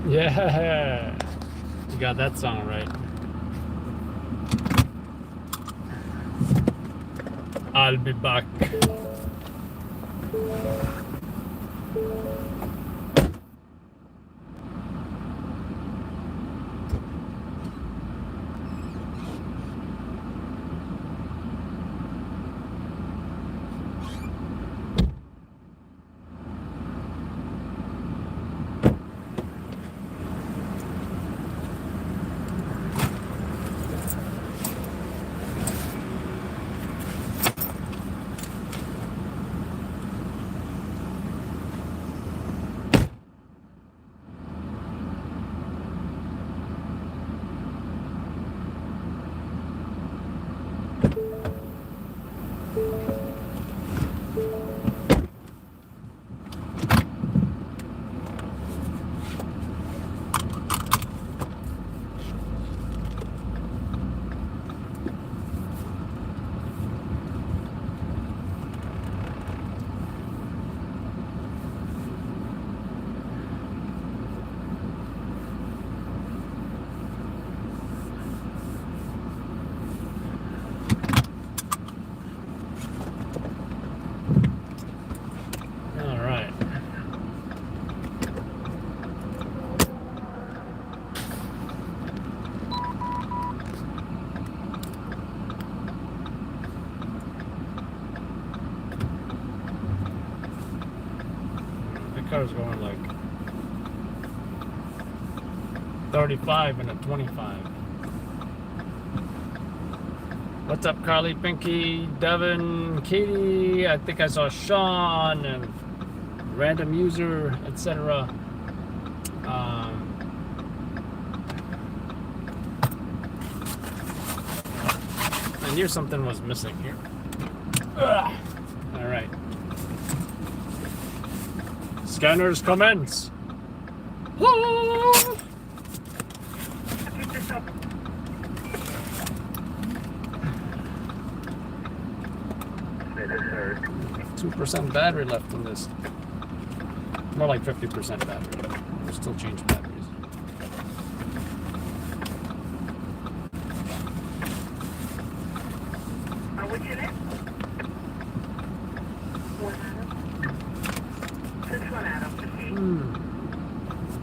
Yeah, you got that song right. I'll be back. Car's going like 35 and a 25. What's up, Carly, Pinky, Devin, Katie? I think I saw Sean and random user, etc. I knew something was missing here. Ugh. All right. Scanners commence. Woo! 2% battery left in this. More like 50% battery. We'll still change batteries. What's your name?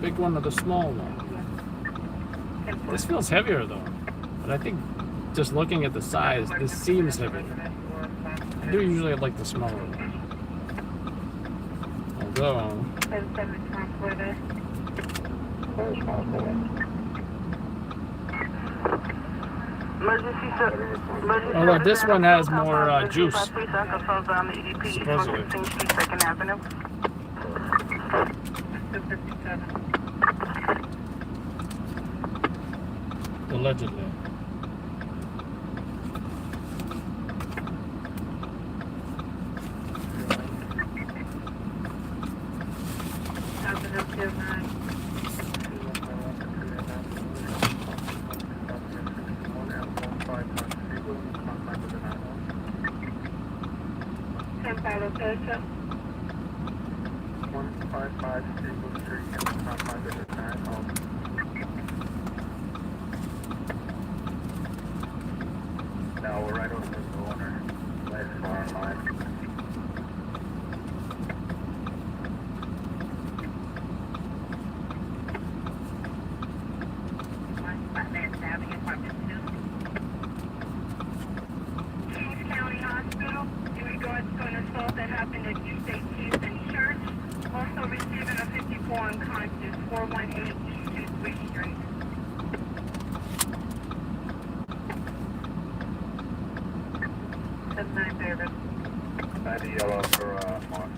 Big one or the small one? This feels heavier though. But I think just looking at the size, this seems heavier. I do usually like the smaller one. Although although this one has more juice, supposedly. Allegedly. Location. 155 Steeple Street, now we're right over the corner. Right far line. Kings County Hospital, in regards to an assault that happened at Tuesday Houston Church. Also receiving a 54 unconscious, 418 East 23rd Street. David. 90 yellow for Mark.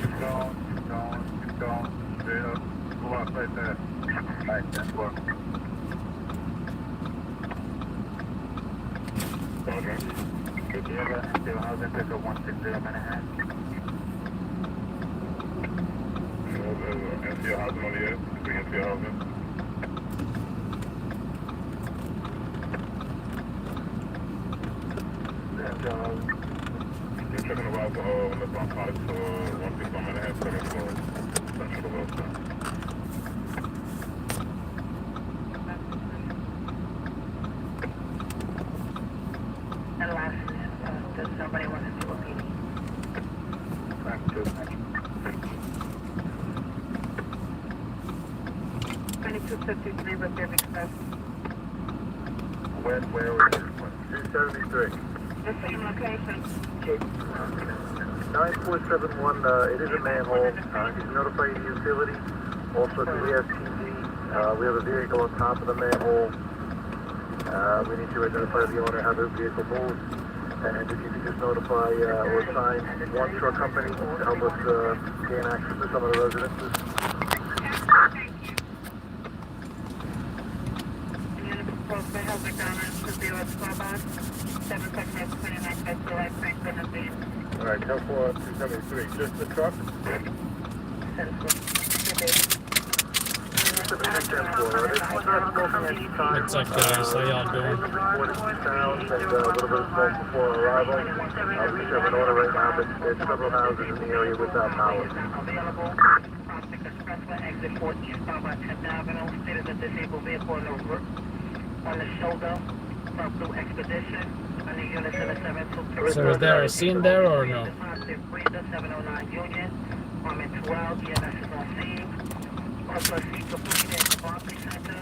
Keep going. Straight up. Pull up right there. Right, that's what. Roger. Take care of it. Still housing, pick up 160 Manhattan. NCO housing on the air. Bring NCO housing. You're checking the alcohol on the front parts for 161 Manhattan, 7 floors. Central to Wilson. And last, does somebody want to do a meeting? Thank you. 2253 Repair Express. Where was it? 273. The same location. 9471, it is a manhole. He's notified the utility. Also to the STG. We have a vehicle on top of the manhole. We need to identify the owner, how the vehicle moves. And if you could just notify or assign one truck company to help us gain access to some of the residences. Alright, tell 4273. Just the truck? What's up, guys? How y'all doing? Sounds and a little bit of smoke before arrival. We have an order right now, but there's several houses in the area without power. Exit 14 stop by 10th Avenue. Stated a disabled vehicle on the shoulder from Blue Expedition. On the unit 772. So is there a scene there or no? 709 Union. I'm in 12. EMS is on scene. Also, a scene completed at the Barclays Center.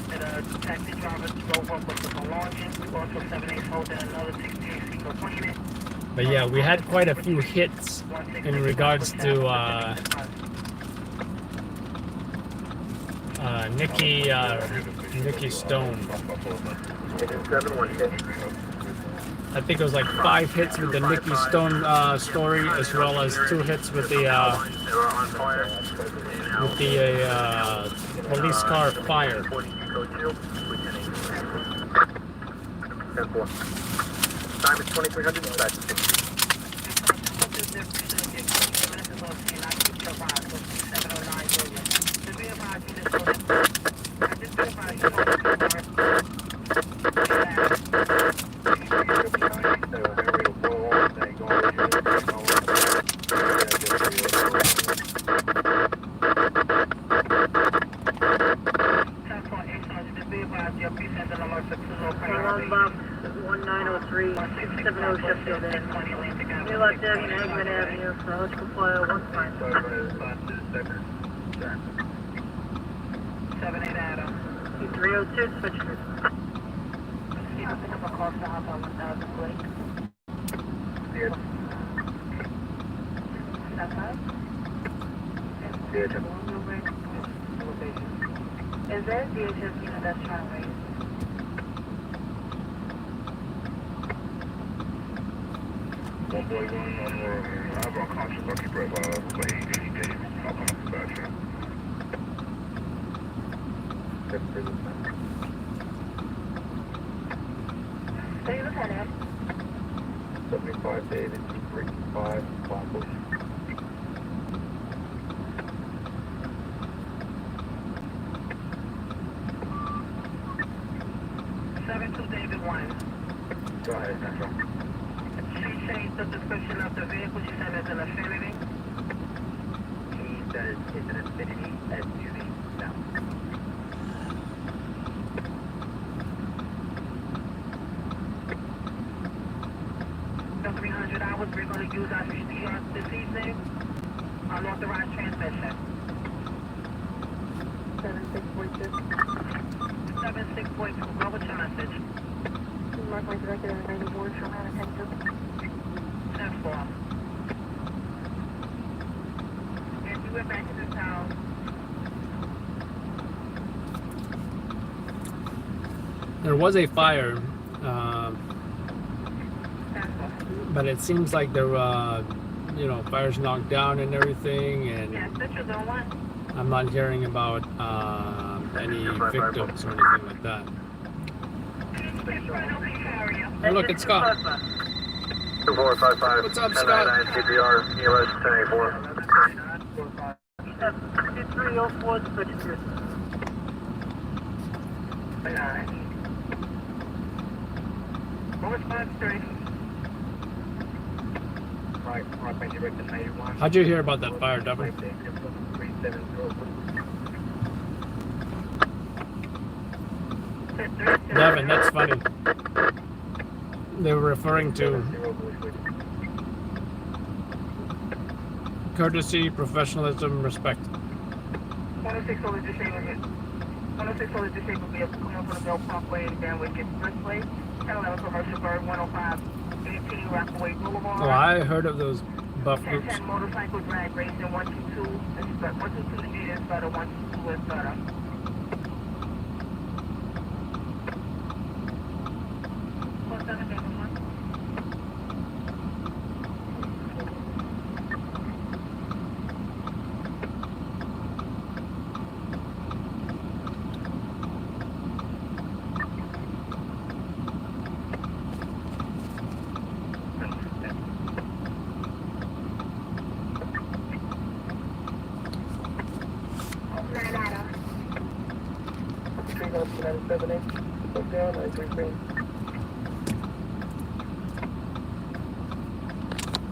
The taxi driver drove up with the belongings. Also, 7-8 holding another 68 scene completed. But yeah, we had quite a few hits in regards to Nikki Stone. I think it was like 5 hits with the Nikki Stone story, as well as 2 hits with the police car fire. Time is 2300 Is there a DHS unit that's trying to raise? One boy, one more. I have unconscious lucky breath, but he gave. I'll come up to bathroom. Hey, Lieutenant. 75 David, 235, Flatbush. Go ahead, Central. She changed the description of the vehicle. She said it's an Affinity. He said it's an Infinity SUV. No. The 300 hours we're going to use our CDR this evening. Unauthorized transmission. 7642. 7642. What was your message? Mark my director at 94, show me how to 10-4. And you went back to this house. there was a fire, but it seems like there fire's knocked down and everything, and I'm not hearing about any victims or anything like that. Hey, look, it's Scott. 2455. What's up, Scott? 1099 CPR, EMS 1084. 304 switch. How'd you hear about that fire, Devin? Devin, that's funny. They were referring to courtesy, professionalism, respect. 106 over disabled. 106 over disabled vehicle coming from the Bell Parkway and Danwood Expressway. LL Commercial Bird 105 18 Rockaway Boulevard. Oh, I heard of those buff groups. 10 motorcycle drag racing 122. 122 G is better. 122 is better.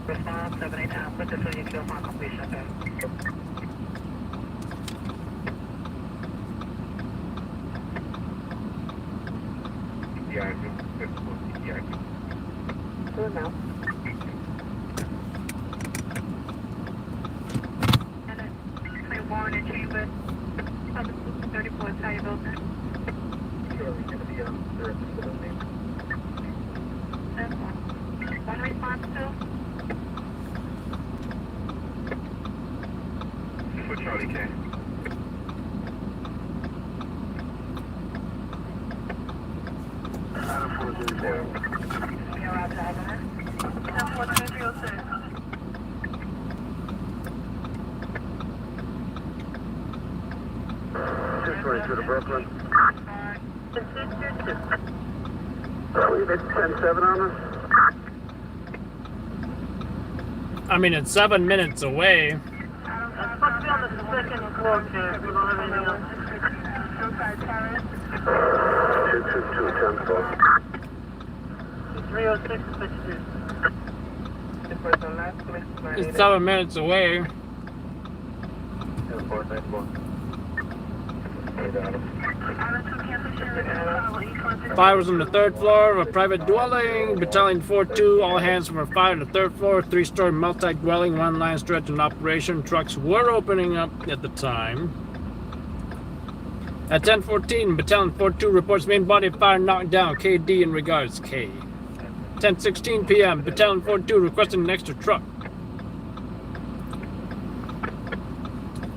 Response 789. Put the civilian kill upon completion. Good now. Warren and Chamber. 34 is how you built it. One response to? For Charlie K. To Brooklyn. We've hit 10-7 on us. I mean, it's 7 minutes away. It's supposed to be on the second floor, too. We don't have anything else. 222 306 52. It's 7 minutes away. Fire was on the 3rd floor of a private dwelling. Battalion 4-2, all hands were fired on the 3rd floor. 3-story multi-dwelling, one line stretch in operation. Trucks were opening up at the time. At 10:14, Battalion 4-2 reports main body of fire knocked down. KD in regards, K. 10:16 p.m., Battalion 4-2 requesting an extra truck.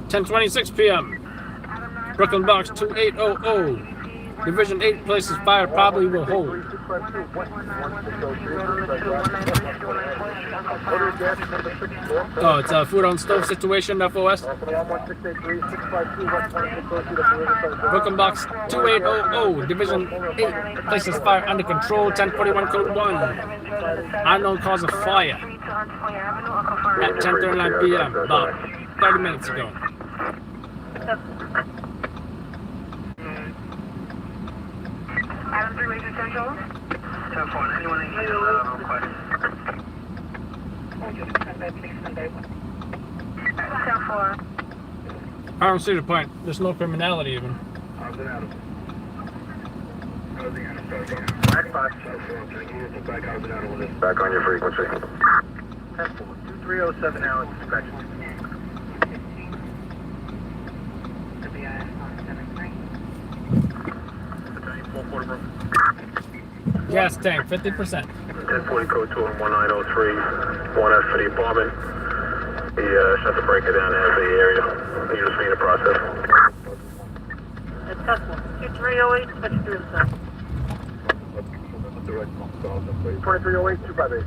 10:26 p.m. Brooklyn Box 2800. Division 8 places fire probably will hold. Oh, it's a food on stove situation, FOS. Brooklyn Box 2800. Division 8 places fire under control. 1041 code 1. Unknown cause of fire. At 10:39 p.m. About 30 minutes ago. Adam 3 Major Central. 10-4, anyone in here request? 10-4. I don't see the point. There's no criminality even. Back on your frequency. 2307 Alex, inspection. Gas tank, 50%. 1040 code 2 and 1903. 1F for the apartment. He shut the breaker down as the area. He just being a process. It's Tesla. 2308, switch 307. 2308, 258.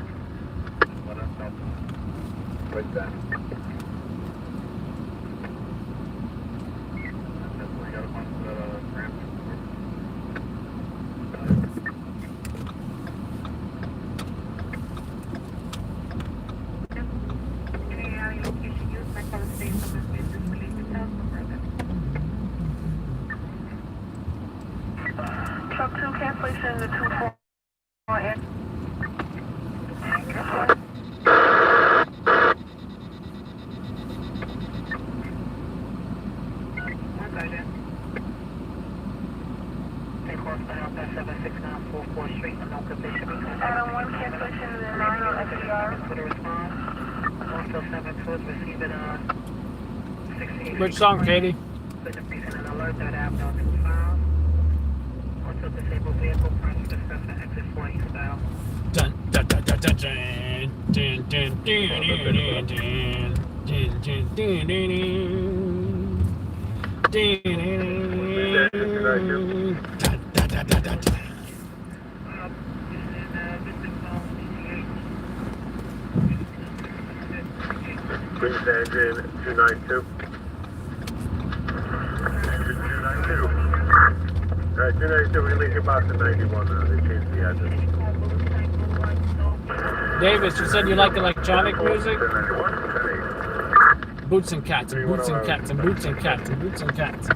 Right then. Truck 2 cancellation to 24. Adam 1 cancellation to the 9 on FDR. For the response. Also 7 towards receiving 68. Which song, Katie? With the precinct and alert that Avenue 2 found. Also disabled vehicle present discuss the exit 4 eastbound. Dun dun dun dun dun dun dun dun dun dun dun dun dun. Queens Andrew 292. 292. Alright, 292, we leave your box at 91 now. They changed the address. Davis, you said you like electronic music? 1091, Boots and cats and boots and cats and boots and cats and boots and cats.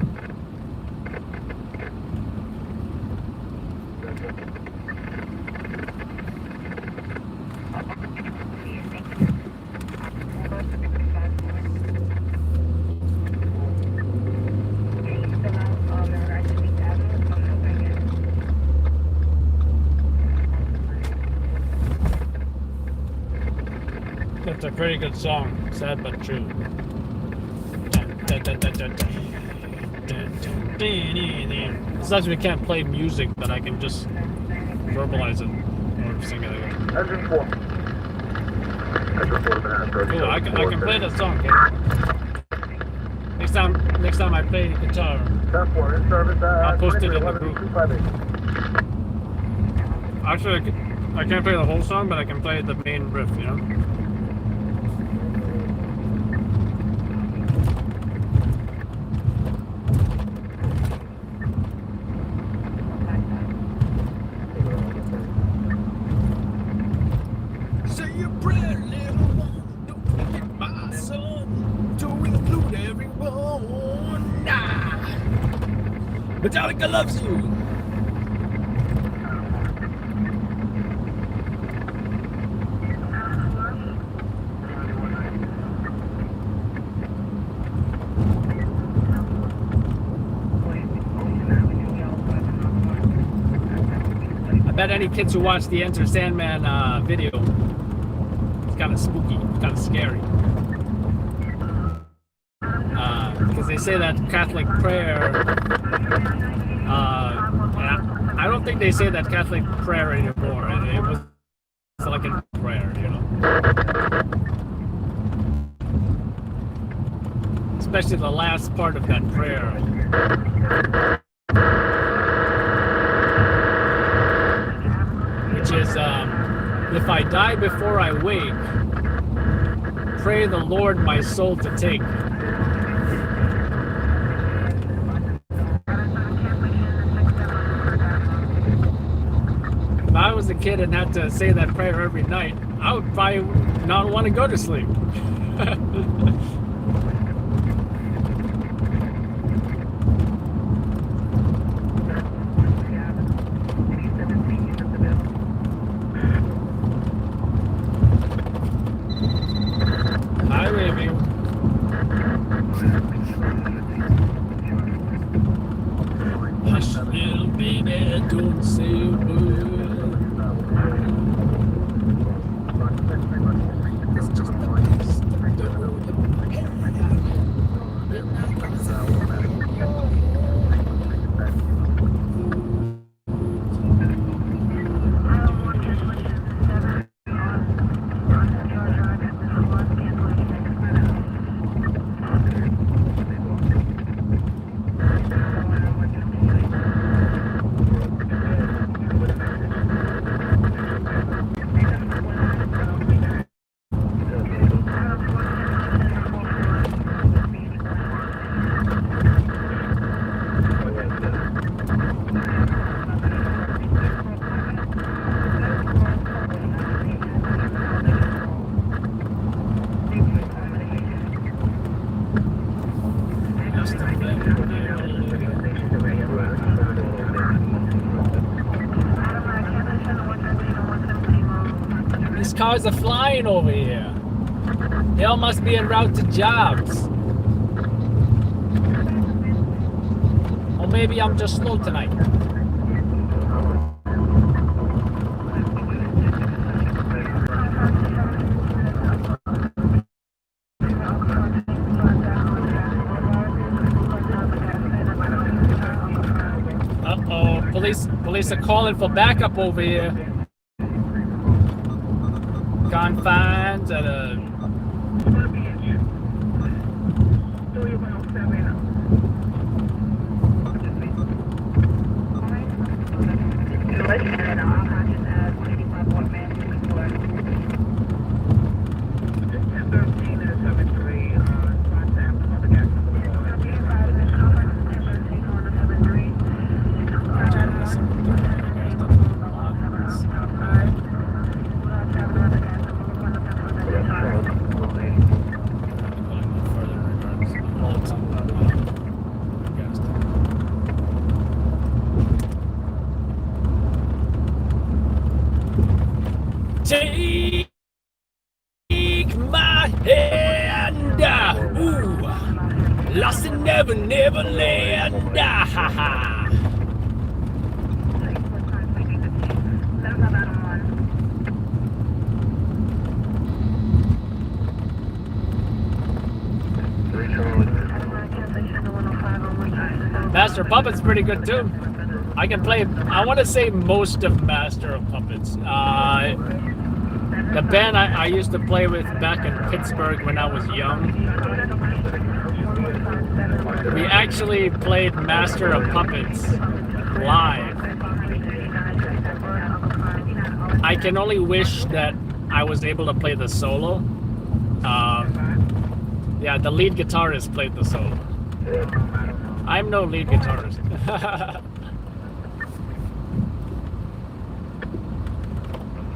That's a pretty good song, sad but true. Besides, we can't play music, but I can just verbalize it or sing it again. Engine 4. Engine 4 minutes. Cool, I can play that song, Kate. Next time I play the guitar, 10-4, in service. I'll post it in the 11, group. 258. Actually, I can't play the whole song, but I can play the main riff, you know? Say your prayer, little one. Don't forget my son. To include everyone. Nah. Metallica loves you. I bet any kids who watch the Enter Sandman video, it's kind of spooky, it's kind of scary. Because they say that Catholic prayer, I don't think they say that Catholic prayer anymore. It was like a prayer, you know? Especially the last part of that prayer. Which is, if I die before I wake, pray the Lord my soul to take. If I was a kid and had to say that prayer every night, I would probably not want to go to sleep. Hi, baby. Hush, little baby, don't say a word. It's just the best. These cars are flying over here. They all must be en route to jobs. Or maybe I'm just slow tonight. Uh-oh, police are calling for backup over here. Confines at a... Take my hand, ooh, lost in never land, ha ha. Master of Puppets pretty good too. I can play, I want to say most of Master of Puppets. The band I used to play with back in Pittsburgh when I was young, we actually played Master of Puppets live. I can only wish that I was able to play the solo. Yeah, the lead guitarist played the solo. I'm no lead guitarist.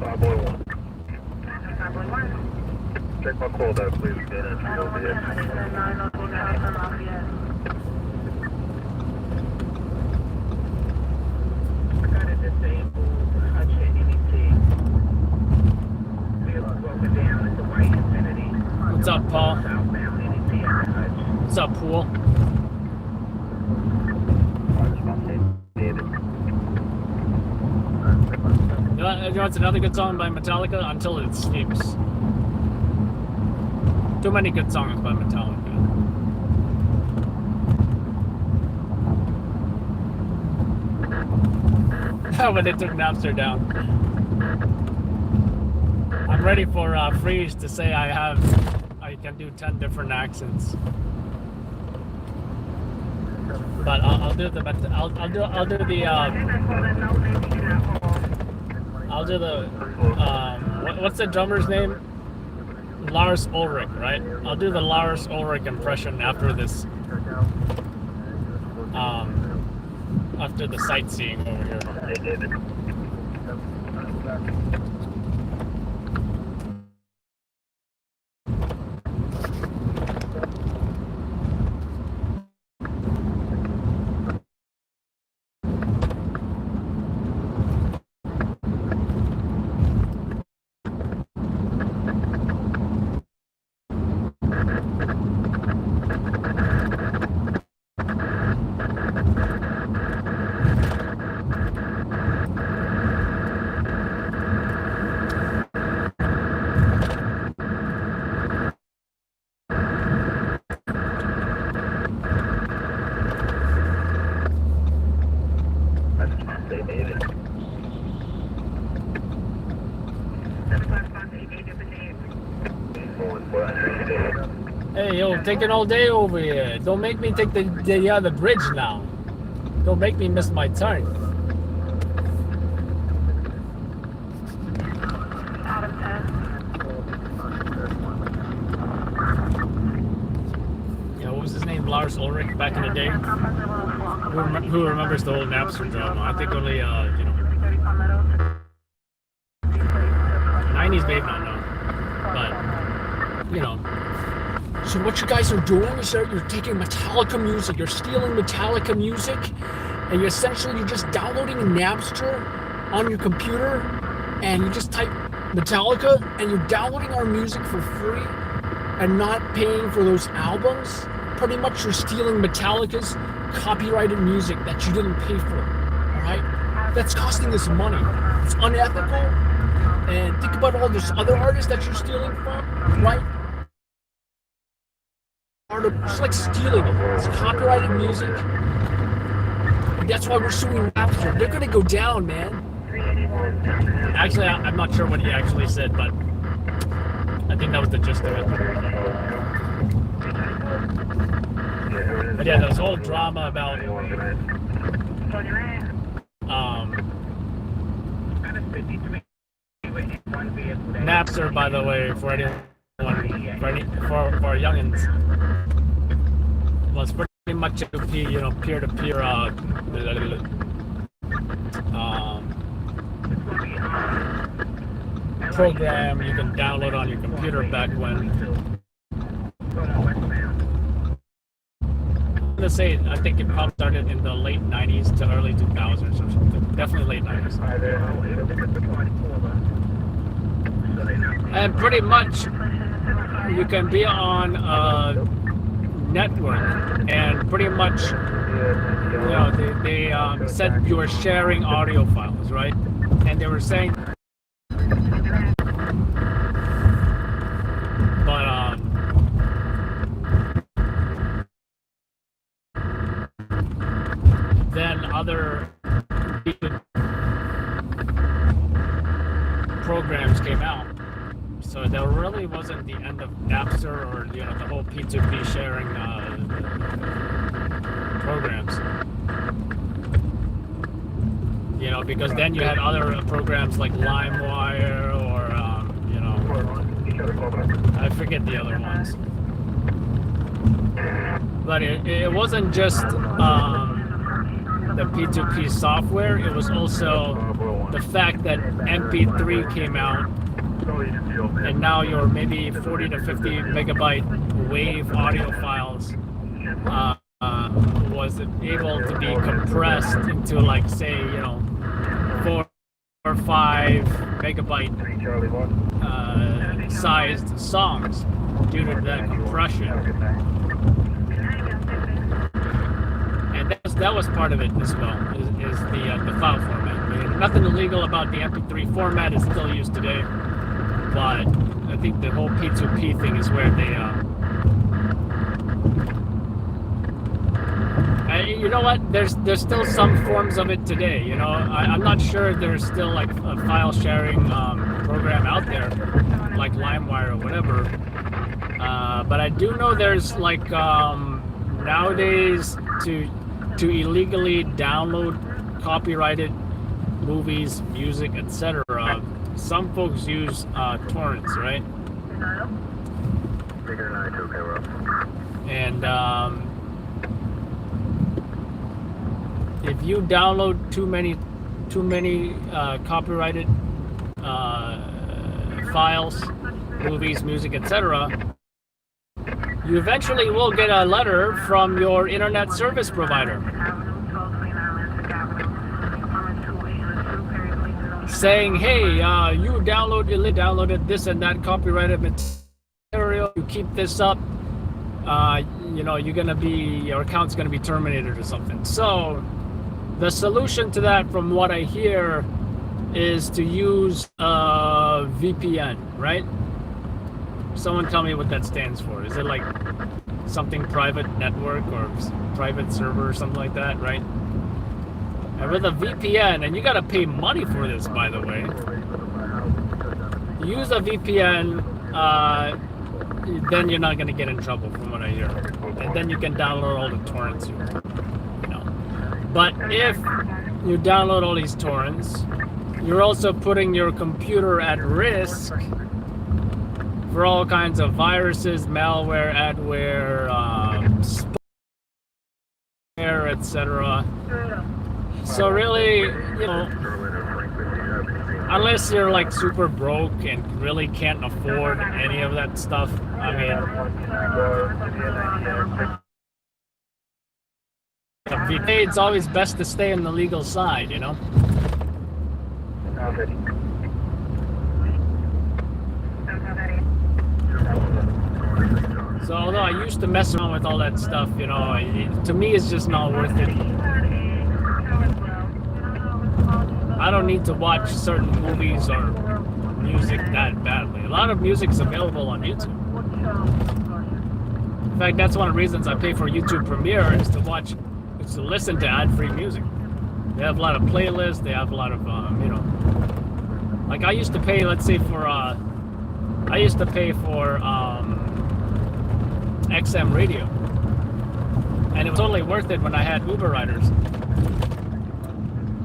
511. Check my call back, please. Get it. What's up, Paul? What's up, Pool? You know what's another good song by Metallica? Until It Sleeps. Too many good songs by Metallica. When they took Napster down. I'm ready for Freeze to say I can do 10 different accents. But I'll do the what's the drummer's name? Lars Ulrich, right? I'll do the Lars Ulrich impression after this. After the sightseeing over here. Hey, yo, taking all day over here. Don't make me take the other bridge now. Don't make me miss my turn. Yeah, what was his name? Lars Ulrich back in the day? Who remembers the whole Napster drama? I think only, 90s babe not know. But, so what you guys are doing is that you're taking Metallica music, you're stealing Metallica music, and you're just downloading Napster on your computer, and you just type Metallica and you're downloading our music for free and not paying for those albums, pretty much you're stealing Metallica's copyrighted music that you didn't pay for. All right? That's costing us money. It's unethical. And think about all those other artists that you're stealing from, right? Just like stealing it. It's copyrighted music. And that's why we're suing Napster. They're gonna go down, man. Actually, I'm not sure what he actually said, but I think that was the gist of it. But yeah, there was whole drama about Napster, by the way, for anyone, for youngins, was pretty much a peer-to-peer program you can download on your computer back when. I'm gonna say I think it probably started in the late 90s to early 2000s or something. Definitely late 90s. And pretty much you can be on a network and pretty much they said you were sharing audio files, right? And they were saying then other programs came out. So there really wasn't the end of Napster or the whole P2P sharing programs. Because then you had other programs like LimeWire or I forget the other ones. But it wasn't just the P2P software, it was also the fact that MP3 came out and now your maybe 40 to 50 megabyte wave audio files was able to be compressed into like say 4 or 5 megabyte sized songs due to that compression. And that was part of it as well, is the file format. I mean, nothing illegal about the MP3 format, is still used today, but I think the whole P2P thing is where they you know what? There's still some forms of it today. I'm not sure there's still like a file sharing program out there, like LimeWire or whatever. But I do know there's like nowadays to illegally download copyrighted movies, music, etc. Some folks use torrents, right? And if you download too many copyrighted files, movies, music, etc., you eventually will get a letter from your internet service provider saying, hey, you downloaded this and that copyrighted material, you keep this up, your account's gonna be terminated or something. So the solution to that, from what I hear, is to use a VPN, right? Someone tell me what that stands for. Is it like something private network or private server or something like that, right? And with a VPN, and you gotta pay money for this, by the way. Use a VPN, then you're not gonna get in trouble, from what I hear. And then you can download all the torrents But if you download all these torrents, you're also putting your computer at risk for all kinds of viruses, malware, adware, spyware, etc. So really, unless you're like super broke and really can't afford any of that stuff, I mean, it's always best to stay on the legal side, I used to mess around with all that stuff. You know, to me, it's just not worth it. I don't need to watch certain movies or music that badly. A lot of music is available on YouTube. In fact, that's one of the reasons I pay for YouTube Premiere is to listen to ad-free music. They have a lot of playlists. They have a lot of, you know, like I used to pay, let's say for XM radio, and it was totally worth it when I had Uber riders,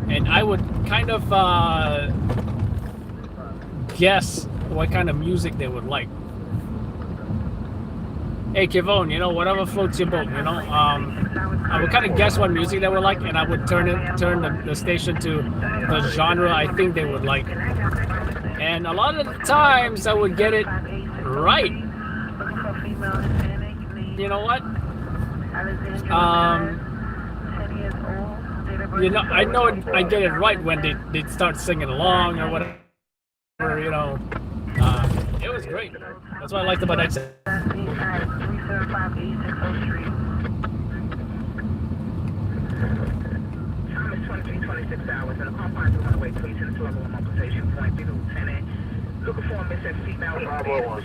and I would kind of guess what kind of music they would like. Hey Kivon, you know, whatever floats your boat, you know. I would kind of guess what music they would like, and I would turn the station to the genre I think they would like. And a lot of the times I would get it right. You know what? You know, I know I get it right when they start singing along or whatever. You know, it was great. That's what I liked about that. 23-26 hours, and the confines of runway 22 to level 1 mobilization point. Be the lieutenant. Looking for a missing female with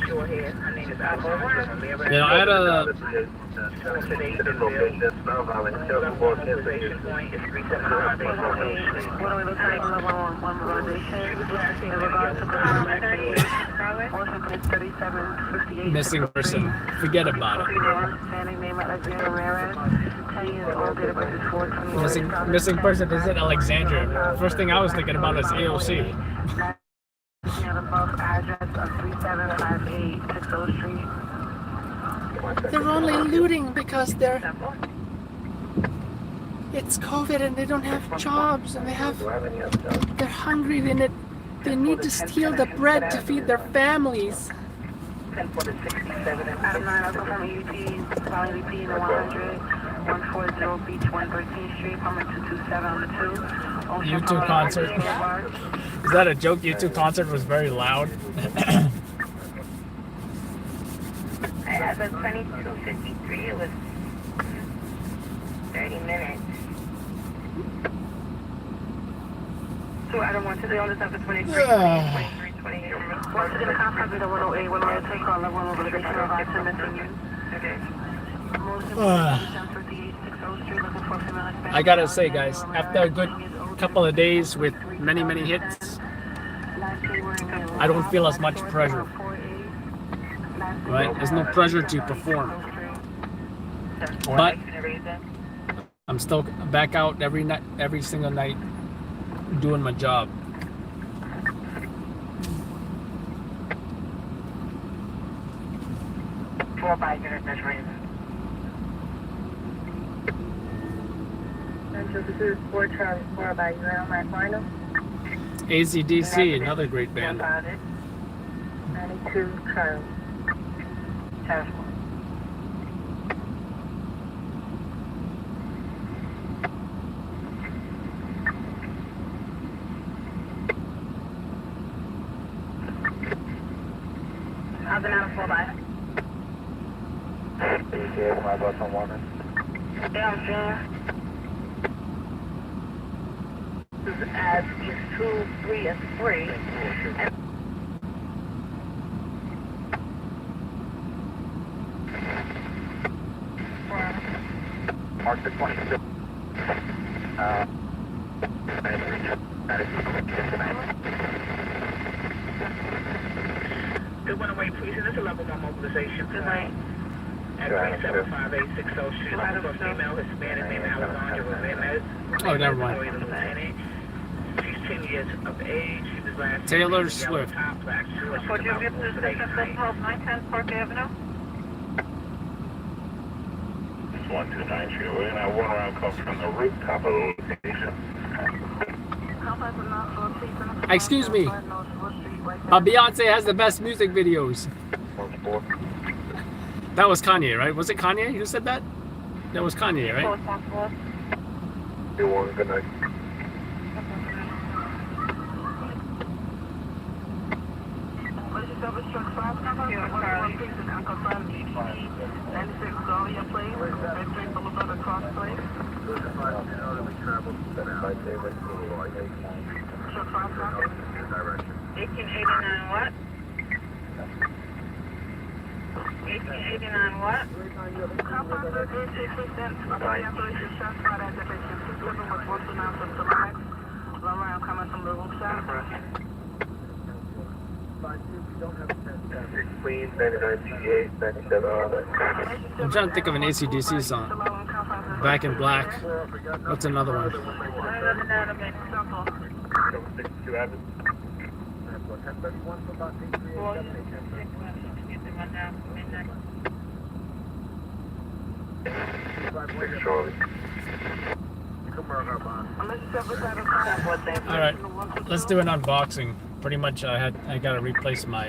short hair. Her name is Alejandra Ramirez. Yeah, I had a... missing person. Forget about it. Missing person is in Alexandria. First thing I was thinking about is AOC. They're only looting because it's COVID and they don't have jobs and they're hungry. They need to steal the bread to feed their families. 10-67 Adam 9, I'll go from EUT, following VP in the 100, 140 Beach 113th Street, coming 227 on the 2. YouTube concert. Is that a joke? YouTube concert was very loud. I have a 2253, it was 30 minutes. So I don't want to be on this number 23, 23, 28. Once again, the conference is the 108, when I take on level 1 mobilization about to missing you. Okay. I gotta say, guys, after a good couple of days with many hits, I don't feel as much pressure. Right? There's no pressure to perform. But I'm still back out every single night, doing my job. So this is 4 Charlie 4 by you on my final. ACDC, another great band. 92 Charlie. Charlie 4. I've been out of 4 by. Yeah, my bus on Warner. Yeah, I'm sure. As is 2, 3, and 3. Mark the 26. Good one away, please. This is a level 1 mobilization. Good night. At 375860 Street, looking for a female Hispanic named Alejandra Ramirez. Oh, never mind. She's 10 years of age. She was last Taylor Swift. Would you get to the 910 Park Avenue? 129 Street. We're gonna one around come from the rooftop of the location. Excuse me. Beyonce has the best music videos. That was Kanye, right? Was it Kanye who said that? That was Kanye, right? Good night. Service truck 5 number, yeah, one piece in unconfirmed EPD, 96 Dahlia Place, Victory Boulevard across place. Truck 5 number. 1889 what? 1889 what? Compound 86%, operation shot spot activation, 27 with 129 from Telex. Long round coming from the roof shot. I'm trying to think of an AC/DC song. Back in Black. What's another one? All right, let's do an unboxing. Pretty much, I got to replace my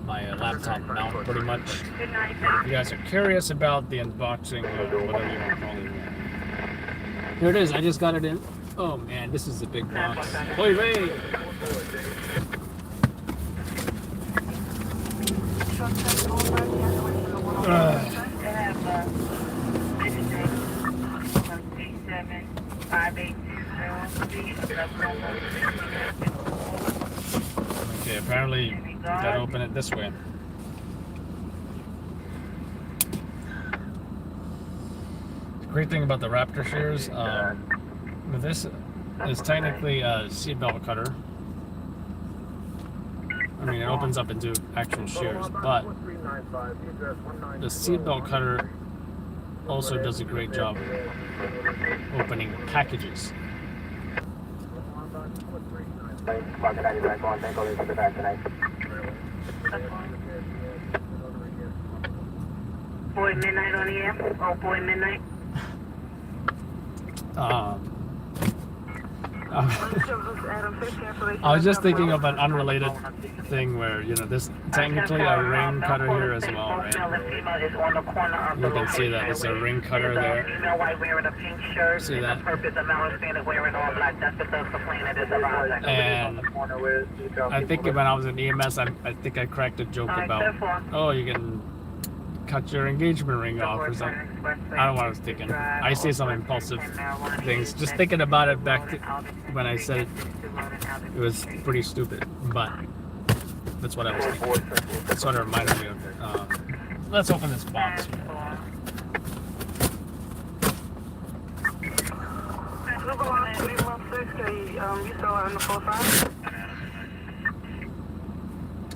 laptop mount. Pretty much. If you guys are curious about the unboxing, or whatever you want to call it. Here it is. I just got it in. Oh man, this is a big box. Oy vey! Okay, apparently you gotta open it this way. The great thing about the Raptor shears, this is technically a seatbelt cutter. I mean, it opens up into actual shears, but the seatbelt cutter also does a great job opening packages. Boy Midnight on the air? Oh, Boy Midnight? I was just thinking of an unrelated thing where, you know, there's technically a ring cutter here as well, right? You can see that it's a ring cutter there. See that? And I think when I was in EMS, I think I cracked a joke about, oh, you can cut your engagement ring off or something. I don't know what I was thinking. I say some impulsive things. Just thinking about it back to when I said it, it was pretty stupid, but that's what I was thinking. That sort of reminded me of let's open this box here.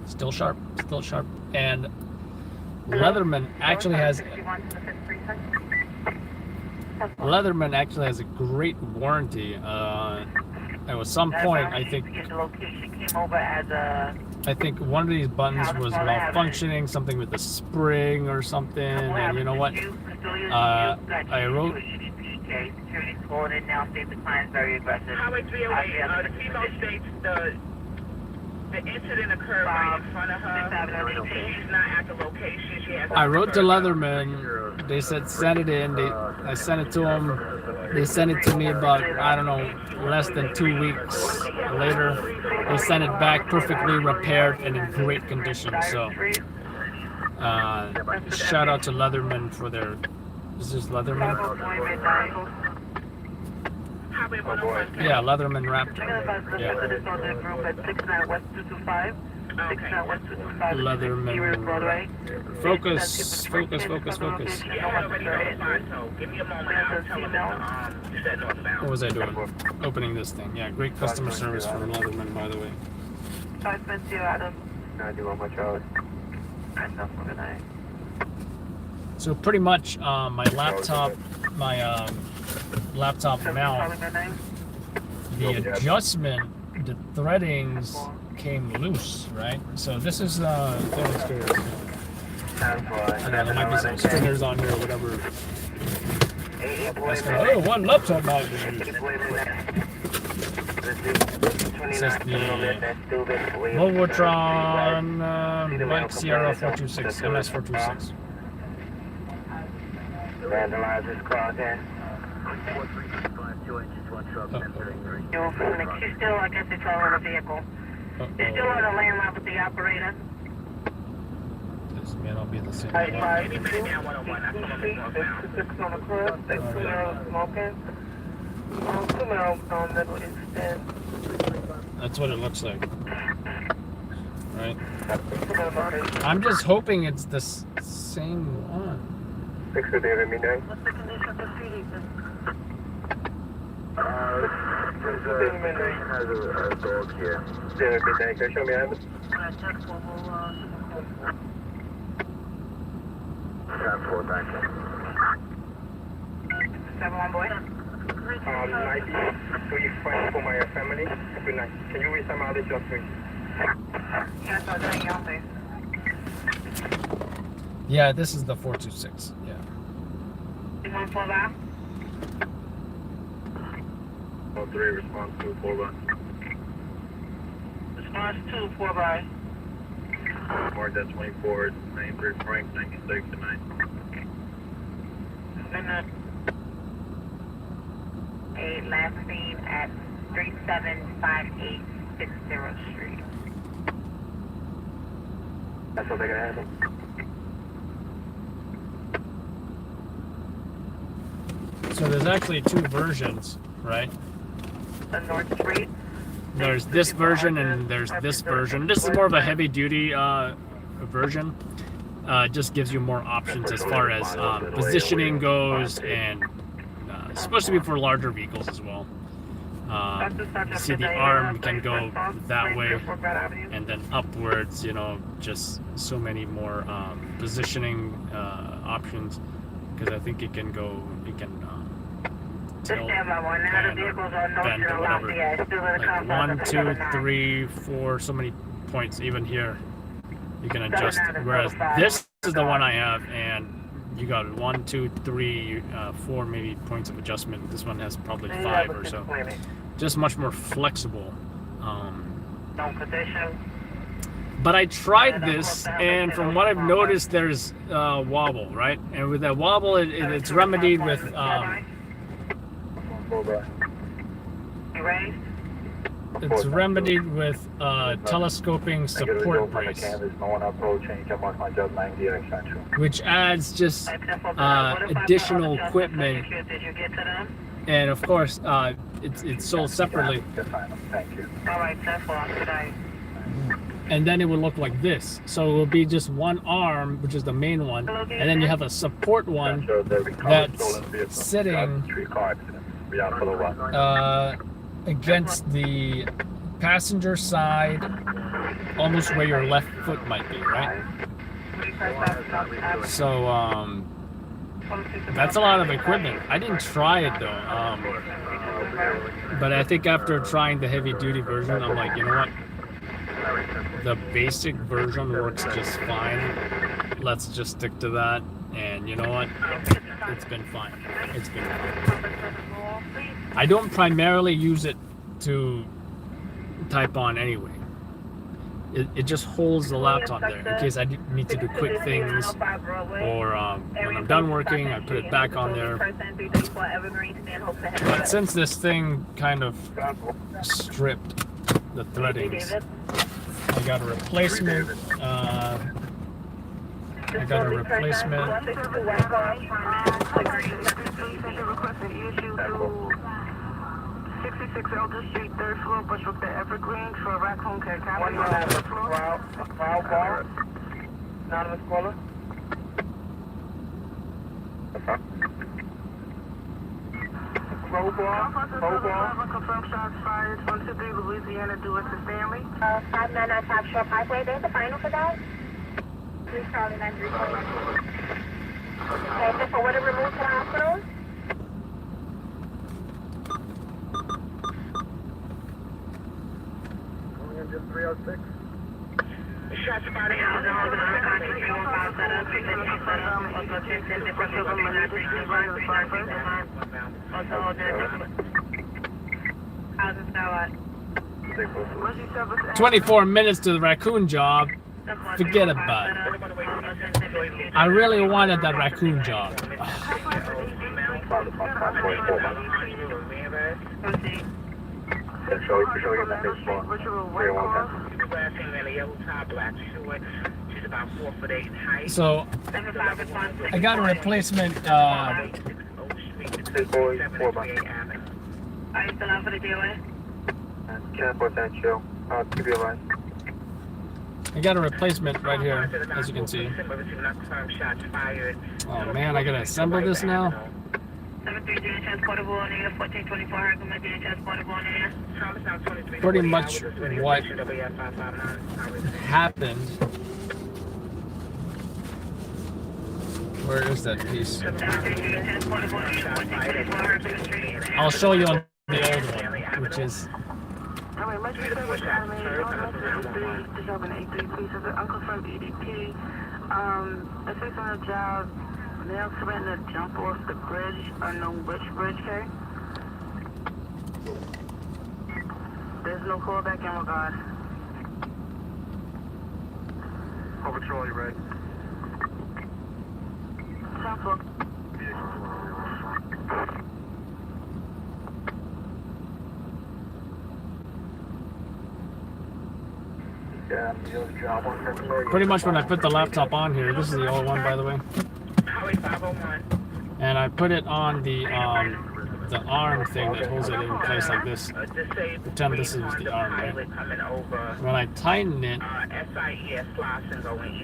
Still sharp, and Leatherman actually has a great warranty. There was some point I think one of these buttons was malfunctioning, something with the spring or something. And you know what? I wrote. Highway 308, the female states the incident occurred right in front of her. She's not at the location. She has I wrote to Leatherman. They said send it in. I sent it to them. They sent it to me about, I don't know, less than 2 weeks later. They sent it back perfectly repaired and in great condition. So shout out to Leatherman for their. Is this Leatherman? Yeah, Leatherman Raptor. Yeah. Leatherman. Focus. What was I doing? Opening this thing. Yeah, great customer service from Leatherman, by the way. So pretty much my laptop mount, the adjustment, the threadings came loose, right? So this is I know there might be some stringers on here or whatever. Oh, one laptop mount is used. It says the Volvotron Mike Sierra 426, MS 426. Vandalize this car again. It's still on the landline with the operator. This may not be the same Hey, one. 526 on the crib. They 2 mil smoking. 2 mil on middle extent. That's what it looks like. Right? 2 mil location. I'm just hoping it's the same one. 650 every midnight. What's the condition of the CD? There's has a dog here. Every midnight. Can you show me how? Check for 10-4, thank you. 7-1 boy. 93 for my family. Good night. Can you read some other jobs, please? Yes, I'll tell you on there. Yeah, this is the 426. Yeah. 1-4 by. 3 response to 4 by. Response 2, 4 by. Mark that 24, 93 Frank, 96 tonight. And a last name at 3758 60th Street. That's what they're gonna have. So there's actually 2 versions, right? The North Street. There's this version and there's this version. This is more of a heavy duty version. Just gives you more options as far as positioning goes, and it's supposed to be for larger vehicles as well. You see the arm can go that way and then upwards, you know, just so many more tilt, because I think it can go, tilt and bend or whatever. Like 1, 2, 3, 4, so many points. Even here, you can adjust. Whereas this is the one I have, and you got 1, 2, 3, 4 maybe points of adjustment. This one has probably 5 or so. Just much more flexible. But I tried this, and from what I've noticed, there's wobble, right? And with that wobble, it's remedied with telescoping support brace, which adds just additional equipment. And of course, it's sold separately. And then it would look like this. So it will be just one arm, which is the main one, and then you have a support one that's sitting against the passenger side, almost where your left foot might be, right? So that's a lot of equipment. I didn't try it though, but I think after trying the heavy duty version, I'm like, you know what? The basic version works just fine. Let's just stick to that. And you know what? It's been fine. It's been fine. I don't primarily use it to type on anyway. It just holds the laptop there in case I need to do quick things, or when I'm done working, I put it back on there. But since this thing kind of stripped the threadings, I got a replacement. I got a replacement. 66 Elder Street, 3rd floor, Bushwick, the Evergreen, for Raccoon Care County. Wild Bar. Anonymous caller. Crowbar. Confirmed shots fired. 123 Louisiana, Dulles to Stanley. 599 Top Shore Parkway. There's a final for that. 3 Charlie 9341. Okay, so for what it removed to the hospital? Engine 306. Shots fired out. How's it sound? 24 minutes to the raccoon job. Forget about it. I really wanted that raccoon job. Show you that baseball. Last thing in a yellow top, black short. She's about 4'8" height. So I got a replacement. Big boy, 4 by. Are you still out for the DOA? 10% chill. Keep your line. I got a replacement right here, as you can see. Oh man, I gotta assemble this now. 730 transportable on air, 1424 recommended transportable on air. Pretty much what happened. Where is that piece? I'll show you on the old one, which is. Unconfirmed EDP. Assist on the job. Male threatened to jump off the bridge. Unknown which bridge, okay? There's no callback in regard. Over patrol, you ready? Temple. Pretty much when I put the laptop on here, this is the old one, by the way, and I put it on the arm thing that holds it in place like this. Pretend this is the arm, right? When I tighten it,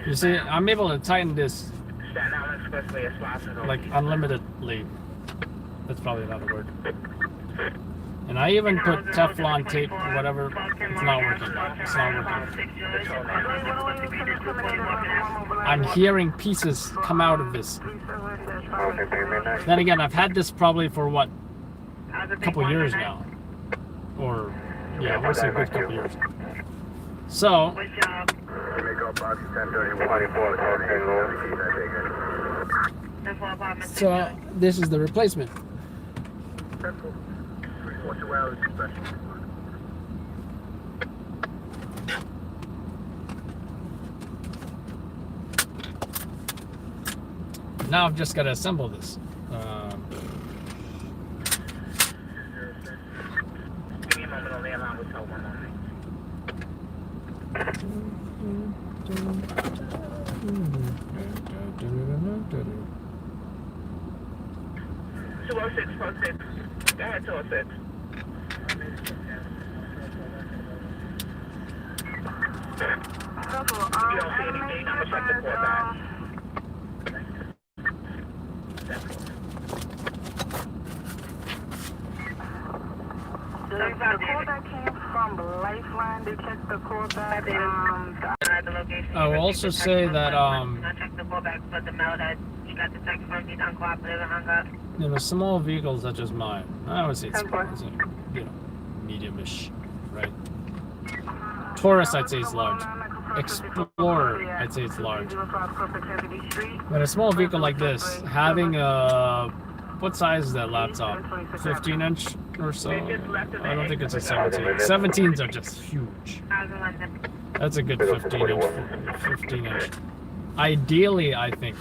you see, I'm able to tighten this like unlimitedly. That's probably not a word. And I even put Teflon tape or whatever. It's not working. It's not working. I'm hearing pieces come out of this. Then again, I've had this probably for what? A couple years now. Or, yeah, I want to say a good couple years. So, this is the replacement. Now I've just got to assemble this. Give me a moment on the alarm. We'll tell 1 moment. 206, 46. Go ahead, 206. You don't see anything, I'm gonna check the port back. The callback came from Lifeline. They checked the callback. I will also say that in a small vehicle such as mine, I would say it's medium-ish, right? Taurus, I'd say it's large. Explorer, I'd say it's large. But a small vehicle like this, having a what size is that laptop? 15-inch or so? I don't think it's a 17. 17s are just huge. That's a good 15-inch. Ideally, I think,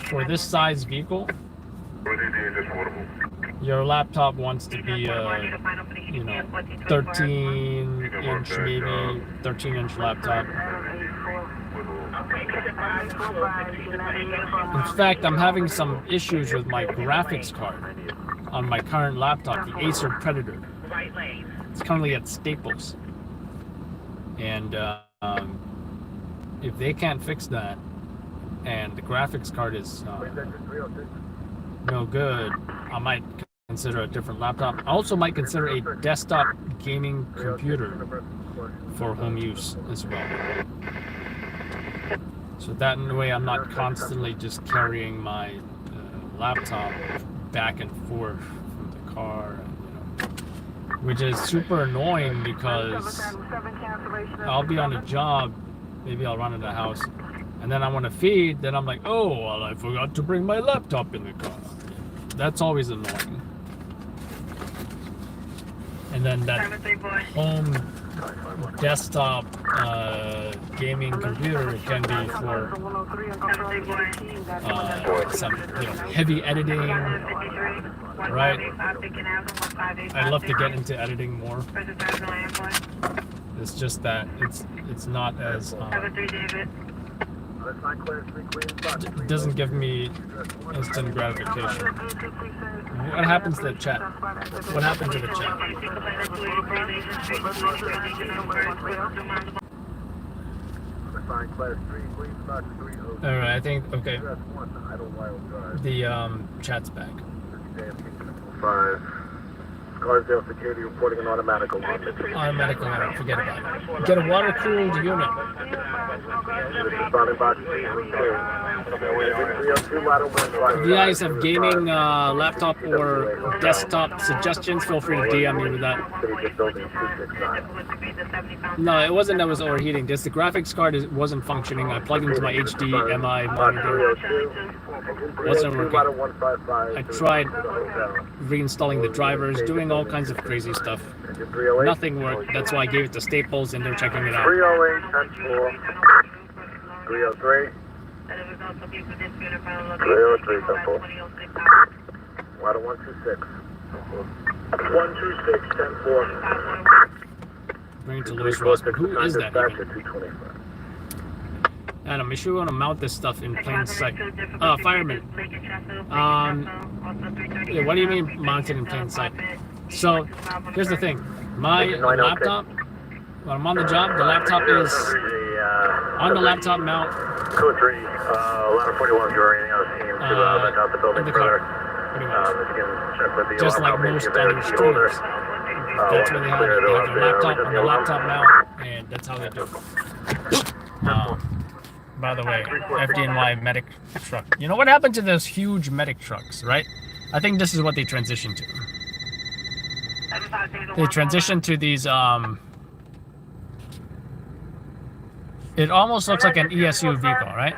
for this size vehicle, your laptop wants to be a, 13-inch, maybe 13-inch laptop. In fact, I'm having some issues with my graphics card on my current laptop, the Acer Predator. It's currently at Staples. And if they can't fix that, and the graphics card is no good, I might consider a different laptop. I also might consider a desktop gaming computer for home use as well. So that in a way I'm not constantly just carrying my laptop back and forth from the car, which is super annoying because I'll be on a job, maybe I'll run in the house, and then I want to feed, then I'm like, oh, well, I forgot to bring my laptop in the car. That's always annoying. And then that home desktop gaming computer, it can be for some heavy editing, right? I'd love to get into editing more. It's just that it's not as it doesn't give me instant gratification. What happens to the chat? What happened to the chat? Alright, I think, okay. The chat's back. 5. Scarsdale Security reporting an automatic alarm. Automatic alarm, forget about it. Get a water-cooled unit. If you guys have gaming laptop or desktop suggestions, feel free to DM me with that. No, it wasn't that it was overheating. Just the graphics card wasn't functioning. I plugged into my HDMI monitor. Wasn't working. I tried reinstalling the drivers, doing all kinds of crazy stuff. Nothing worked. That's why I gave it to Staples and they're checking it out. 308, 10-4. 303. 303, 10-4. Ladder 126. 126, 10-4. Bring it to Louis Rossman. Who is that even? Adam, make sure we want to mount this stuff in plain sight. Fireman. Yeah, what do you mean mounted in plain sight? So, here's the thing. My laptop, when I'm on the job, the laptop is on the laptop mount. 203, ladder 41, if you're anything else, team to back out the building further. Just like most other stores. That's where they have it. They have their laptop on the laptop mount, and that's how they do it. By the way, FDNY medic truck. You know what happened to those huge medic trucks, right? I think this is what they transitioned to. They transitioned to these, it almost looks like an ESU vehicle, right?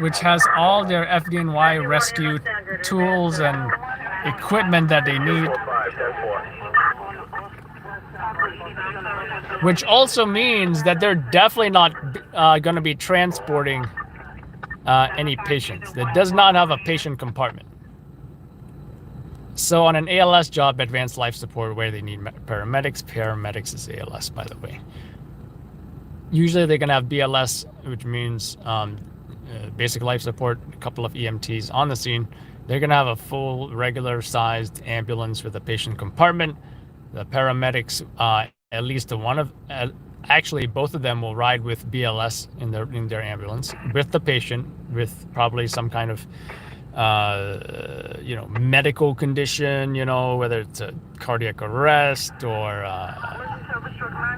Which has all their FDNY rescue tools and equipment that they need. Which also means that they're definitely not going to be transporting any patients. It does not have a patient compartment. So on an ALS job, advanced life support, where they need paramedics is ALS, by the way. Usually they're going to have BLS, which means basic life support, a couple of EMTs on the scene. They're going to have a full, regular-sized ambulance with a patient compartment. The paramedics, at least actually both of them will ride with BLS in their ambulance with the patient, with probably some kind of medical condition, whether it's a cardiac arrest or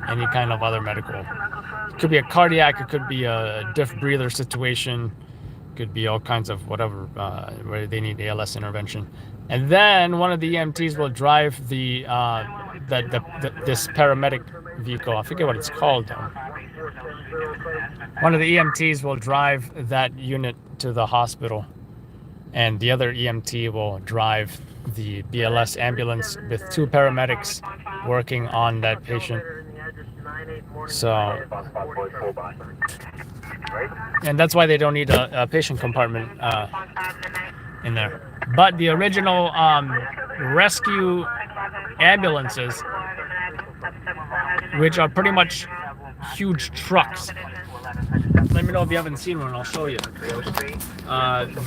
any kind of other medical. It could be a cardiac, it could be a diff breather situation, it could be all kinds of whatever where they need ALS intervention. And then one of the EMTs will drive this paramedic vehicle. I forget what it's called though. One of the EMTs will drive that unit to the hospital, and the other EMT will drive the BLS ambulance with 2 paramedics working on that patient. So, and that's why they don't need a patient compartment in there. But the original rescue ambulances, which are pretty much huge trucks. Let me know if you haven't seen one, I'll show you.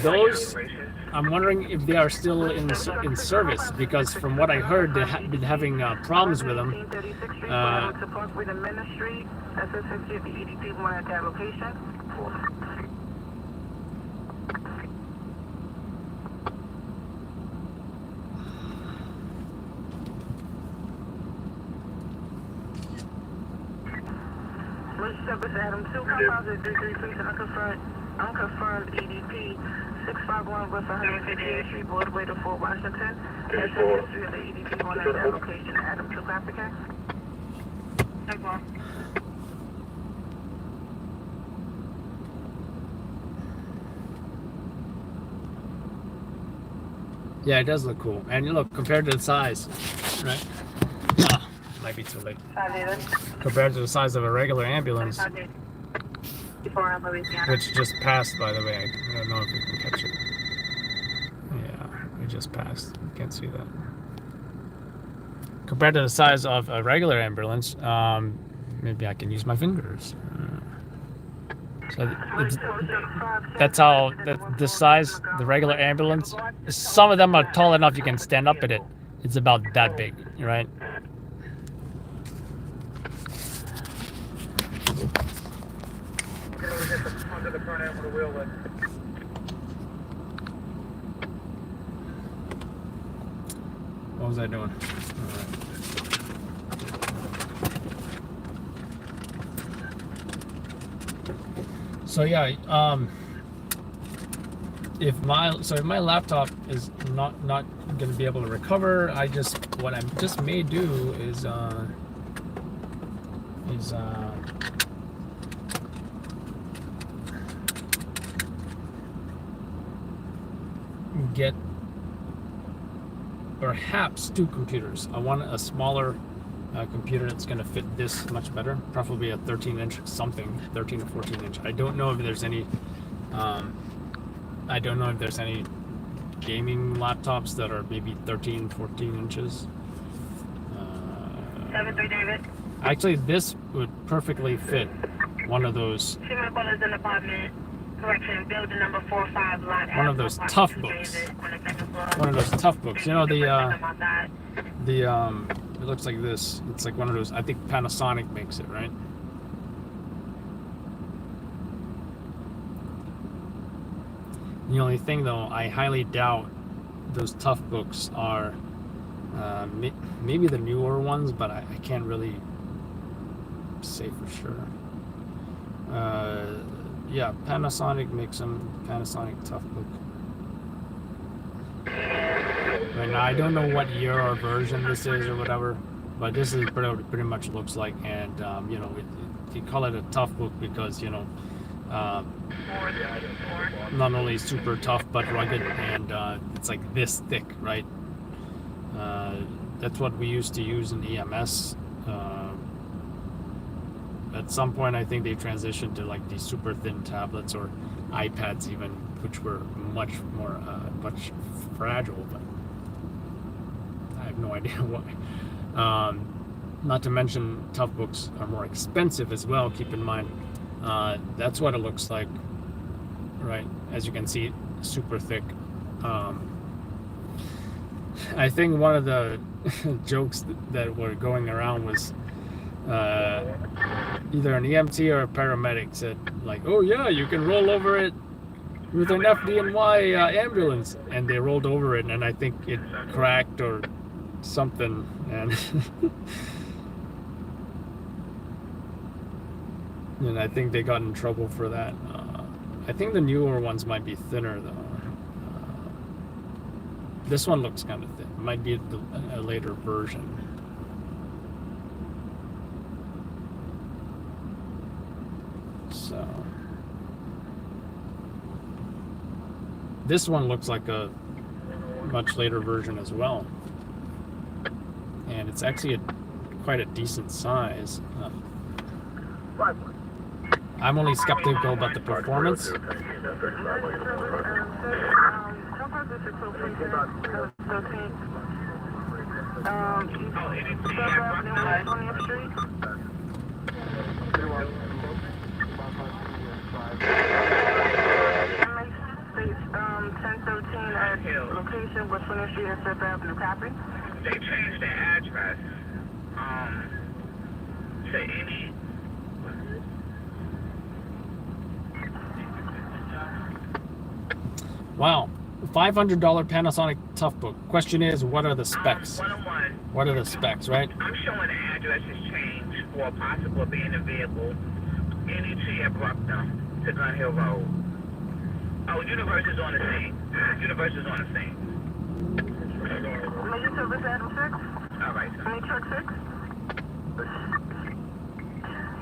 Those, I'm wondering if they are still in service, because from what I heard, they have been having problems with them. Adam 2, composite 333, unconfirmed EDP 651 West 158th Street, Broadway to Fort Washington. That's the history of the EDP on that location. Adam 2, copycat. Yeah, it does look cool. And look, compared to the size, right? Might be too late. 5 Compared to the size of a regular ambulance, before Louisiana. which just passed, by the way. I don't know if we can catch it. Yeah, we just passed. You can't see that. Compared to the size of a regular ambulance, maybe I can use my fingers. So that's how the size, the regular ambulance. Some of them are tall enough you can stand up in it. It's about that big, right? What was I doing? All right. So yeah, if my laptop is not going to be able to recover, what I just may do is get perhaps 2 computers. I want a smaller computer that's going to fit this much better, preferably a 13-inch something, 13 or 14-inch. I don't know if there's any gaming laptops that are maybe 13, 14 inches. 7-3 David. Actually, this would perfectly fit one of those. Female callers in apartment. Correction, building number 45, lot One of those tough books. One of those tough books. You know, it looks like this. It's like one of those. I think Panasonic makes it, right? The only thing, though, I highly doubt those tough books are maybe the newer ones, but I can't really say for sure. Yeah, Panasonic makes them. Panasonic tough book. Right now, I don't know what year or version this is or whatever, but this is pretty much looks like. And you know, you call it a tough book because, you know, not only super tough but rugged, and it's like this thick, right? That's what we used to use in EMS. At some point, I think they transitioned to like these super thin tablets or iPads even, which were much more much fragile. But I have no idea why. Not to mention, tough books are more expensive as well. Keep in mind, that's what it looks like, right? As you can see, super thick. I think one of the jokes that were going around was either an EMT or a paramedic said, like, "Oh yeah, you can roll over it with an FDNY ambulance," and they rolled over it, and I think it cracked or something, and and I think they got in trouble for that. I think the newer ones might be thinner though. This one looks kind of thin. It might be a later version. So this one looks like a much later version as well, and it's actually quite a decent size. I'm only skeptical about the performance. Location was 20th Street and 5th Avenue. Copy. They changed their address to any. Wow, $500 Panasonic Tough Book. Question is, what are the specs? What are the specs, right? I'm showing the address has changed for possible being a vehicle. NET Abrupta to Gun Hill Road. Oh, Universe is on the scene. Universe is on the scene. Major Service Adam 6. All right, sir. Truck 6.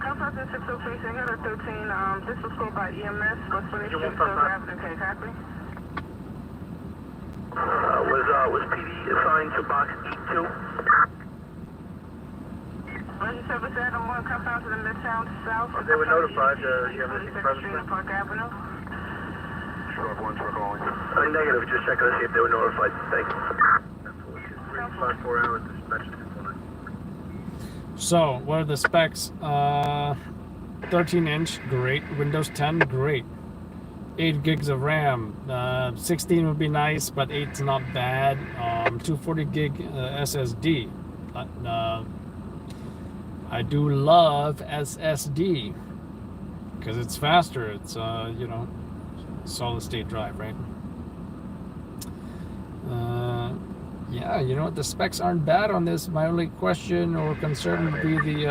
Contact 6 location, Header 13. This was called by EMS. What's 20th Street, 5th Avenue. Okay, copy. Was PD assigned to box E2? Service Adam 1, come down to the Midtown South. They were notified. You have anything further? Park Avenue. Truck 1, truck only. Negative. Just checking to see if they were notified. Thank you. 4 hours dispatch. So, what are the specs? 13-inch, great. Windows 10, great. 8 gigs of RAM. 16 would be nice, but 8's not bad. 240 gig SSD. I do love SSD because it's faster. It's you know, solid state drive, right? Yeah, you know what? The specs aren't bad on this. My only question or concern would be the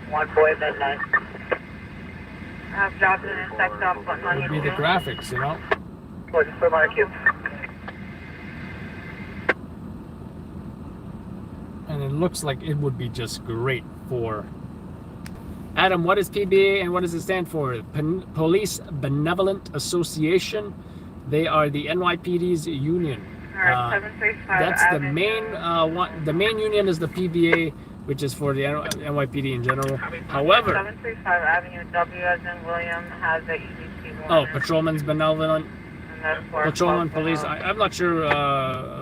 1 boy midnight. I've dropped it in sex off would be the graphics, you know. For my cube. And it looks like it would be just great for Adam. What is PBA and what does it stand for? Police Benevolent Association. They are the NYPD's union. That's the main one. The main union is the PBA, which is for the NYPD in general. However, 735 Avenue W as in William has the EDC warning. oh, Patrolman's Benevolent. Patrolman Police. I'm not sure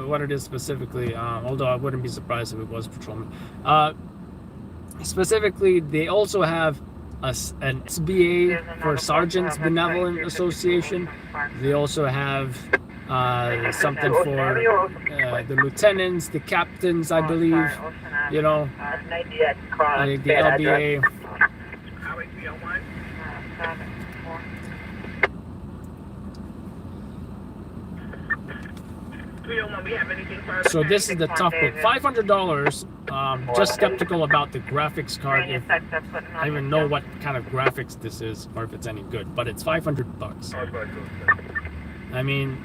what it is specifically, although I wouldn't be surprised if it was Patrolman. Specifically, they also have an SBA for Sergeants Benevolent Association. They also have something for the lieutenants, the captains, I believe. You know, the LBA. So this is the tough book. $500. Just skeptical about the graphics card. If I don't even know what kind of graphics this is or if it's any good, but it's $500. I mean,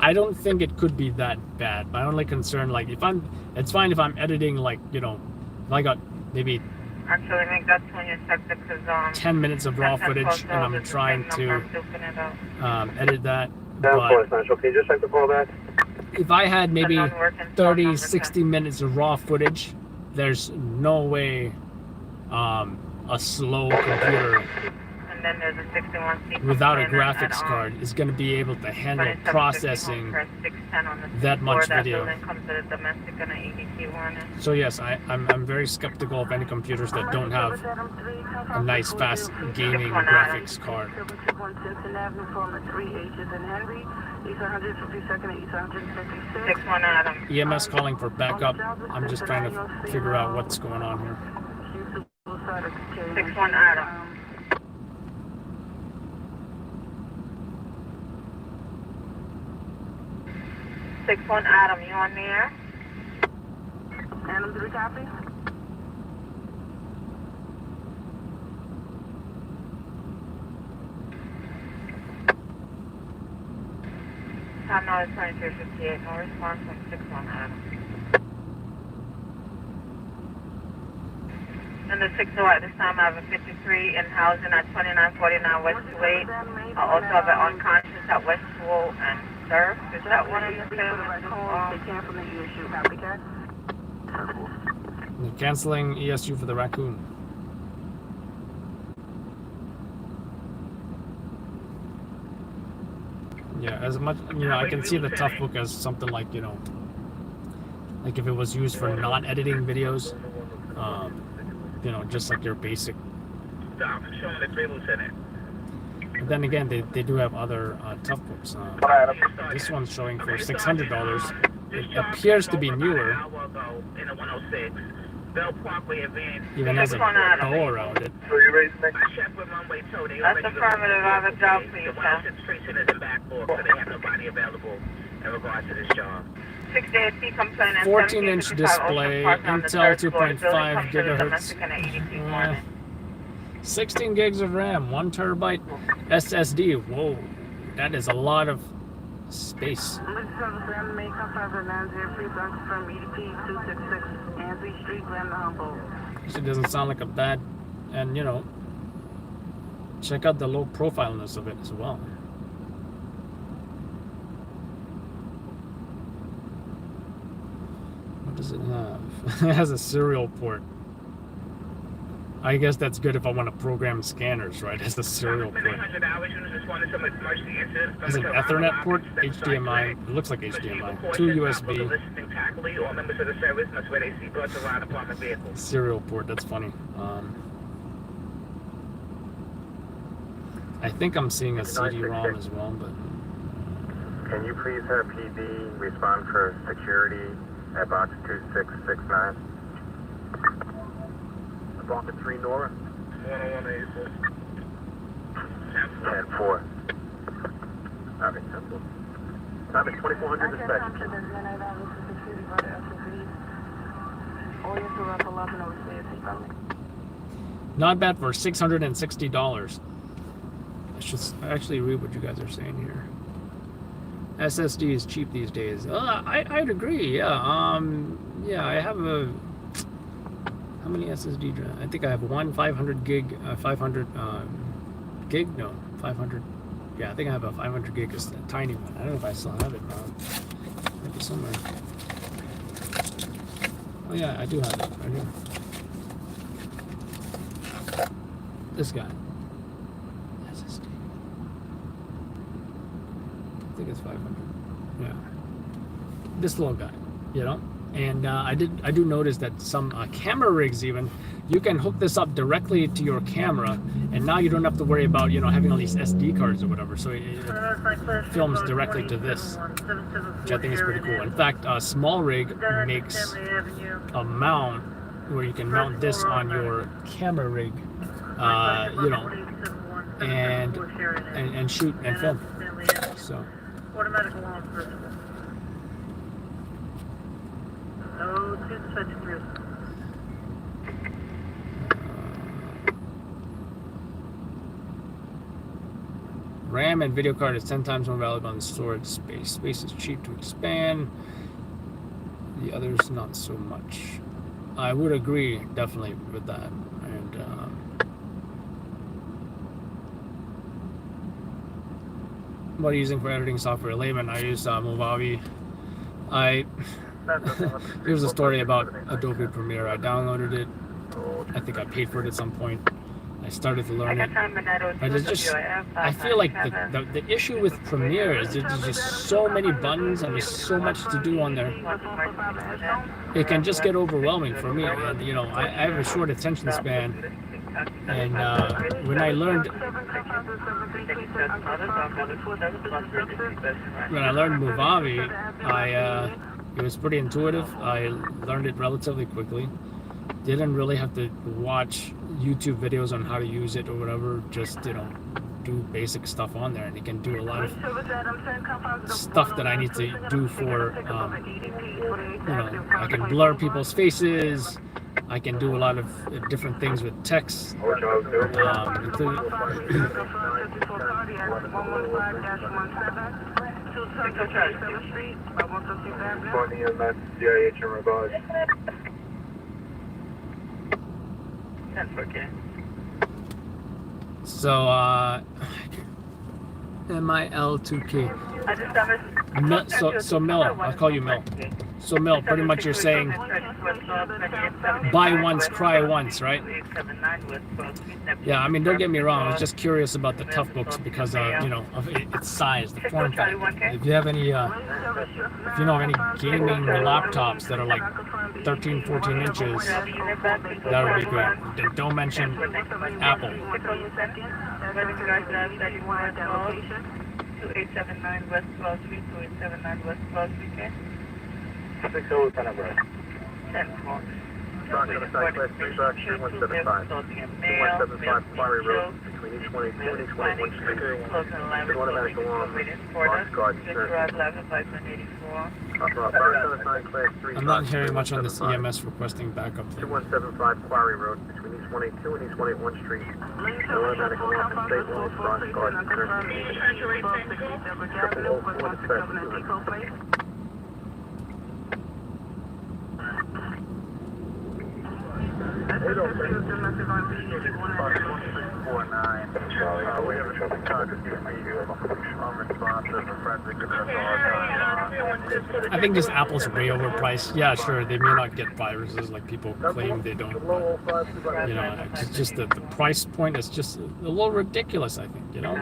I don't think it could be that bad. My only concern, like, it's fine if I'm editing, like, you know, if I got maybe actually, I think that's when you check the 10 minutes of raw footage and I'm trying to edit that. But okay, just check the call back. If I had maybe 30, 60 minutes of raw footage, there's no way a slow computer and then there's a 61C without a graphics card is going to be able to handle processing that much video. So yes, I'm very skeptical of any computers that don't have a nice fast gaming graphics card. 61 Adam. EMS calling for backup. I'm just trying to figure out what's going on here. 61 Adam. 61 Adam, you on the air? Adam, 3 copy? Time now is 23:58. No response from 61 Adam. And the 60 at this time I have a 53 in housing at 2949 West 28. I also have an unconscious at West 2 and Surf. Is that one of the families? They're canceling ESU for the raccoon. Yeah, as much, you know, I can see the tough book as something like, you know, like if it was used for non-editing videos, you know, just like your basic. But then again, they do have other tough books. This one's showing for $600. It appears to be newer. Even has a bow around it. That's affirmative. I have a job for you, sir. 14-inch display, Intel 2.5 gigahertz. 16 gigs of RAM, 1 terabyte SSD. Whoa, that is a lot of space. It doesn't sound like a bad, and you know, check out the low profileness of it as well. What does it have? It has a serial port. I guess that's good if I want to program scanners, right? It has a serial port. Has an Ethernet port, HDMI. It looks like HDMI. 2 USB. Serial port. That's funny. I think I'm seeing a CD-ROM as well, but. Can you please have PD respond for security at box 2669? Box 3 Nora? 10184. 10-4. Okay, 10-4. Time is 2400 dispatch. Not bad for $660. I should actually read what you guys are saying here. SSD is cheap these days. I'd agree. Yeah. Yeah. I have a. How many SSD drives? I think I have one 500 gig. 500 gig. No, 500. Yeah, I think I have a 500 gig. It's a tiny one. I don't know if I still have it. Maybe somewhere. Oh yeah, I do have it right here. This guy. SSD. I think it's 500. Yeah. This little guy, you know? And I do notice that some camera rigs even, you can hook this up directly to your camera, and now you don't have to worry about, you know, having all these SD cards or whatever. So it films directly to this, which I think is pretty cool. In fact, a small rig makes a mount where you can mount this on your camera rig, you know, and shoot and film. So. Automatic alarm first. No, 2 RAM and video card is 10 times more valuable than storage space. Space is cheap to expand. The others, not so much. I would agree, definitely, with that. And what are you using for editing software? Layman, I use Movavi. Here's a story about Adobe Premiere. I downloaded it. I think I paid for it at some point. I started to learn it. And it's just, I feel like the issue with Premiere is there's just so many buttons and there's so much to do on there. It can just get overwhelming for me. And, you know, I have a short attention span. And when I learned Movavi, it was pretty intuitive. I learned it relatively quickly. Didn't really have to watch YouTube videos on how to use it or whatever. Just, you know, do basic stuff on there, and it can do a lot of stuff that I need to do for, you know, I can blur people's faces. I can do a lot of different things with text. So, MIL2K. So Mel, I'll call you Mel. So Mel, pretty much you're saying buy once, cry once, right? Yeah, I mean, don't get me wrong. I was just curious about the tough books because, you know, of its size, the form factor. If you have any, if you know any gaming laptops that are like 13, 14 inches, that would be great. Then don't mention Apple. 2879 West 12 Street, 2879 West 12 Street, okay? 60 Lieutenant Brad. 10-4. Box on the side class 3 box 2175. 2175 Quarry Road between each 22 and each 21 Street. Automatic alarm. Box guard turn. I'm not hearing much on this EMS requesting backup. 2175 Quarry Road between each 182 and each 181 Street. Automatic alarm and state walls. Box guard turn. 004 dispatch. We have a target unresponsive, a forensic I think just Apple's way overpriced. Yeah, sure, they may not get viruses like people claim they don't, but you know, it's just the price point is just a little ridiculous. I think, you know.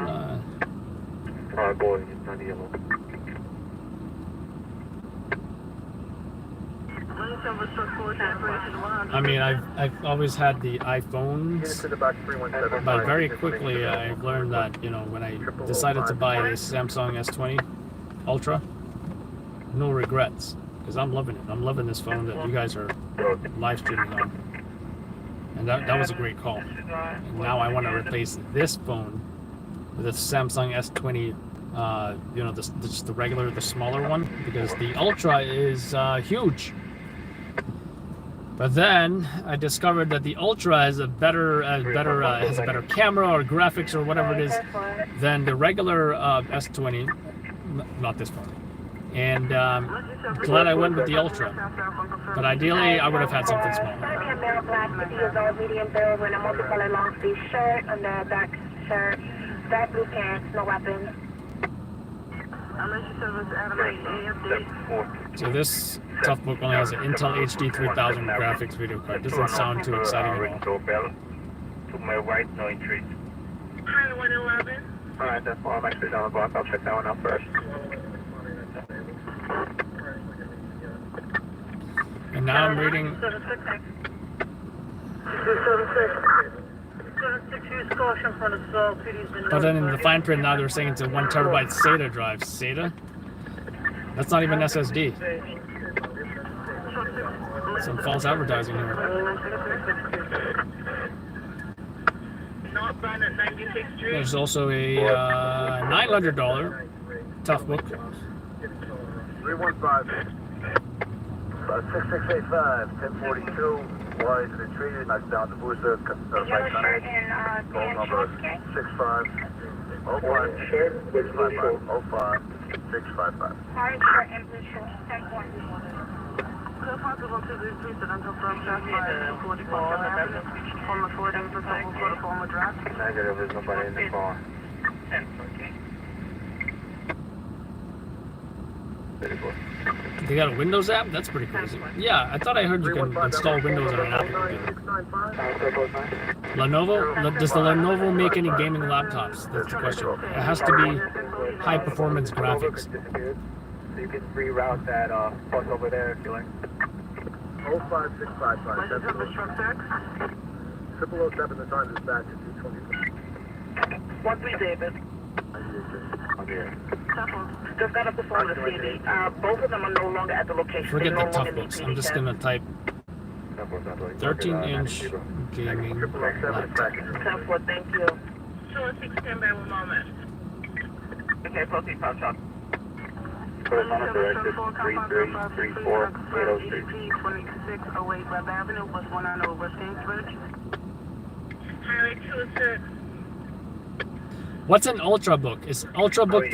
I mean, I've always had the iPhones, but very quickly I learned that, you know, when I decided to buy a Samsung S20 Ultra, no regrets, because I'm loving it. I'm loving this phone that you guys are live streaming on, and that was a great call. And now I want to replace this phone with a Samsung S20. You know, just the regular, the smaller one, because the Ultra is huge. But then I discovered that the Ultra has a better camera or graphics or whatever it is than the regular S20, not this phone. And glad I went with the Ultra. But ideally, I would have had something smaller. Medium build with a multicolor long sleeve shirt on the back shirt, dark blue pants, no weapons. So this tough book only has an Intel HD 3000 graphics video card. Doesn't sound too exciting at all. To my right, no entry. Hi, 111. Alright, that's fine. I'm actually down the block. I'll check that one out first. And now I'm reading. But then in the fine print now they're saying it's a 1 terabyte SATA drive. SATA? That's not even SSD. Some false advertising here. There's also a $900 tough book. 315. 6685, 1042. Why is it treated? Knocks down the booster. Phone number 65 05 655 05 655. Orange shirt and blue shirt, 10-1. Negative, there's nobody in the car. They got a Windows app? That's pretty crazy. Yeah, I thought I heard you can install Windows on an Apple computer. Lenovo? Does the Lenovo make any gaming laptops? That's the question. It has to be high performance graphics. So you can reroute that bus over there if you like. 05655. 007, the time is back at 220. 13 David. Just got up the phone to CD. Both of them are no longer at the location. Forget the tough books. I'm just gonna type 13-inch gaming laptop. 10-4, thank you. Sure, 610 by 1 moment. Okay, proceed, Pop Shop. Correspondent directed 3334 803. 2608 Webb Avenue, bus 190 West Kingsbridge. Highway 26. What's an Ultrabook? Is Ultrabook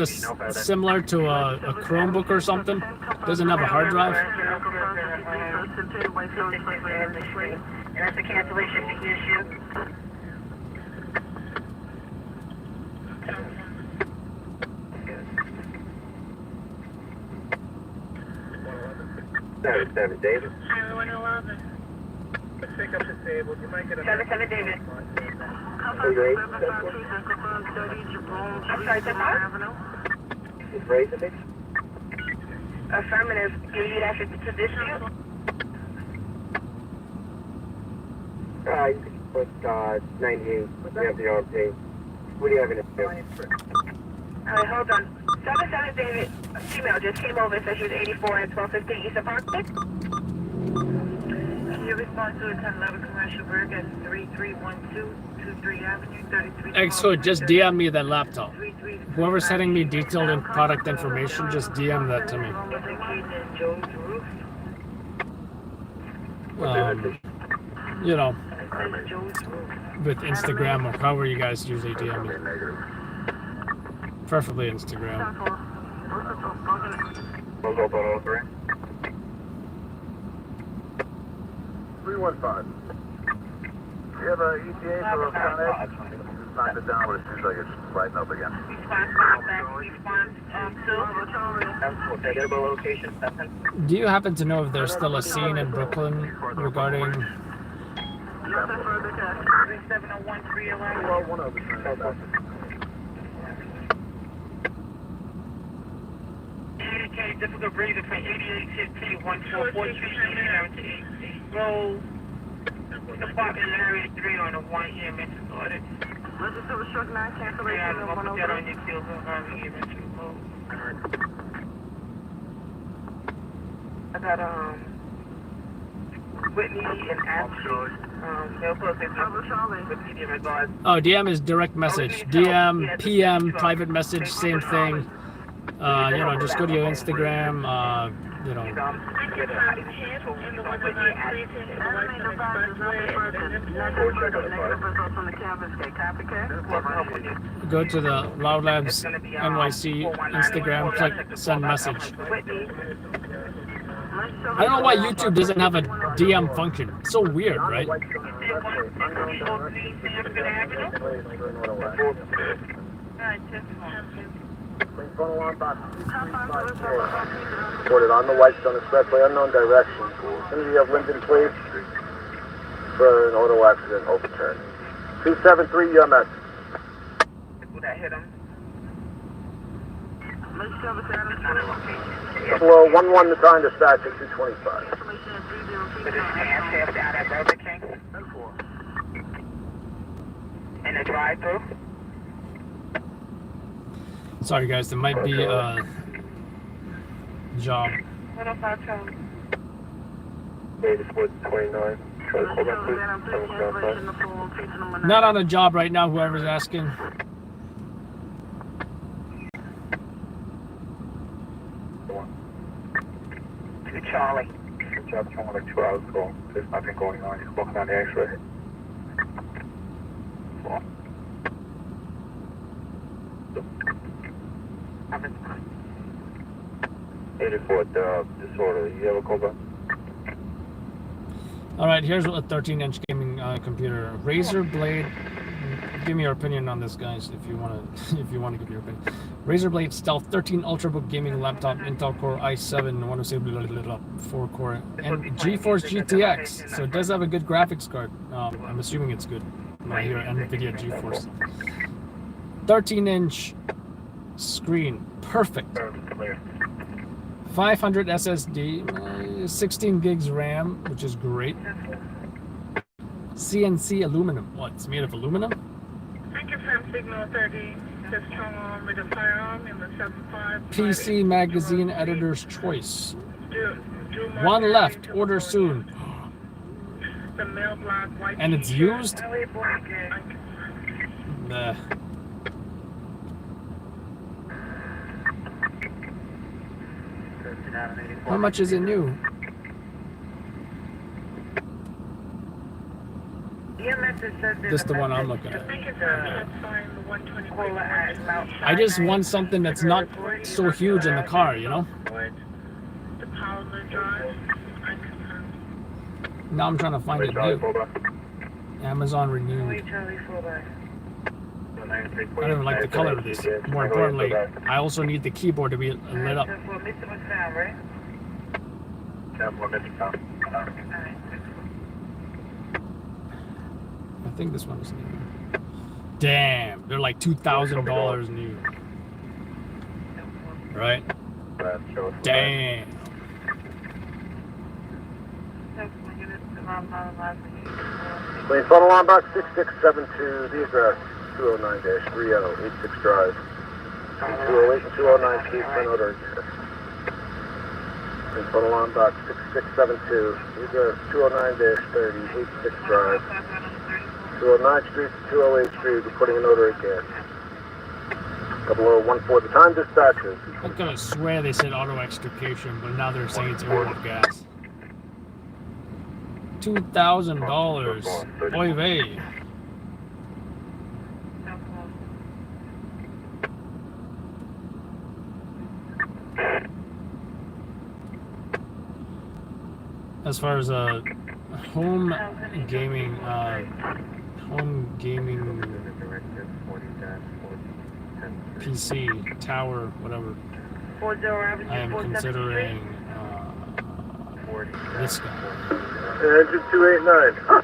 similar to a Chromebook or something? Doesn't have a hard drive? And that's a cancellation issue. Seven, David. Highway 111. Pick up disabled. You might get a 7 David. I'm sorry, Is Razor Mix? Affirmative. Do you need access to this view? You can put 98. We have the RP. What do you have in it? Alright, hold on. 7 David. Female just came over and said she was 84 at 1215 Eastern Park. Can you respond to a 1011 commercial burg at 3312 23 Avenue 33? Excellent. Just DM me that laptop. Whoever's sending me detailed product information, just DM that to me. You know, with Instagram or however you guys usually DM me. Preferably Instagram. 315. you have a ETA for Con Ed? Just knock it down, but it seems like it's brighten up again. Do you happen to know if there's still a scene in Brooklyn regarding? Nothing further than 3701 80K, difficult breathing from 8815, 144 Roll. Department area 3 on the 1 EMS order. Register with truck 9 cancellation. Yeah, I'm gonna put that on your kills on EMS mode. I got Whitney and Ashley. They'll post it with medium regards. Oh, DM is direct message. DM, PM, private message, same thing. You know, just go to your Instagram. You know. Go to the Loud Labs NYC Instagram, click send message. I don't know why YouTube doesn't have a DM function. It's so weird, right? Reported on the Whitestone Expressway, unknown direction. Vicinity of Linden Place for an auto accident overturned. 273 UMS. That hit him. Below 11 the time dispatch at 225. In the drive-through. Sorry guys, there might be a job. 105 Charlie. 29. Not on a job right now, whoever's asking. Charlie. Job 2 like 2 hours ago. There's nothing going on. He's walking on the X-ray. 84 disorder. You have a call back? All right, here's a 13-inch gaming computer, Razer Blade. Give me your opinion on this, guys, if you want to. If you want to give your opinion. Razer Blade Stealth 13 Ultrabook gaming laptop, Intel Core i7, 4-core, and GeForce GTX. So it does have a good graphics card. I'm assuming it's good. I hear NVIDIA GeForce. 13-inch screen, perfect. 500 SSD, 16 gigs RAM, which is great. CNC aluminum. What? It's made of aluminum? Signal 30, with a firearm in the 75. PC magazine editor's choice. One left. Order soon. And it's used? Nah. How much is it new? This is the one I'm looking at. I just want something that's not so huge in the car, you know? Now I'm trying to find it new. Amazon renewed. I don't even like the color of this. More importantly, I also need the keyboard to be lit up. I think this one's new. Damn, they're like $2,000 new. Right? Damn. Please phone alarm box 6672, the address 209-3086 Drive. 208 and 209 Keith Order. Please phone alarm box 6672, the address 209-3086 Drive. 209 Street to 208 Street, reporting an odor of gas. 0014, the time dispatches. I'm gonna swear they said auto extrication, but now they're saying it's odor of gas. $2,000. Oy vey. As far as home gaming home gaming PC tower, whatever. 40 Avenue, I am 47th considering this guy. Engine 289.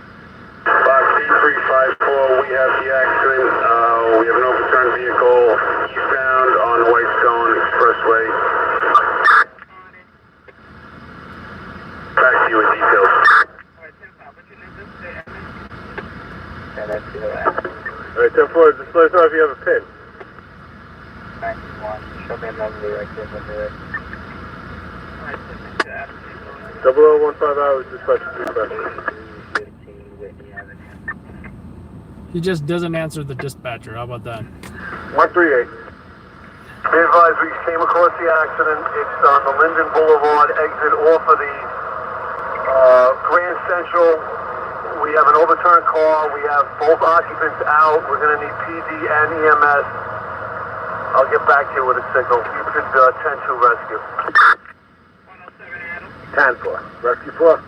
Box 8354, we have the accident. We have an overturned vehicle eastbound on Whitestone Expressway. Back to you with details. Alright, 10-4, just let us know if you have a pin. 91, show me a number right there, number 0015 hours, dispatch to dispatch. He just doesn't answer the dispatcher. How about that? 138. Be advised, we came across the accident. It's on the Linden Boulevard exit off of the Grand Central. We have an overturned car. We have both occupants out. We're going to need PD and EMS. I'll get back to you with a signal. You could 10-2 rescue. 10-4. Rescue 4?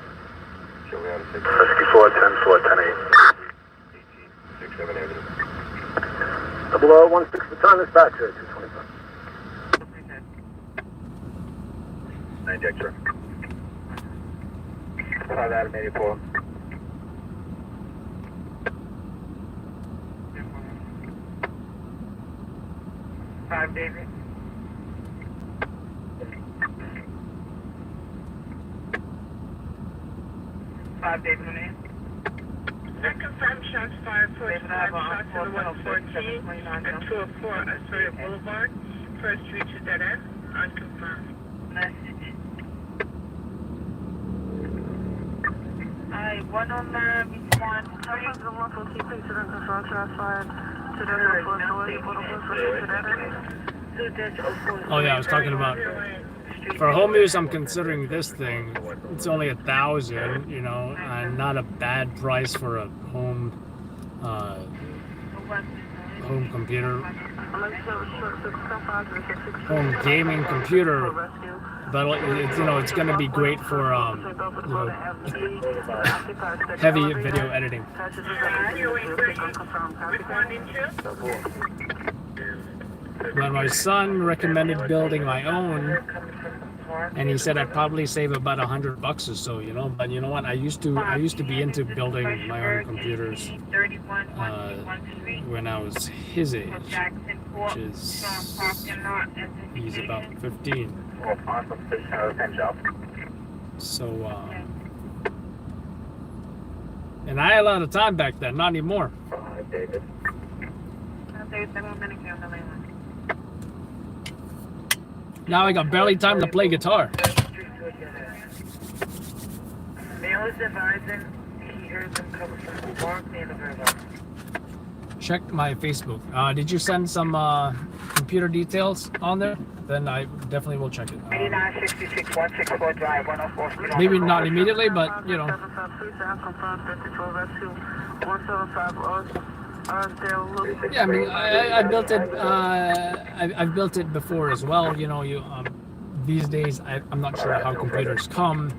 Rescue 4, 10-4, 10-8. 0016 baton dispatcher, 225. 9 deck, sir. 5 Adam 84. Five David. Five David name. I confirm shots fired for 5 shots in the 114 and 204 Astoria Boulevard. First reach is dead end. Unconfirmed. Message. Alright, one on the response. Oh yeah, I was talking about for home use. I'm considering this thing. It's only 1,000, you know, and not a bad price for a home home computer, home gaming computer. But it's, you know, it's going to be great for you know, heavy video editing. When my son recommended building my own, and he said I'd probably save about $100 or so, you know. But you know what? I used to be into building my own computers when I was his age, which is he's about 15. So and I had a lot of time back then, not anymore. David. Now I got barely time to play guitar. Mail is advising he heard them coming from the park near the river. Check my Facebook. Did you send some computer details on there? Then I definitely will check it. 8966 164 Drive 104. Maybe not immediately, but you know. Yeah, I mean, I built it. I've built it before as well. You know, these days I'm not sure how computers come,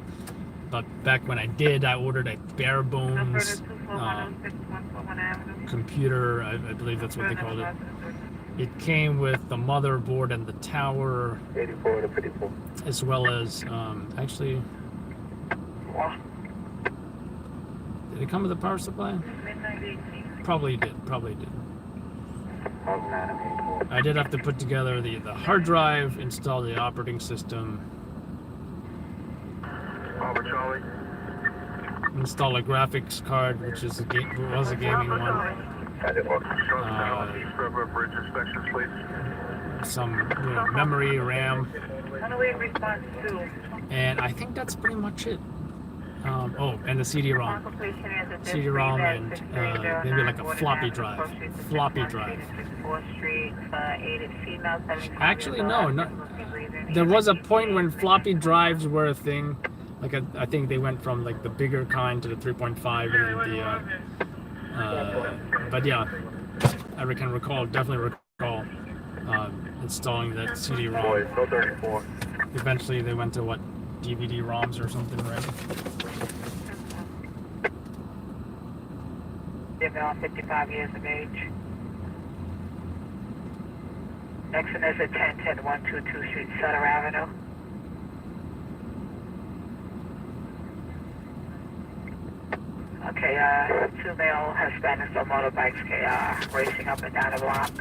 but back when I did, I ordered a bare bones computer. I believe that's what they called it. It came with the motherboard and the tower, 84 to 54. as well as actually. Did it come with a power supply? Probably did. I did have to put together the hard drive, install the operating system, Charlie. install a graphics card, which is was a gaming one. Some memory, RAM, and I think that's pretty much it. Oh, and the CD-ROM. CD-ROM and maybe like a floppy drive. Actually, no. There was a point when floppy drives were a thing. Like I think they went from like the bigger kind to the 3.5 and then but yeah, I can definitely recall installing that CD-ROM. Eventually, they went to what? DVD-ROMs or something, right? female, 55 years of age. Next one is at 1010 122 Street, Sutter Avenue. Okay, two male Hispanics on motorbikes racing up and down the block.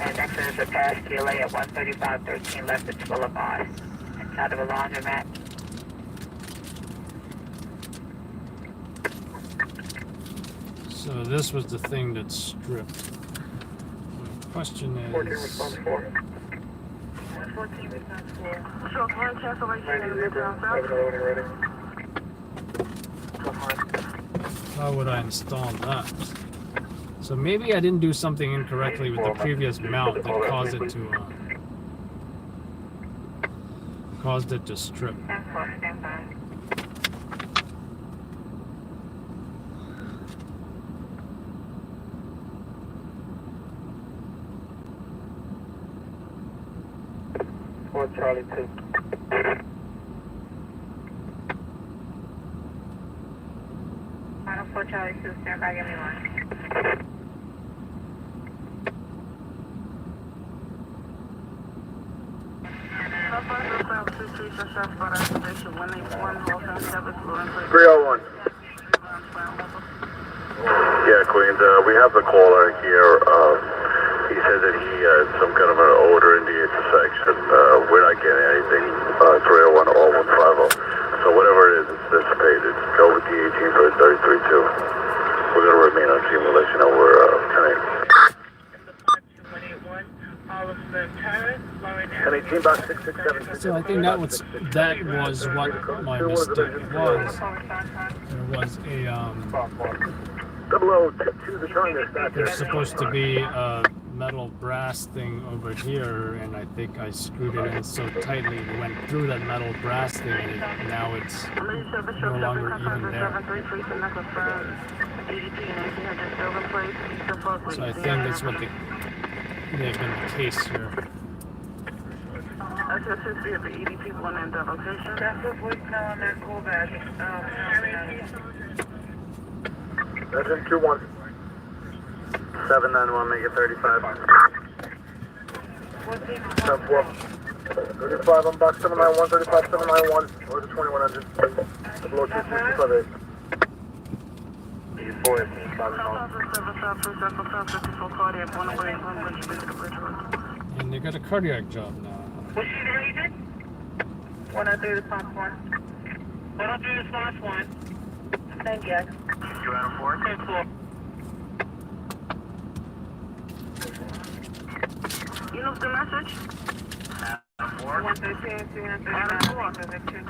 And next one is a pass GLA at 13513 Lefferts Boulevard, inside of a laundromat. So this was the thing that stripped. The question is... 14 response 4. 14 response 4. Sure, one cancellation in the midtown south. Ready. How would I install that? So maybe I didn't do something incorrectly with the previous mount that caused it to strip. Stand by. Or Charlie 2. Final 4 Charlie 2, stand by, give me one. Yeah, Queens, we have the caller here. He said that he had some kind of an odor in the intersection. We're not getting anything, 301 or 150. So whatever it is, it's dissipated. Go with the 18 for 33-2. We're going to remain on scene. We'll let you know we're connected. 18 box 667. So I think that was what my mistake was. There was a 0022, the turn is back there. there's supposed to be a metal brass thing over here, and I think I screwed it in so tightly it went through that metal brass thing, and now it's no longer even there. So I think that's what may have been the case here. That's just the EDP one in the location. That's the voicemail on that callback. That's in 2-1. 791, make it 35. 35 on box 791, 35, 791. Or the 2100. Below 265. 84 is 5. And they got a cardiac job now. What's she rated? 103 response 1. 103 response 1. Thank you. You out of 4? 10-4. You know the message? 113, 239, 213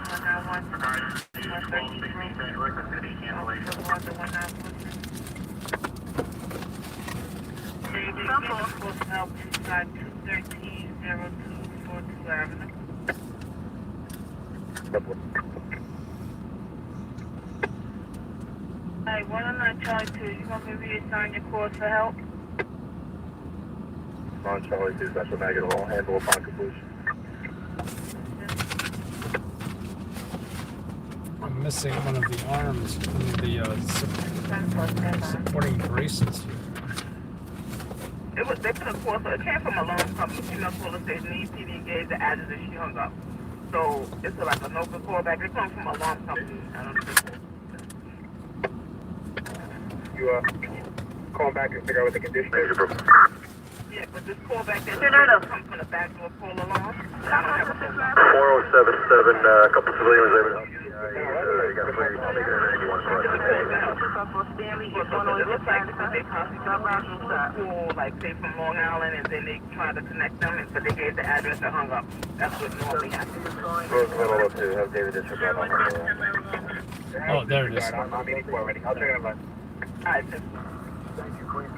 Avenue. Hey, 109 Charlie 2, you want me to reassign your course for help? On Charlie 2, special negative, all handle upon completion. I'm missing one of the arms, one of the supporting braces here. They put a course, it came from a loan company. Female caller station, EPD gave the address and she hung up. So it's like a no callback. It comes from a loan company. I don't know. You call back and figure out what the condition is. Yeah, but this callback that comes from the back door call along. I don't have a phone. 4077, a couple civilians able to help you. You got a free ticket and anyone for us. It looks like they call, like say from Long Island, and then they try to connect them, but they gave the address and hung up. That's what normally happens. Have David disregard on Oh, there it is. I'm in equal already. I'll check it out. Alright, Thank you, Queen.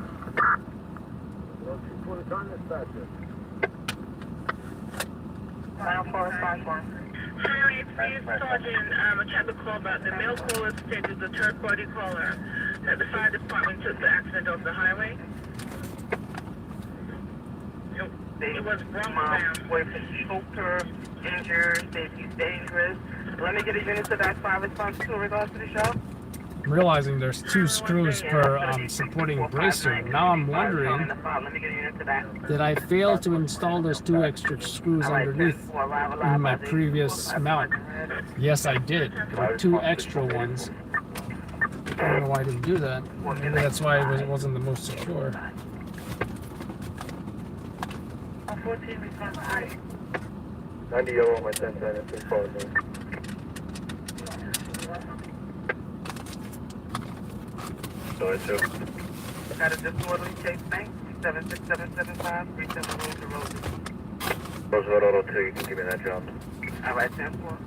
final 451. Harry, please, Sergeant, a traffic call about the male caller stated the third-party caller that the fire department took the accident off the highway. It was wrong With choked her, injured, he's dangerous. Let me get a unit to that 5 response to in regards to the show. I'm realizing there's 2 screws per supporting bracer. Now I'm wondering, did I fail to install those 2 extra screws underneath in my previous mount? Yes, I did. There were 2 extra ones. I don't know why I didn't do that. Maybe that's why it wasn't the most secure. 90 yellow on my 10 cent, it's close. So it's two. Got a disorderly chase bank, 76775, 37 Roosevelt. Roosevelt Auto 2, you can give me that job. All right, 10-4.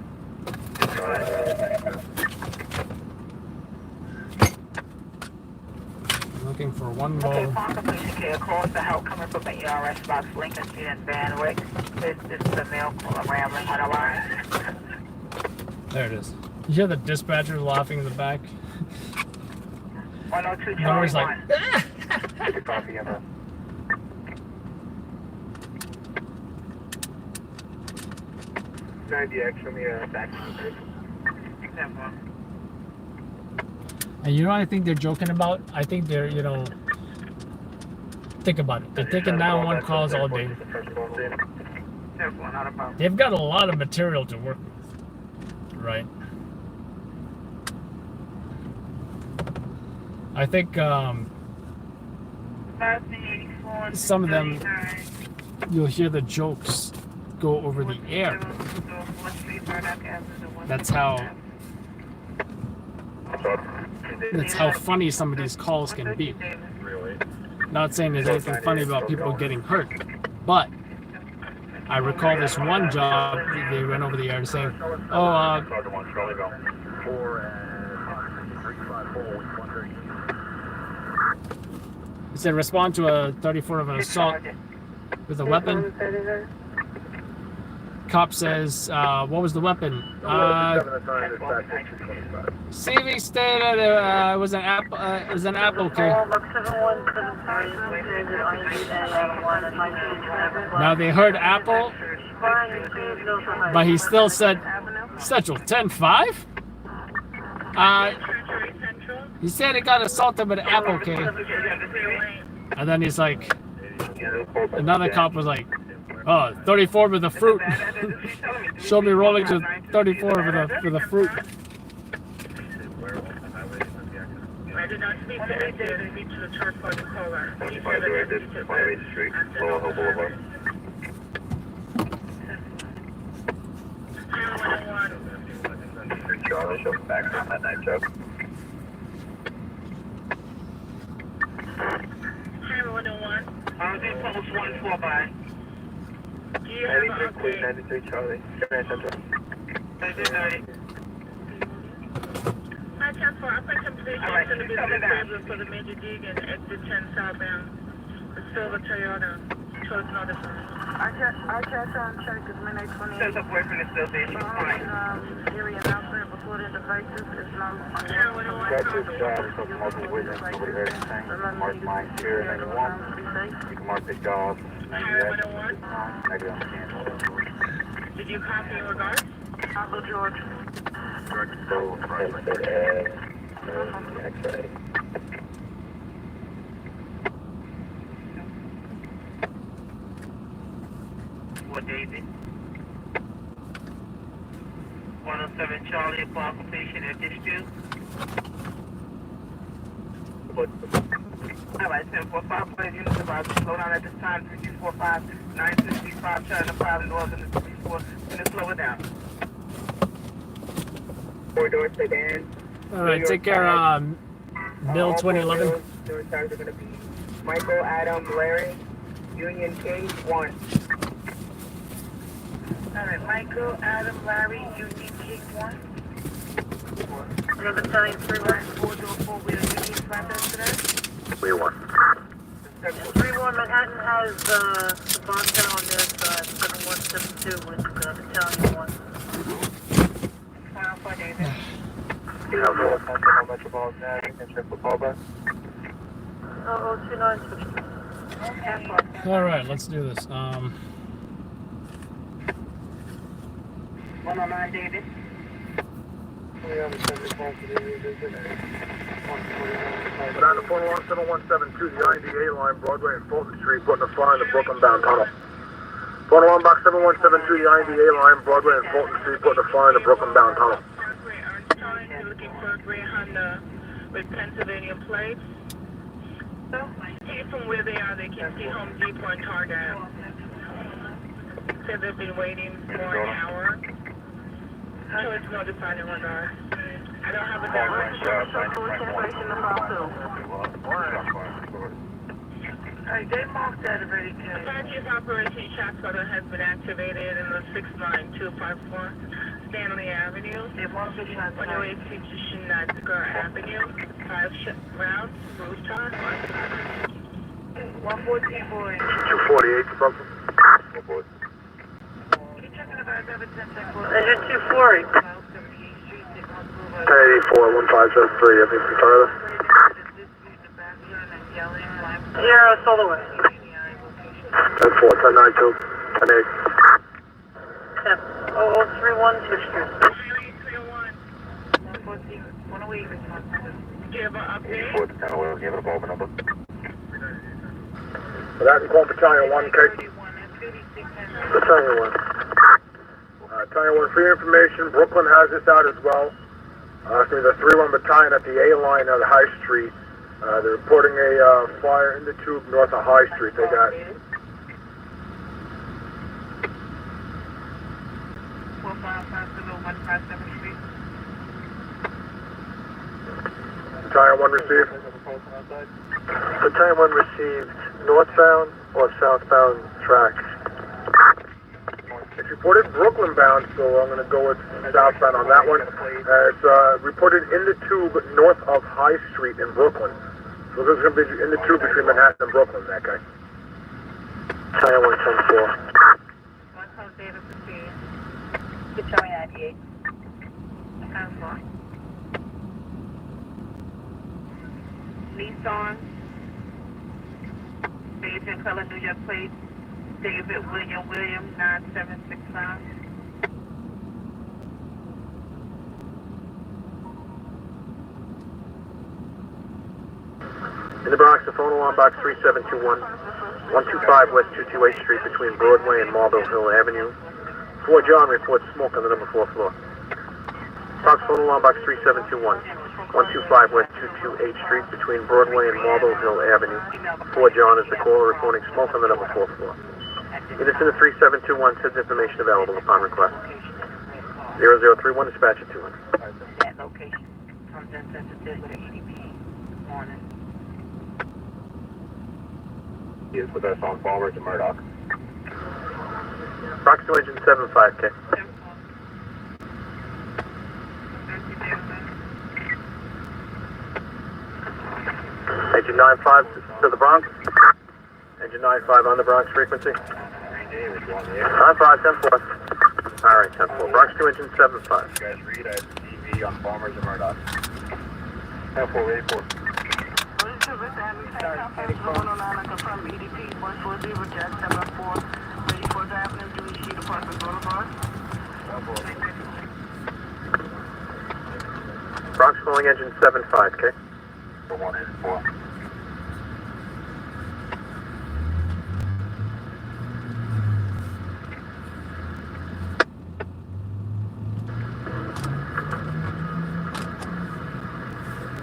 I'm looking for one Okay, more. Parker, please care. Calls for help coming from the ERS box, Lincoln Street and Van Wyck. This is the mail caller rambling on the line. There it is. You hear the dispatcher laughing in the back? 102 And always Charlie like, 1. Your coffee, Emma. Show me a back. 10-4. and you know what I think they're joking about? I think they're, you know, think about it. They're taking 911 calls all day. 10-4, not a problem. They've got a lot of material to work with, right? I think some of them, you'll hear the jokes go over the air. That's how funny some of these calls can be. Not saying there's anything funny about people getting hurt, but I recall this one job they went over the air saying, "Oh, he said respond to a 34 of an assault with a weapon." Cop says, "What was the weapon?" CV stated it was an apple. It was an apple. Okay. Now they heard apple, but he still said Central 10-5. He said he got assaulted with an apple. Okay. And then he's like, another cop was like, "Oh, 34 with the fruit." Show me rolling to 34 with the fruit. I did not speak to AJ to reach the church for the caller. He said that Street, Lower Hill Boulevard. 101. Charlie, show back on that night joke. 101. This post 1-4 by. Do you have an update? 93 Charlie, Central. 90. Hi, 10-4. I put some police All right, to the you coming business back? table for the Major Deegan exit 10 southbound. The silver Toyota towards Northern. I check on check is midnight 28. Says her boyfriend is still there. She's fine. Area announcement recorded devices is low. Multiple witness, nobody heard anything. Mark my here, 91. You can mark the job. 101. Negative on the cancel. Did you copy in regards? Pablo George. So, X-ray. For David. 107 Charlie, upon completion of dispute. Alright, 1045, please units about to slow down at this time. 3245, 965, turn to 5 northern and 64. Gonna slow it down. 4-door sedan. All right, take care, Mill 2011. Door times are gonna be Michael, Adam, Larry, Union King, 1. Alright, Michael, Adam, Larry, Union King, 1. Number 3-1. 4-door 4-wheeler Union Flatbed today. 3-1. 3-1 Manhattan has the Bonta on their side. 7172 with Battalion 1. Final for David. Metropolitan Avenue, and check the callback. 029. All right, let's do this. 109 David. But on the phone along 7172, the IDA line, Broadway and Fulton Street, putting a fire in the Brooklyn-bound tunnel. Phone along box 7172, the IDA line, Broadway and Fulton Street, putting a fire in the Brooklyn-bound tunnel. They're looking for a gray Honda with Pennsylvania plates. See from where they are, they can see Home Depot and Target. Said they've been waiting for an hour. So it's notified in regard. I don't have a direction. Alright, they marked that already, The Jay. Purchase Operation Shotcutter has been activated in the 69254 Stanley Avenue. They marked the shot. 108 Shinatsuka Avenue. 5 rounds, rooftop. 114 boy. 248, Brooklyn. Engine 240. 1084-1573, anything further? Sierra Soloway. 10-4, 10-9-2, 10-8. 0031 Fifth Street. 301. 114, 108. Do you have an update? For that, call Battalion 1, okay? Battalion 1. Battalion 1, for your information, Brooklyn has this out as well. So the 3-1 Battalion at the A line of the High Street. They're reporting a fire in the tube north of High Street. They got 4550 Street. Battalion 1 received. Battalion 1 received northbound or southbound tracks. It's reported Brooklyn bound, so I'm going to go with southbound on that one. It's reported in the tube north of High Street in Brooklyn. So this is going to be in the tube between Manhattan and Brooklyn, that guy. Battalion 110-4. One code data proceed. Detroit 98. Nissan. Beige and color New York plate. David William 9765. In the Bronx, the phone alarm box 3721, 125 West 228 Street between Broadway and Marlboro Hill Avenue. 4 John reports smoke on the number 4 floor. Bronx phone alarm box 3721, 125 West 228 Street between Broadway and Marlboro Hill Avenue. 4 John is the caller reporting smoke on the number 4 floor. Units in the 3721 sends information available upon request. 0031 dispatch at 200. That location comes in sensitive with an EDP morning. He is with us on Palmer to Murdoch. Bronx to engine 75K. Engine 95 to the Bronx. Engine 95 on the Bronx frequency. 95, 10-4. Alright, 10-4. Bronx to engine 75. You guys read at TV on Palmer's and Murdoch. 10-4, 84. Bronx calling engine 75K. 184.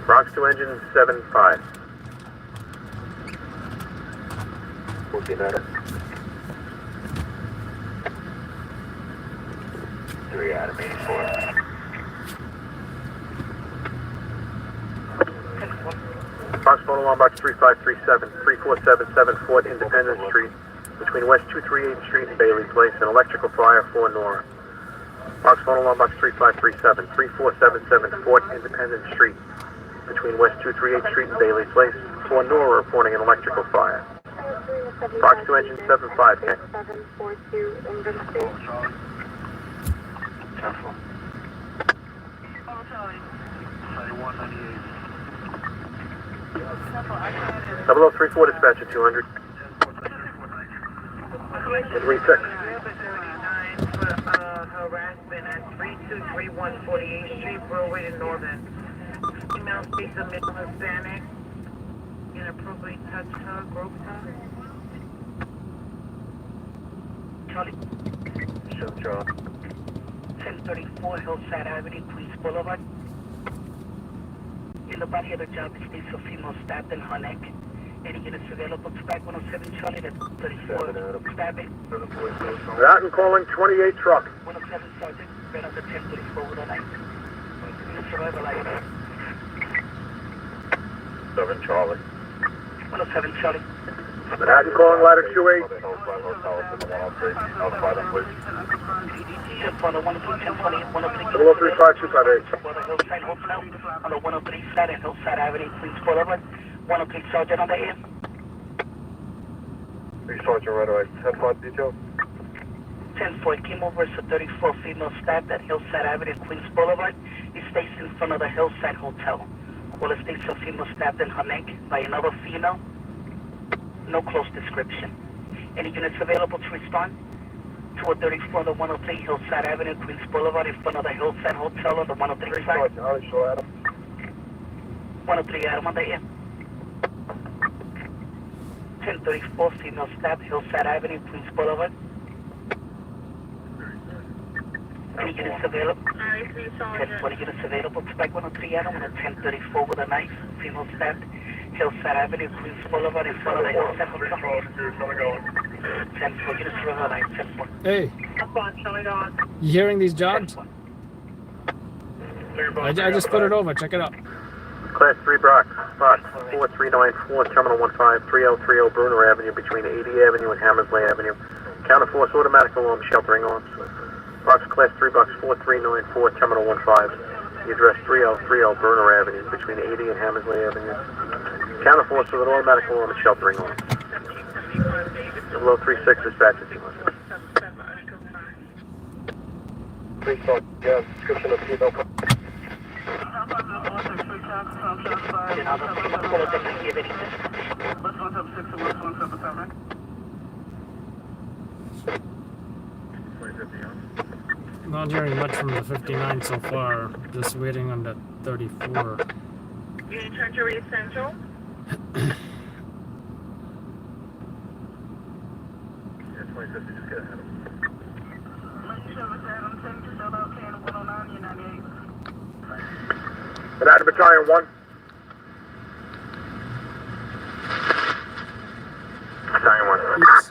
Bronx to engine 75. We'll get at it. 3 out of 84. Bronx phone alarm box 3537, 3477 4th Independence Street, between West 238 Street and Bailey Place, an electrical fire for Nora. Bronx phone alarm box 3537, 3477 4th Independence Street, between West 238 Street and Bailey Place, for Nora reporting an electrical fire. Bronx to engine 75K. 742 England Street. 0034 dispatch at 200. 36. For harassment 3231 48th Street, Broadway to Northern. Female speaks of Middle Hispanic. Inappropriately touched her, groped her. Charlie, Sure, Charlie. 1034 Hillside Avenue, Queens Boulevard. In the body of the job is states a female stabbed in her neck. Any units available to back 107 Charlie, that's 34 stabbing. Manhattan calling 28 truck. 107 Sergeant, right on the 1034 with a knife. Survival life. 7 Charlie. 107 Charlie. Manhattan calling ladder 28. Just on the 103, 1020, 103. 0035 For the Hillside Hotel on the 103 side and Hillside Avenue, Queens Boulevard. 103 Sergeant on the air. 3 Sergeant right away. 10-4 detail. 10-4 came over as a 34 female stabbed at Hillside Avenue, Queens Boulevard. He stays in front of the Hillside Hotel. Well, it states a female stabbed in her neck by another female. No close description. Any units available to respond? To a 34 on the 103 Hillside Avenue, Queens Boulevard, in front of the Hillside Hotel on the 103 side. 103 Adam on the air. 1034 female stabbed, Hillside Avenue, Queens Boulevard. Any units available? 1040 units available. Spike 103 Adam on a 1034 with a knife. Female stabbed, Hillside Avenue, Queens Boulevard, in front of the Hillside Hotel. 10-4 units for a knife. 10-4. Hey, Up on, Charlie Dawn. you hearing these jobs? I just put it over. Check it out. Class 3 Brock, spot 4394, Terminal 153030 Bruner Avenue between 80 Avenue and Hammersley Avenue. Counter force automatic alarm, sheltering arms. Box Class 3 Box 4394, Terminal 15. The address 3030 Bruner Avenue between 80 and Hammersley Avenue. Counter force with an automatic alarm and sheltering arms. 0036 dispatch if you want. 3 yeah, description of female. Not hearing much from the 59 so far. Just waiting on the 34. Union Treasury Central. Yeah, 2050, just get ahead of him. Manhattan Battalion 1. Battalion 1. Oops.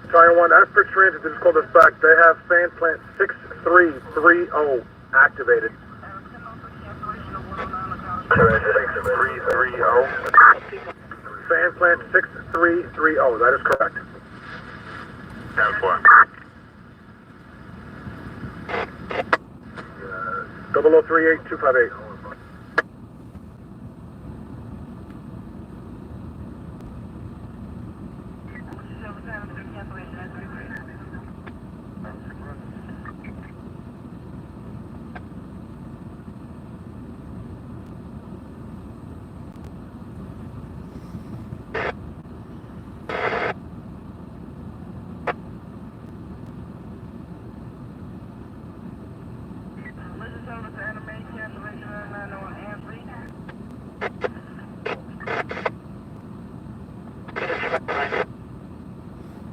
Battalion 1, Asper Transit just called us back. They have fan plant 6330 activated. 6330. Fan plant 6330, that is correct. 10-4. 0038258.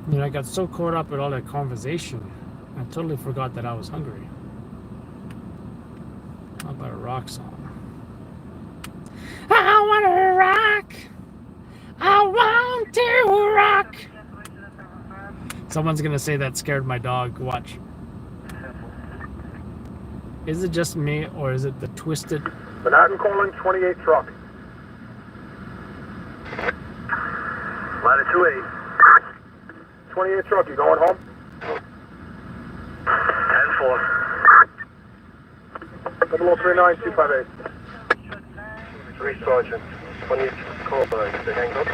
You know, I got so caught up with all that conversation, I totally forgot that I was hungry. How about a rock song? I want to rock. I want to rock. Someone's gonna say that scared my dog. Watch. Is it just me, or is it the twisted? Manhattan calling 28 truck. Ladder 28. 28 truck, you going home? 10-4. 0039258. 3 Sergeant. 28 call by the hang up.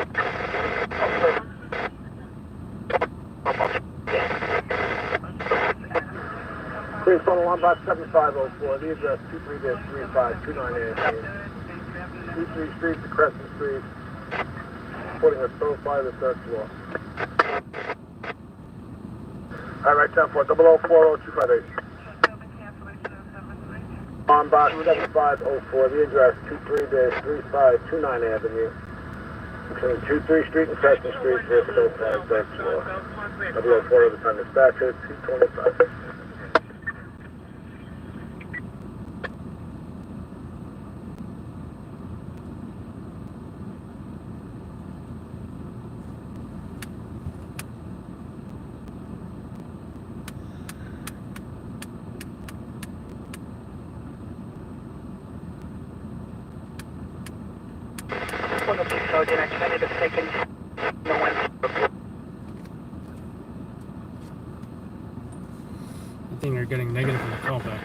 Please phone alarm box 7504. The address 23-3529 23 Street to Crescent Street. Putting a stove by the third floor. Alright, 10-4, 0040258. on box 7504, the address 23-3529 Avenue. Between 23 Street and Crescent Street, first floor, third floor. W04 overtime dispatcher, 225. Sergeant, I tried to second. No one. I think you're getting negative on the callback.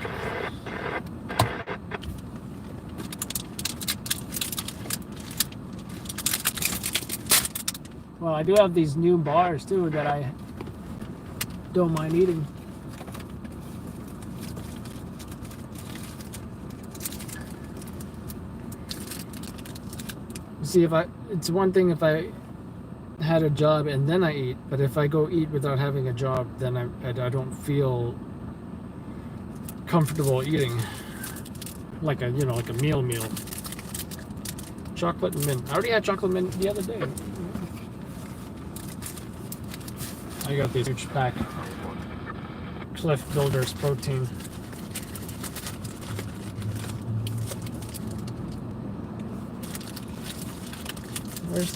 Well, I do have these new bars too that I don't mind eating. See, it's one thing if I had a job and then I eat, but if I go eat without having a job, then I don't feel comfortable eating like a meal. Chocolate and mint. I already had chocolate mint the other day. I got this huge pack. Cliff Builders protein.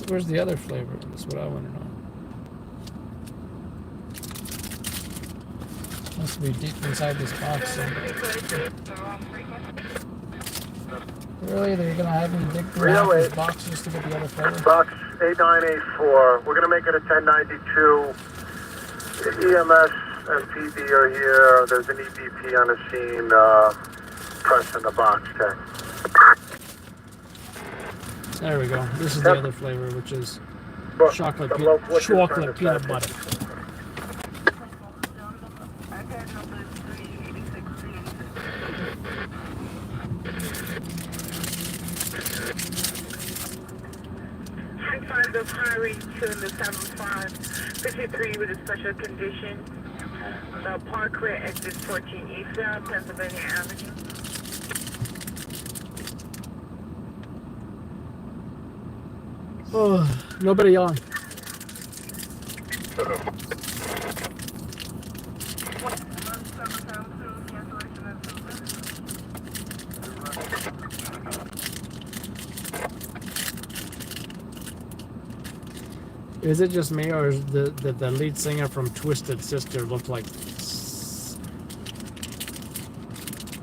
Where's the other flavor? That's what I want to know. Must be deep inside this box somewhere. Really? They're gonna have me dig through half this box just to get the other flavor? Box 8984. We're gonna make it a 1092. EMS and PD are here. There's an EBP on the scene. Pressing the box check. There we go. This is the other flavor, which is chocolate peanut butter. Find the highway 2 in the 7553 with a special condition. The Parkway exit 14 Eastbound, Pennsylvania Avenue. Oh, nobody on. Is it just me, or is the lead singer from Twisted Sister look like...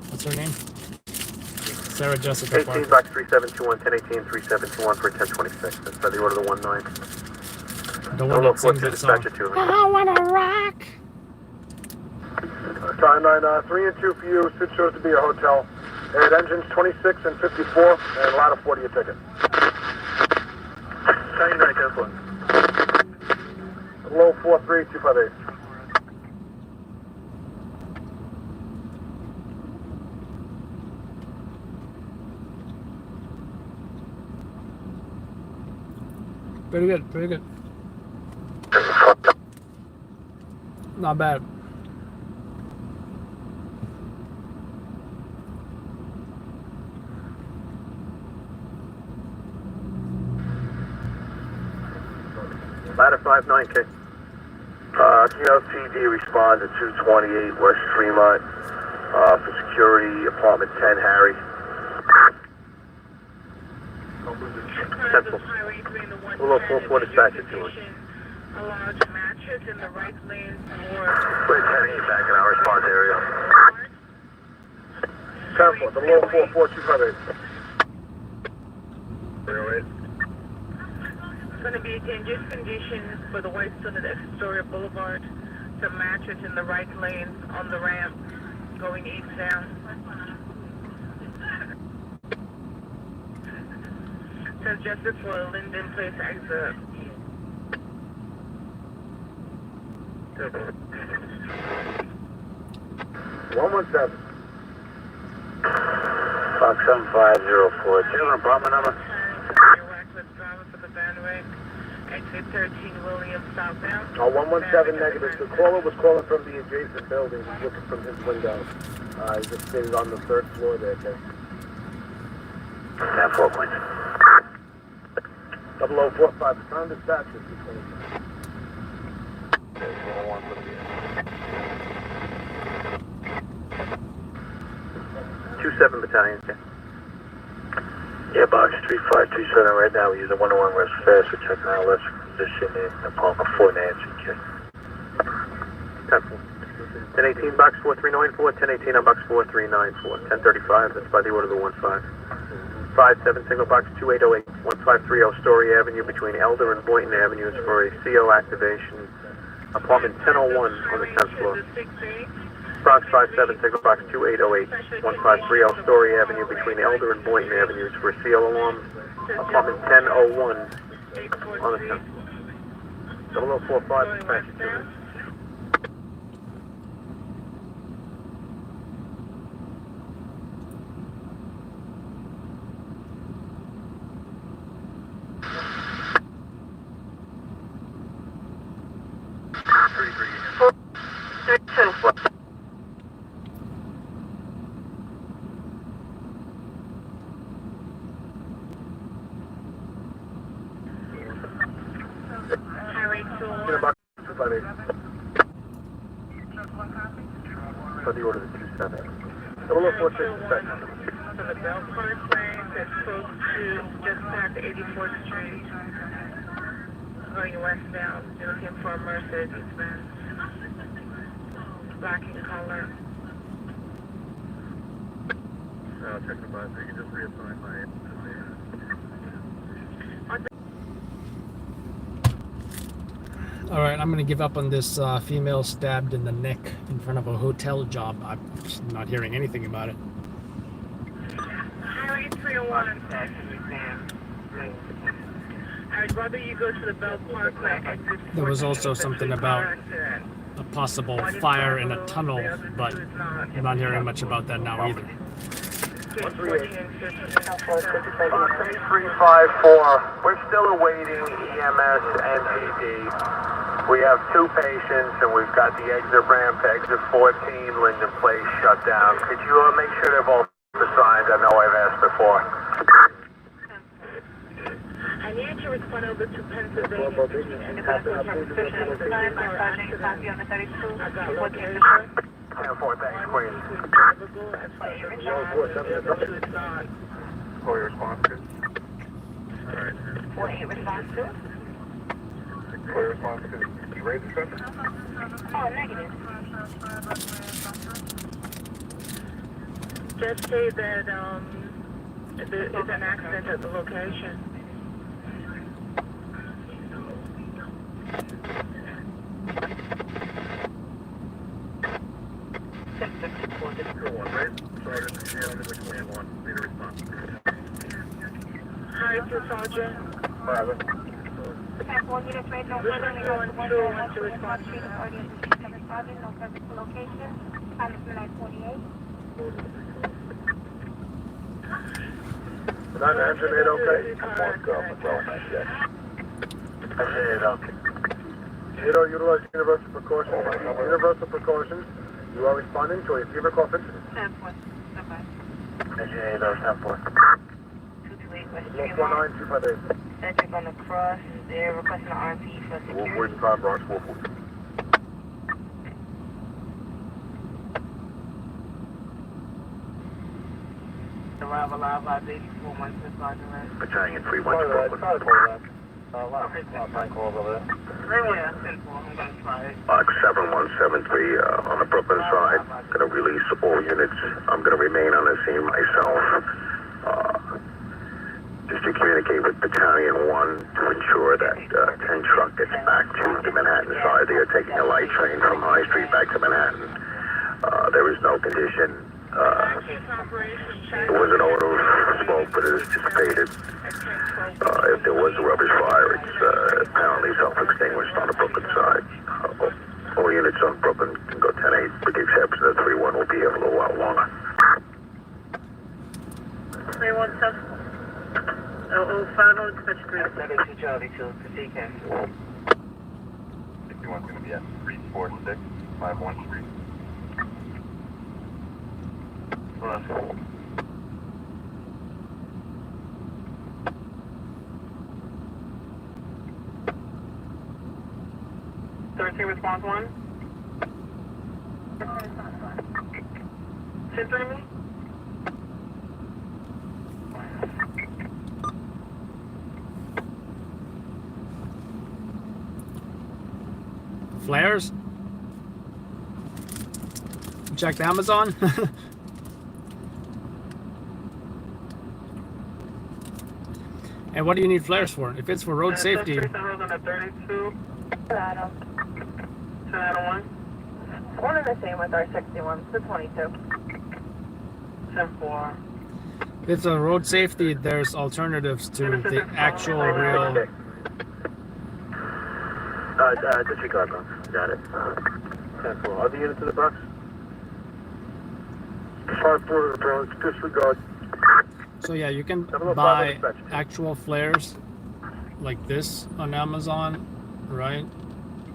What's her name? Sarah Jessica 18 Parker. box 3721, 1018, 3721 for 1026. That's by the order of the 19. The one that sings that song. I wanna rock! Sign 3 and 2 for you. It shows to be a hotel. And engines 26 and 54, and a lot of 40 a ticket. Sign 9, 10 foot. Low 43258. Pretty good, pretty good. Not bad. Ladder 59K. PD responds at 228 West Fremont for security, apartment 10, Harry. Central. Below 44 dispatch at 2. A large mattress in the right lane for... We're heading back in our response area. Central, the low 44258. It's going to be a dangerous condition for the white stone at Astoria Boulevard. The mattress in the right lane on the ramp going eastbound. So just before Linden Place exit. 117. Box 7504. Do you have an apartment number? Your reckless driver for the bandwidth. Exit 13 Williams southbound. 117 negative. The caller was calling from the adjacent building. He's looking from his window. He just stayed on the 3rd floor there, okay? 10-4 points. 0045. The time dispatch is 27 battalion, okay. Yeah, box 3527 right now. We're using 101 West Fast. We're checking our left position in apartment 4 Nancy, okay. 10-18, box 4394, 10-18 on box 4394, 1035, that's by the order of the 15. 57, single box 2808, 1530 Story Avenue between Elder and Boynton Avenues for a CO activation. Apartment 1001 on the 10th floor. Bronx 57, single box 2808, 1530 Story Avenue between Elder and Boynton Avenues for a CO alarm. Apartment 1001 on the 10th floor. 0045, dispatch to by the order of the 27. 0046, dispatch. For the Belfort Place, that's close to just past 84th Street. Going westbound, you're looking for a Mercedes-Benz. Black in color. I'll check the bus. You can just reassign my... All right, I'm gonna give up on this female stabbed in the neck in front of a hotel job. I'm just not hearing anything about it. Highway 301. I'd rather you go to the Bell Parkway exit. There was also something about a possible fire in a tunnel, but I'm not hearing much about that now either. 354. We're still awaiting EMS and PD. We have 2 patients, and we've got the exit ramp to exit 14, Linden Place shut down. Could you make sure they're both assigned? I know I've asked before. I need to respond over to Pennsylvania. And if I have suspicion, I got location. 10-4, thanks, Queen. For your response, good. Alright. 48 response to? For your response, good. You raised the center? Oh, negative. Just say that there is an accident at the location. Hi, to Sergeant. One unit right now, Which one you want to respond to? no service to location, time is 9:48. Not answering it, okay? Utilize universal precautions. Universal precautions. You are responding to a fever cough incident. 10-4. Engineer, those 10-4. 228 West 149-258. Cedric on the cross. They're requesting an RP for security. 445 Bronx 440. Arrival live by 8416 Sergeant. Battalion 3-1 Yeah, 10-4. I'm going to try it. Box 7173 on the Brooklyn side. Going to release all units. I'm going to remain on the scene myself. Just to communicate with Battalion 1 to ensure that 10 truck gets back to the Manhattan side. They are taking a light train from High Street back to Manhattan. There is no condition. There was an odor of smoke, but it is dissipated. If there was a rubbish fire, it's apparently self-extinguished on the Brooklyn side. All units on Brooklyn can go 10-8, with the exception of 3-1 will be here a little while longer. 317. 50 dispatch 3. Negative Charlie 2, proceed cancel. 61's going to be at 346 51 Street. Well, 13 response 1. 10 me. Flares? You checked Amazon? And what do you need flares for? If it's for road safety, 32. Adam. 10 out of 1. One and the same with our 61, the 22. 10 4. if it's a road safety, there's alternatives to the actual real. Disregard, bro. Got it. 10-4. Other units in the box? 5-4, bro. Disregard. So yeah, you can 705 buy dispatch. actual flares like this on Amazon, right?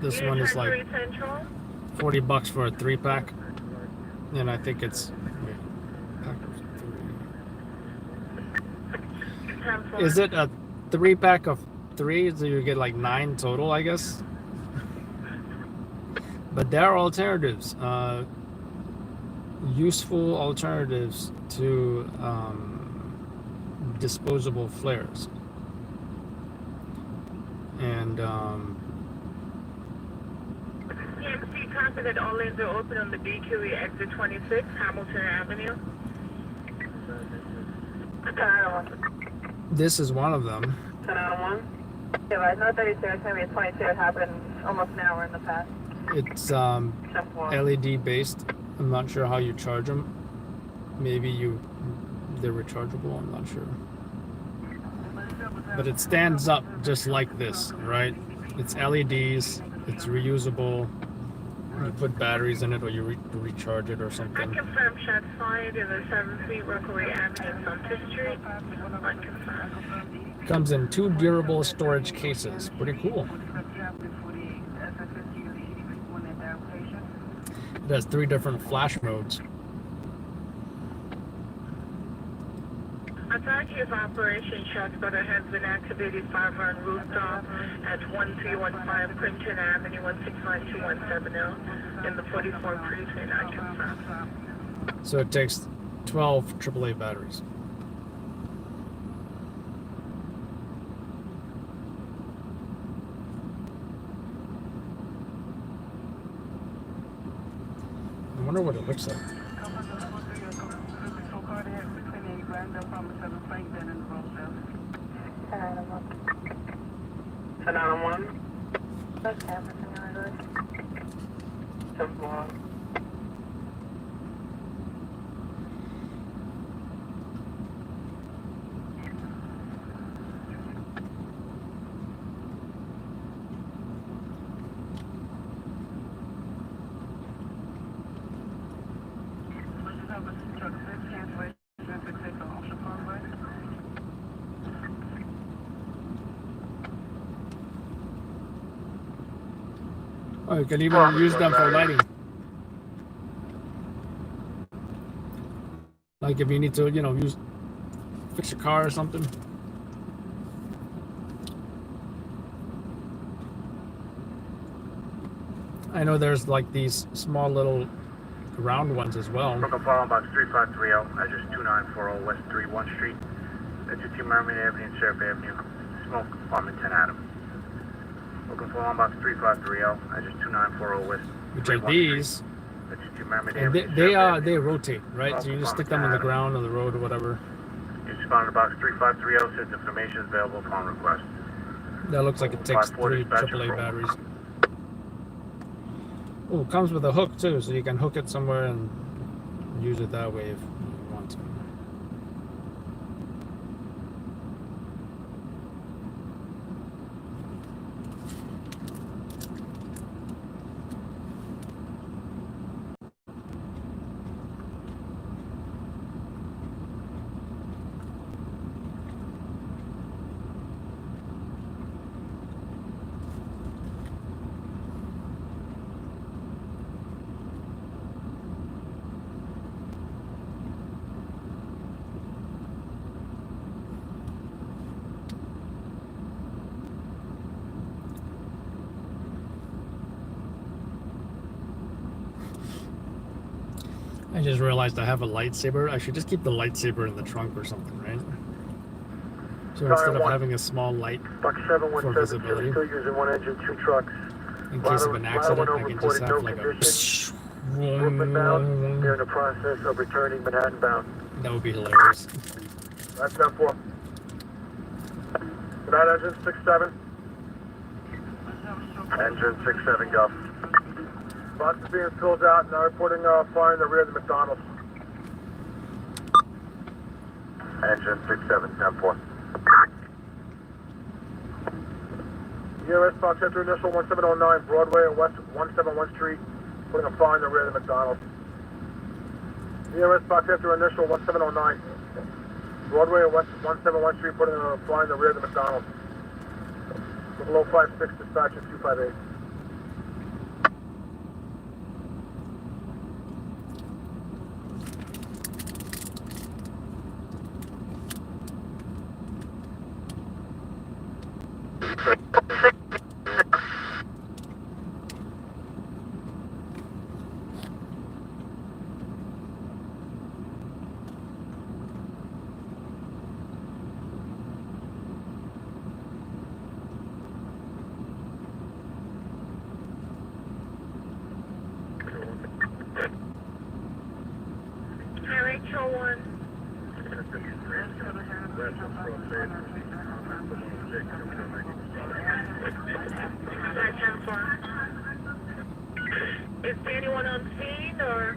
This one is like $40 for a 3-pack, and I think it's. Is it a 3-pack of 3? So you get like 9 total, I guess. But there are alternatives, useful alternatives to disposable flares. And EMC copy that all lanes are open on the BQE exit 26, Hamilton Avenue. this is one of them. 10 out of 1. Yeah, but no 32, it's going to be a 22. It happened almost an hour in the past. It's 10 4. LED based. I'm not sure how you charge them. Maybe they're rechargeable. I'm not sure. But it stands up just like this, right? It's LEDs. It's reusable. You put batteries in it, or you recharge it, or I something. confirm shots fired in the 7 Street, Rockaway Avenue, Sumter Street. Unconfirmed. Comes in 2 durable storage cases. Pretty cool. It has 3 different flash modes. Authority of Operation ShotSpotter has been activated 5 on rooftop at 1315 Clinton Avenue, 1692170 in the 44 precinct. Unconfirmed. So it takes 12 AAA batteries. I wonder what it looks like. 10 out of 1. That's Hamilton, 10 4. Oh, you can even use them for lighting. Like if you need to, fix your car or something. I know there's like these small little round ones as well. Brooklyn Fallen Box 3530, address 2940 West 31 Street. Exit 2 Mermaid Avenue and Sheriff Avenue. Smoke apartment 10 Adam. Brooklyn Fallen Box 3530, address 2940 West. Which are these, Exit 2 Mermaid and Avenue. they rotate, right? So you just stick them on the ground or the road or whatever. You respond to box 3530, says information is available upon request. That looks like it takes 3 AAA batteries. Oh, it comes with a hook too, so you can hook it somewhere and use it that way if you want to. just realized I have a lightsaber. I should just keep the lightsaber in the trunk or something, right? So instead of having a small light Buck for 717, visibility, still using one engine, 2 trucks. in case of an accident, I can just have like a... Brooklyn bound. They're in the process of returning Manhattan bound. That would be hilarious. That's 10-4. Good night, engine 6-7. Engine 6-7, go. Box is being filled out, now reporting fire in the rear of the McDonald's. Engine 6-7, 10-4. ERS box enter initial 1709, Broadway and West 171 Street, putting a fire in the rear of the McDonald's. ERS box enter initial 1709, Broadway and West 171 Street, putting a fire in the rear of the McDonald's. Below 56, dispatcher 258. Highway 201. Alright, 10-4. Is there anyone on scene or?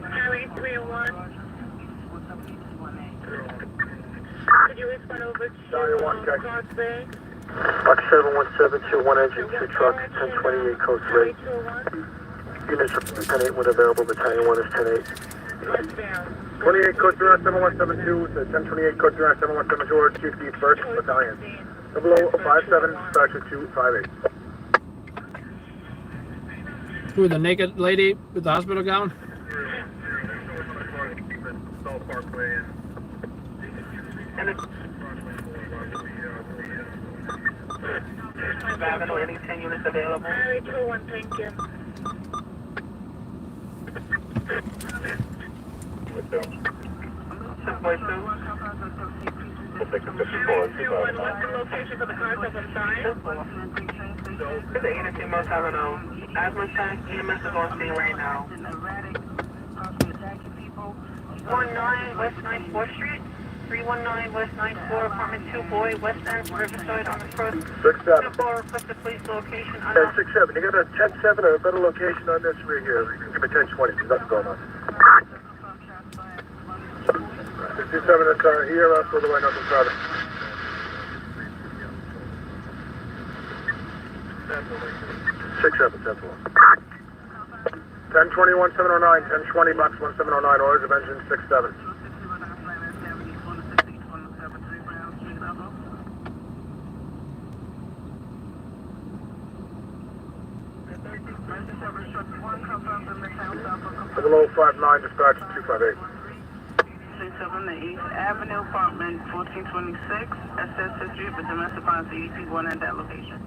Highway 301. Could you respond over to Cross Bay? Box 7172, one engine, 2 trucks, 1028 code 3. Units from 10-8 when available, battalion 1 is 10-8. 28 code 3 on 7172, 1028 code 3 on 717 George, Chief D, 1st Battalion. 0057, dispatcher 258. Who, the naked lady with the hospital gown? Avenue, any 10 units available? Highway 201, thank you. Highway 201, what's the location for the cars up on side? This is 82 Most Avenue. Asthma check, EMS is on scene right now. 19 West 94th Street. 319 West 94, apartment 2, Boy, West End, Riverside on the first. 6-7. 2-4, request the police location. Hey, 6-7, you got a 10-7 or a better location on this right here. You can give me 10-20, because that's going on. 57, that's ERS, all the way, nothing further. 6-7, 10-4. 1021, 709, 1020, box 1709, orders of engine 6-7. Below 59, dispatch 258. 67, the East Avenue, apartment 1426, SS Street, for domestic violence, EDP 1 at that location.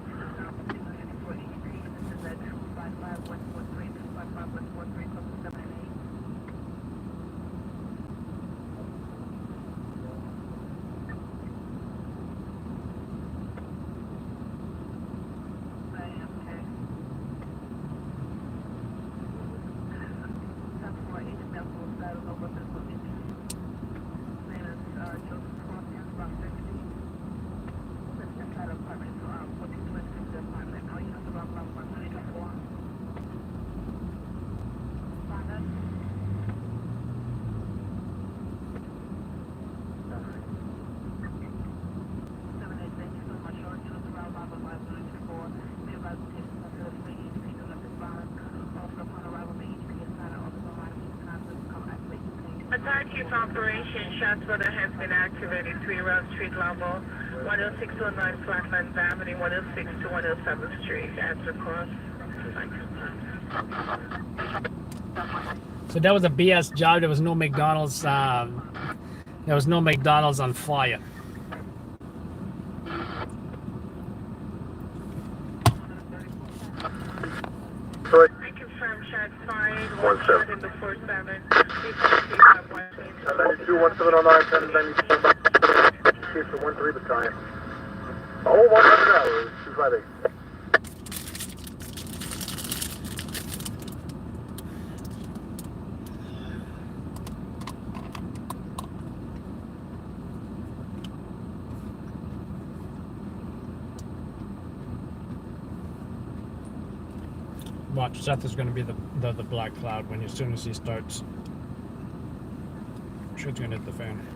Attack Chief Operation, ShotSpotter has been activated 3 routes street level, 10609 Flatland Avenue, 106 to 107th Street, answer cross. So that was a BS job. There was no McDonald's. There was no McDonald's on fire. 92, 1709, 10, 92, Chief to 13 Battalion. Oh, 100 hours, 258. Watch, Seth is going to be the black cloud when as soon as he starts. I'm sure it's going to hit the fan.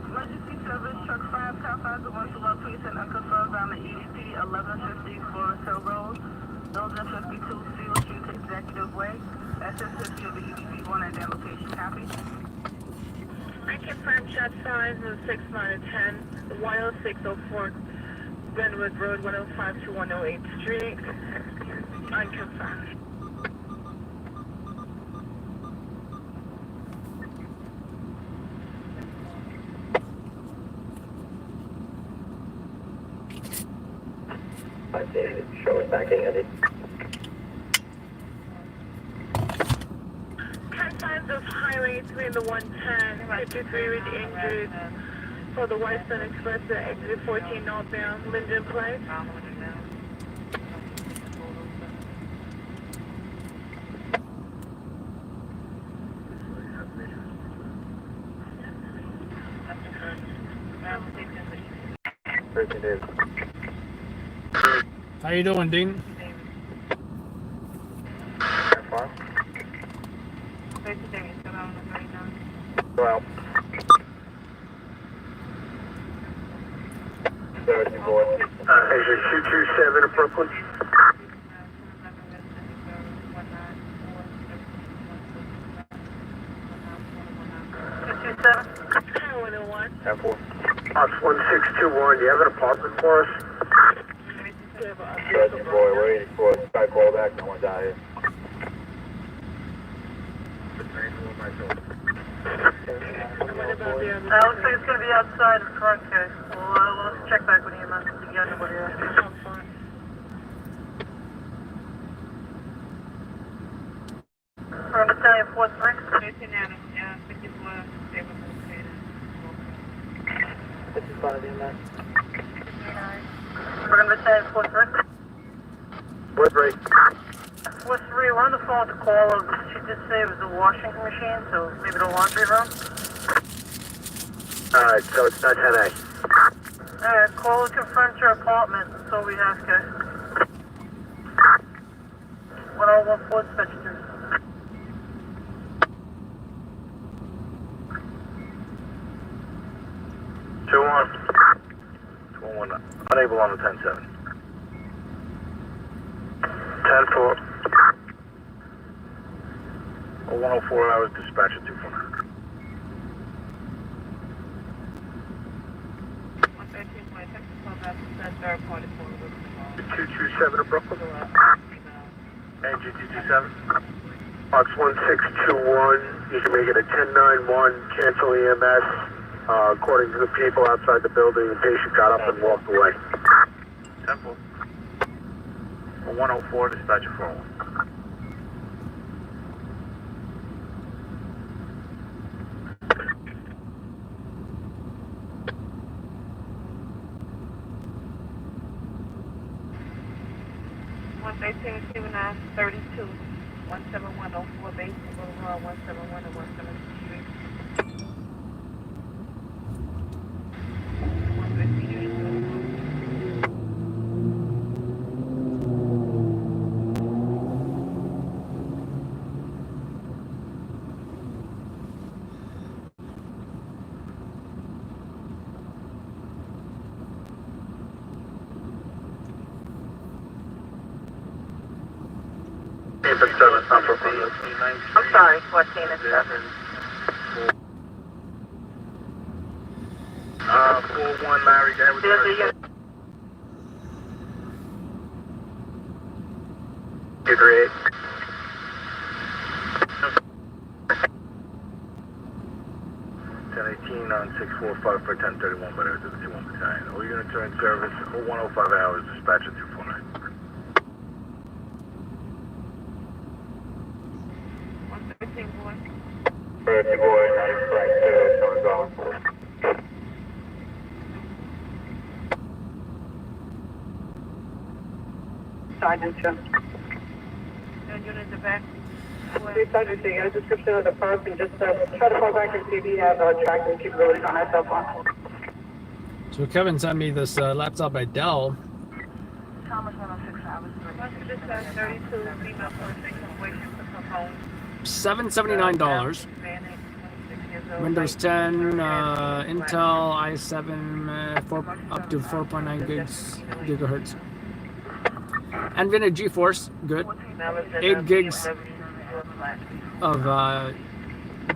Emergency service truck 5, Car 5, the 121 precinct, unconfirmed on the EDP 1150 Forest Hill Road, Building 52, Field Street to Executive Way. SS50 of the EDP 1 at that location. Copy. I confirm shot signs of 6 minus 10, 10604 Glenwood Road, 105 to 108 Street. Unconfirmed. Showing backing at it. 10 signs of Highway 3 and the 110, 53 with injured for the Whitestone Express to exit 14 northbound, Linden Place. How you doing, Dean? Well. 34. Exit 227 of Brooklyn. Highway 101. 10-4. Box 1621, do you have an apartment for us? Sergeant Boy, we're 84. Try to call back, no one's out here. What about the other? Looks like it's going to be outside in front, okay. We'll check back with you, man. Again, nobody else. I'm fine. From Battalion 4-3. This is part of the man. We're going to Battalion 4-3. What rate? 4-3, we're on the phone with the caller. She did say it was a washing machine, so maybe the laundry room. Alright, so it's not 10A. Alright, caller confirmed your apartment. That's all we have, guys. 1014 dispatch 2. Unable on the 10-7. 10-4. 104 hours, dispatch at 2-4. 227 of Brooklyn. And 227. Box 1621. You can make it a 1091. Cancel EMS. According to the people outside the building, the patient got up and walked away. 10-4. 104, dispatcher 401. Base 32, 17104 base, 171 and 173 Street. but 7, it's not for B. I'm sorry, 14 and 7. 4-1 Larry, guy with There's a unit. Degree 8. On 645 for 1031, but it's a 2-1 battalion. All units are in service. 105 hours. Dispatch at 249. 113 boy. 30 boy, 95 Sergeant, sir. No unit in the back. Sergeant, so you got a description of the park and just try to call back and see if you have tracking capabilities on that cell phone. So Kevin sent me this laptop by Dell. $779. Windows 10, Intel i7, up to 4.9 gigahertz. NVIDIA GeForce, good. 8 gigs of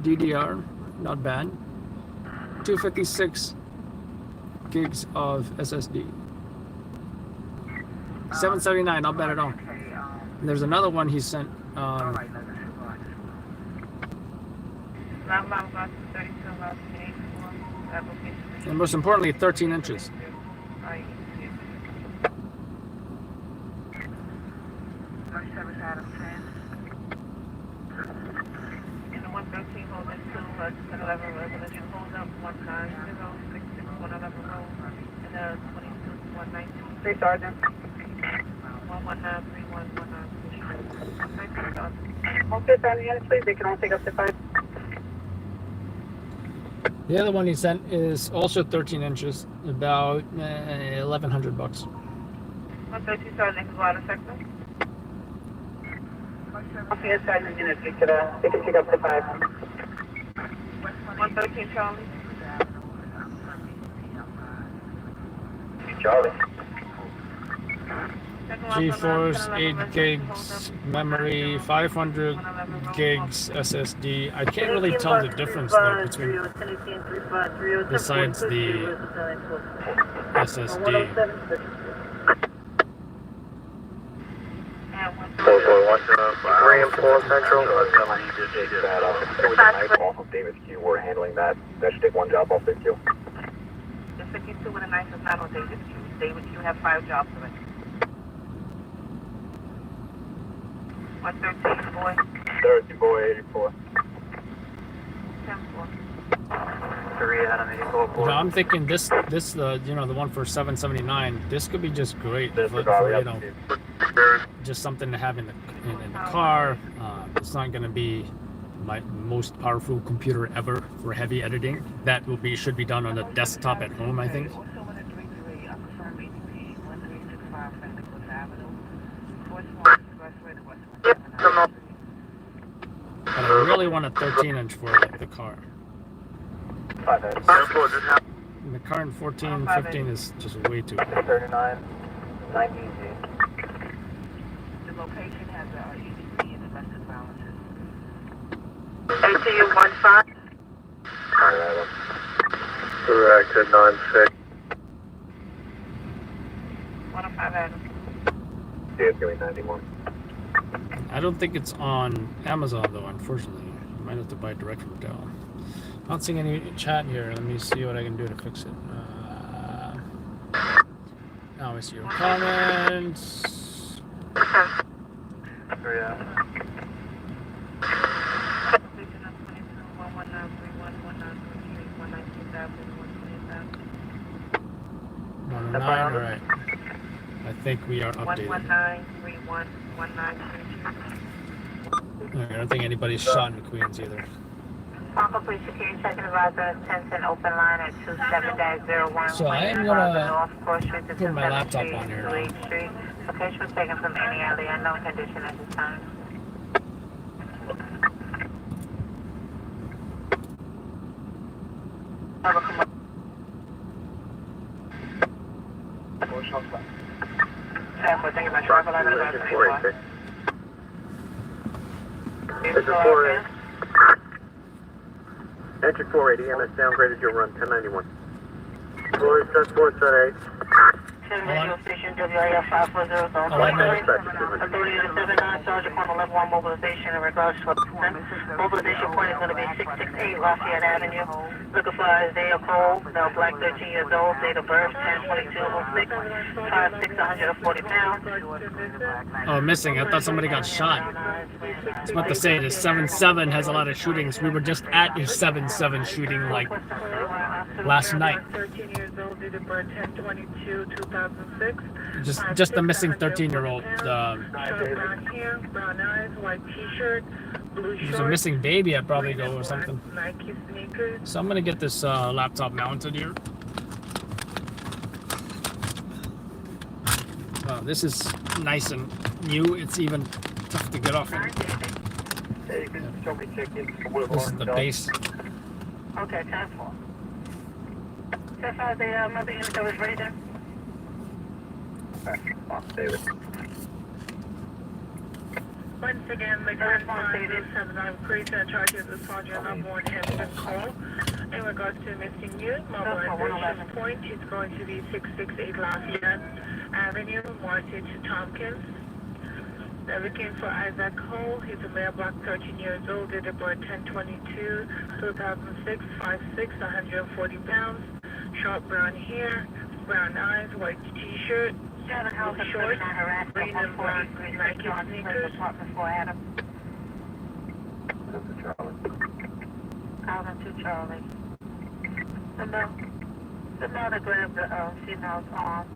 DDR, not bad. 256 gigs of SSD. 779, not bad at all. And there's another one he sent. And most importantly, 13 inches. In the 113 hold in 211 residential hold up 1906611 road and 22 119. 3 Sergeant. 1193119. All 5 on the units, please. They can all take up to 5. The other one he sent is also 13 inches, about $1,100. 113 Sergeant can go out of sector. Okay, Sergeant units, they can take up to 5. 113 Charlie. Charlie. GeForce, 8 gigs memory, 500 gigs SSD. I can't really tell the difference though between, besides the SSD. 441, Graham 4 Central. Off of Davis Q, we're handling that. That should take 1 job off the queue. The 52 with a knife is not on Davis Q. Davis Q have 5 jobs of it. 113 boy. 30 boy, 84. 10-4. 3 out of 84 boy. So I'm thinking this you know, the one for 779. This could be just great for you know, just something to have in the car. It's not going to be my most powerful computer ever for heavy editing. That should be done on a desktop at home, I think. But I really want a 13-inch for the car. And the current 14, 15 is just way too big. 39, 19G. The location has a EDC and domestic violence. ATU 15. Correct, at 96. 105 Adam. DSQ 91. I don't think it's on Amazon though, unfortunately. You might have to buy it direct from Dell. Not seeing any chat here. Let me see what I can do to fix it. Now I see your comments. All right. I think we are updated. 119311932. I don't think anybody's shot in Queens either. Parker Police Security Second Advisor, 1010 open line at 27-01. So I am gonna put my laptop on here now. Location was taken from any alley, unknown condition at this time. Entry 480. Entry 480, EMS downgraded your run, 1091. Roy, set 4, set 8. Radio station WIF 540, don't Authority to 79, Sergeant on level 1 mobilization in regards to a mobilization point is going to be 668 Lafayette Avenue. Looking for Isaiah Cole, male black, 13 years old, date of birth 10/22/06, 5'6", 140 pounds. Oh, missing. I thought somebody got shot. I was about to say, the 7-7 has a lot of shootings. We were just at a 7-7 shooting like last night. 13 years old, date of birth 10/22/2006. Just the missing 13-year-old. Brown hair, brown eyes, white t-shirt, blue If it was a shorts. missing baby, I'd probably go or something. Nike sneakers. So I'm gonna get this laptop mounted here. This is nice and new. It's even tough to get off. Hey, you can show me tickets. This is the base. Okay, 10-4. 10-5, the mother unit that was ready there. David. Once again, the current time is 79 precinct charges the sergeant number 1 has been called. In regards to missing youth, mobilization point is going to be 668 Lafayette Avenue, Martin to Tompkins. They're looking for Isaac Cole. He's a male, black, 13 years old, date of birth 10/22/2006, 5'6", 140 pounds, short brown hair, brown eyes, white t-shirt, blue shorts, green and black Nike sneakers. Alvin to Charlie. The male that grabbed the female's arm.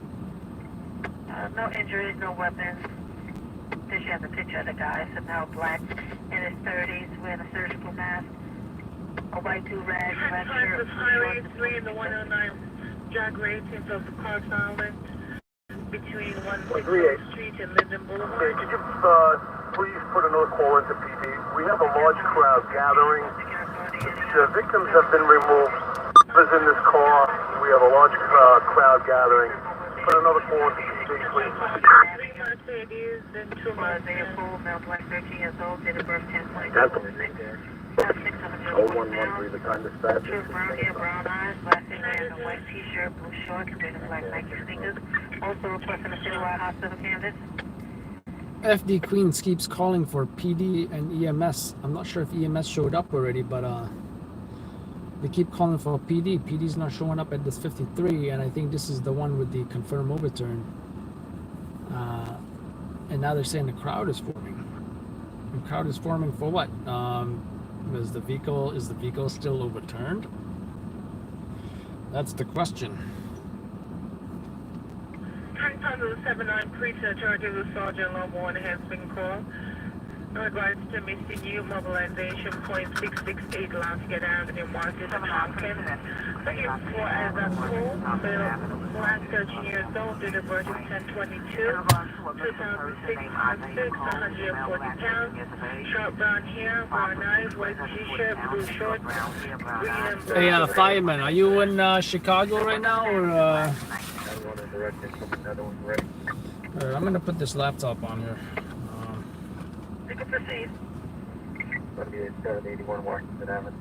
No injuries, no weapons. Then she has a picture of the guy. It's a male black in his 30s wearing a surgical mask. A white do-rag, red shirt, Of Highway 3 and the 109 drag racing of the Park Island between 160 Street and Linden Okay, Boulevard. could you please put another call into PD? We have a large crowd gathering. The victims have been removed. Others in this car. We have a large crowd gathering. Put another call into PD, please. Mercedes and two Isaiah Cole, male black, 13 years old, date of birth 10/22/06. 0113, the time dispatch. True brown hair, brown eyes, black hair, and a white t-shirt, blue shorts, green and black Nike sneakers. Also requesting a citywide hospital canvas. FD Queens keeps calling for PD and EMS. I'm not sure if EMS showed up already, but they keep calling for PD. PD's not showing up at this 53, and I think this is the one with the confirm overturn. And now they're saying the crowd is forming. The crowd is forming for what? Is the vehicle still overturned? That's the question. Current time of the 79 precinct charges the sergeant number 1 has been called. In regards to missing you, mobilization point 668 Lafayette Avenue, Martin to Tompkins. Looking for Isaac Cole, male, black, 13 years old, date of birth is 10/22/2006, 5'6", 140 pounds, short brown hair, brown eyes, white t-shirt, blue shorts, green and black. Hey, fireman, are you in Chicago right now, or? Alright, I'm gonna put this laptop on here. You can proceed. It's going to be at 781 Washington Avenue.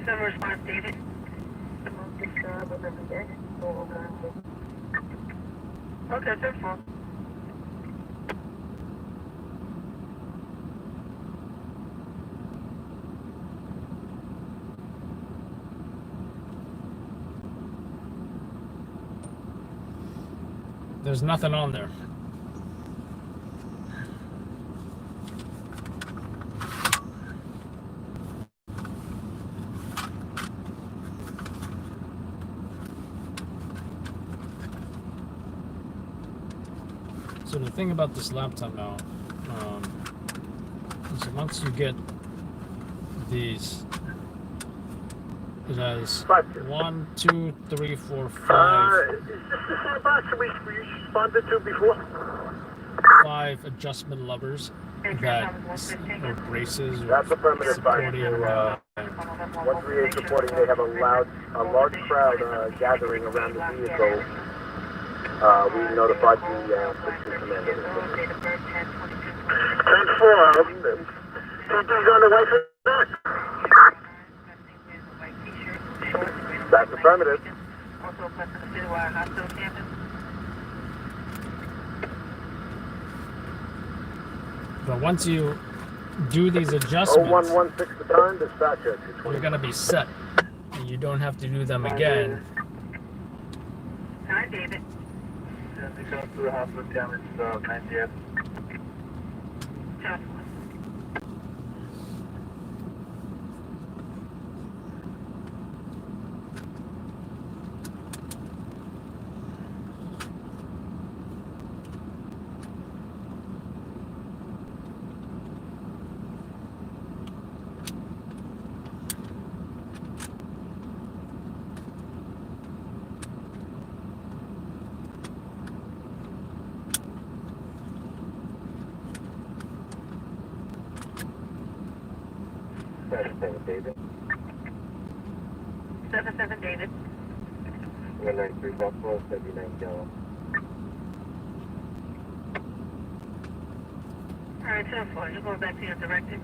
Seven response, David. Okay, 10-4. There's nothing on there. So the thing about this laptop now, is once you get these, it has 1, 2, 3, 4, 5. Is this the same box we responded to before? 5 adjustment levers that or braces or That's affirmative. supporting. 138 supporting. They have a large crowd gathering around the vehicle. We notified the assistant commander. 10-4. TP's on the way for that. That's affirmative. Also requesting the citywide hospital campus. But once you do these adjustments, 0116 the time, dispatcher. you're going to be set. You don't have to do them again. Hi, David. They come through the hospital damage, 90th. Just David. 7-7, David. 193 Buffalo, 79 Yellow. All right, 10-4. You're going back to your directive.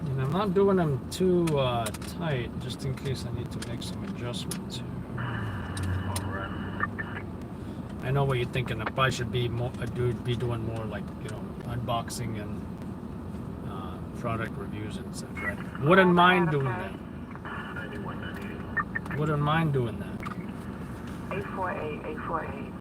And I'm not doing them too tight, just in case I need to make some adjustments here. I know what you're thinking. If I should be more, be doing more like, you know, unboxing and product reviews and such. Right? Wouldn't mind doing that. Wouldn't mind doing that. 848.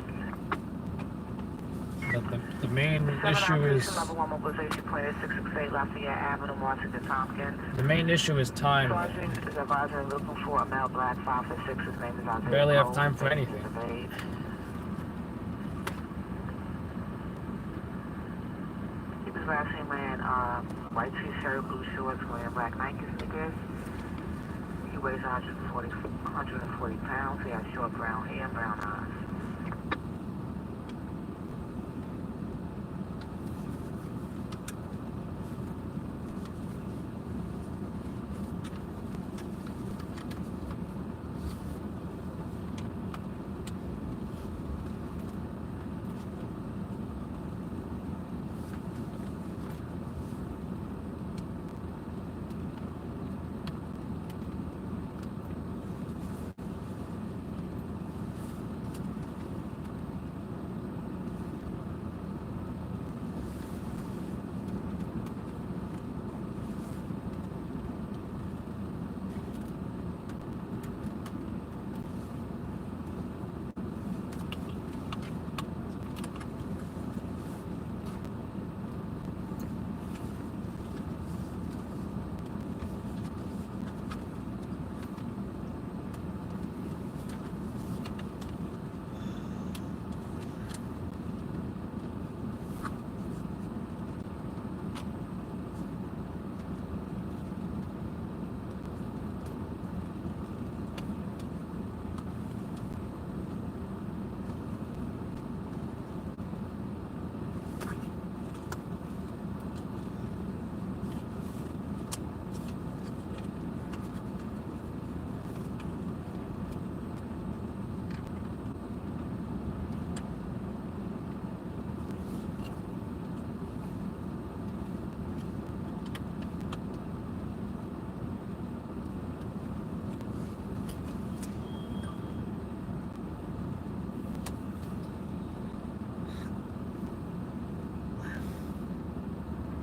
But the main issue is Mobilization plan 668 Lafayette Avenue, Washington, Tompkins. the main issue is time. Sergeant is advising looking for a male black 5 for 6. His name is Isaiah. Barely have Cole. time for anything. He's of age. He was last seen wearing white t-shirt, blue shorts, wearing black Nike sneakers. He weighs 140 pounds. He has short brown hair and brown eyes.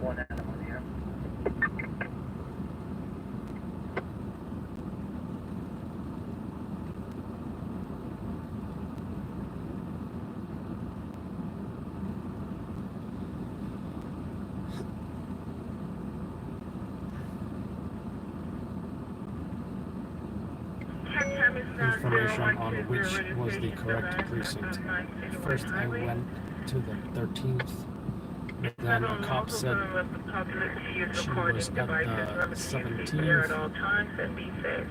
One animal here. Information on which was the correct precinct. First I went to the 13th Then a cop said she was at the 17th, at all times and be safe.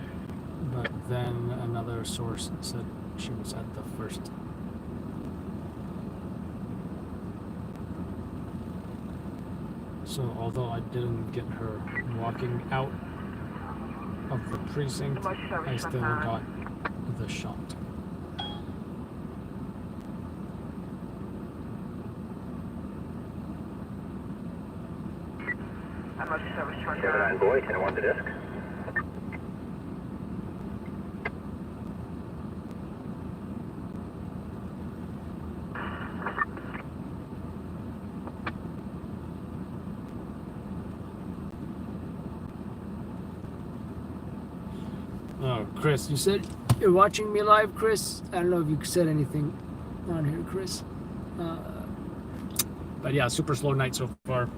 but then another source said she was at the first. So although I didn't get her walking out of the precinct, I still got the shot. Emergency service truck 79 boy, 10-1 to disc. Oh, Chris, you said you're watching me live, Chris? I don't know if you said anything on here, Chris. But yeah, super slow night so far.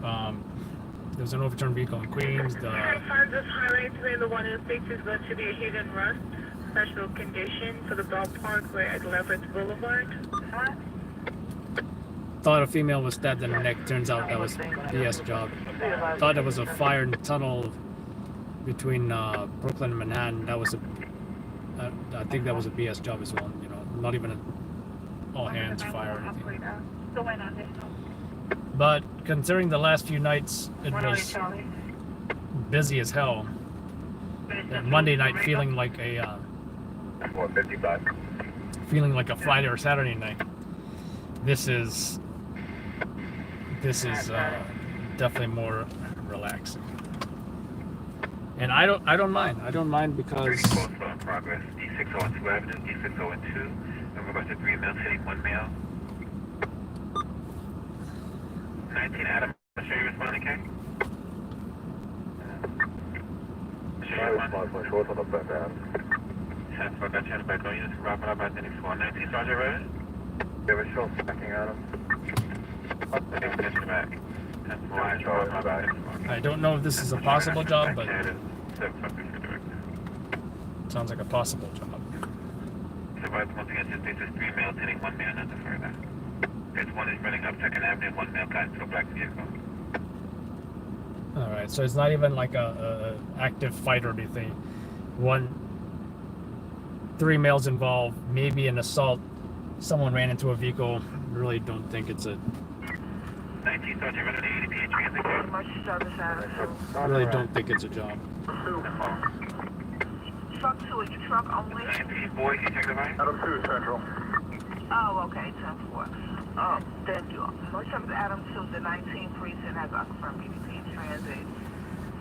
There's an overturned vehicle in Queens. This highway today, the 106 is going to be a hit and run special condition for the ballpark at Leverett Boulevard. Thought a female was stabbed in the neck. Turns out that was BS job. Thought it was a fire in the tunnel between Brooklyn and Manhattan. That was I think that was a BS job as well. You know, not even an all hands fire or anything. But considering the last few nights, it was busy as hell. That Monday night feeling like a Friday or Saturday night. This is definitely more relaxing. And I don't mind because Progress, D602 Avenue, D602, and we're about to 3 males hitting 1 male. 19 Adam, I'm sure you're responding, Kay? My short on the back end. 10 for got chance by no units, wrap it up at 94. 19 Sergeant Reddit? You have a short backing Adam. I don't know if this is a possible job, but sounds like a possible job. Survived once again, this is 3 males hitting 1 male, nothing further. It's 1 is running up 2nd Avenue, 1 male got into a black vehicle. All right, so it's not even like a active fight or anything. 3 males involved, maybe an assault. Someone ran into a vehicle. Really don't think it's a. 19 Sergeant Reddit, ADP, transit code. Emergency service Adam. I really don't think it's a job. Truck 2, is your truck only? 19 boys, you check the right? Adam 2 Central. Oh, okay, 10-4. Thank you. Emergency service Adam 2, the 19th precinct has a confirmed BDP transit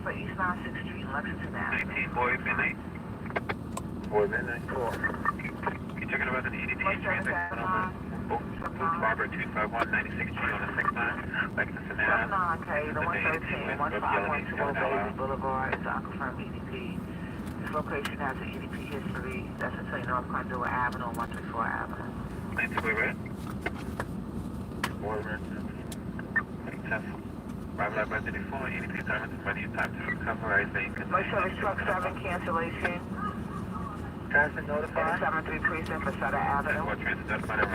for East 96th Street, Lexington Avenue. 19 boy, midnight. Boy, midnight. You checking about the EDP transit number? Barbara 251, 96 G on the 69. Lexington Avenue. 79K, the 113, 15120 Bailey Boulevard is a confirmed EDP. This location has an EDP history. That's between North Conduit Avenue and 134 Avenue. 19 boy, red. Boy, red. 10. Arrival at Resident 4, EDP time is ready. Time to recover. I think. My service truck 7 cancellation. Transit notified. 73 precinct for Sutter Avenue. What transit notified?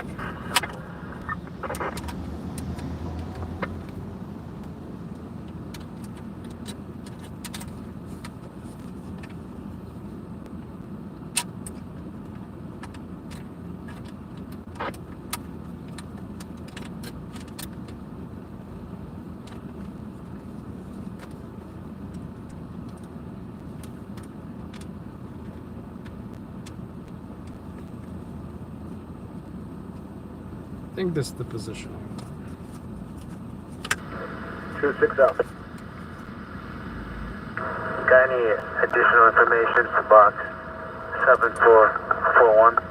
I think this is the position. 2-6 out. Got any additional information for box 7441?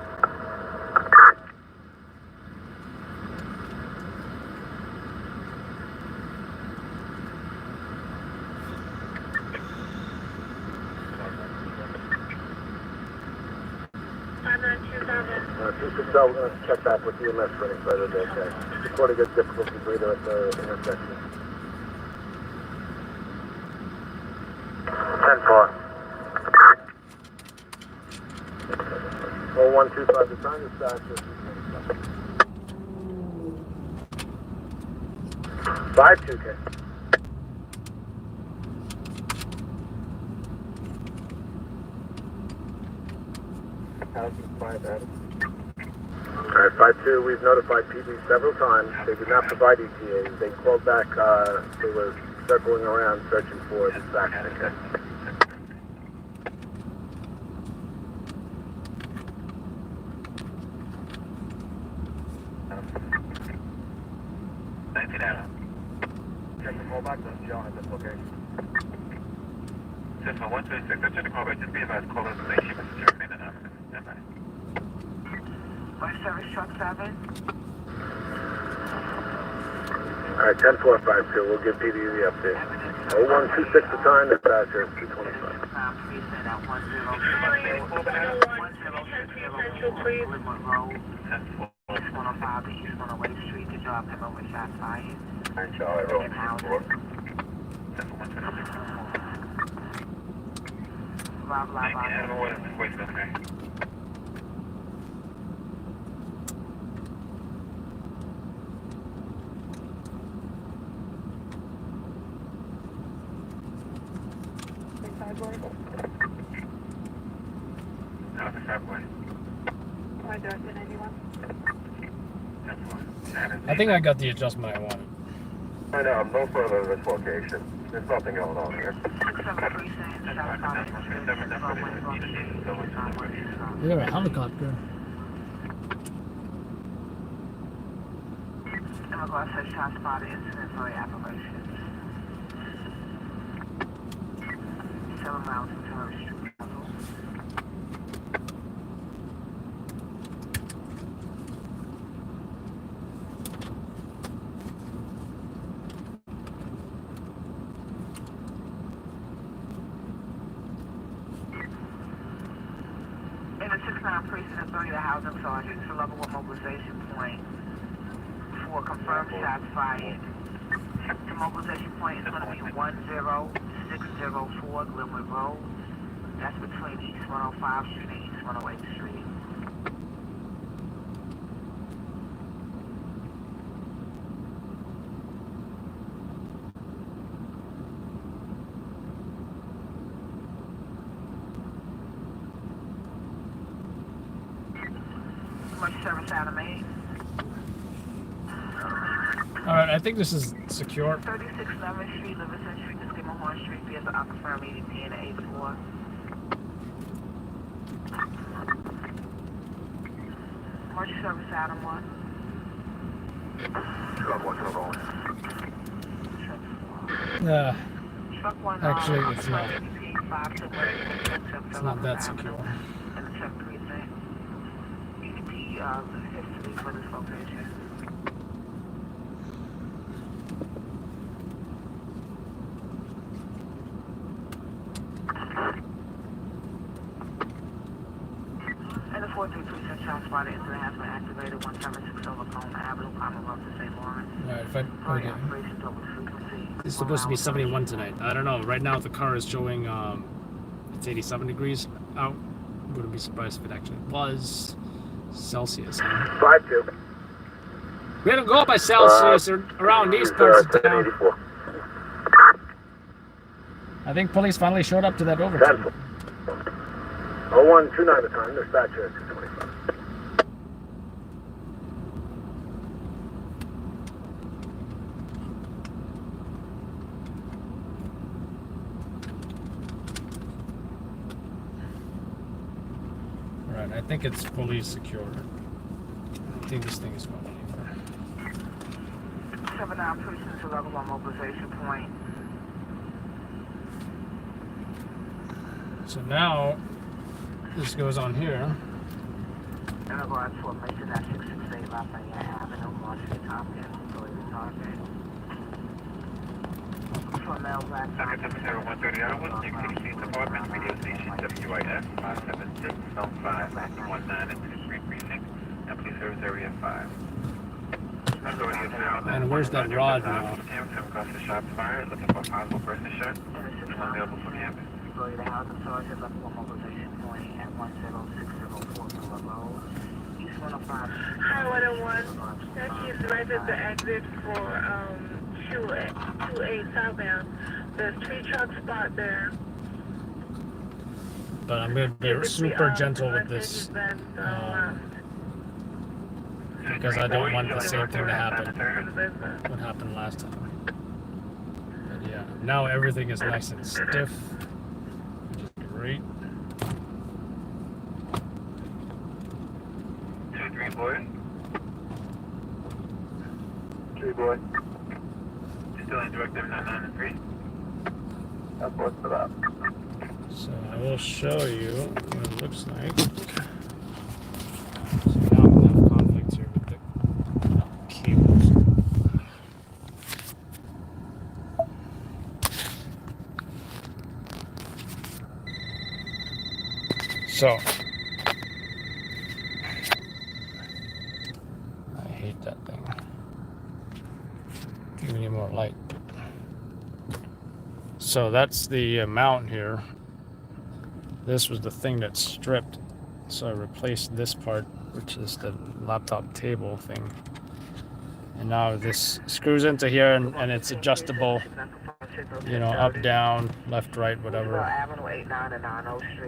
We're going to check back with EMS for any further day, okay? Recording a difficulty breather at the intersection. 10-4. 0125, the time is back. 5-2, Ken. Alright, 5-2, we've notified PD several times. They did not provide ETAs. They called back, they were circling around searching for this accident. Check the callback, that's John at this location. System 126, that's the callback. Just be advised, call us late shipment to remain anonymous. Stand by. First service truck 7. Alright, 10-4-5-2, we'll give PD the update. 0126 the time, the passenger is 225. Central, please. 105 to East 108 Street to drop him over shots fired. Charlie, roll. In housing. Blah, blah, blah. I think I got the adjustment I wanted. I know, no further to this location. There's nothing going on here. We got a helicopter. Demogorgon says shot spotted incident for operations. 7 miles into her street. In the 6-9 precinct, 30 the housing sergeant, it's a level 1 mobilization point for confirmed shots fired. The mobilization point is going to be 10604 Glenwood Road. That's between East 105 Street and East 108 Street. Commercial service out of Maine. Alright, I think this is secure. 36 7th Street, Livingston Street, to Skimmerhorn Street, via the Aquafirm EDP and the 84. Commercial service Adam 1. Truck 1 still going. Truck 1. Actually, it's not. EDP, 5 to It's not that secure. And the check precinct. EDP history for this location. And the 4-3 precinct shot spotted incident has been activated 176 over Palmer Avenue, Commonwealth to St. Lawrence. Alright, Hurry okay. operations over frequency. It's supposed to be 71 tonight. I don't know. Right now the car is showing it's 87 degrees out. Wouldn't be surprised if it actually was Celsius. 5-2. We had to go by Celsius around these parts of town. 1084. I think police finally showed up to that overtime. 10-4. 0129 the time, dispatcher 225. Right, I think it's fully secured. I think this thing is going anywhere. 7-9 precinct to level 1 mobilization point. So now this goes on here. In regards to a mission at 668 Lafayette Avenue, Marshall Tompkins, Louis Target. For Mel Black. Socket 70130 Iowa, New York City Department, radio station WIF 576, Zone 5, 19 and 23 precinct, and police service area 5. And where's that rod now? Across the shots fired, looking for a possible person shot. Unavailable from campus. Deploy the housing sergeant level 1 mobilization point at 10604 Miller Road. East 105. Hi, 101. That's the right at the exit for 28 southbound. There's 3 trucks spot there. But I'm going to be super gentle with this because I don't want the same thing to happen. What happened last time? But yeah, now everything is nice and stiff, which is great. 2-3 boy. 3 boy. Still in directive 993. That's what's for that. So I will show you what it looks like. So now I'm going to have conflicts here with the cables. So I hate that thing. Give me more light. So that's the mount here. This was the thing that stripped, so I replaced this part, which is the laptop table thing. And now this screws into here, and it's adjustable, you know, up, down, left, right, whatever.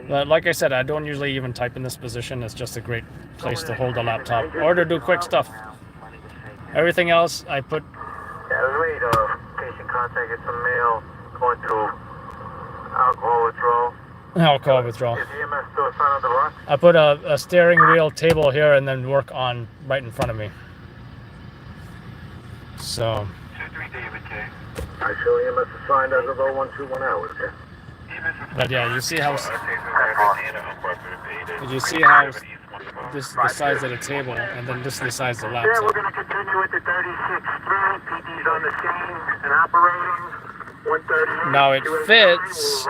But like I said, I don't usually even type in this position. It's just a great place to hold the laptop or to do quick stuff. Everything else I put. Yeah, wait, patient contacted some mail going through alcohol withdrawal. Alcohol withdrawal. Is EMS still assigned on the rock? I put a steering wheel table here and then work on right in front of me. So. 2-3 David K. I show EMS assigned as of 0121 hours, okay? But yeah, you see how this is the size of the table, and then this is the size of the Yeah, we're laptop. going to continue with the 36-3. PD's on the scene and operating. 138. Now it fits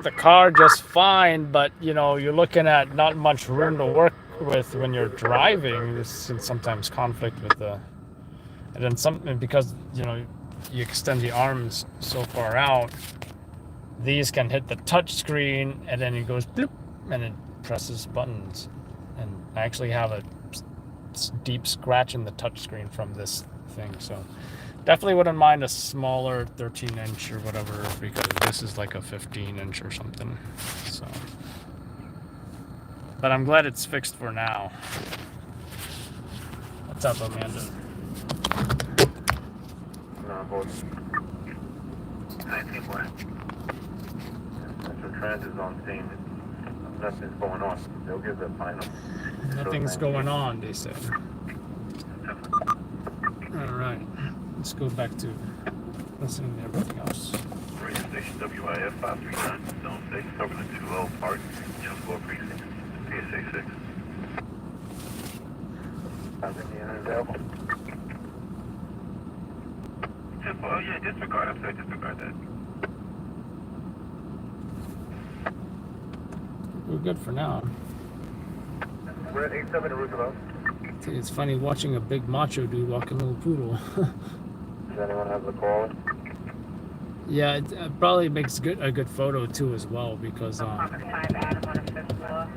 the car just fine, but you know, you're looking at not much room to work with when you're driving. This can sometimes conflict with the, and then something because you know you extend the arms so far out, these can hit the touch screen and then it goes bloop and it presses buttons, and I actually have a deep scratch in the touch screen from this thing. So definitely wouldn't mind a smaller 13-inch or whatever, because this is like a 15-inch or something. So, but I'm glad it's fixed for now. What's up, Amanda? No, both. 19 boy. Central Transit is on scene. Nothing's going on. They'll give the final. Nothing's going on, they say. All right. Let's go back to listening to everything else. Radio station WIF 539, zone 6, Overland 20 Park, Jones Floor Precinct, PSA 6. I think the end available. Oh yeah, disregard, I'm sorry, disregard that. We're good for now. We're at 87 Roosevelt. It's funny watching a big macho dude walk a little poodle. Does anyone have the call? Yeah, it probably makes a good photo too as well, because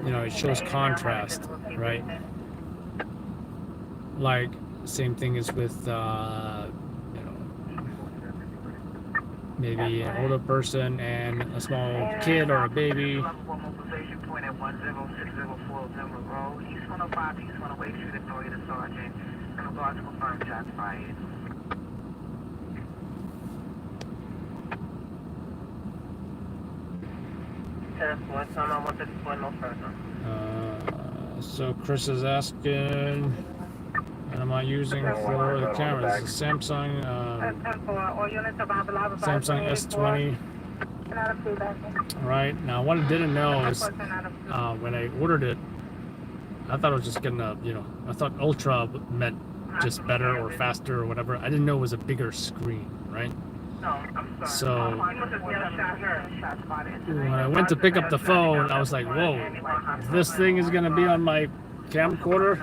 you know, it shows contrast, right? Like same thing as with you know, maybe an older person and a small kid or a baby. Mobilization point at 10604 Denver Road. East 105 to East 108 Street, authority to Sergeant. In regards to confirmed shots fired. What's on 154, no further. So Chris is asking, what am I using for the cameras? It's a Samsung Samsung S20. Right now, what I didn't know is when I ordered it, I thought I was just getting a, you know, I thought Ultra meant just better or faster or whatever. I didn't know it was a bigger screen, right? So when I went to pick up the phone, I was like, whoa, this thing is going to be on my camcorder?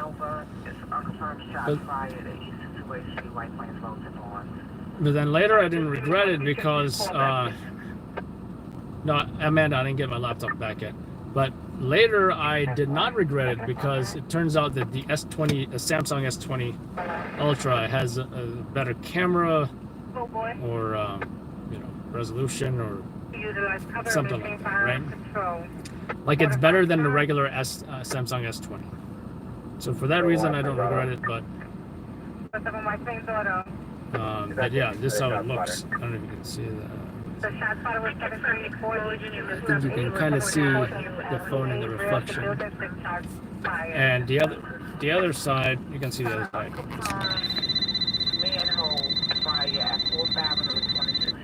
But then later I didn't regret it because, no, Amanda, I didn't get my laptop back yet. But later I did not regret it because it turns out that the S20, the Samsung S20 Ultra has a better camera or resolution or Utilize cover something maintain like that, fire right? control. Like it's better than the regular Samsung S20. So for that reason, I don't regret it. But yeah, this is how it looks. I don't know if you can see that. The shot spotter was 734. I think you can kind of see the phone in the reflection. And the other side, you can see the other side. Manhole fire at 4th Avenue and 26th Street.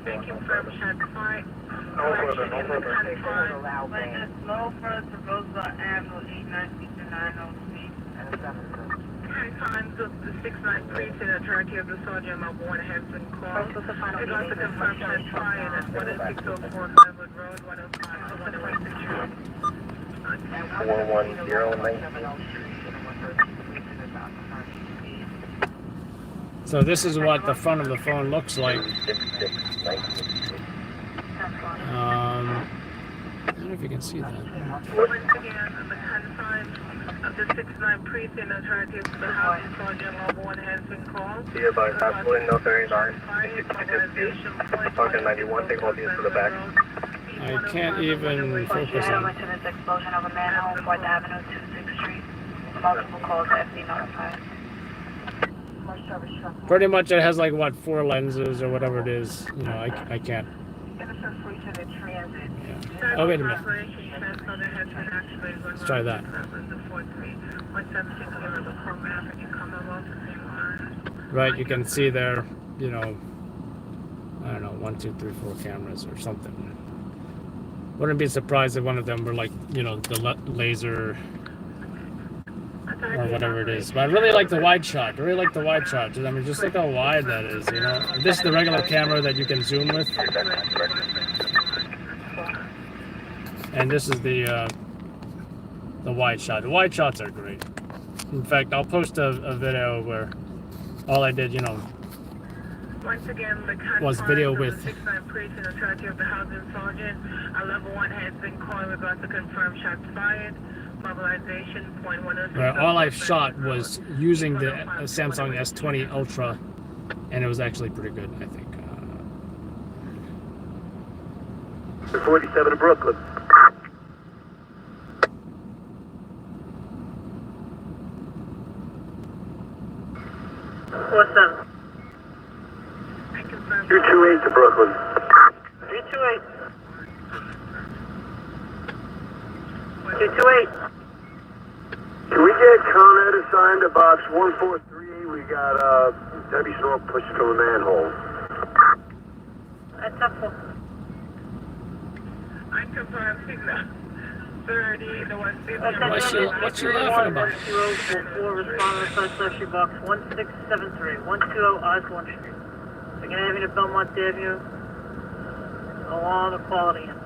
Thank you for shot fired. No further to Roosevelt Avenue, 890 to 903. Times of the 693 to the authority of the Sergeant Melbourne has been called. We'd like to confirm shots fired at 10604 Glenwood Road, 105 to 106 Street. 41019. So this is what the front of the phone looks like. I don't know if you can see that. Once again, on the confines of the 69 precinct, authority of the Housing Sergeant Melbourne has been called. Be advised, absolutely no 39. Sergeant 91, take all these to the back. I can't even focus on it. To this explosion of a manhole, 4th Avenue, 26th Street. Multiple calls to FD notified. Pretty much it has like what, 4 lenses or whatever it is. You know, I can't. Yeah. Oh, wait a minute. Let's try that. Right, you can see there, you know, I don't know, 1, 2, 3, 4 cameras or something. Wouldn't be surprised if one of them were like, you know, the laser or whatever it is. But I really like the wide shot. I really like the wide shot. I mean, just look how wide that is, you know. This is the regular camera that you can zoom with. And this is the wide shot. The wide shots are great. In fact, I'll post a video where all I did, you know, once again, the was video with. The 69 precinct, authority of the Housing Sergeant. A level 1 has been called in regards to confirmed shots fired. Mobilization, .106. Right, all I shot was using the Samsung S20 Ultra, and it was actually pretty good, I think. 47 in Brooklyn. What's up? 228 to Brooklyn. 328. 228. Can we get Con Ed assigned to box 1438? We got Debbie Snow pushing from a manhole. That's up for. I confirm signal 30, the 150. What's she laughing about? 12044, responding to Slushy Box 1673, 120 Osborne Street. Second Avenue, Belmont Avenue, along the quality end.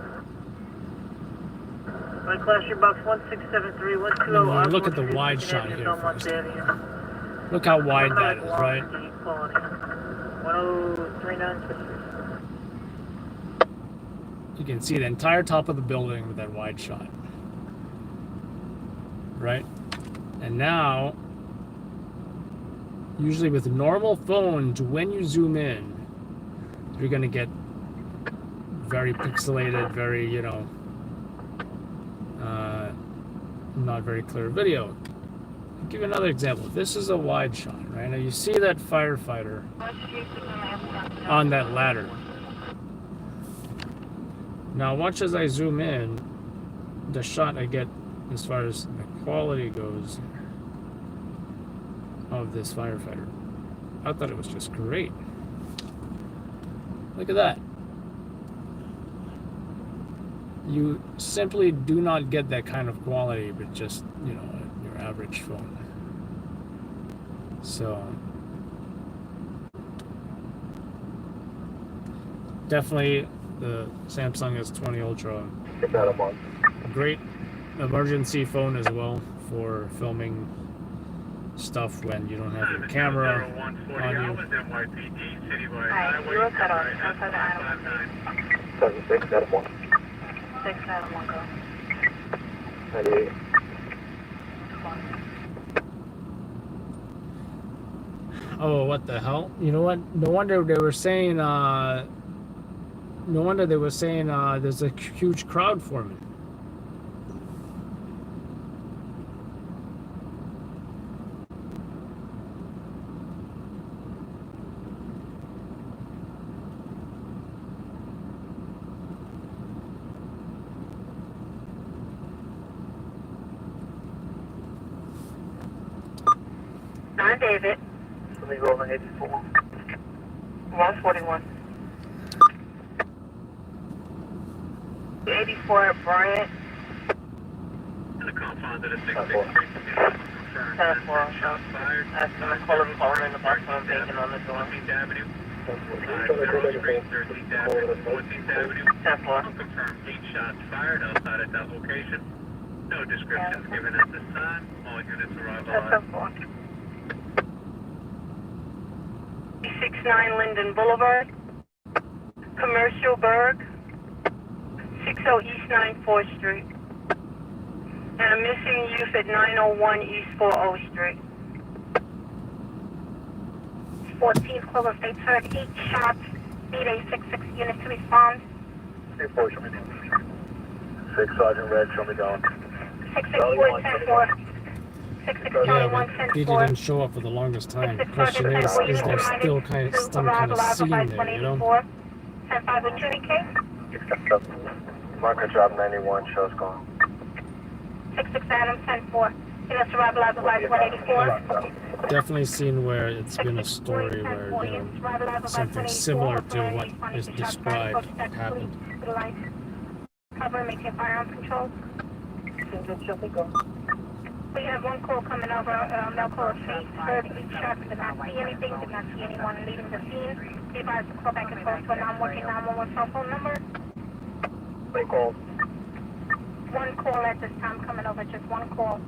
Right, Slushy Box 1673, 120 Osborne Look at the Street, wide Second shot Avenue, here Belmont first. Avenue. Look how wide that is, right? 1039. You can see the entire top of the building with that wide shot. Right? And now, usually with normal phones, when you zoom in, you're going to get very pixelated, very, you know, not very clear video. I'll give you another example. This is a wide shot, right? Now you see that firefighter on that ladder. Now watch as I zoom in, the shot I get as far as the quality goes of this firefighter. I thought it was just great. Look at that. You simply do not get that kind of quality with just, you know, your average phone. So definitely the Samsung S20 Ultra, great emergency phone as well for filming stuff when you don't have your camera on you. Hi, you were cut off. Outside the island. 76, Adam 1. 6 Adam 1 go. 98. Oh, what the hell? You know what? No wonder they were saying. No wonder they were saying there's a huge crowd forming. Nine David. Let me go over 84. 141. 84 Bryant. The confines of the 6 10-4. 10-4. shots fired. I'm calling in the back phone, banging on the door. 14th Avenue. 10-4. Street, 13th Avenue, 14th Avenue. 10-4. Confirmed 8 shots fired outside at that location. No descriptions given at this time. All units arrive on. 10-4. 69 Linden Boulevard. Commercial Berg. 60 East 94th Street. And a missing youth at 901 East 40 Street. 14th Clover Estates heard 8 shots. Need a 6-6 unit to respond. 3-4, show me down. 6 Sergeant Red, show me down. 6-6 Wood 10-4. 6-6 Charlie Yeah, 1 but he 10-4. didn't show up for the longest time. The 6-6 question Sergeant is 10-4 there unit still reminded some kind of scene there, you know? 10-5 with Judy K. 6-7. Marker job 91, show's gone. 6-6 Adams 10-4. Units arrival as of live 184. Definitely seen where it's been a story where, you know, something similar to what is described happened. Cover, maintain firearm control. We have one call coming over, no call of faith, heard each shot, did not see anything, did not see anyone leaving the scene. Be advised to call back and forth to a non-working 911 cell phone number. They called. One call at this time coming over, just one call.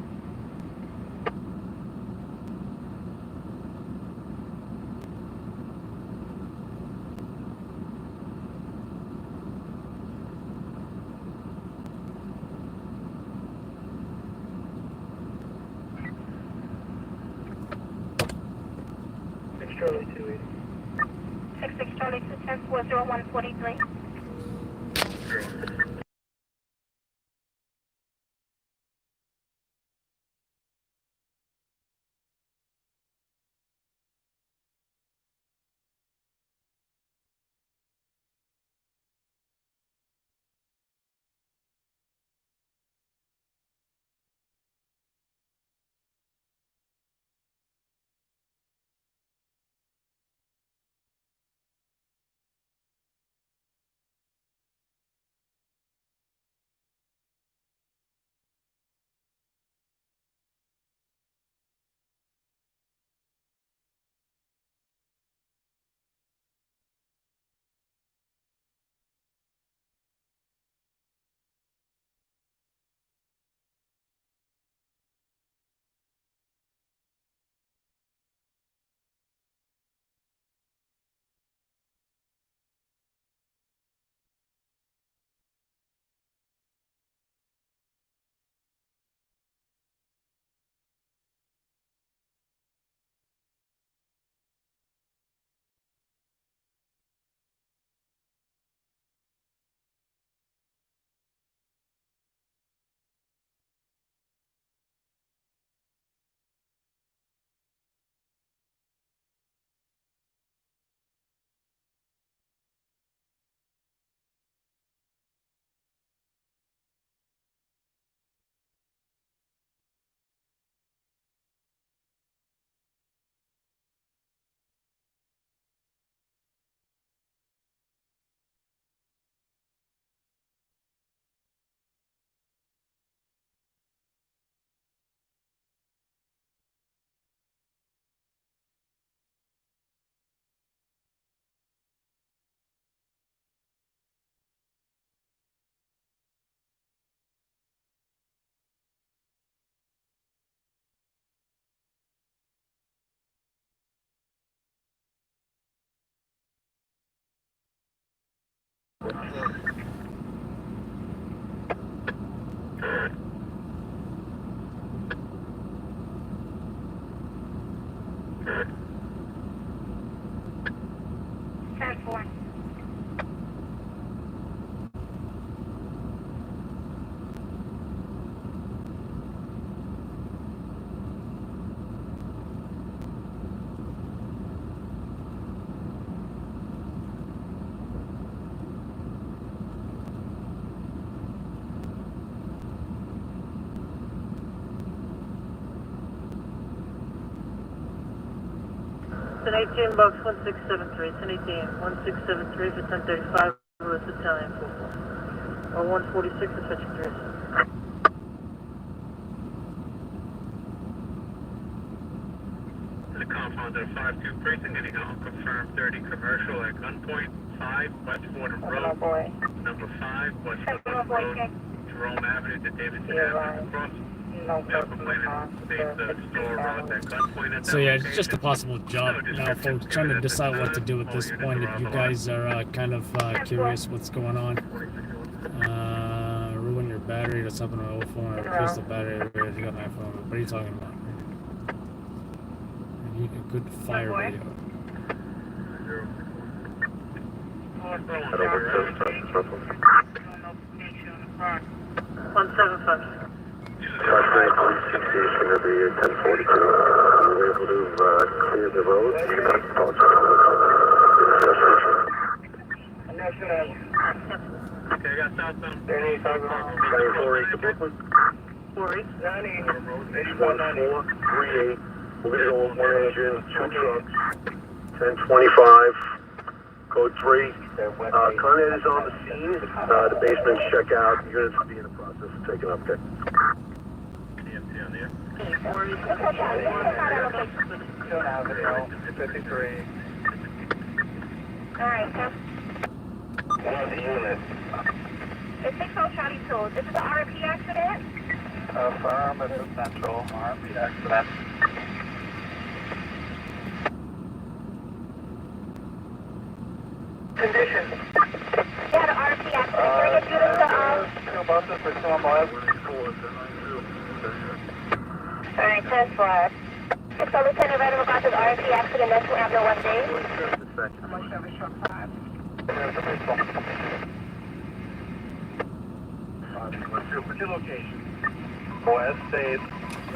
Charlie 280. 6-6 Charlie 210-40143. 10-4. Ten 18 box 1673. 1018 1673 for 1035. Route Italian 44. Or 146 is fetching 3. The compound at 5-2 precinct, getting out confirmed 30 commercial at gunpoint, 5 West Fordham Road, number 5 West Fordham Road, Jerome Avenue to Davidson Avenue across. So yeah, it's just a possible job now, folks. Trying to decide what to do at this point. If you guys are kind of curious what's going on, ruin your battery or something on my old phone, or replace the battery. Ready to get my phone. What are you talking about? I need a good fire radio. One 175. Police is going to be at 1042. You're able to clear the road. You're not Okay, I got southbound. 4-8 to Brooklyn. 4-8. 1438. We're going to go with 1 engine, 2 trucks. 1025. Code 3. Con Ed is on the scene. The basement's check out. Units will be in the process of taking up there. Alright, so. It's 60 Charlie 2. This is an RP accident? Affirmative Central, RP accident. Condition. You had an RP accident. Can I get you to Two buses for 2 miles. Alright, 10-4. So Lieutenant Red regards to the RP accident at 2 Avenue West Day. I'm on service truck 5. What's your location? West State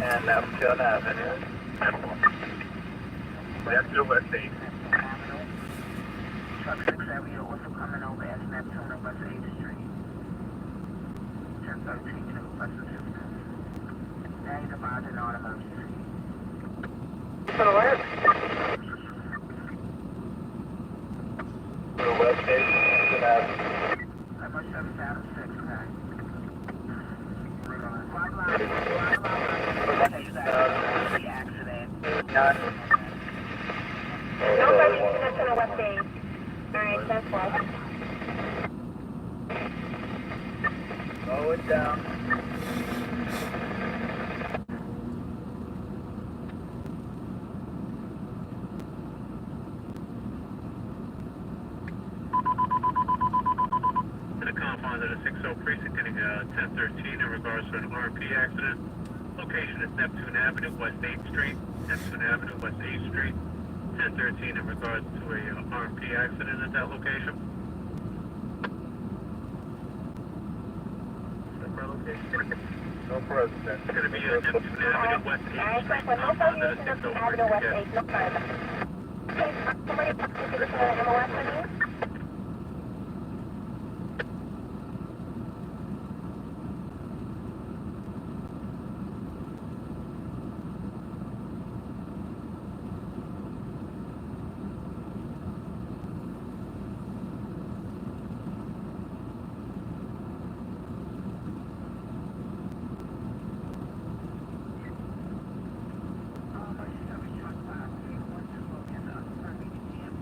and Neptune Avenue. That's your West State. Truck 6 area also coming over as Neptune and West 8th Street. 1013 to request assistance. Now he's about to non-emergency. Alert. West State and Avenue. I'm on service out of 6, okay? The accident. No further incidents on the West Day. Alright, 10-4. Slow it down. To the compound at a 60 precinct, getting a 1013 in regards to an RP accident. Location is Neptune Avenue, West 8th Street. Neptune Avenue, West 8th Street. 1013 in regards to a RP accident at that location. No president. It's going to be a Neptune Avenue, West 8th Street. No further incidents on Avenue West 8. No further. Okay, somebody talk to the MOS for you? Service truck 5. 1 to look at the 30 PM.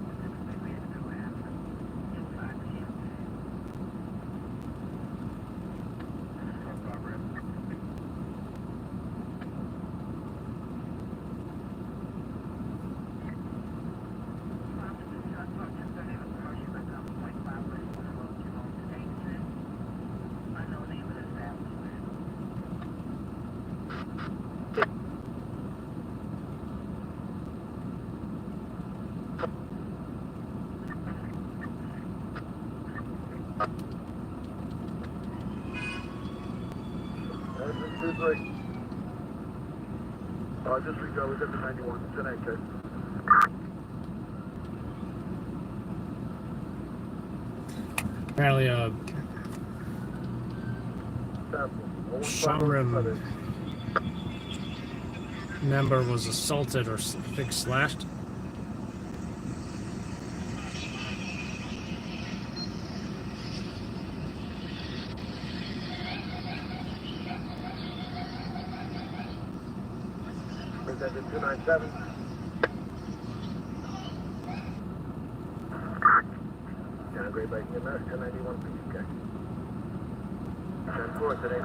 2-3. Just reach out, we're at the 91, it's an 8K. Apparently, Shamrim member was assaulted or I think slashed. Presented 297. Great Lake EMS 1091 PK. 10-4 today.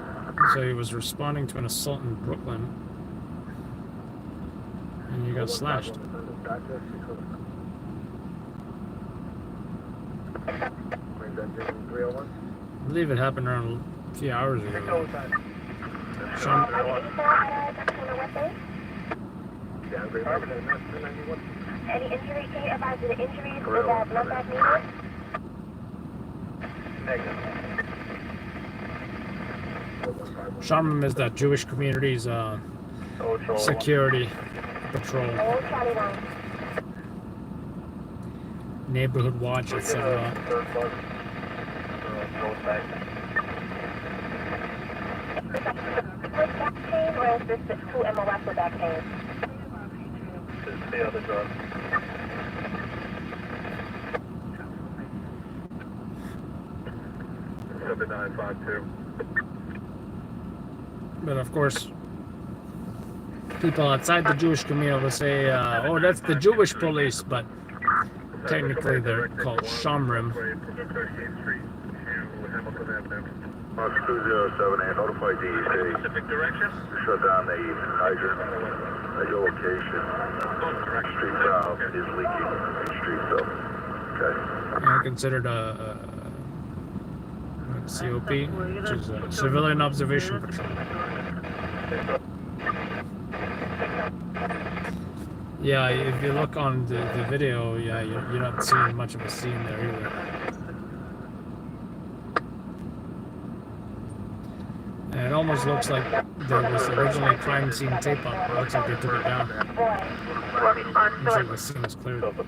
So he was responding to an assault in Brooklyn, and you got slashed. Presented 301. I believe it happened around a few hours ago. Sean, Great Lake EMS 1091. Any injury? Can you advise the injuries? Is that blood bag needed? Shamrim is that Jewish community's security patrol, neighborhood watch, etc. Back pain, or is this 2 MOS with back pain? This is the other drug. Number 952. But of course, people outside the Jewish community will say, oh, that's the Jewish police, but technically they're called Shamrim. Mark 2078, notify DEC. Specific direction? Shut down the hydrant at your location. Street valve is leaking. Street valve. Okay. Yeah, considered a COP, which is a civilian observation patrol. Yeah, if you look on the video, yeah, you're not seeing much of a scene there either. And it almost looks like there was originally crime scene tape on it. It looks like they took it down. Looks like the scene was cleared. At the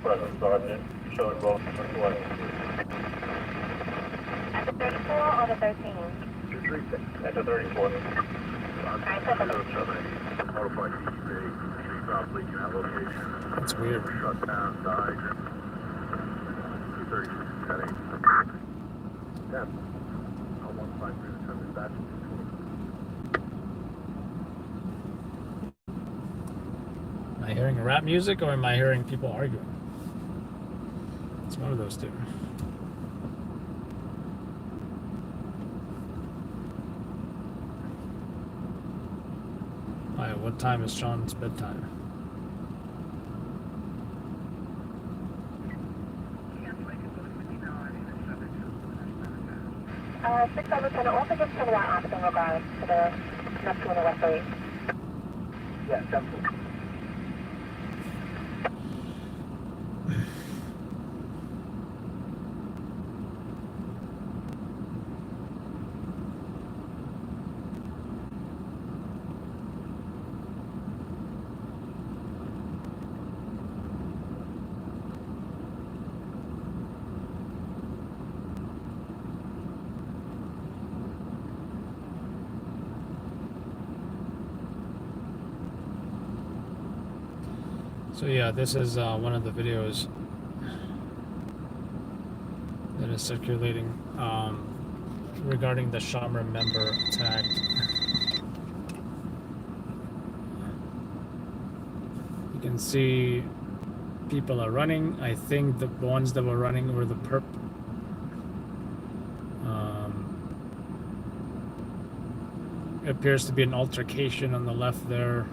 34 or the 13? At the 34. Notify Street valve leaking at location. That's weird. Shut down the hydrant. 236 heading. 10. 153 to 10 dispatch. Am I hearing rap music or am I hearing people arguing? It's one of those two. Alright, what time is Sean's bedtime? Six over to the also just send that off in regards to the Neptune and West 8. Yeah, 10-4. So yeah, this is one of the videos that is circulating regarding the Shamrim member attacked. You can see people are running. I think the ones that were running were the perp. It appears to be an altercation on the left there.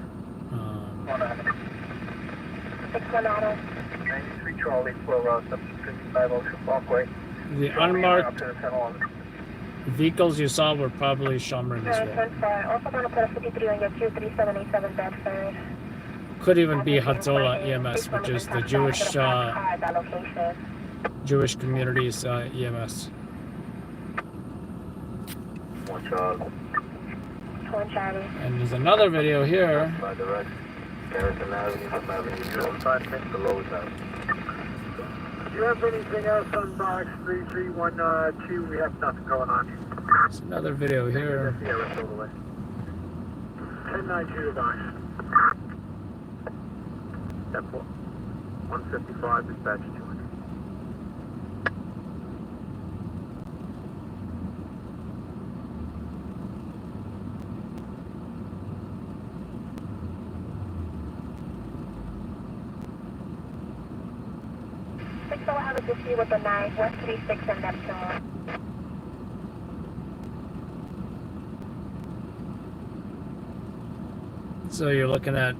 93 Charlie for subsequent 5 Ocean Parkway. The unmarked vehicles you saw were probably Shamrim as well. Also going to put a 53 on your 23787 Bedford. Could even be Hatzolah EMS, which is the Jewish community's EMS. 1 Charlie. 1 Charlie. And there's another video here. By direct, Garrison Avenue from Avenue 05 to Lowe's House. Do you have anything else on box 3312? We have nothing going on here. There's another video here. Yeah, that's all the way. 1090 box. Step 4. 155, dispatch 200. So I have a dispute with the 9136 and Neptune. So you're looking at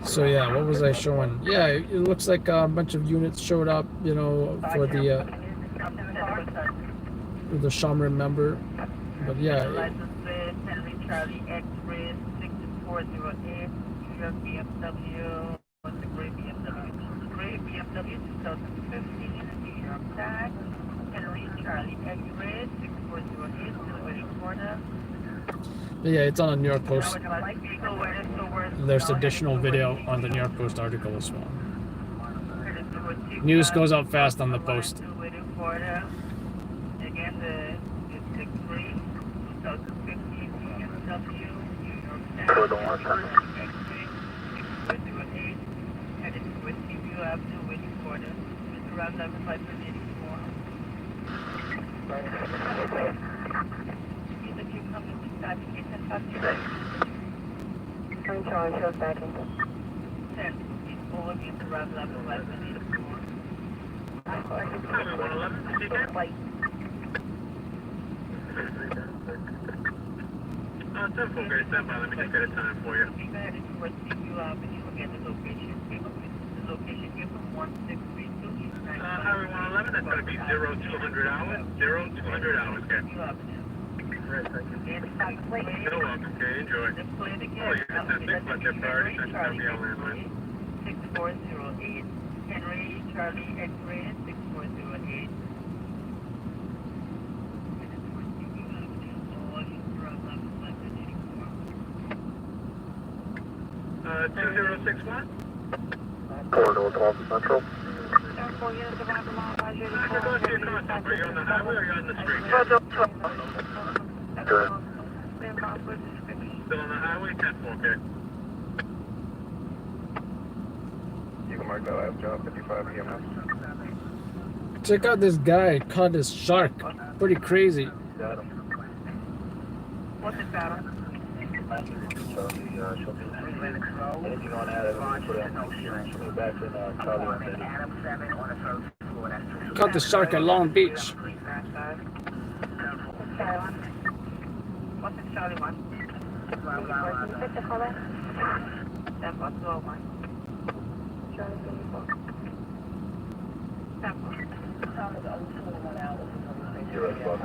So yeah, what was I showing? Yeah, it looks like a bunch of units showed up, you know, for the Shamrin member. But yeah, Henry Charlie X-Ray 6408, New York BMW, what's the gray BMW? Gray BMW 2015, New York tag, Henry Charlie X-Ray 6408, Silver Corner. yeah, it's on the New York Post. There's additional video on the New York Post article as well. News goes up fast on the Post. Again, the 63, 2015 BMW, New York tag, X-Ray 6408, headed towards Seaview Avenue, waiting for the around 584. Either you come in this time, you can talk to them. I'm Charlie, shows back in. 10, it's over, it's around 584. White. 10-4, great, stand by. Let me just get a time for you. Be headed towards Seaview Avenue, again, the location, Highway 111, that's going to be 0200 hours. 0200 hours, okay. Great, thank you. You're welcome, okay, enjoy. Oh, you're going to think about their priorities, that's going to be our landline. 6408. Henry, Charlie, X-ray, 6408. Uh, 2061? Corridor 12 Central. Airport units of Albemarle, Roger, How's it going to your contact? Are you on the highway or are you on the street? Good. Still on the highway? 10-4, okay. You can mark that last job, 55 EMS. Check out this guy caught this shark. Pretty crazy. Got him. What's the battle? Charlie, she'll do anything on that, she'll be back in Charlie 130. Caught the shark at Long Beach. What's the Charlie 1? What's the color? 10-4-201. Charlie 24. 10-4. You're right, Bob.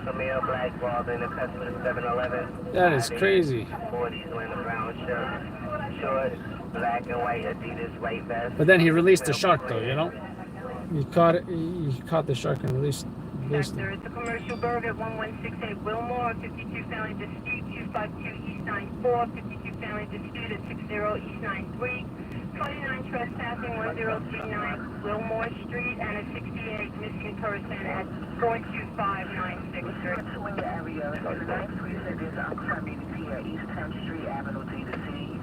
Camille Black Bob in the customer 711. That is crazy. 40s wearing a brown shirt, shorts, black and white Adidas white vest. But then he released the shark, though, you know? He caught it. He caught the shark and released Sector, him. it's a commercial burger at 1168 Wilmore, 52 family dispute, 252 East 94, 52 family dispute at 60 East 93, 29 trespassing, 1039 Wilmore Street, and a 68 missing person at 42596 Street. In the area, in the 9th precinct is unconfirmed EDP at East 10th Street, Avenue D to C,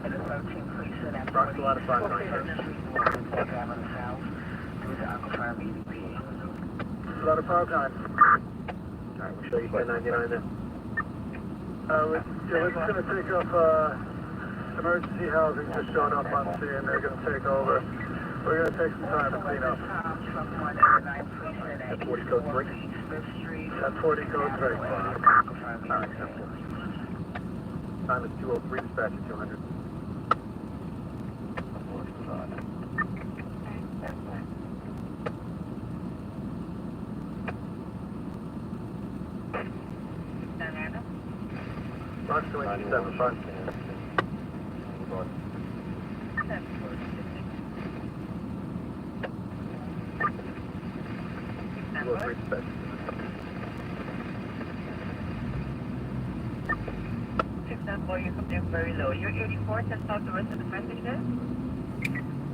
and the 13th precinct at 40th Street, North Park Avenue South, is unconfirmed EDP. A lot of power time. Alright, we'll show you 1099 then. We're just going to take up emergency housing just showing up on scene. They're going to take over. We're going to take some time to clean up. That's 40 code 3. That's 40 code 3. Alright, simple. Time is 203, dispatch at 200. Box 287, fine. Boy, you come down very low. You're 84, test out the rest of the message there?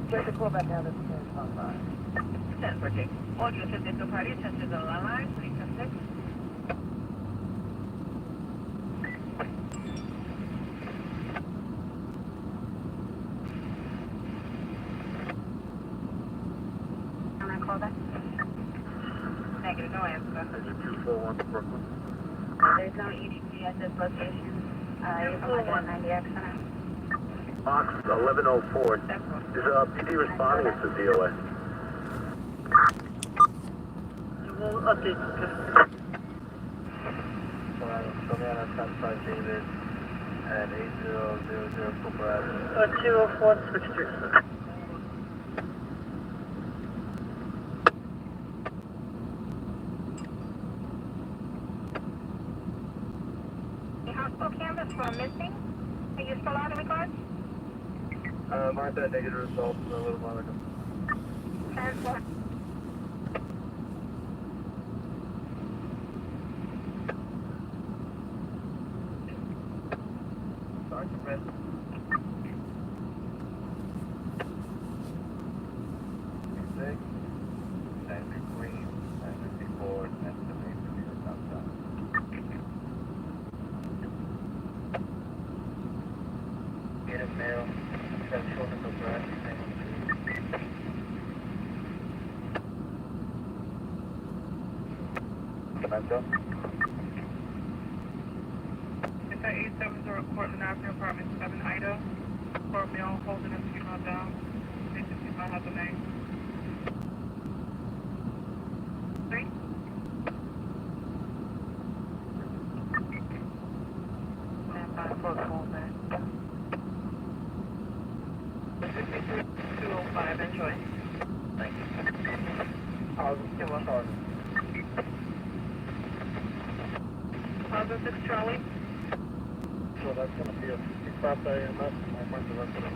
Just a call back now, that's 10 10 for take. Audio to this party, test is on the line, 3 to 6. Can I call back? Negative, no answer. Exit 241 to Brooklyn. There's no EDP at this location. It's 190 accident. Box 1104. Is PD responding to DOA? We'll update. Savannah, 10-5 David, and 8000 Cooper Avenue. 204, switch to. The hospital canvas for missing. Are you still out of regards? Mark that negative result in a little while ago. 10-4. Sergeant Red. Six, 93, 94, 73, downtown. Get a mail, central to the branch, Samantha? It's at 870 Portland Avenue, apartment 7 Ida. For male holding a female down. This female has a name. 3? 5, enjoy. Thank you. You're welcome. Positive 6 Charlie. So that's going to be a 55 AMS. I'll mark the rest of the 91.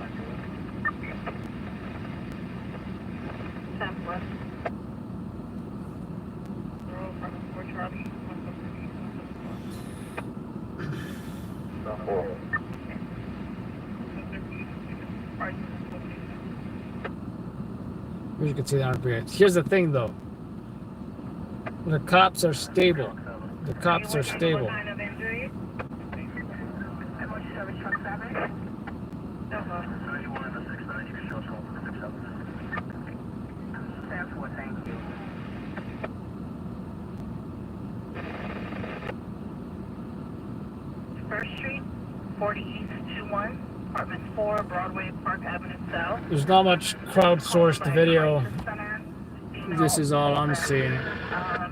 10 West. 4 Charlie. Four. You can see the RPA. Here's the thing, though. The cops are stable. The cops are stable. Kind of injury? Service truck 7. No, 91 and the 69, you can show us home for the 67. 10-4, thank you. First Street, 40 East 21, apartment 4, Broadway Park Avenue South. There's not much crowdsourced video. This is all I'm seeing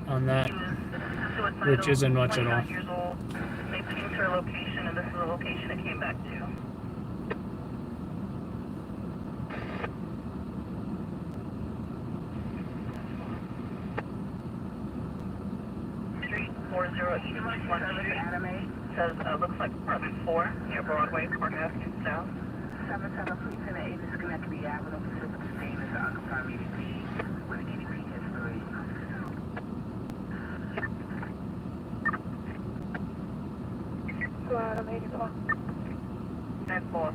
on that, which isn't much at all. They changed her location, and this is the location it came back to. Street 40 East 1 Street. Says, looks like apartment 4 near Broadway, Park Avenue South. 77, please send an 8 to Schenectady Avenue, Pacific State, is occupied EDP with an EDP history. Go out of 84. 10-4.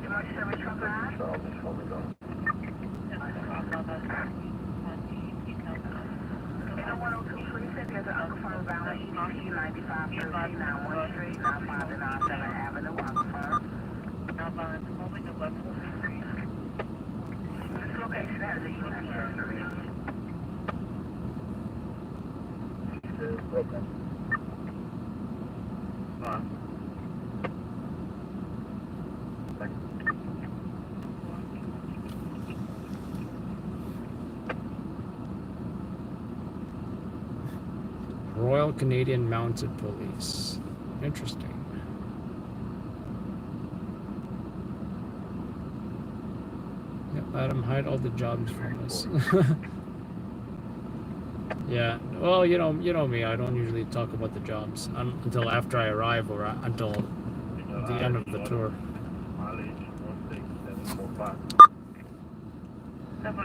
You want service truck 9? So I'll just hold it on. 102, please send there's an unconfirmed violent EDP 9513 91 Street, 95 and 97 Avenue, unconfirmed. This location has an EDP history. Okay. Royal Canadian Mounted Police. Interesting. Yep, let them hide all the jobs from us. Yeah. Well, you know me. I don't usually talk about the jobs until after I arrive or until the end of the tour. Mileage 16745.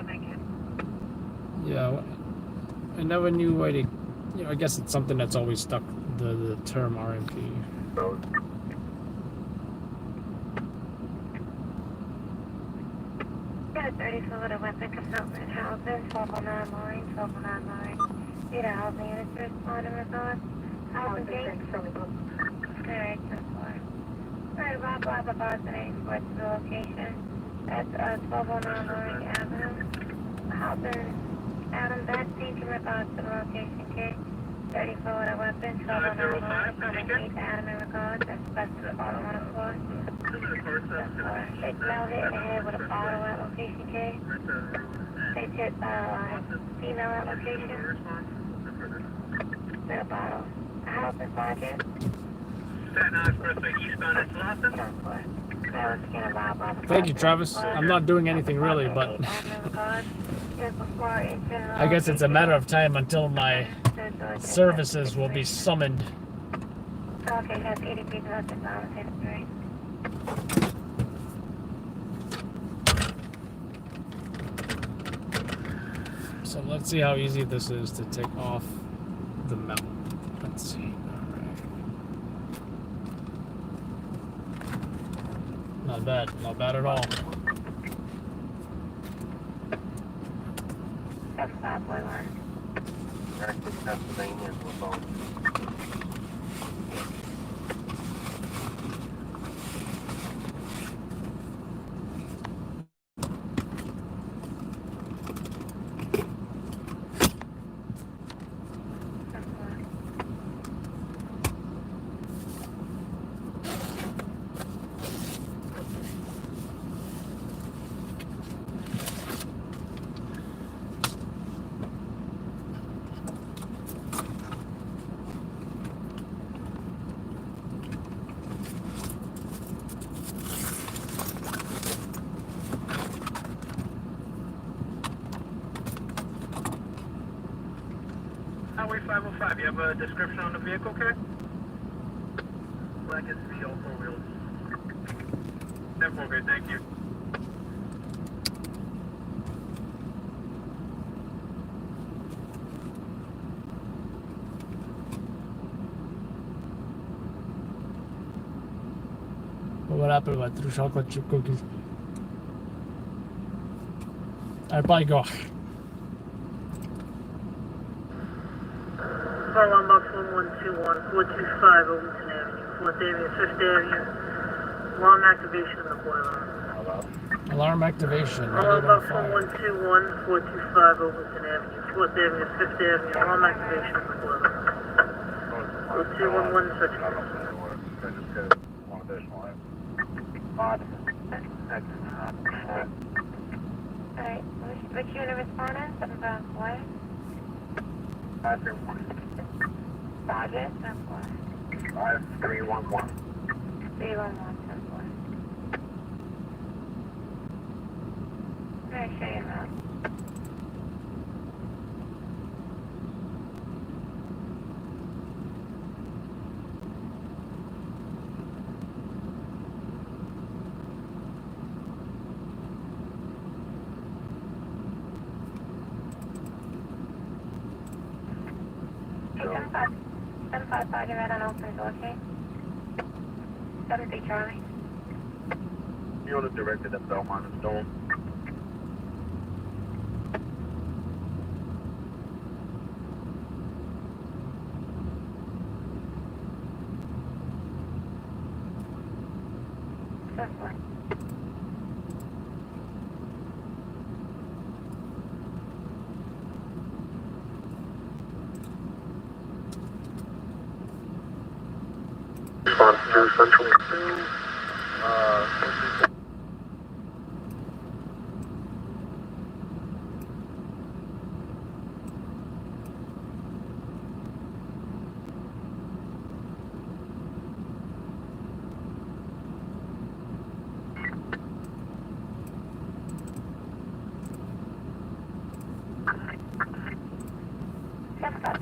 Thank you. Yeah. I never knew why they. I guess it's something that's always stuck. The term RMP. So Yeah, 30 Florida weapon concealment housing, 1209 line, 1209 line. Need a housing unit to respond in regards. Housing gate. Alright, 10-4. Alright, Rob Bob about the name for the location. That's 1209 Loring Avenue. Housing Adam backseat in regards to the location case. 30 Florida weapon, 1209 line. Need Adam in regards. That's best to the bottom on the floor. They smelled it in the head with a bottle at location K. They hit female at location. With a bottle. A house in pocket. Staten Island Expressway eastbound at Slauson. Thank you, Travis. I'm not doing anything really, but I guess it's a matter of time until my services will be summoned. Okay, that's 80 people at the bottom, history. So let's see how easy this is to take off the mount. Let's see. Alright. Not bad. Not bad at all. That's 5.1. actually Pennsylvania is both. Highway 505, you have a description on the vehicle, okay? Black SV, all four wheels. 10-4, okay, thank you. What happened if I threw chocolate chip cookies? I'd probably go. Call on box 1121, 425 Overton Avenue, 4th Avenue, 5th Avenue. Alarm activation in the boiler. Alarm activation. Call on box 1121, 425 Overton Avenue, 4th Avenue, 5th Avenue. Alarm activation in the boiler. 0211, search. Alright, which unit respondent? 754? 531. Roger, 74. 5311. 311, 74. Alright, show you now. Hey, 755, you're right on open door, okay? 73 Charlie. Unit directed at Belmont and Stone. Response to Central 2.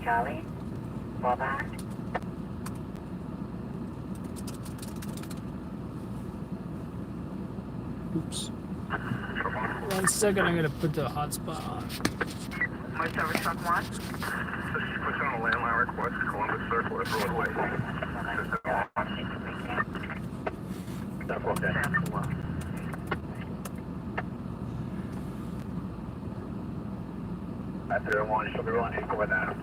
Charlie. Fall back. Oops. 1 second, I'm gonna put the hotspot on. My service truck 1. This is pushing on a landline request, Columbus Circle at Broadway. That's okay. After the one, she'll be running equal with that.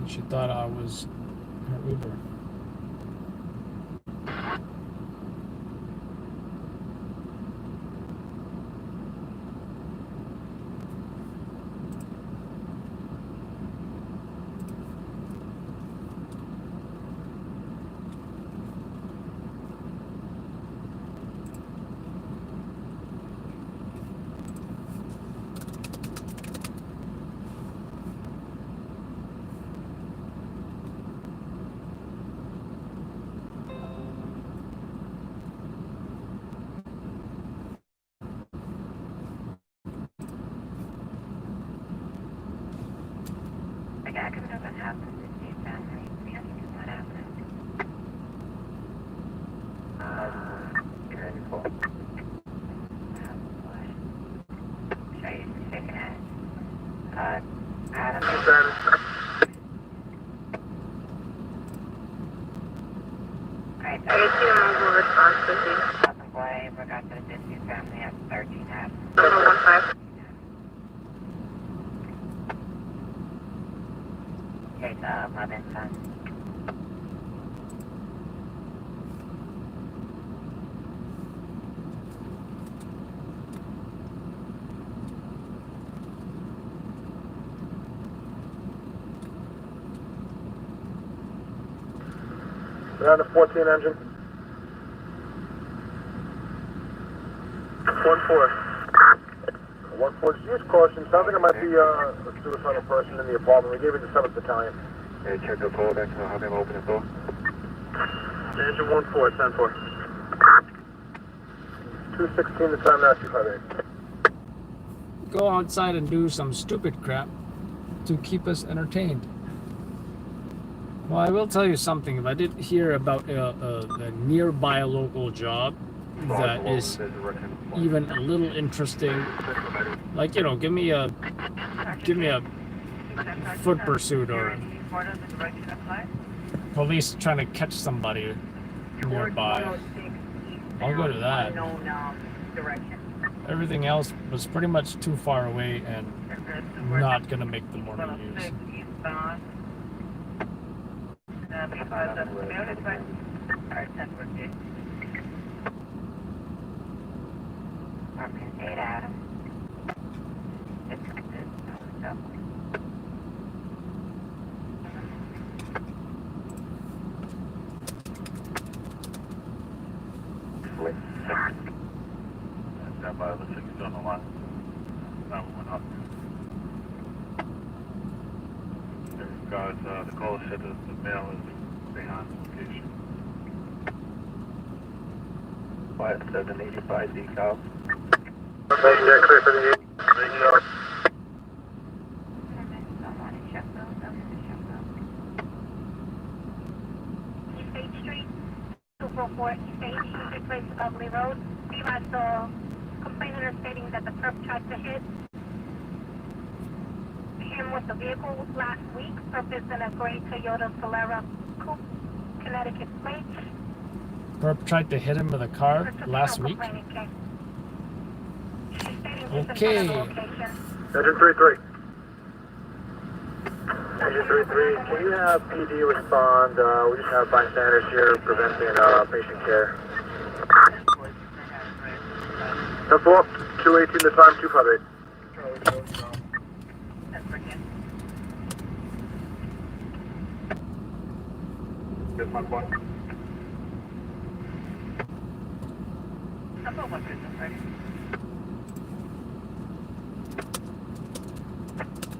She thought I was her Uber. The guy coming up on house is his family. We have to do what happened. Show you shaking it. Adam. Alright, so you see a mobile response to the boy in regard to the dispute family at 13 Ave. 715. Okay, mother and son. We're on the 14 engine. 1-4. 1-4, just use caution. Sounds like it might be a suicidal person in the apartment. We gave it to 7th Battalion. Hey, check the call back. I'll have him open the door. Engine 1-4, 10-4. 216 the time now, 258. Go outside and do some stupid crap to keep us entertained. Well, I will tell you something. If I did hear about a nearby local job that is even a little interesting, like, you know, give me a foot pursuit or police trying to catch somebody nearby, I'll go to that. Everything else was pretty much too far away and not gonna make the morning news. Stand by, looks like he's on the line. Now we went up. In regards, the caller said that the mail is behind the location. 5785 decal. Thank you, Jack, clear for the 8. Thank you. East 8th Street, 244 East 8th Street, place Ugly Road. We had the complainant stating that the perp tried to hit him with the vehicle last week. Perp is in a gray Toyota Solera Coupe, Connecticut plate. Perp tried to hit him with a car last week. Okay. Engine 3-3. Engine 3-3, can you have PD respond? We just have bystanders here preventing patient care. 10-4, 218 the time, 258. Here's my point.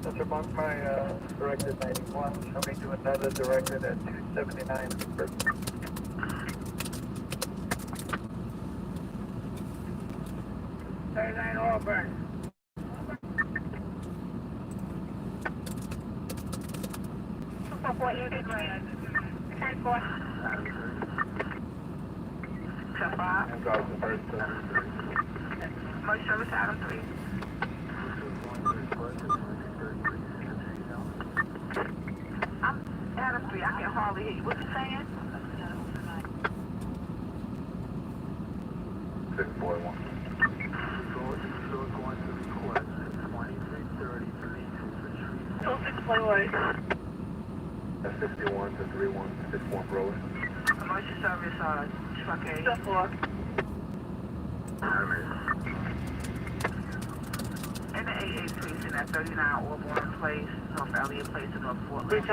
Mr. Monk, my directed 91, show me to another directed at 279. 39 Auburn. Most service Adam 3. I'm Adam 3. I can hardly hear you. What you saying? 641. So 641. That's 61 to 31, 61 Broadway. Emergency service, truck A. Step 4. In the AA precinct at 39 Auburn Place, North Elliott Place in North Fort Lake.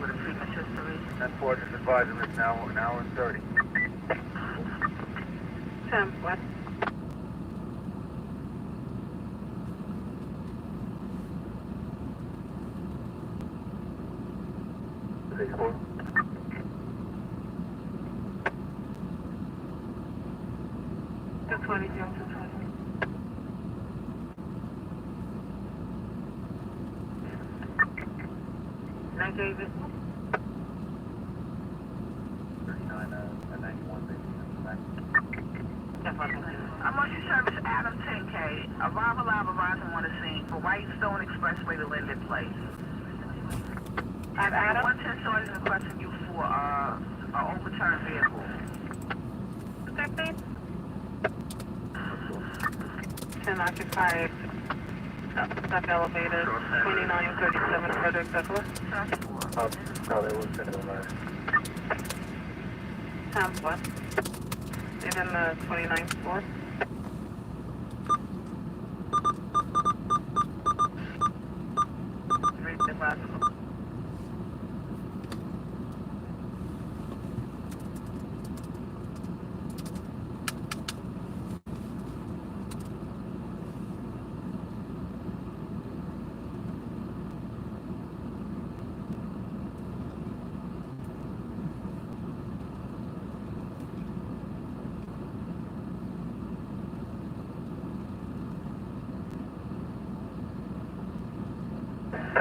With a previous history. That port is advising us now, an hour and 30. 10 what? Four. The 20, 220. Night, David. 39 and 91, Emergency service Adam 10K. Arrival on the scene for Whitestone Expressway to Linden Place. Adam. 110 Sergeant requesting you for an overturned vehicle. Okay, please. 10 occupied. Step elevator. 2937 Frederick Douglass. No, they were sitting on that. 10 what? Even the 29th floor. Read the last one.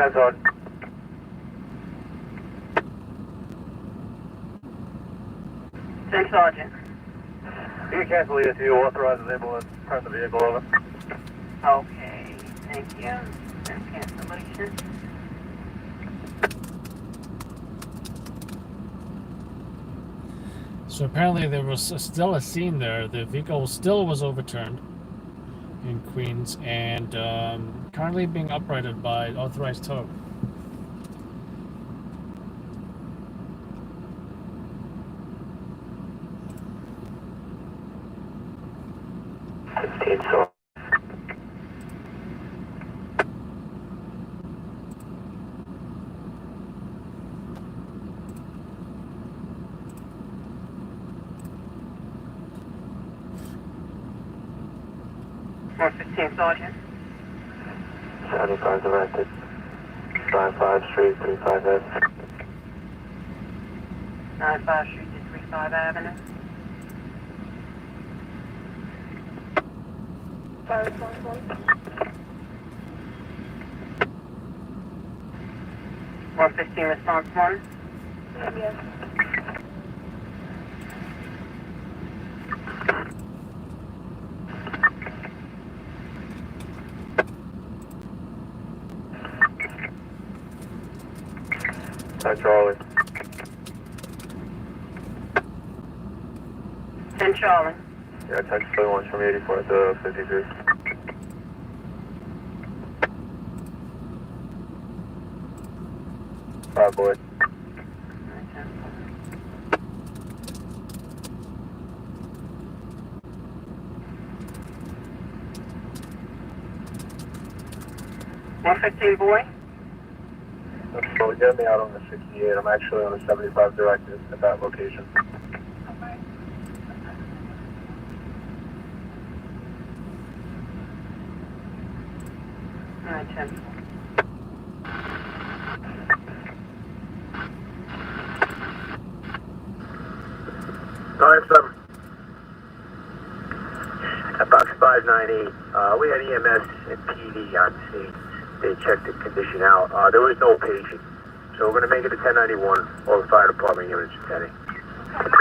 10 Sergeant. Sergeant. You can cancel it if you authorize the ambulance. Turn the vehicle over. Okay, thank you. That's cancellation. So apparently there was still a scene there. The vehicle still was overturned in Queens and currently being uprighted by authorized tow. So. Sergeant. 75 directed. 95 Street, 35F. 95 Street to 35 Avenue. One 15 response 1. Yes. Hi, Charlie. 10 Charlie. Yeah, text 21 from 84 to 53. Bye, boy. One 15 boy. So get me out on the 68. I'm actually on the 75 directed at that location. Alright, 10. At box 598, we had EMS and PD on scene. They checked the condition out. There was no patient. So we're going to make it a 1091. All the fire department units attending. Service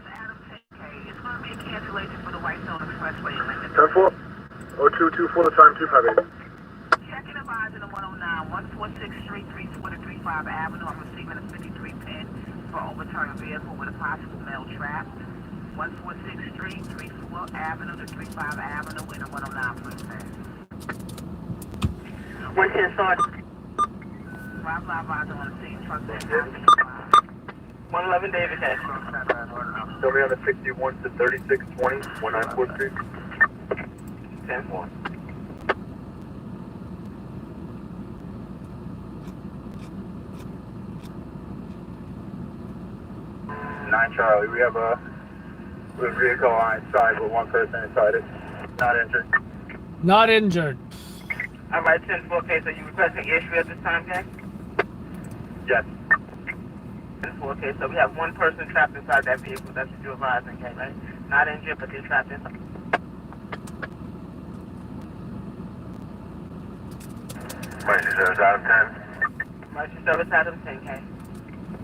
Adam 10K. It's going to be a cancellation for the Whitestone Expressway. 10-4. 0224 the time 258. Checking advising the 109, 146 Street, 34 to 35 Avenue. I'm receiving a 53 pin for overturned vehicle with a possible male trap. 146 Street, 34 Avenue to 35 Avenue in a 109 police pass. 110 Sergeant. Drive live advisor on the scene. Truck 111 David Head. Still me on the 61 to 3620, 194 Street. 10-4. Charlie, we have a vehicle on its side with one person inside it. Not injured. Not injured. Alright, 10-4 case. Are you requesting issue at this time, gang? Yes. 10-4 case. So we have one person trapped inside that vehicle. That's what you're advising, gang, right? Not injured, but they're trapped inside. Emergency service Adam 10. Emergency service Adam 10K.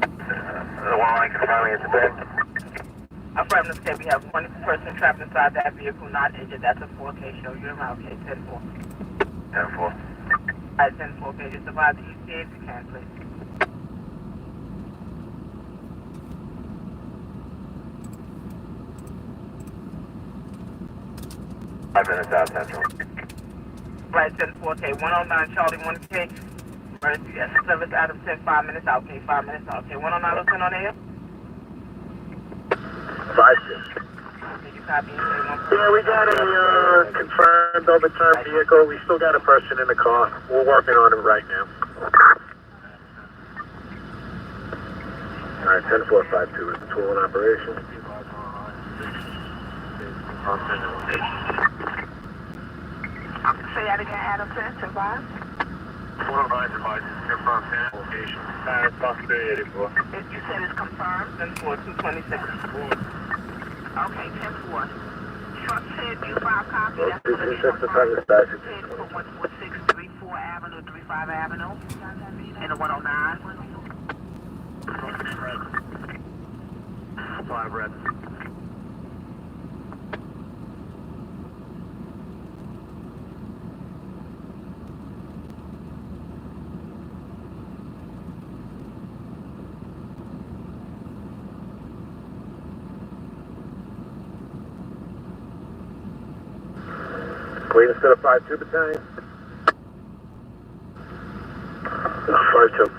The one line confirming it's a bed. Affirmative say we have one person trapped inside that vehicle, not injured. That's a 4K show. You're around, okay? 10-4. 10-4. Alright, 10-4K. Just advise that you see it, you cancel it. I've been in South Central. Right, 10-4K. 109 Charlie 1K. Emergency service Adam 10, 5 minutes out. Okay, 5 minutes out. Okay, 109 Lieutenant on air. 5-6. Did you copy? Yeah, we got a confirmed overturned vehicle. We still got a person in the car. We're working on it right now. All right, 10-4-5-2 is the tool in operation. Say that again, Adam 10, survive. 109 provides confirmed panic location. It's possibility 84. You said it's confirmed? 10-4, 226. Okay, 10-4. Truck said you 5 copy. That's This is going to be just the time of the passage. for 14634 Avenue 235 Avenue in the 109. 5 red. Wait instead of 5-2 battalion. 5-2.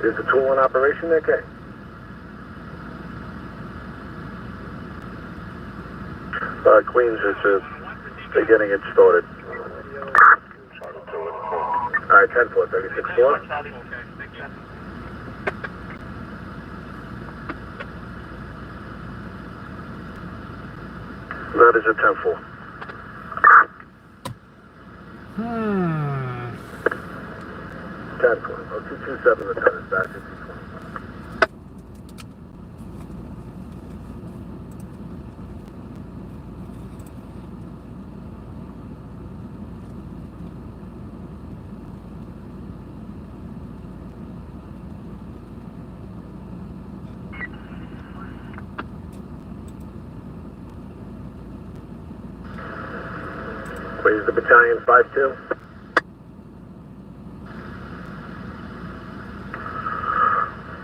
Is the tool in operation? Okay. Queens is they're getting it started. Alright, 10-4, 36-4. That is a 10-4. 10-4. Oh, 227 the time is back to 225. Raise the battalion 5-2.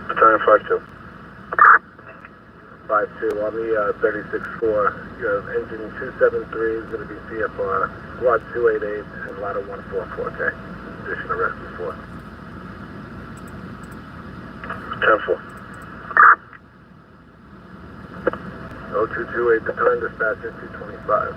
Battalion 5-2. 5-2 on the 36-4. You have engine 273 is going to be CFR, squad 288, and ladder 144, okay? Addition of rescue 4. 10-4. 0228, battalion dispatcher 225.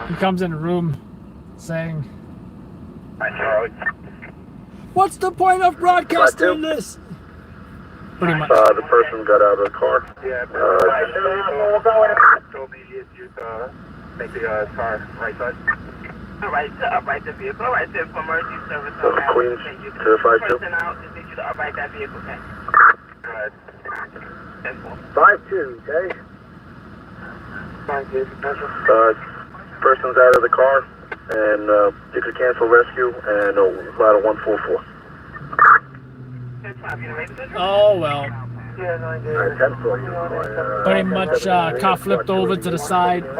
He comes in a room saying, Hi, Charlie. "What's the point of broadcasting this?" Pretty much. The person got out of the car. Yeah, told me you make the car right side. Alright, to upright the vehicle. Alright, so for emergency service on that. Queens to the 5-2. Person out, just need you to upright that vehicle, okay? Go ahead. 10-4. 5-2, okay? Person's out of the car, and you could cancel rescue, and ladder 144. 10-5, you ready to Oh well. Alright, 10-4. Pretty much car flipped over to the side. You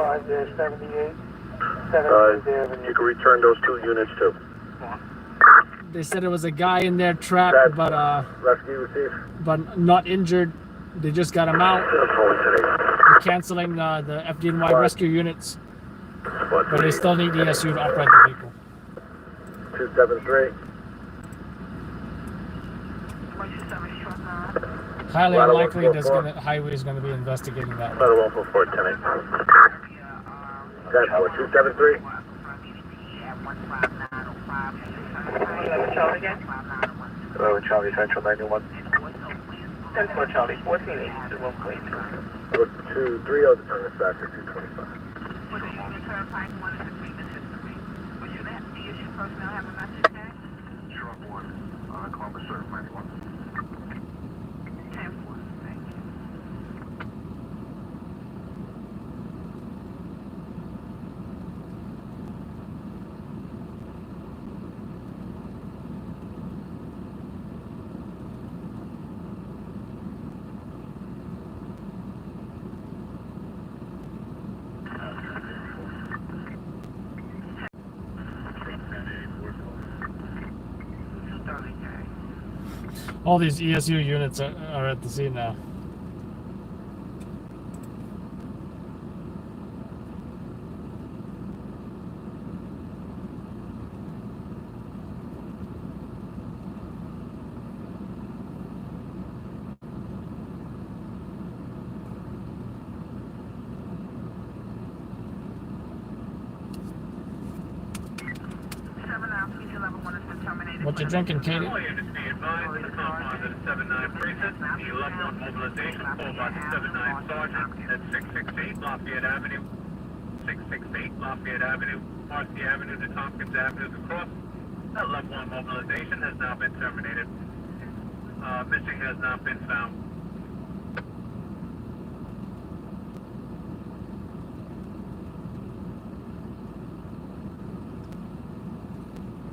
can return those 2 units too. They said it was a guy in there trapped, but Rescue received. not injured. They just got him out. They're canceling the FDNY rescue units, but they still need ESU to operate the vehicle. 273. Highly unlikely highway is going to be investigating that. Ladder 144, 10-8. 10-4, 273. Charlie again? Hello, Charlie Central 91. 10-4, Charlie. 14-8. 230, the turn is back to 225. Sure, 1. Columbus Surf 91. 10-4. Thank you. All these ESU units are at the scene now. one has been terminated. What you drinking, Katie? All units be advised, the compound at 79 precinct, the 11-1 mobilization, called by the 79 sergeant at 668 Lafayette Avenue, 668 Lafayette Avenue, Marcy Avenue to Tompkins Avenue to cross. That 11-1 mobilization has now been terminated. Missing has not been found.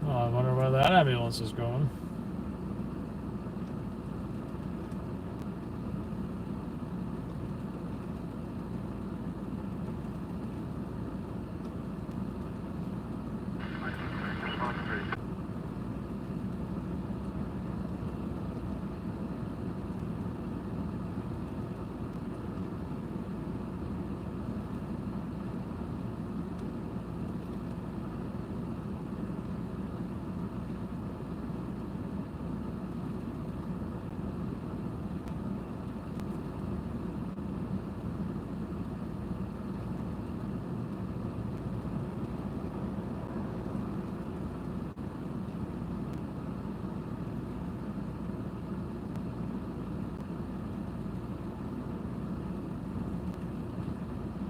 Oh, I wonder where that ambulance is going.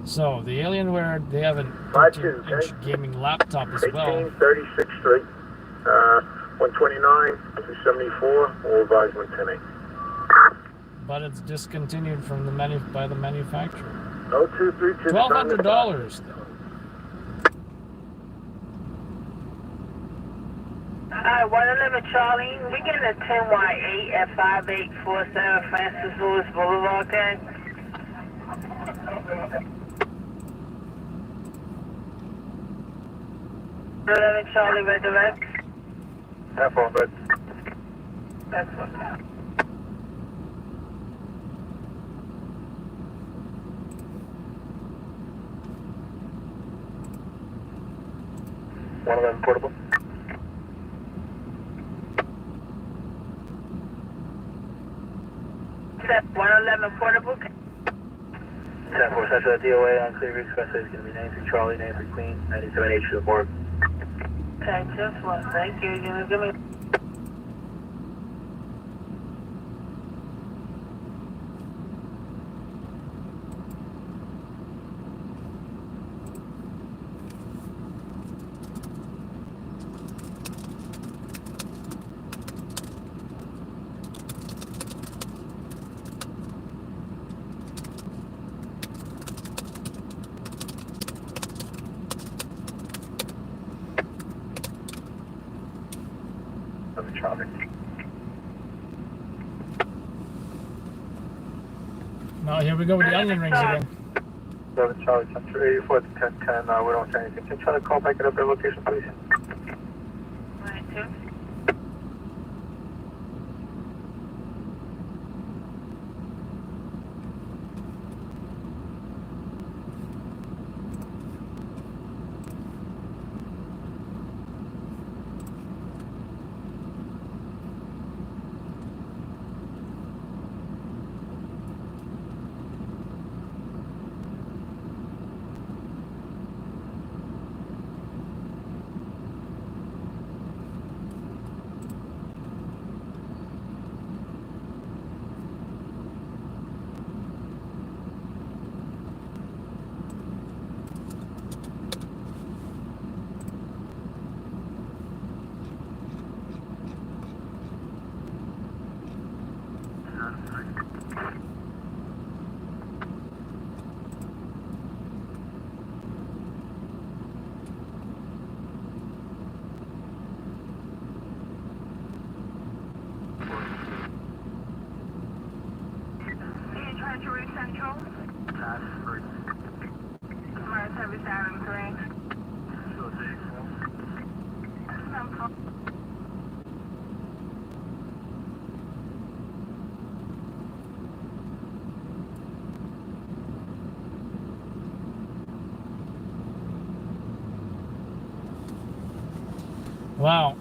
So the Alienware, they have an 13-inch gaming laptop as well. 1836th Street, 129, 274, all advised 110. But it's discontinued from the by the manufacturer. 0232. $1,200 though. Alright, 111 Charlie, we getting a 10Y8 at 5847 Francis Lewis Boulevard, okay? 11 Charlie, red direct. Half on, but That's what's up. portable. Step 111 portable. 10-4, Central DOA on clear express is going to be 93 Charlie, 93 Queen, 97H to the board. Okay, just one. Thank you. You give me. Now here we go with the onion rings again. 11 Charlie, Central 84 to 1010, we don't say anything. Can you try to call back at their location, please? 92. Wow.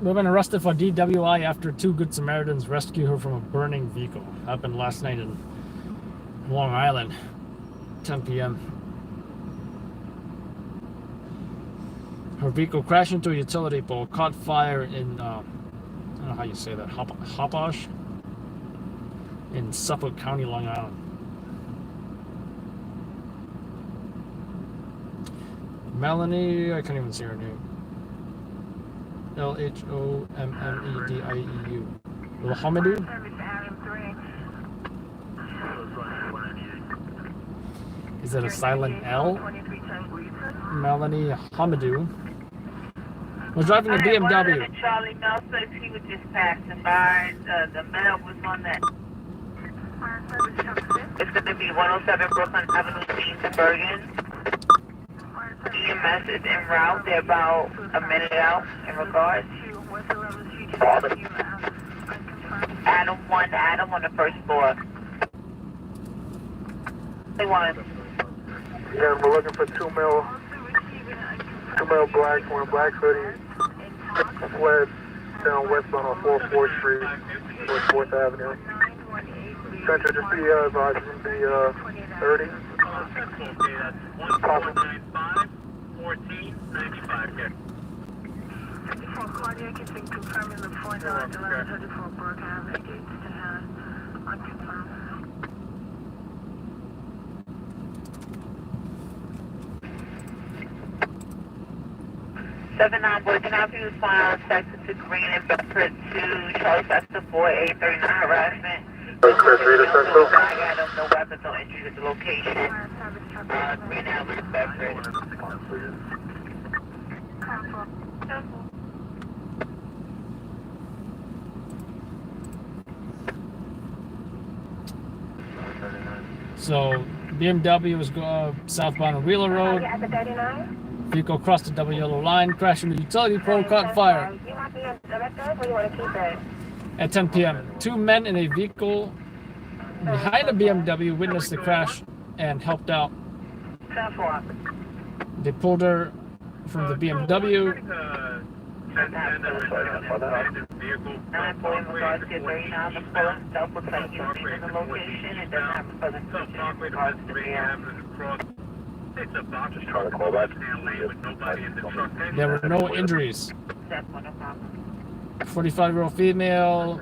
We've been arrested for DWI after two Good Samaritans rescue her from a burning vehicle. Happened last night in Long Island, 10 p.m. Her vehicle crashed into a utility pole, caught fire in, I don't know how you say that, Hopposh? In Suffolk County, Long Island. Melanie, I can't even see her name. Lhommediu. Lhommediu? Is it a silent L? Melanie Hamidou was driving a BMW. Charlie Mel says he was just passing by. The mail was on that. It's going to be 107 Brooklyn Avenue, Queens, Bergen. EMS is en route. They're about a minute out in regards. Adam 1, Adam on the first floor. They want. Yeah, we're looking for two male blacks, one black hoodie, fled down westbound on 44th Street, towards 4th Avenue. Central, just be advised in the 30. Okay, that's 1495, 1495 here. For cardiac, it's been confirmed in the 1134 Brook Avenue, gates to hand, unconfirmed. 79 Boykin Avenue, file sector to Green and Bedford to Charlie Sector 4839 harassment. Chris Rita Central. I got no weapons or injuries at the location. Green Avenue, Bedford. So BMW was southbound on Wheeler Road. At the 39? Vehicle crossed the double yellow line, crashed into the utility pole, caught fire. You want the director or you want to keep it? At 10 p.m., two men in a vehicle behind a BMW witnessed the crash and helped out. They pulled her from the BMW. 9-4 in regards to 39, the full itself looks like he's leaving the location and doesn't have a present in regards to the It's about just trying to call that with nobody in the truck. There were no injuries. That's one of them. 45-year-old female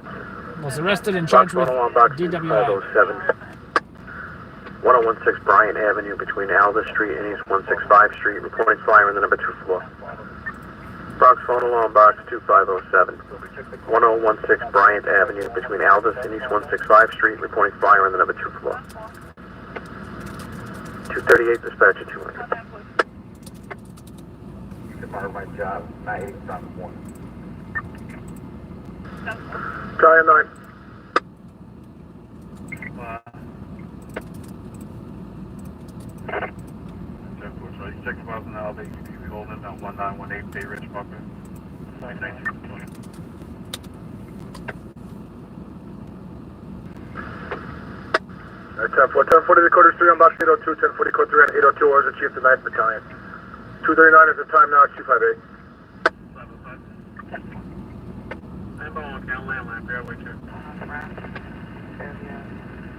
was arrested and charged with DWI. 1016 Bryant Avenue between Aldous Street and East 165 Street, reporting fire in the number 2 floor. Box phone alarm box 2507. 1016 Bryant Avenue between Aldous and East 165 Street, reporting fire in the number 2 floor. 238 dispatcher 200. My job, 985 Tire 9. Check miles an hour, baby. We holding down 1918 Bay Ridge Parkway. 1920. Alright, 1040 recorders 3 on box 802, 1040 code 3 on 802, orders of Chief the 9th Battalion. 239 is the time now, 258. Landline, bear with you.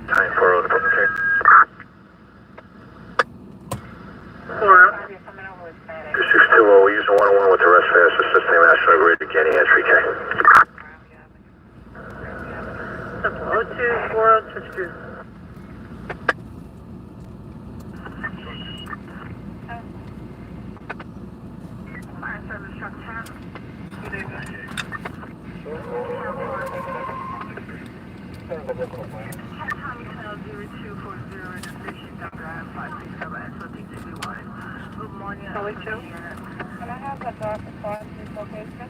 Time 40, okay. This is 20, we're using 101 with the rest fast assisting National Grid to Kenny entry K. 02402. Fire service truck 10. Good morning. Can I have the dog across this location?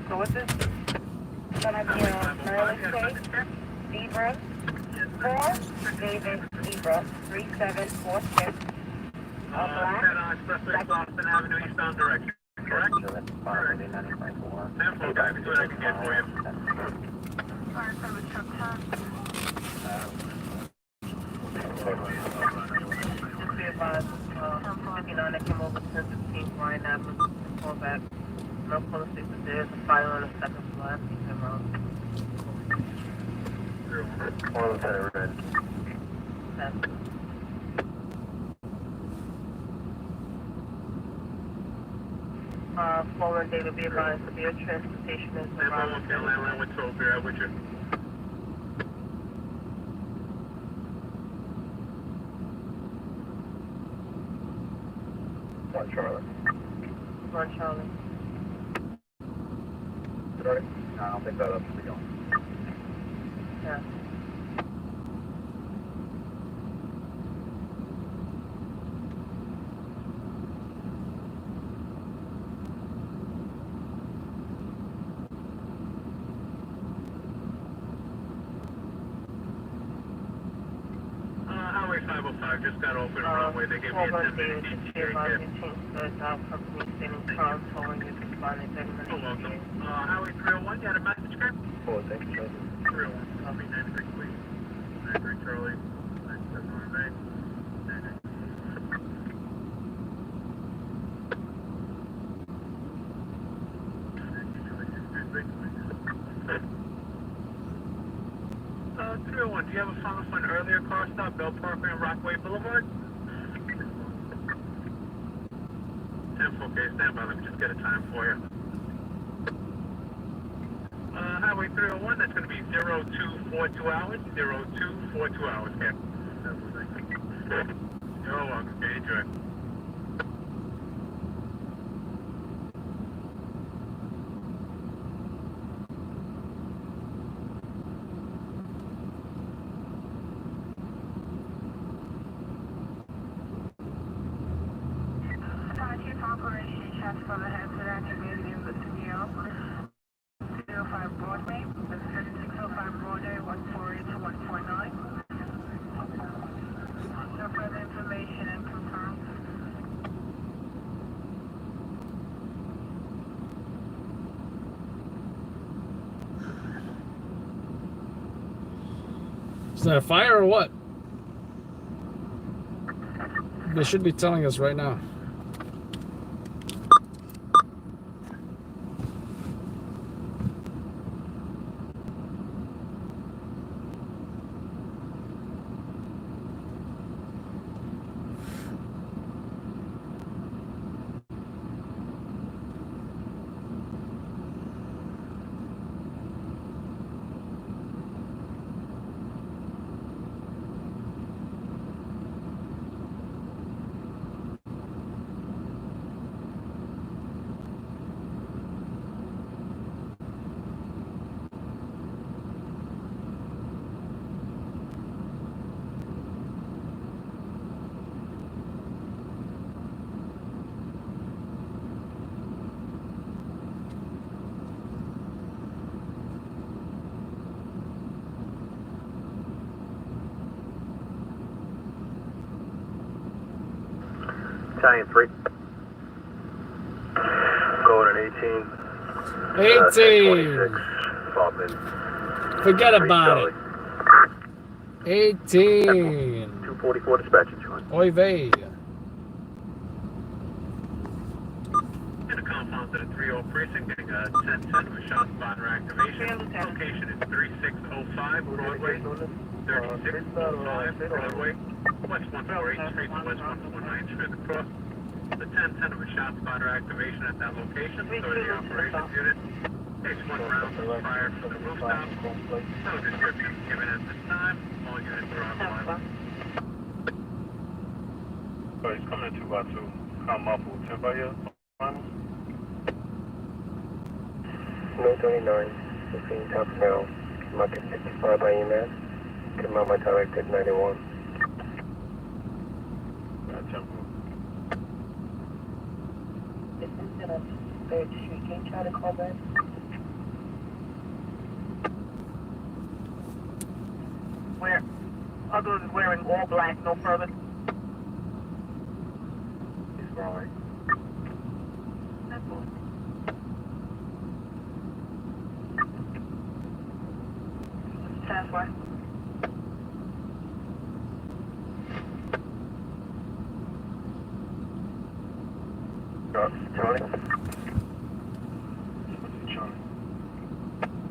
So what's this? It's gonna be on Maryland State, Zebra 4, David Zebra 3746. Black. Expressway Boston Avenue, eastbound direction. Correct? Correct. 10-4, guy, we do what I can get for you. Fire service truck 10. Just be advised, that came over to the team line Avenue, pull back. No policy, but there's a fire on the second floor. I think I'm wrong. One Lieutenant Red. That's Fallen data be advised, severe transportation is Stand by 1 Can landline with toll, be right with you. One Charlie. on Charlie. Ready? I'll pick that up as we go. Yeah. Highway 505 just got open runway. They gave me a 10-minute ETA here. You're welcome. Highway 301, you had a message, Greg? Oh, thank you, Charlie. 301, copy 93, please. 93, Charlie. 97, Bay. 301, do you have a final for an earlier car stop, Bell Parkway and Rockaway Boulevard? 10-4, stand by, let me just get a time for you. Highway 301, that's going to be 0242 hours, 0242 hours, okay? You're welcome, okay, enjoy. Chief Operation transfer the hazard activated in the New 05 Broadway, the 3605 Broadway, 148 to 149. No further information and confirm. Is that a fire or what? They should be telling us right now. Italian 3. Going at 18. 18. 26. Bobman. Forget about it. 18. 244 dispatching, John. Oy vey. In a compound to the 30 precinct, getting a 1010 with shot spotter activation. Location is 3605 Broadway, 3605 Broadway, West 148th Street to West 149th Street across. The 1010 with shot spotter activation at that location. So the operations unit takes 1 round prior to the rooftop. No description given at this time. All units are online. So he's coming in 2x2. Come up with 10 by here. No 39, 15 top now. Market 55 by email. Come out by directed 91. This is in a 3rd Street. Can you try to call back? Where others wearing all black, no further. He's wrong. That's all. Halfway. Charlie? Charlie.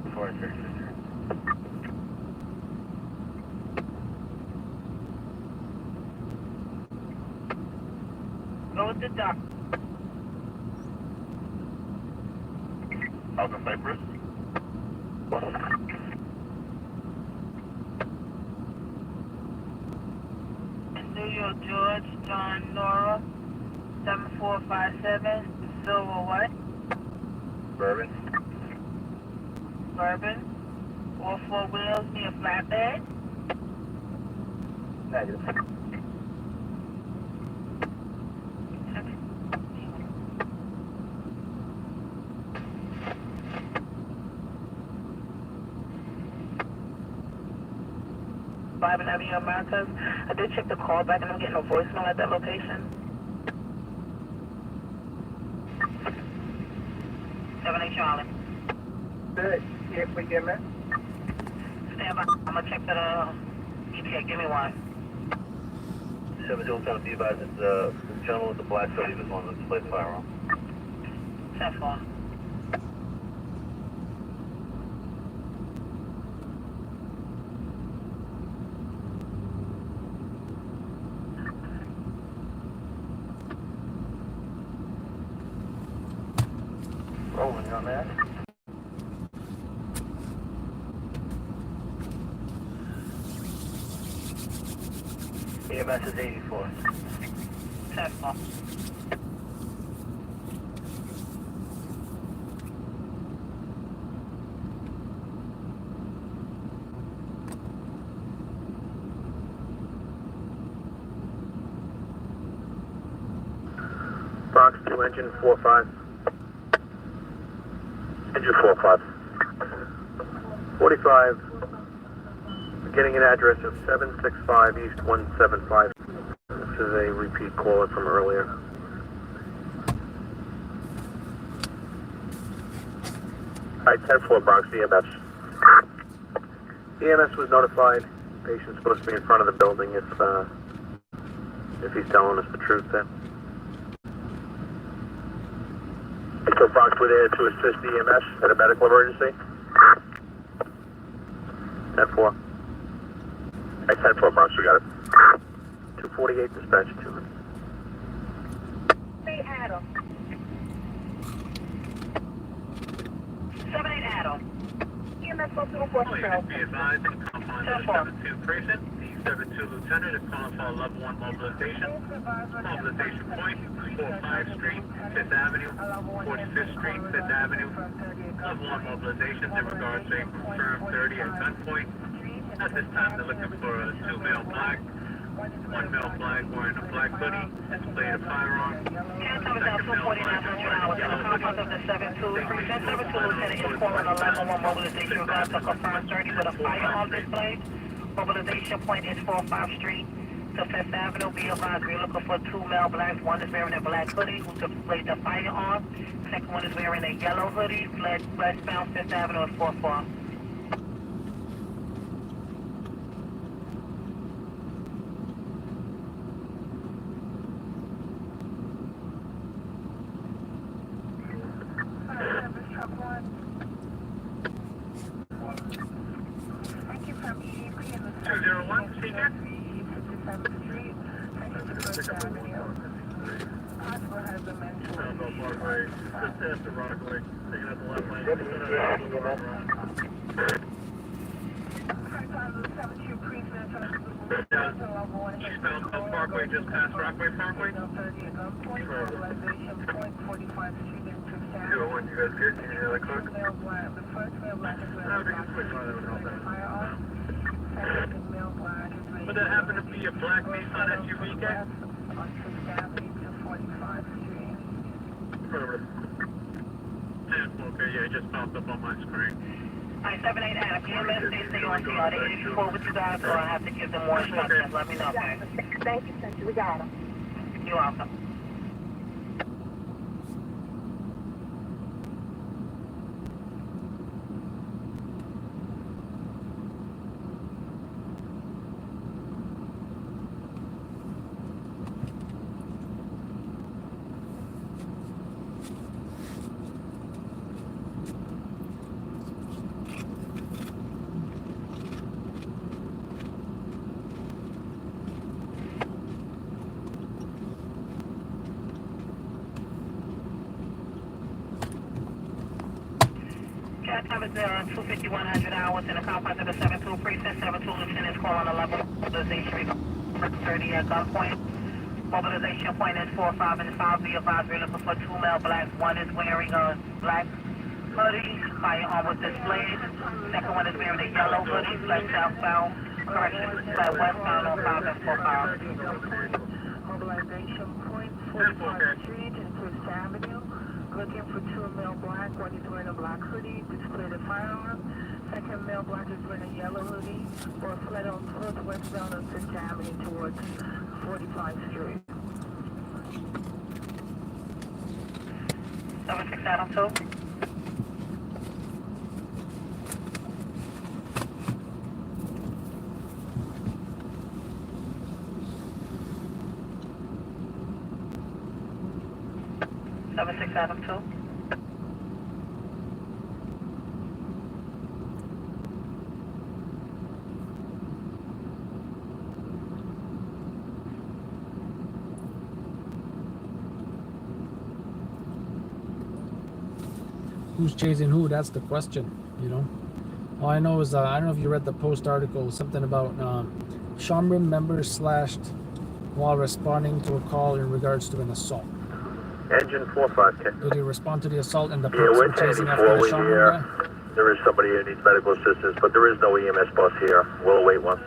Before I fix this here. Go with the dock. Falcon Cypress. New York, George, John, Nora, 7457, Silver what? Bourbon. Bourbon. All four wheels near flatbed. Negative. Five and Avenue Americas. I did check the call back and I'm getting no voicemail at that location. 78 Charlie. Good. Here we get man. Stand by. I'm gonna check that ETA. Give me one. 7 be advised that the gentleman with the black hoodie was one that displayed the firearm. 10-4. Rolling on that. EMS is 84. 10-4. Box 2, engine 45. Engine 45. 45, getting an address of 765 East 175. This is a repeat caller from earlier. Alright, 10-4 Bronx EMS. EMS was notified. Patient's supposed to be in front of the building if he's telling us the truth then. So Bronx, we're there to assist the EMS at a medical emergency. 10-4. Hey, 10-4 Bronx, we got it. 248 dispatch 2. Hey, Adam. 78 Adam. EMS go to the Oh, fourth you trail. be advised that you come on the 72 precinct. The 72 lieutenant is calling for a level 1 mobilization. Mobilization point, 45th Street, 5th Avenue, 45th Street, 5th Avenue. Level 1 mobilizations in regards to a confirmed 30 at gunpoint. At this time, they're looking for a 2 male black. 1 male black wearing a black hoodie, displayed a firearm. Countdown is now 249 Central Hours. In the complex of the 72 precinct, 72 lieutenant is calling a level 1 mobilization regards to confirmed 30 with a firearm displayed. Mobilization point is 45th Street to 5th Avenue. Be advised, we're looking for 2 male blacks. One is wearing a black hoodie who displayed the firearm. Second one is wearing a yellow hoodie, fled westbound 5th Avenue at 44. Thank you from EDP in the 201, speaker. 57th Street. Thank you for First Avenue. Possible has been mentioned. Parkway, just past the Rockaway, taking out the left lane. Eastbound Parkway, just past Rockaway Parkway. 201, you guys good? Can you hear that clock? Would that happen to be a black Nissan SUV, guy? Okay, yeah, it just popped up on my screen. 978 Adam, EMS, stay on scene. Are they 84 with you guys, or I have to give them more instructions? Let me know, okay? Thank you, Central. We got him. You're welcome. is 25100 hours in the complex of the 72 precinct. 72 lieutenants call on a level mobilization 30 at gunpoint. Mobilization point is 4, 5, and 5. Be advised we're looking for 2 male blacks. One is wearing a black hoodie. Firearm was displayed. Second one is wearing a yellow hoodie. Flat southbound. Correction. Flat westbound on 5 and 4 5. Mobilization point 45th Street and 5th Avenue. Looking for 2 male black. One is wearing a black hoodie. Displayed a firearm. Second male black is wearing a yellow hoodie. Or fled on foot westbound on 5th Avenue towards 45th Street. 76 Adam 2. Adam 2. Who's chasing who? That's the question, you know. All I know is, I don't know if you read the Post article, something about Shomron members slashed while responding to a call in regards to an assault. Engine 45K. Did he respond to the assault and the Yeah, police we're were chasing 1084 after the over Shomron here. guy? There is somebody who needs medical assistance, but there is no EMS bus here. We'll await one.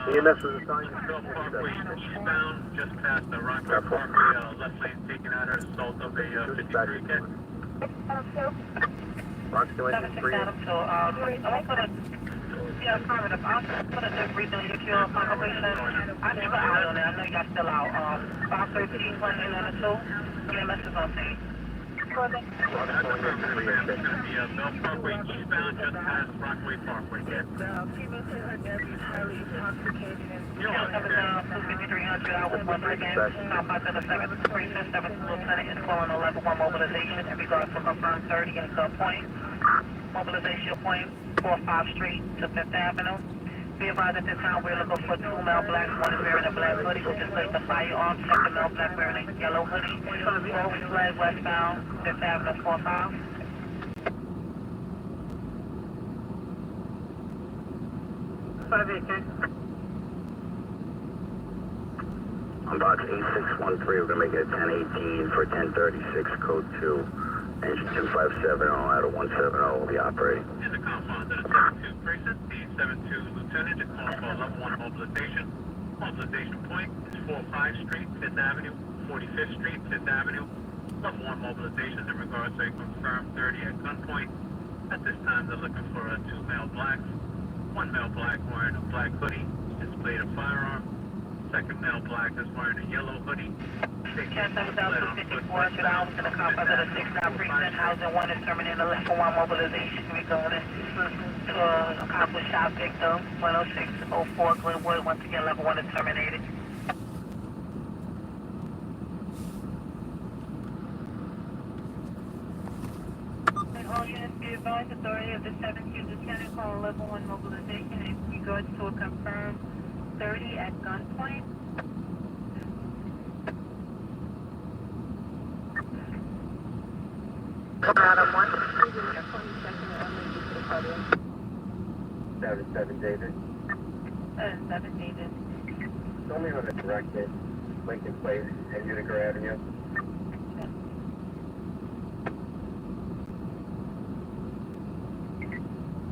EMS is assigned. Bell Parkway eastbound, just past the Rockland Parkway, left lane taken out as a result of a 53K. Rockland Adam 2. I'm gonna put a affirmative. I'm put a debris on your cure confirmation. I keep an eye on it. I know you guys still out. 513 planning on the 2. EMS is on scene. That's affirmative, ma'am. It's going to be Bell Parkway eastbound, just past Rockaway Parkway. The female said her nephew is highly intoxicated and 25300 hours once again. Southbound to the 7th precinct. 7th lieutenant is calling a level 1 mobilization in regards to confirmed 30 and gunpoint. Mobilization point 45th Street to 5th Avenue. Be advised at this time we're looking for 2 male blacks. One is wearing a black hoodie who displayed the firearm. Second male black wearing a yellow hoodie. Both fled westbound 5th Avenue 45. On box 8613, we're going to make it 1018 for 1036, code 2. Engine 257 on out of 170 will be operating. In the compound of the 72 precinct, the 72 lieutenant is calling for level 1 mobilization. Mobilization point is 45th Street, 5th Avenue, 45th Street, 5th Avenue. Level 1 mobilization in regards to a confirmed 30 at gunpoint. At this time, they're looking for 2 male blacks. 1 male black wearing a black hoodie, displayed a firearm. Second male black is wearing a yellow hoodie. 10,254 hours in the complex of the 6th precinct. Housing 1 is terminating the level 1 mobilization regarding to accomplish shot victim 10604 Glenwood. Once again, level 1 is terminated. All units be advised, authority of the 17th lieutenant call level 1 mobilization in regards to a confirmed 30 at gunpoint. Adam 1. 77 David. 7 David. Only on the directed Lincoln Place and Utica Avenue.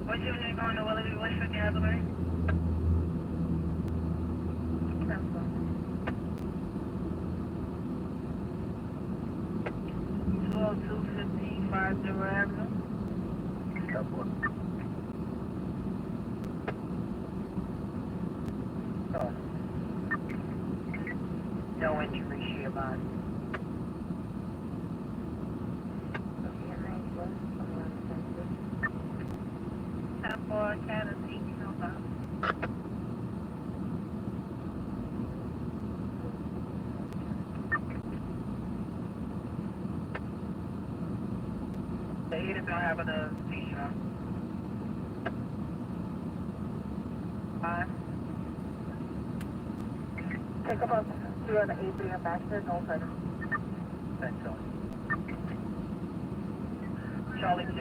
What's your name going to Willoughby, West Vocabulary? No injury, Shearbon. Time for Tennessee, The 8 is going to have a seizure. 5. Take about 2 on the A3 ambassador, no further. That's all. Charlie 2.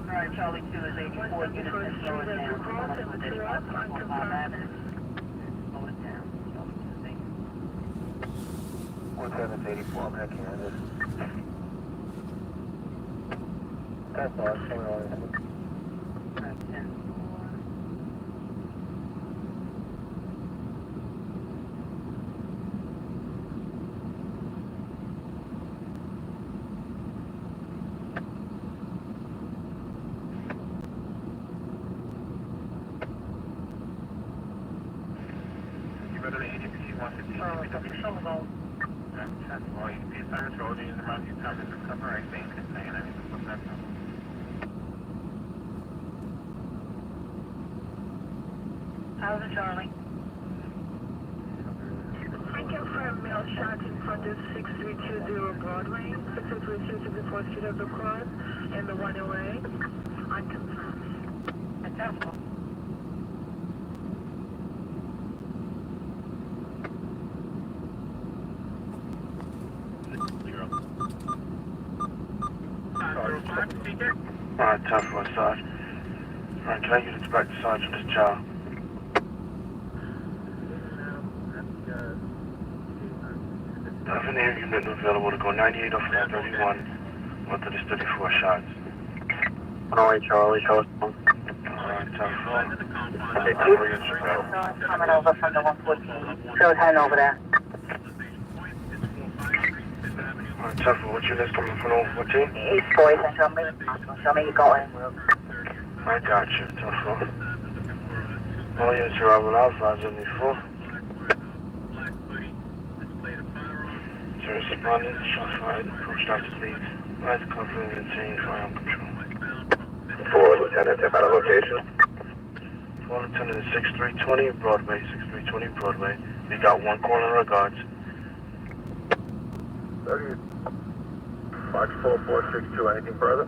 Alright, Charlie 2 is 84 units and slow it down. Slow it down. 1784, I'm hacking at it. That's all, hang on. Alright, 10. You better than ADP 115. Well, EDP assignments for OG and the amount you time to cover, I think, and saying anything from that number. How's it, Charlie? Thank you for a mail shot in front of 6320 Broadway. Pursuit received before street of the cross and the one away. Unconfirmed. Successful. Alright, 10 for Sarge. Alright, can I use it back to Sergeant this child? I've been here, unit available to go 98 off of that 31. What to this 34 shots. 108 Charlie, Charlie. Alright, 10 for. Coming over from the 114. Show 10 over there. Alright, 10 for. What unit's coming from the 114? East boys, and show me you going. I got you, 10 for. All units are arrival Alpha, 74. Responding, shot fired, approached out to lead. Lights covering, maintain firearm control. 4 Lieutenant, step out of location. 4 Lieutenant is 6320 Broadway, 6320 Broadway. We got one call in regards. 30. Fox 4462, anything further?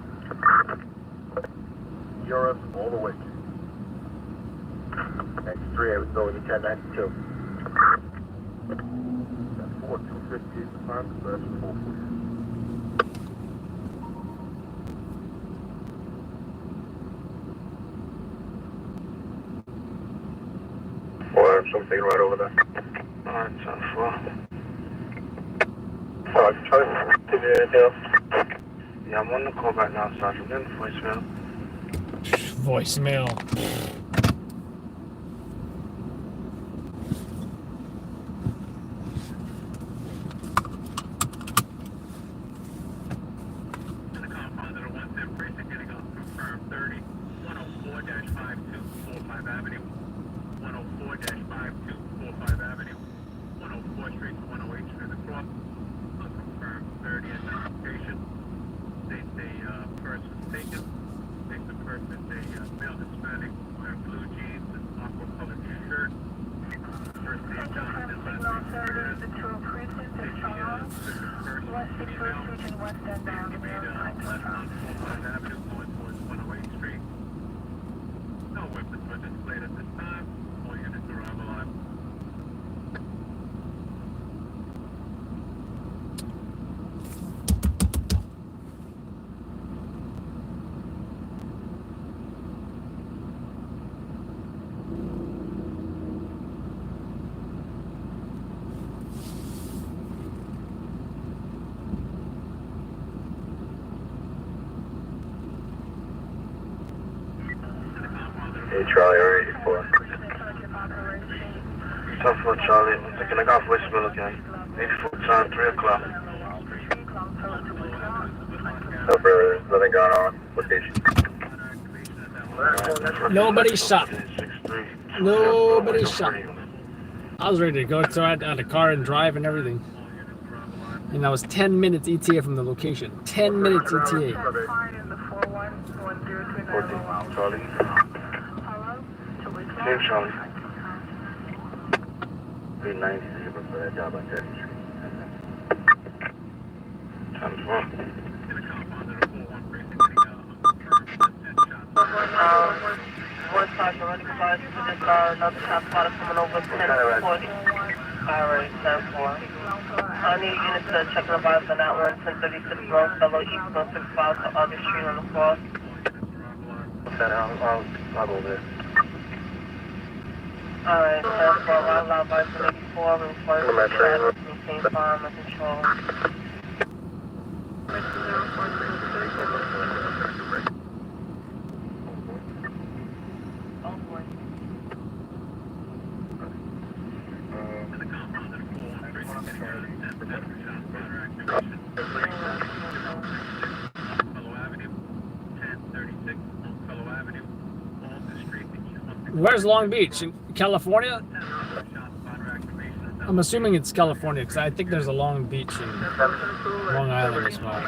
Europe, all the way. X3, I was going to 1092. 4250 is the time, so that's 440. Or something right over there. Alright, 10-4. Alright, Charlie, did you anything else? Yeah, I'm on the call back now, Sergeant. Then voicemail. Voicemail. Hey, Charlie, already 4. 10-4, Charlie. I'm thinking I got voicemail again. 84 time, 3 o'clock. No further, there's nothing going on. Location. Nobody shot. Nobody shot. I was ready to go, so I had a car and drive and everything. And I was 10 minutes ETA from the location. 10 minutes ETA. 14, Charlie. Same Charlie. 390 for that job on 30th Street. 10-4. One side, running side, another top product coming over 1040. Alright, 10-4. I need units to check the vibes on that one. 1036 Longfellow, East 165 to August Street on the 4th. I'll go there. Alright, 10-4, round loud vibes on 84, reporting to traffic, maintain fire under control. Where's Long Beach? In California? I'm assuming it's California because I think there's a Long Beach in Long Island as well.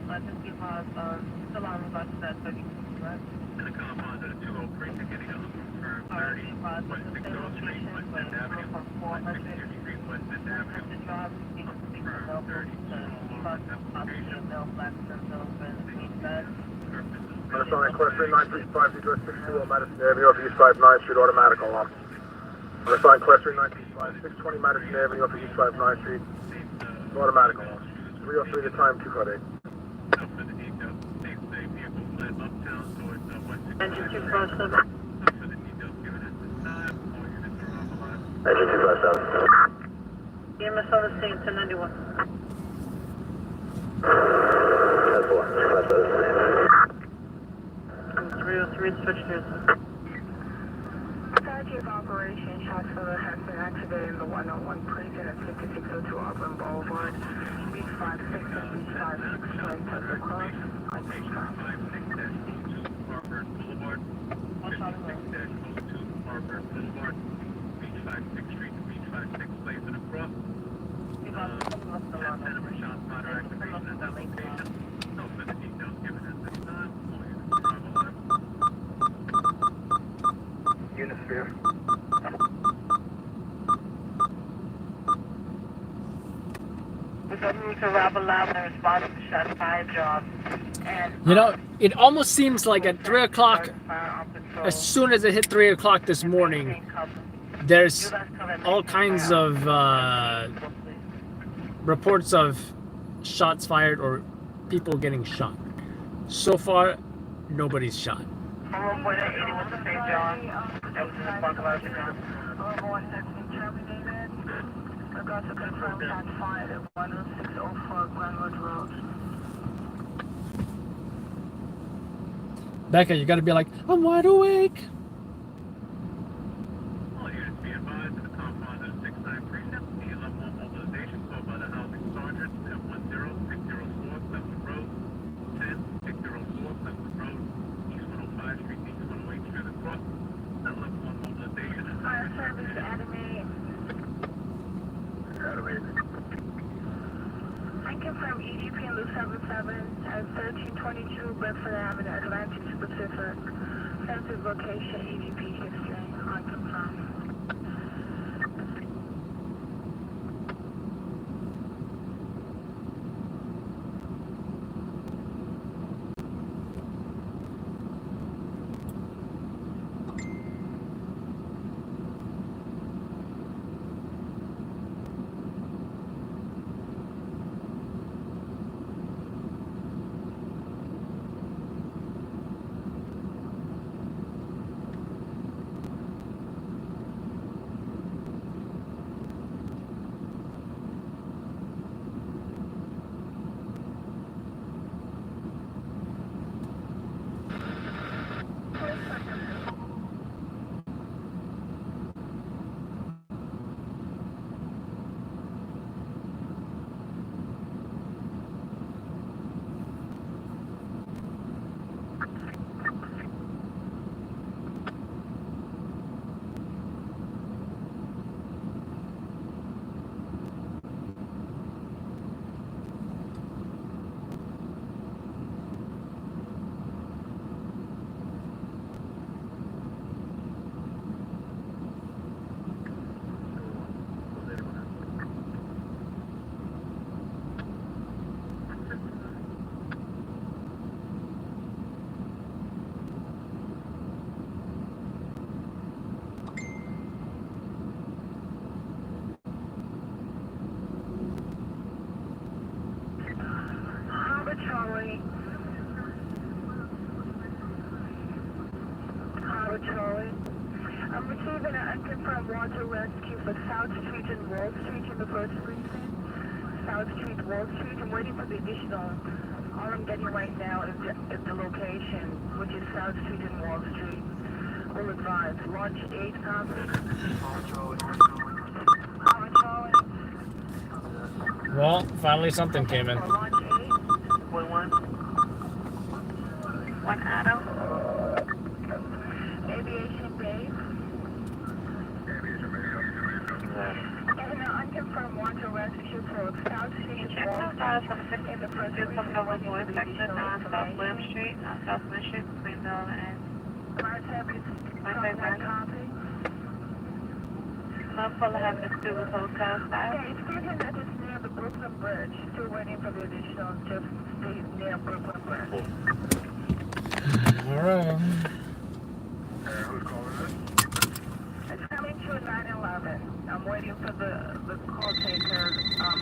I just give us still on about that 32, right? And the compound at a 203 beginning of confirmed 30 West 6th Street, West End Avenue, West 60th Street, West End Avenue, confirmed 30 Unassigned Cluster 935, address 620 Madison Avenue off East 59th Street, automatic alarm. Unassigned Cluster 935, 620 Madison Avenue off East 59th Street, automatic alarm. 303 the time, 258. Engine 257. Engine 257. EMS on the scene, 1091. 303 switches. Strategy of operation, shots filler has been activated in the 101 precinct at 5602 Auburn Boulevard. Beat 56 and beat 56 straight to the cross. Harvard Boulevard, 56-02 Harvard Boulevard, Beach 56 Street to Beach 56 Place and across. 10 shots, fire activation at that location. No further details given at this time. Unit sphere. We're going to Rob Alarm in response to shot fire job. And You know, it almost seems like at 3 o'clock, as soon as it hit 3 o'clock this morning, there's all kinds of reports of shots fired or people getting shot. So far, nobody's shot. From 1.80 was the St. John. That was in the parking lot of the ground. Terminated. I got to confirm shots fired at 10604 Glenwood Road. Becca, you gotta be like, I'm wide awake. All units be advised of the compound at 69 precinct. The level mobilization called by the housing sergeant at 10604 Cleveland Road, 10604 Cleveland Road, East 105 Street, East 108 Street across. That level 1 mobilization is Fire service animate. I confirm EGP in Loop 77 at 1322 Bedford Avenue, Atlantic Pacific. Sensitive location, EGP history. I confirm. Charlie. Howard Charlie. I'm receiving an unconfirmed water rescue for South Street and Wall Street in the first precinct. South Street, Wall Street. I'm waiting for the additional. All I'm getting right now is the location, which is South Street and Wall Street. Will advise. Launch 8 copy. Howard Charlie. Well, finally something came in. Launch 8. 1-1. 1 Adam. Aviation base. Getting an unconfirmed water rescue for South Street and Check Wall those Street. out some 50 do some double voice section on South William Street, South William Street, between the and Fire service. Copy. not full of having to do with hotel style. Yeah, it's stating that it's near the Brooklyn Bridge. Still waiting for the additional. Just stay near Brooklyn Bridge. All right. Who's calling this? It's coming to 911. I'm waiting for the call taker.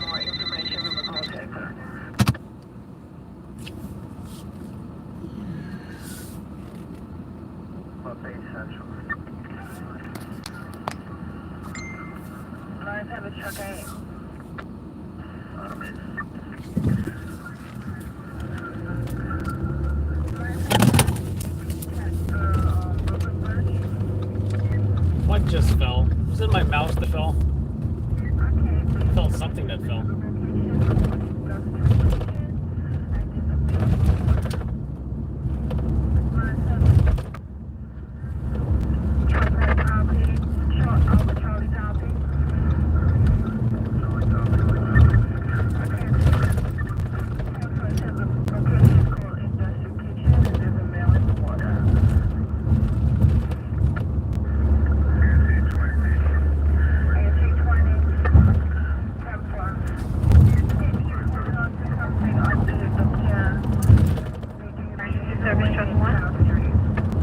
More information from the call taker. Central. Lines have a truck 8. What just fell? Was it my mouse that fell? I felt something that fell. Service truck 1.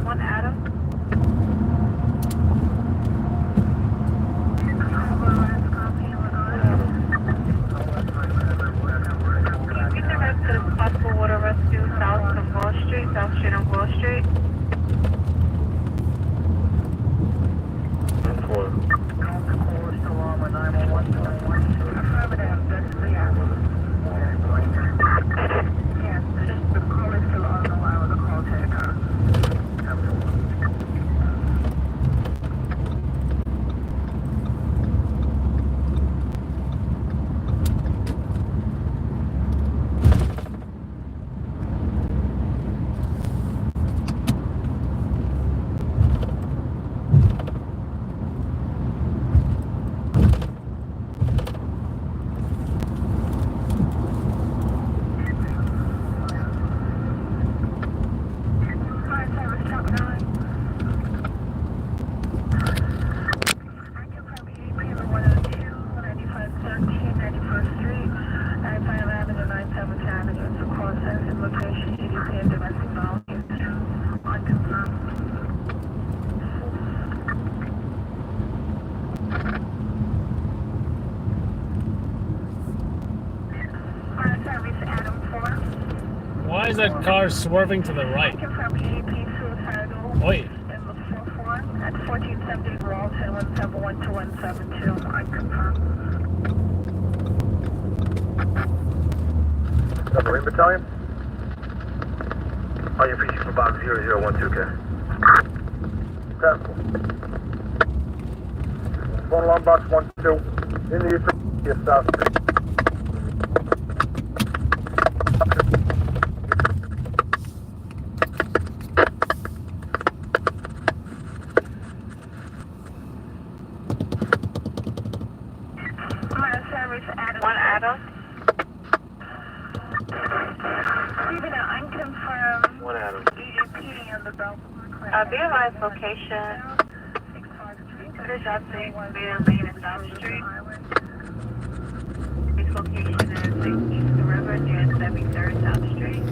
One Adam. Can you direct to the possible water rescue south of Wall Street, South Street on Wall Street? Why is that car swerving to the right? Wait. At 1470 Walton 1712172. I confirm. Marine Battalion? On your PC for box 0012K. Phone alarm box 12. In the east South Street. One Adam. Even an unconfirmed One Adam. EDP on the Belfort. Be advised location. This is update 1 Lane and South Street. Its location is the East River near 73rd South Street.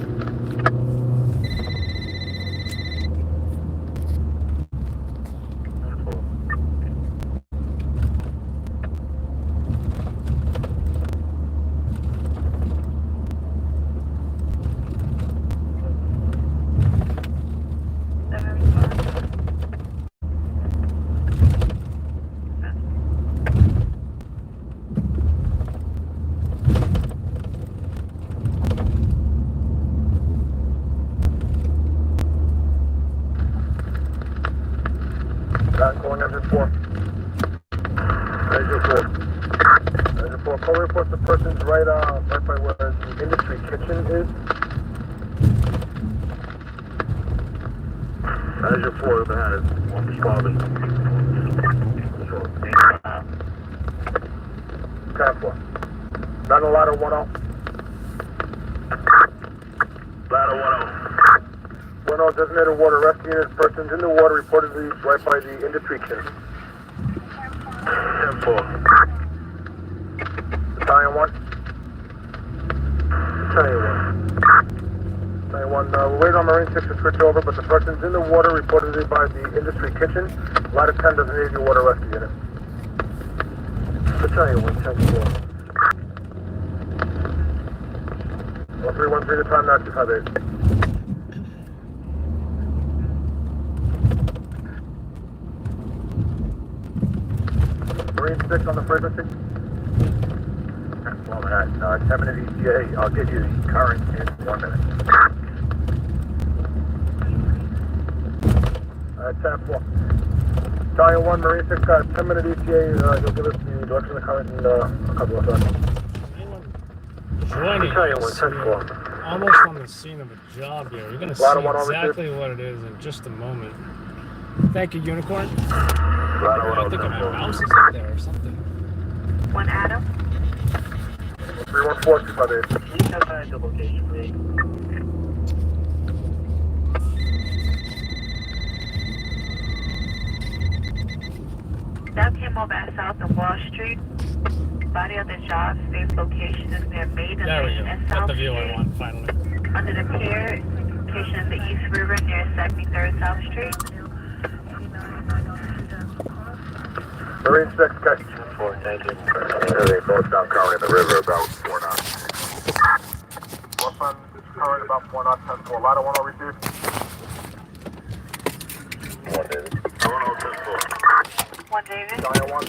Calling engine 4. Engine 4. Engine 4. Call report the person's right by where the industry kitchen is. Engine 4 overhead. One responding. 10-4. Not a ladder 1-0. Ladder 1-0. 1-0 designated water rescue unit. Persons in the water reportedly right by the industry kitchen. 10-4. Battalion 1. Battalion 1. We're waiting on Marine 6 to switch over, but the person's in the water reportedly by the industry kitchen. Ladder 10 designated water rescue unit. Battalion 1, 10-4. 1313 to time, 9258. Marine 6 on the frequency. Well, 10 minute ETA. I'll get you the current in 1 minute. 10-4. Battalion 1, Marine 6 got 10 minute ETA. You'll give us the direction of the current in a couple of seconds. Joining Battalion 1, us, 10-4. almost on the scene of a job here. You're going to see exactly what it is in just a moment. Thank you, Unicorn. I think my mouse is up there or something. 1 Adam. 314, 258. Please identify the location, please. That came over at South and Wall Street. Body of the job, safe location is near Maiden There we Lane go. and Got South the view I Street. want, finally. Under the pier, location is the East River near 73rd South Street. Marine 6, catch. 4, thank you. They both down current in the river about 4 knots. Both on this current about 4 knots, 10-4. Ladder 1 will receive. 1 David. 10-4. 1 David. Battalion 1.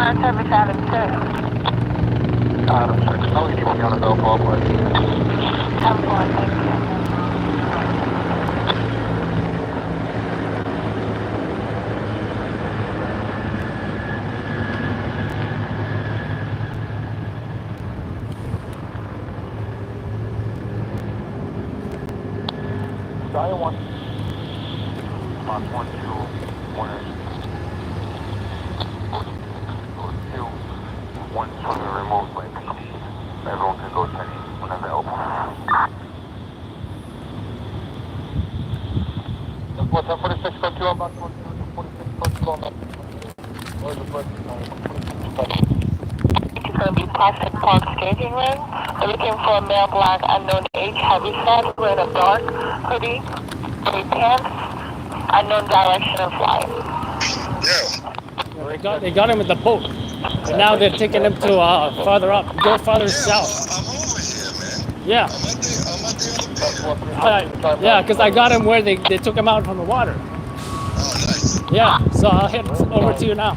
Fire service Adam 6. Adam 6. How are you on the Bell Parkway? 10-4, thank you. Dial 1. Box 1, 2, 1, 2, 1, 2, remove by PD. Everyone can go 10 whenever open. What's up, 46 go 2 on box 1, 2, 46 go 2 on box 1. Where's the first? It's going to be Plastic Park staging ring. We're looking for a male black unknown age, heavy set, wearing a dark hoodie, gray pants, unknown direction of flight. Yeah, they got him with the boat. And now they're taking him to farther up. Go farther south. I'm over here, man. Yeah. I'm at the other pier. Yeah, because I got him where they took him out from the water. Oh, nice. Yeah, so I'll head over to you now.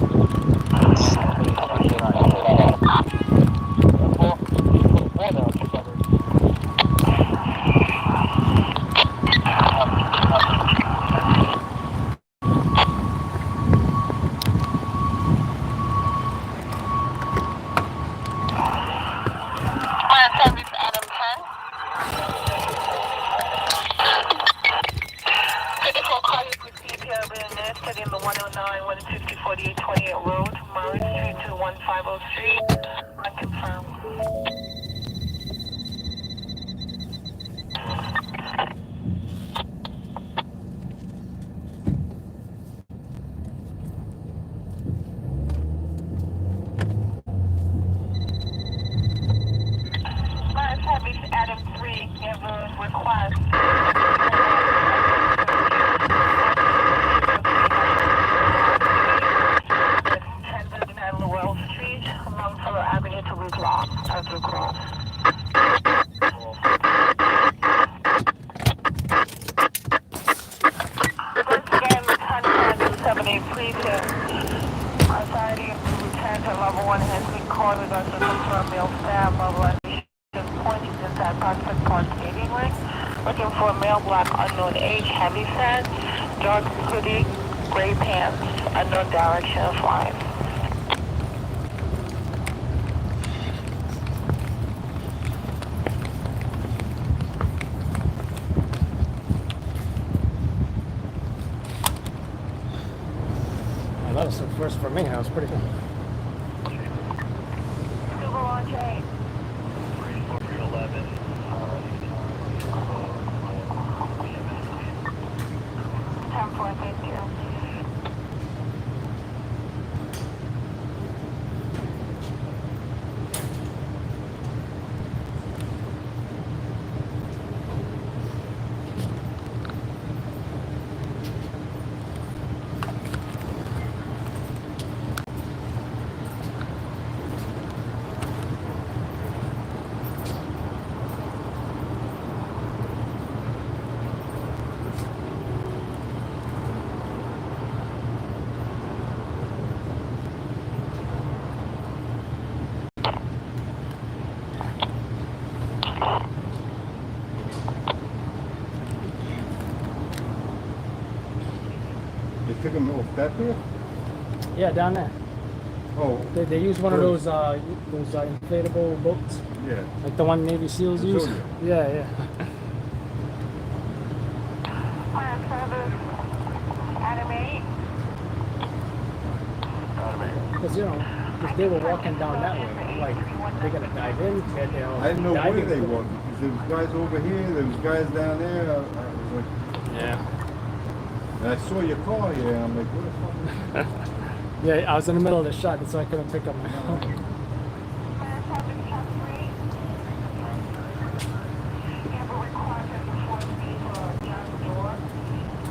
Fire service Adam 10. Critical call you received here in studying the 109, 150, 48, 28 road, Murray Street to 150 Street. Unconfirmed. Fire service Adam 3, have a request. 1039 Lowell Street, Longfellow Avenue to Route Law, as request. Once again, Lieutenant 78 Precinct. Authority to return to level 1 has been called with us to confirm male staff mobilization pointing inside Prospect Park skating rink. Looking for a male black unknown age, heavy set, dark hoodie, gray pants, unknown direction of flight. Oh, that was the first for me. That was pretty good. Google launch 8. 10-4, thank you. They took him off that pier? Yeah, down there. Oh, They use one of those inflatable boats, yeah. like the one Navy SEALs use. Custodian. Yeah, yeah. Fire service Adam 8. Because because they were walking down that way, like they're gonna dive in. I didn't know where diving they pool. were, because there was guys over here, there was guys down there. I was like, Yeah. and I saw your car here, and I'm like, what the fuck is this? Yeah, I was in the middle of the shot, so I couldn't pick up my phone. Fire service Chuck 3. Have a request at the 4th Street for John Door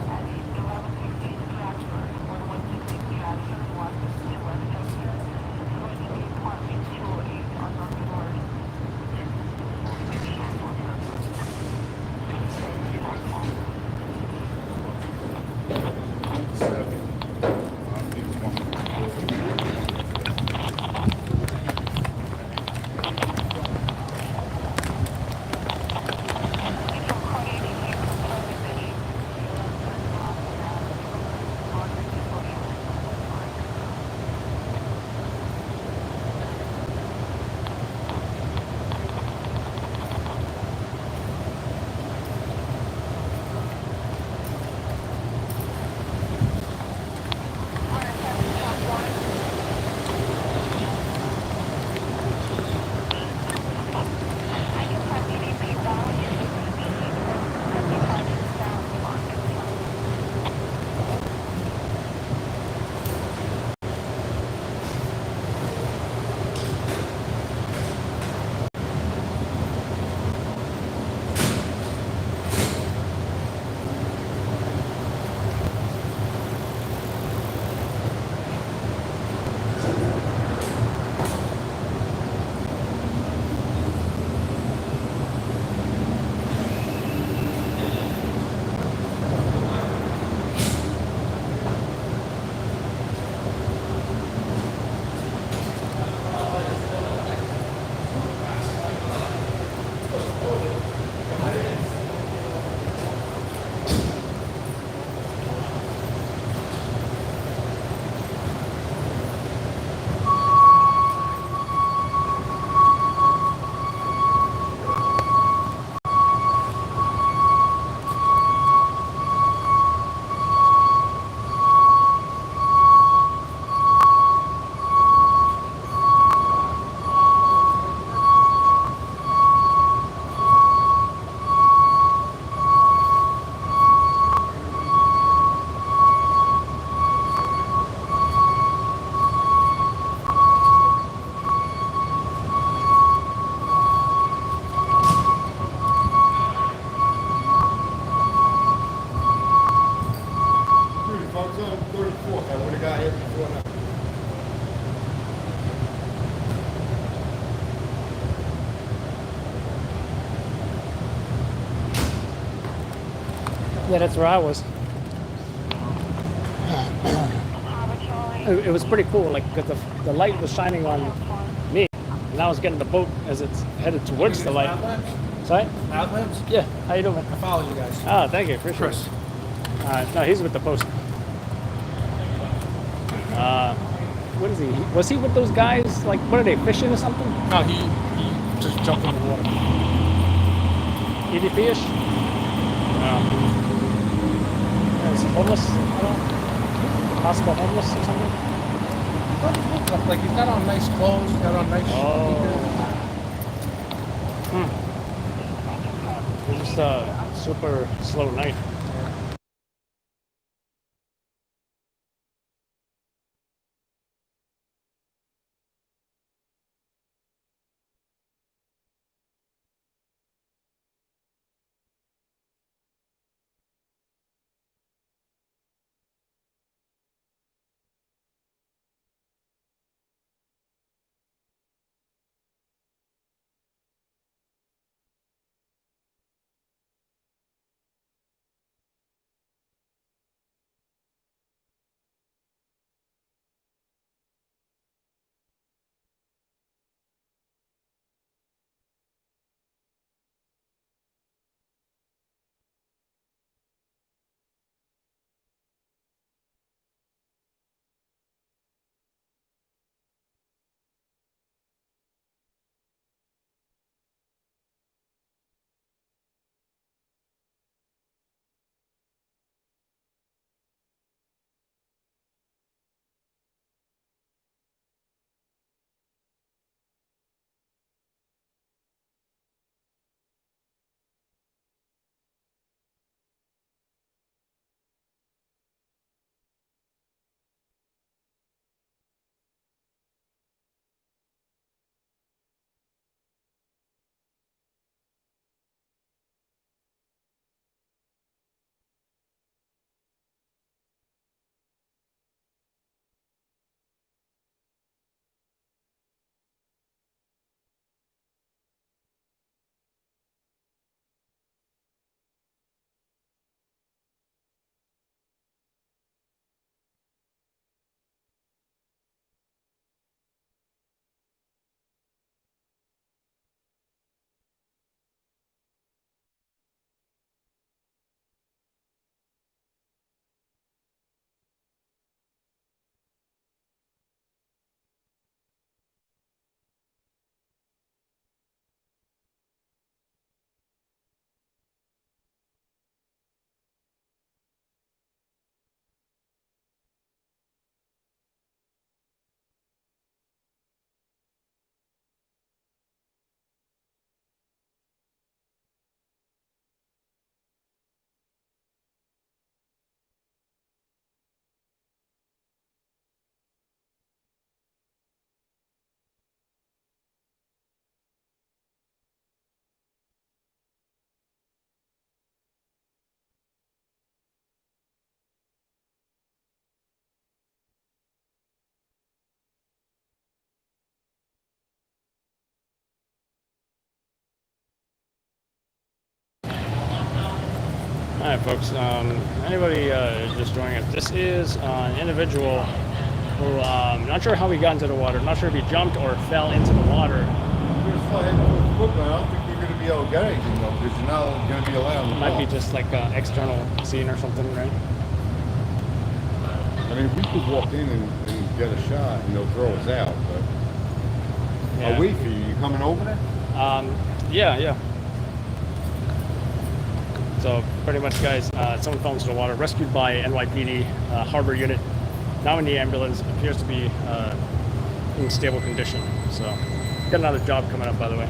at 1116 Stratford, 1116 Stratford, Washington, Westchester. It's going to be apartment 208 on the floor. Yeah, that's where I was. It was pretty cool, like, because the light was shining on me, and I was getting the boat as it's headed towards the light. Sorry? Outlets? Yeah, how you doing? I follow you guys. Oh, thank you, appreciate Chris. it. No, he's with the post. What is he? Was he with those guys? Like, what are they, fishing or something? No, he just jumped in the water. EDP-ish? Is he homeless? I don't know. Possible homeless or something? Look like he's got on nice clothes, got on nice It was just a super slow night. Alright folks, anybody just joining us, this is an individual who, not sure how he got into the water, not sure if he jumped or fell into the water. You're just flying with equipment. I don't think you're going to be able to get anything though, because you're not going to be allowed. It might be just like an external scene or something, right? I mean, we could walk in and get a shot and they'll throw us out, but Yeah. I'll wait for you. You coming over there? Yeah. So pretty much, guys, someone fell into the water, rescued by NYPD harbor unit. Now in the ambulance, appears to be in stable condition. So got another job coming up, by the way.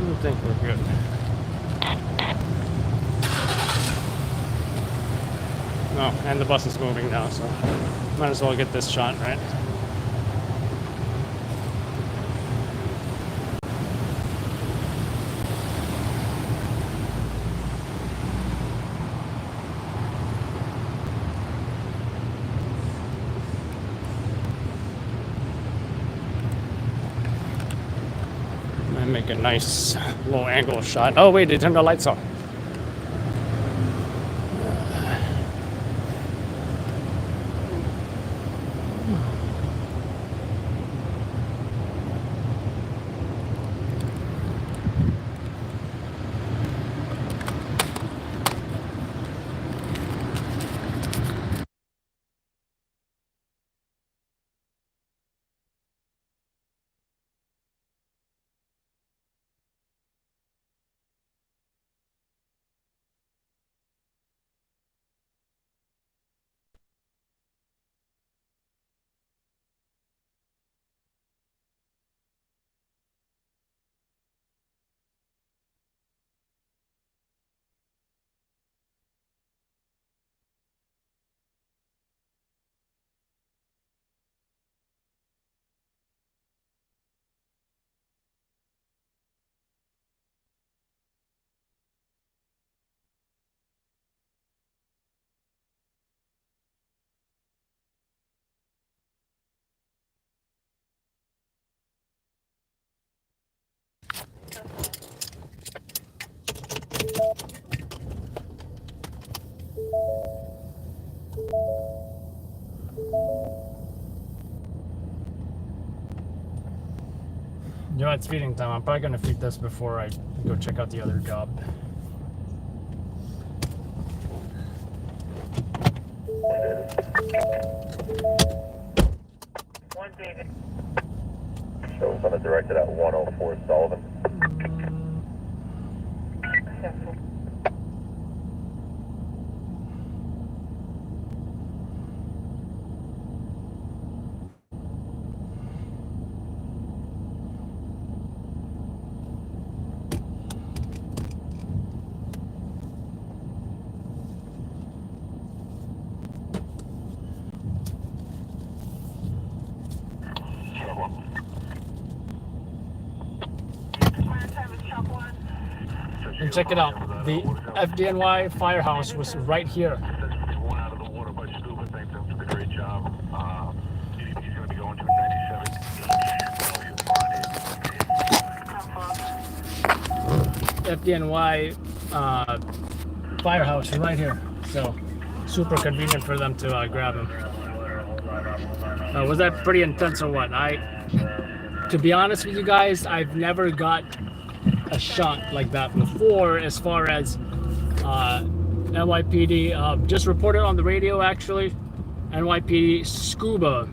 I think we're good. Oh, and the bus is moving now, so might as well get this shot, right? make a nice low angle shot. Oh wait, they turned the lights off. You know, it's feeding time. I'm probably gonna feed this before I go check out the other job. One David. Show someone directed at 104 Sullivan. And check it out. The FDNY firehouse was right here. One out of the water by Scuba. Thank them for the great job. He's going to be going to 97. FDNY firehouse right here. So super convenient for them to grab him. Was that pretty intense or what? To be honest with you guys, I've never got a shot like that before as far as NYPD. Just reported on the radio actually. NYPD Scuba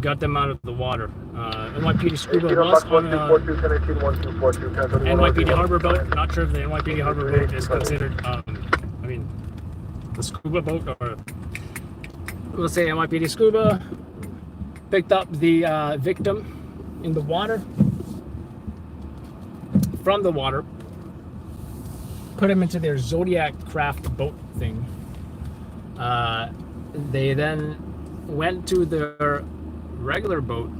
got them out of the water. NYPD Scuba was on NYPD Harbor boat. Not sure if the NYPD Harbor boat is considered, the Scuba boat, or we'll say NYPD Scuba picked up the victim in the water, from the water, put him into their Zodiac craft boat thing. They then went to their regular boat,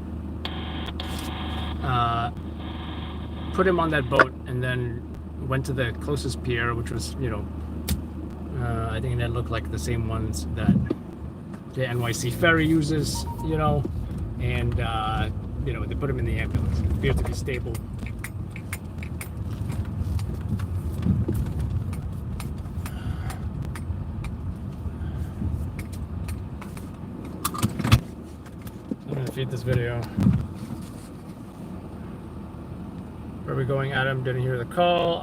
put him on that boat, and then went to the closest pier, which was, I think that looked like the same ones that the NYC ferry uses, and they put him in the ambulance. He appeared to be stable. I'm gonna feed this video. Where are we going, Adam? Didn't hear the call.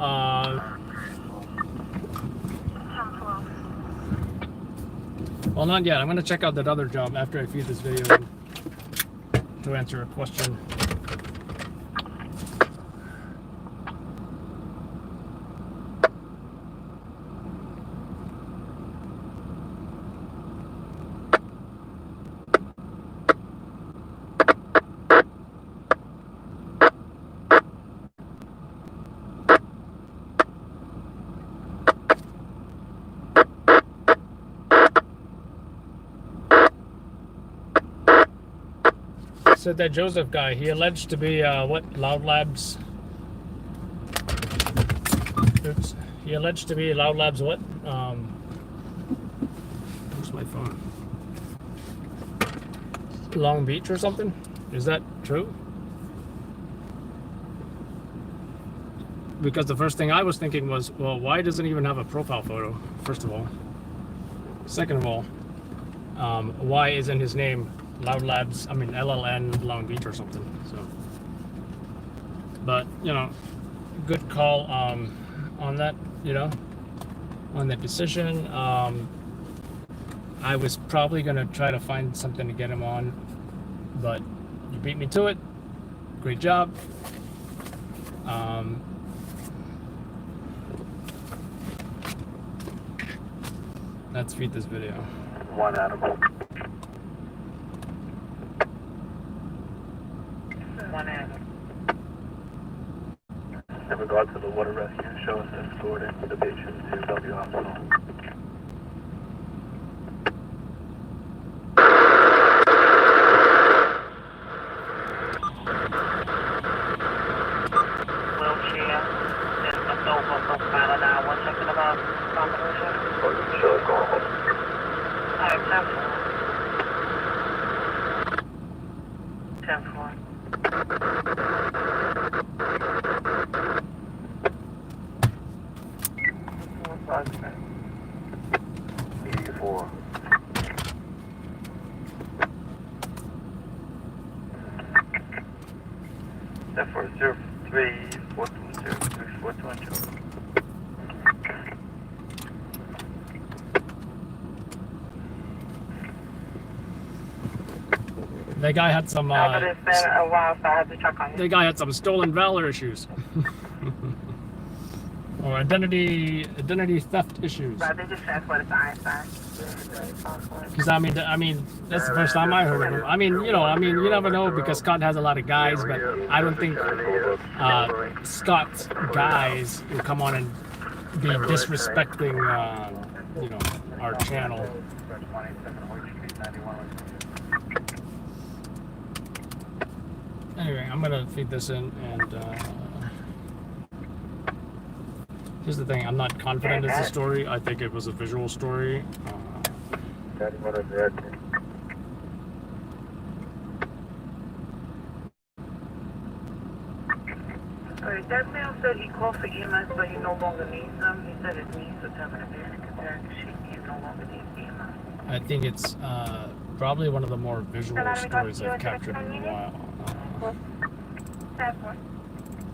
Well, not yet. I'm gonna check out that other job after I feed this video to answer a question. Said that Joseph guy, he alleged to be Loud Labs. Oops. He alleged to be Loud Labs what? Where's my phone? Long Beach or something? Is that true? because the first thing I was thinking was, well, why doesn't it even have a profile photo? First of all. Second of all, why isn't his name Loud Labs? I mean LLN Long Beach or something. So, but you know, good call on that. You know, on that decision. I was probably gonna try to find something to get him on, but you beat me to it. Great job. Let's feed this video. One animal. One animal. In regard to the water rescue, show us escorting the patient to W Hospital. Wheelchair. There's a Nova from Mile 1 checking about combination. Show us going home. Alright, 10-4. 84. Step 403 420. That guy had some. But it's been a while, so I have to check on you. The guy had some stolen valor issues, or identity theft issues. But they just said what it's Einstein. Because I mean, that's the first time I heard of him. I mean, you never know because Scott has a lot of guys, but I don't think Scott's guys will come on and be disrespecting, our channel. Anyway, I'm gonna feed this in, and here's the thing: I'm not confident it's a story. I think it was a visual story. Alright, that man said he called for EMS, but he no longer needs them. He said his niece was having a panic attack. He no longer needs EMS. I think it's probably one of the more visual stories I've captured in a while.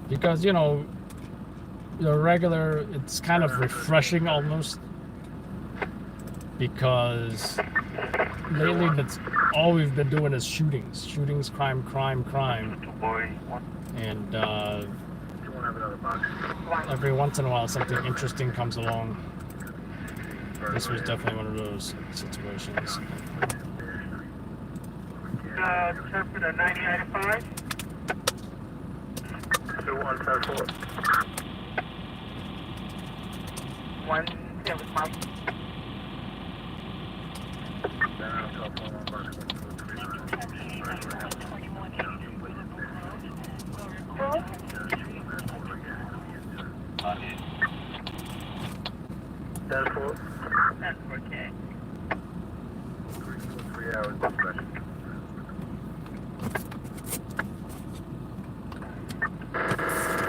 Because, the regular, it's kind of refreshing almost. Because lately that's all we've been doing is shootings. Shootings, crime. And every once in a while something interesting comes along. This was definitely one of those situations. Interpreter 9095. 2174. 175. That's okay. 3 hours dispatch.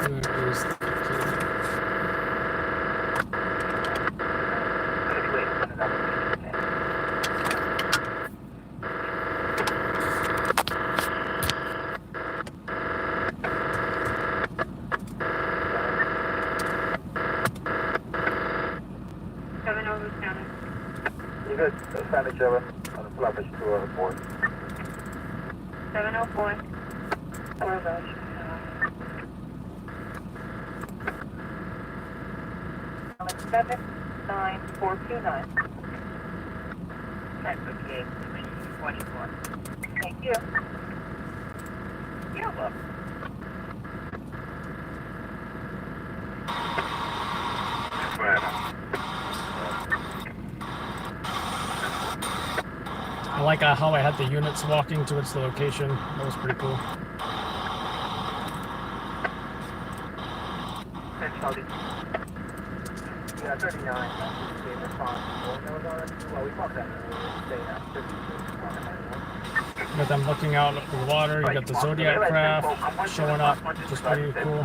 Where is the kid? You good? Stand each other on the flop to board. 704. 79429. That's okay. 24. Thank you. You're welcome. I like how I had the units walking towards the location. That was pretty cool. Yeah, 39. You got them looking out at the water. You got the Zodiac craft showing up, which is pretty cool.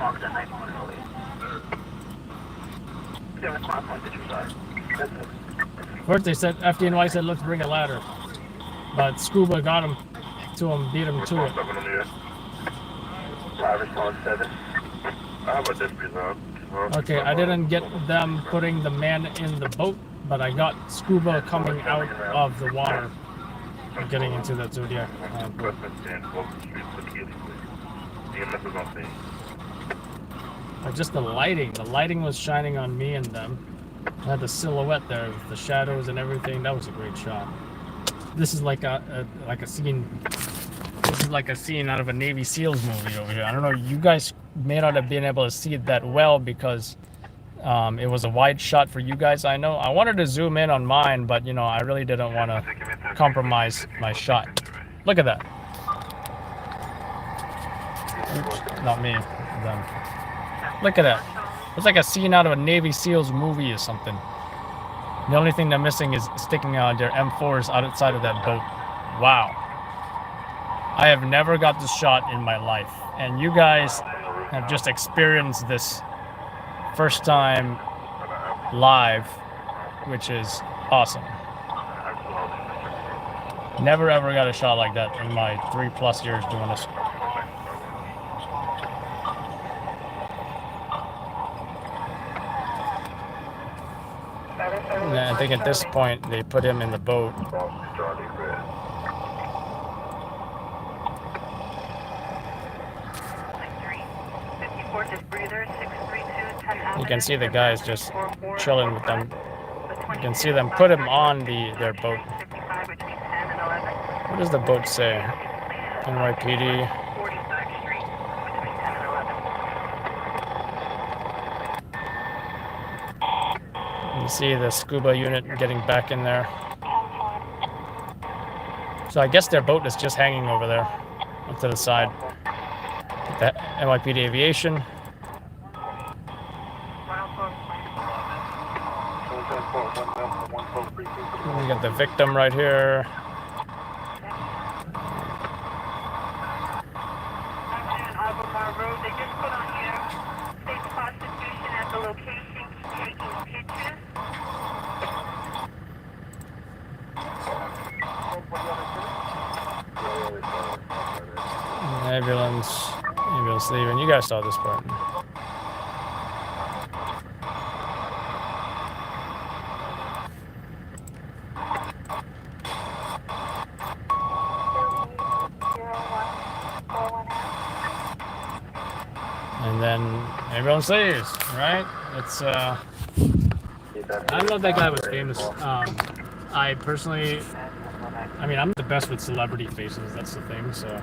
First they said, FDNY said, let's bring a ladder. But Scuba got him to him, beat him to it. Okay, I didn't get them putting the man in the boat, but I got Scuba coming out of the water and getting into that Zodiac boat. But just the lighting was shining on me and them. I had the silhouette there with the shadows and everything. That was a great shot. This is like a scene. This is like a scene out of a Navy SEALs movie over here. I don't know. You guys may not have been able to see it that well because it was a wide shot for you guys. I know. I wanted to zoom in on mine, but you know, I really didn't want to compromise my shot. Look at that. Oops, not me. Them. Look at that. It's like a scene out of a Navy SEALs movie or something. The only thing they're missing is sticking out their M4s outside of that boat. Wow. I have never got this shot in my life. And you guys have just experienced this first time live, which is awesome. Never ever got a shot like that in my 3+ years doing this. Yeah, I think at this point they put him in the boat. You can see the guys just chilling with them. You can see them put him on their boat. What does the boat say? NYPD. You see the scuba unit getting back in there. So I guess their boat is just hanging over there, up to the side. The NYPD Aviation. We got the victim right here. Ambulance leaving. You guys saw this part. And then ambulance leaves, right? It's I don't know if that guy was famous. I personally, I mean, I'm the best with celebrity faces. That's the thing. So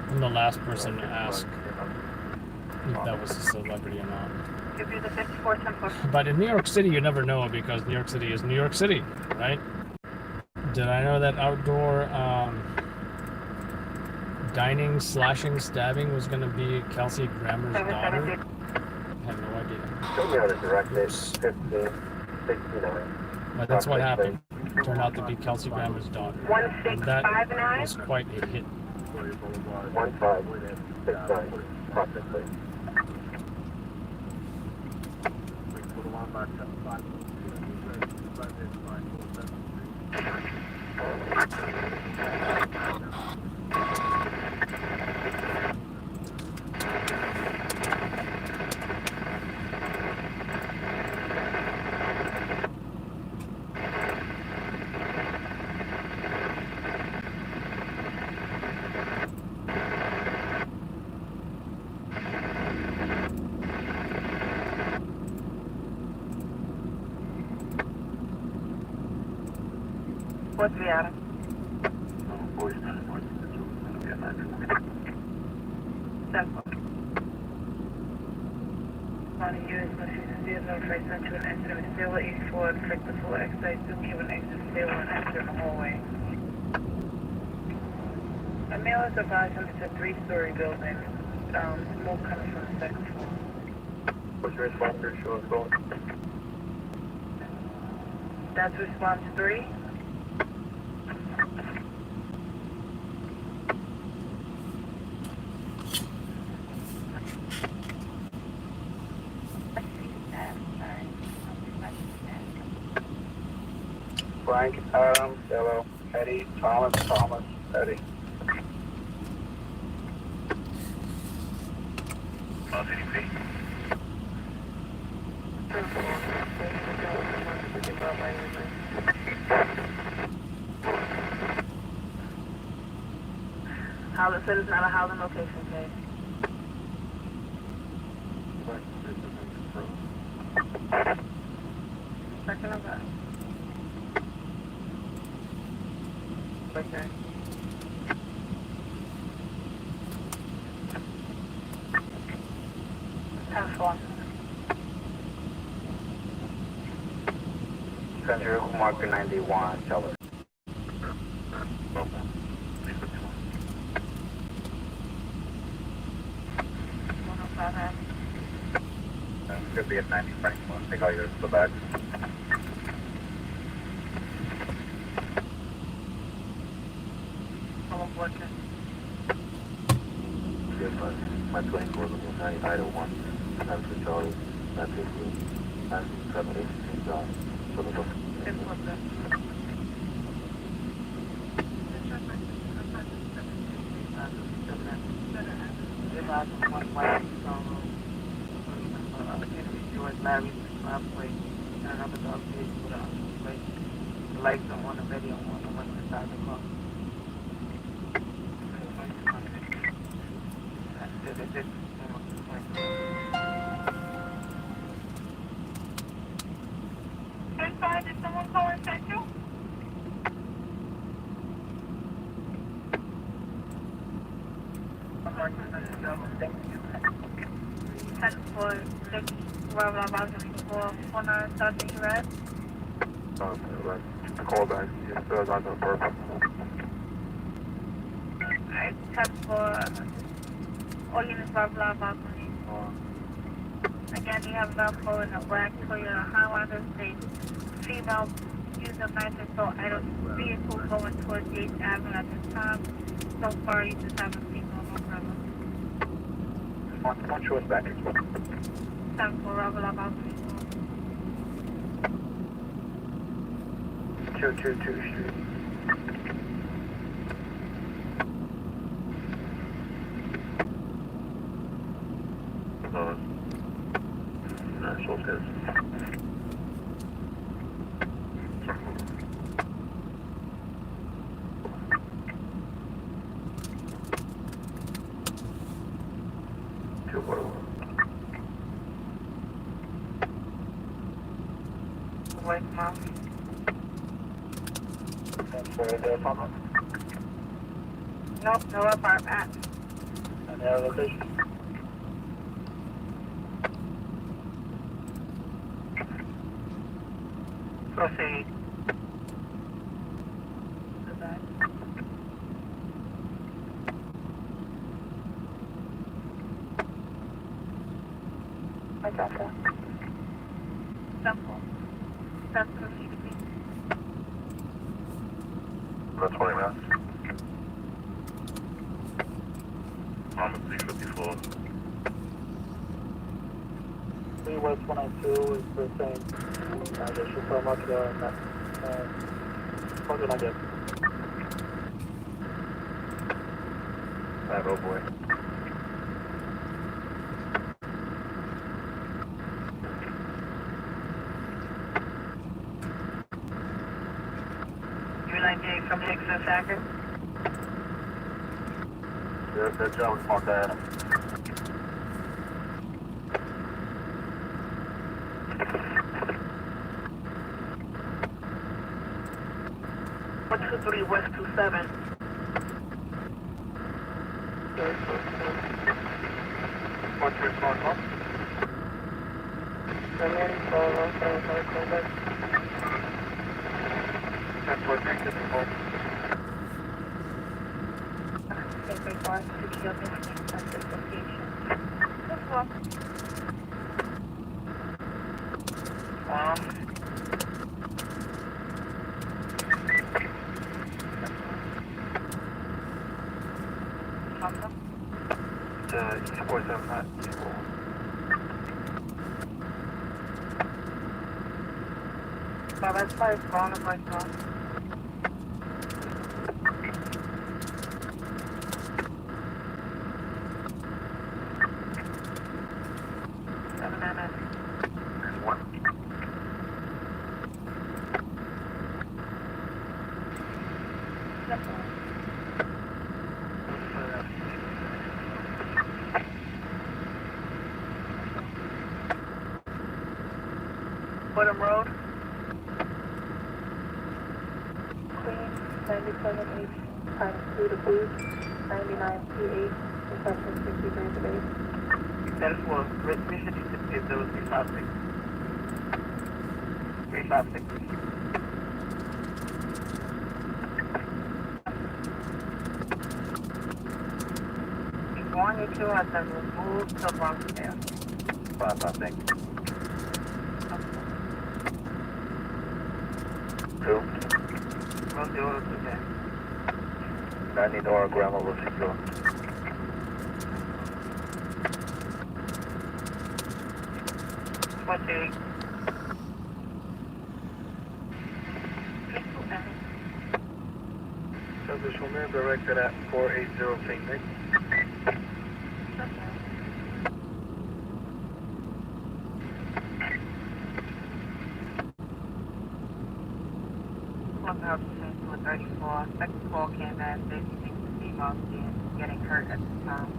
I'm the last person to ask if that was a celebrity or not. But in New York City, you never know because New York City is New York City, right? Did I know that outdoor dining, slashing, stabbing was going to be Kelsey Grammer's daughter? I have no idea. But that's what happened. It turned out to be Kelsey Grammer's daughter. And that was quite a hit. 1569, possibly. What's the Adam? On a U.S. Washington State, notified sent to an accident with Stairwell 84, affect the full excise, do give an exit stairwell and exit in the hallway. A male is advised him it's a 3-story building, smoke coming from the 2nd floor. What's your response to show us going? That's response 3. Frank, Adam, Yellow, Eddie, Thomas, Eddie. CDP. Howland said it's not a Howland location, okay? Checking on that. Okay. Have fun. Central Marker 91, tell us. Could be at 90 Frank. Take all yours to the back. My 24 is 901. I'm for Charlie. That's it. That's 786 John. So the book. Larry, halfway, and another dog is put on the place. The lights don't want to ready on one, the one inside the car. That's it. Inside, did someone call in Central? For 6, wherever I'm about to for 49 red. Call back. Yes, sir. That's on purpose. I check for all units blah blah balcony. Again, you have Velcro in a black Toyota Highlander state. Female user 9 idle vehicle going towards Yates Avenue at this time. So far, you just haven't seen no problem. One show us back as well. 7 for blah balcony. 222 Street. National says. Wait, Mom. Nope, no apartment. Any other location? Proceed. I got that. Simple. That's what we need to be. About 20 minutes. I'm at 354. West 192 is the same. I guess you're so much what did I get? Oh boy. U98 from Hickson Sacker. That job was marked Adam. What's the 3 West 27? What's your phone call? That's what makes it involved. In regards to your missing at this location. Just walk. East 47 equal. Well, that's probably phone if I call. 97H times 2 to Booth, 99P8, reception 63 to base. That is one. Mission is 0356. 356. Before you two has been removed to Rockdale. 556. 2. Run the order today. 90 Nora, Grandma will secure. Fatigue. Service woman directed at 480 St. Nick. Clubhouse to 34. Second call came in. They think the female is getting hurt at the time.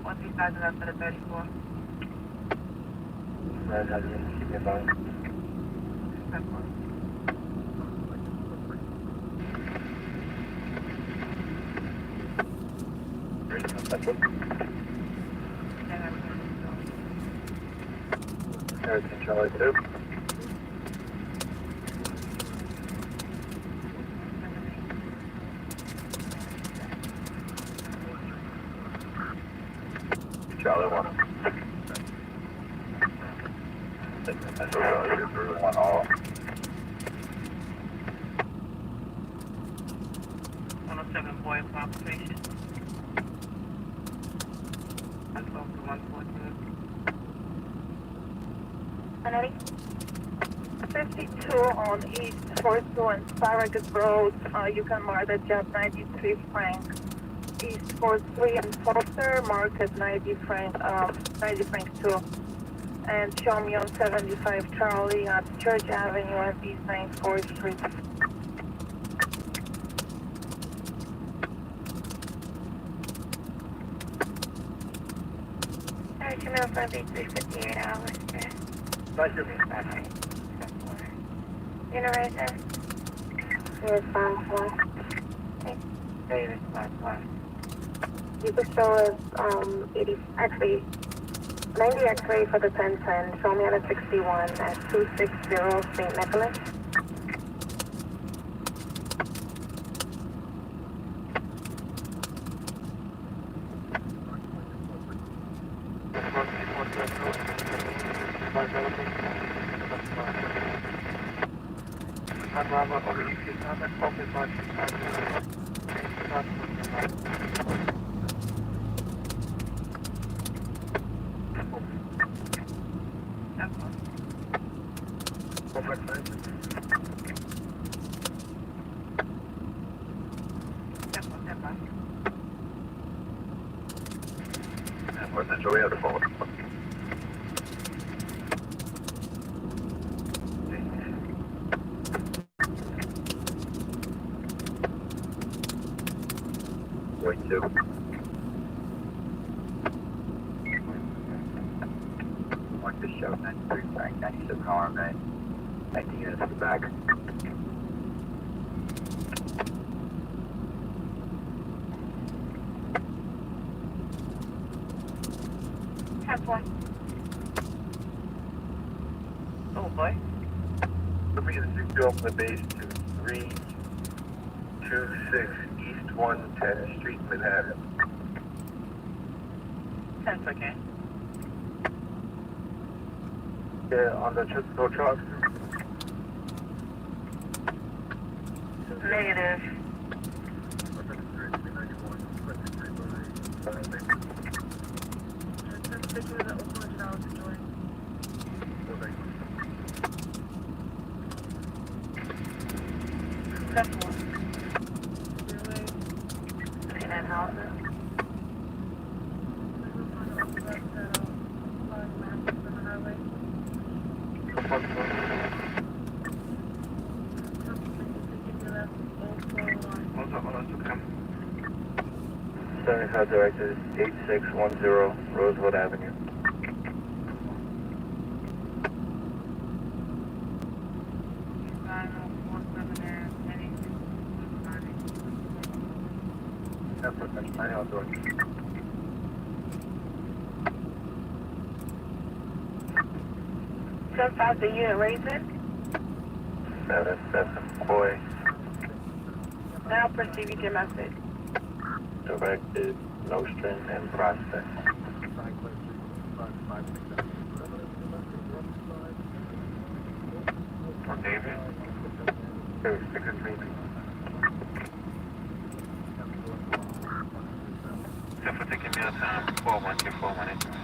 What's these guys are up for the 34? Red has been keeping by. Everything Charlie 2. Charlie 1. That's Charlie 1 all. 107 boy occupation. 112 to 114. 52 on East 42 and Farragut Road. You can mark that job 93 Frank. East 43 and Foster, mark at 90 Frank 2. And show me on 75 Charlie at Church Avenue at East 94th Street. Jamil for B358 hours. Thank you. Unit there? Response 1. Hey, response 1. You could show us 80, actually 90 X-ray for the 1010. Show me on a 61 at 260 St. Nicholas. What's the joy of the phone? Point 2. Mark the show 93 Frank 97 RMA. 90 units in the back. Oh boy. We're bringing the 60 off the base to 326 East 110th Street, Manhattan. 10's okay. Yeah, on the Chesterfield truck. Negative. 10-4. Looking at houses. Seventy-five directed 8610 Roosevelt Avenue. Ten five, the unit raising. 77 Coy, Now proceed with your message. directed Nostrand and Prospect. From David. 63. 10 for taking meal time, 41241.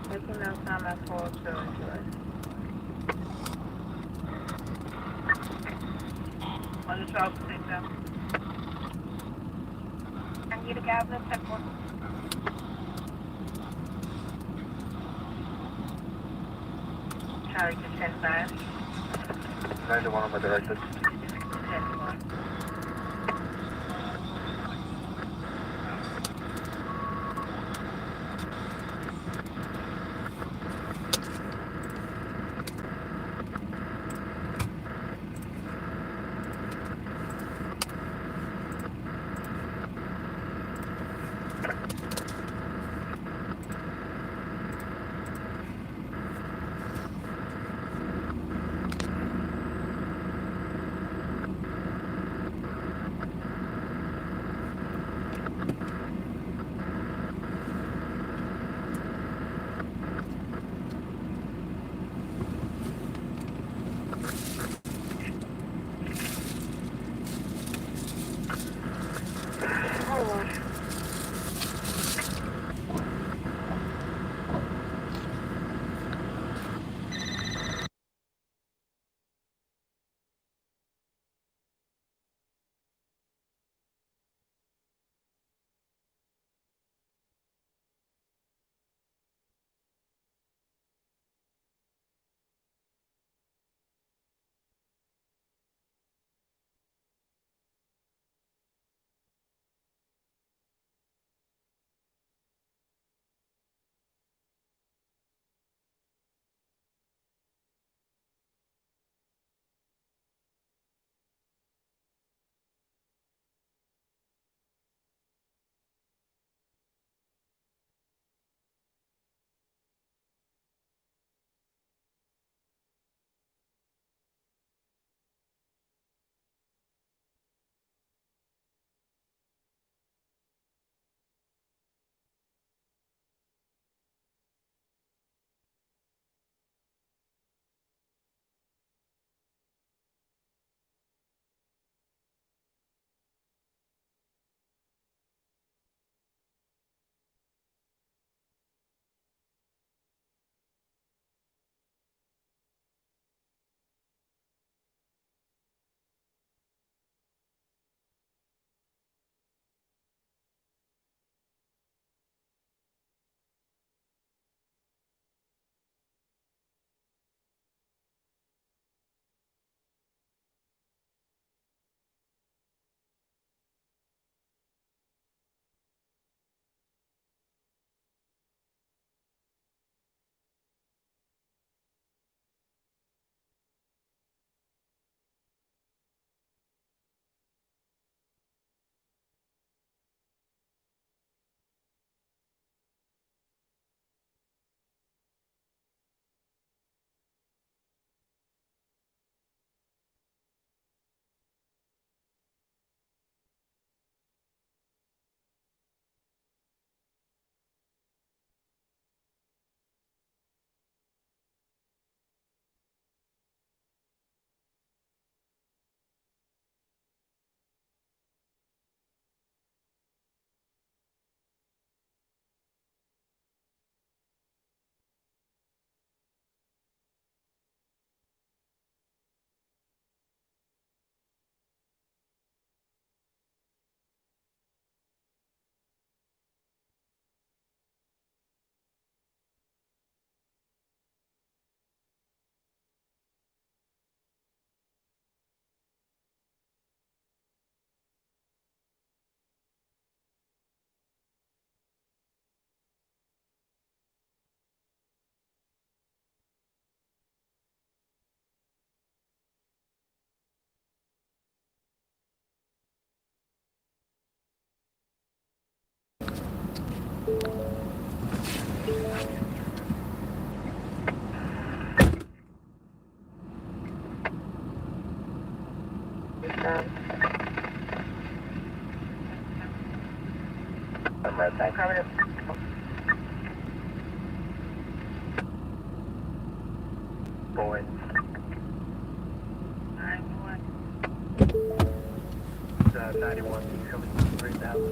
Taking no time at 402 on the 12 6 I need a cabinet temple. Charlie to 10-5. 91 on my directed. 10-1. I'm right back. Boy. 91, coming 3000.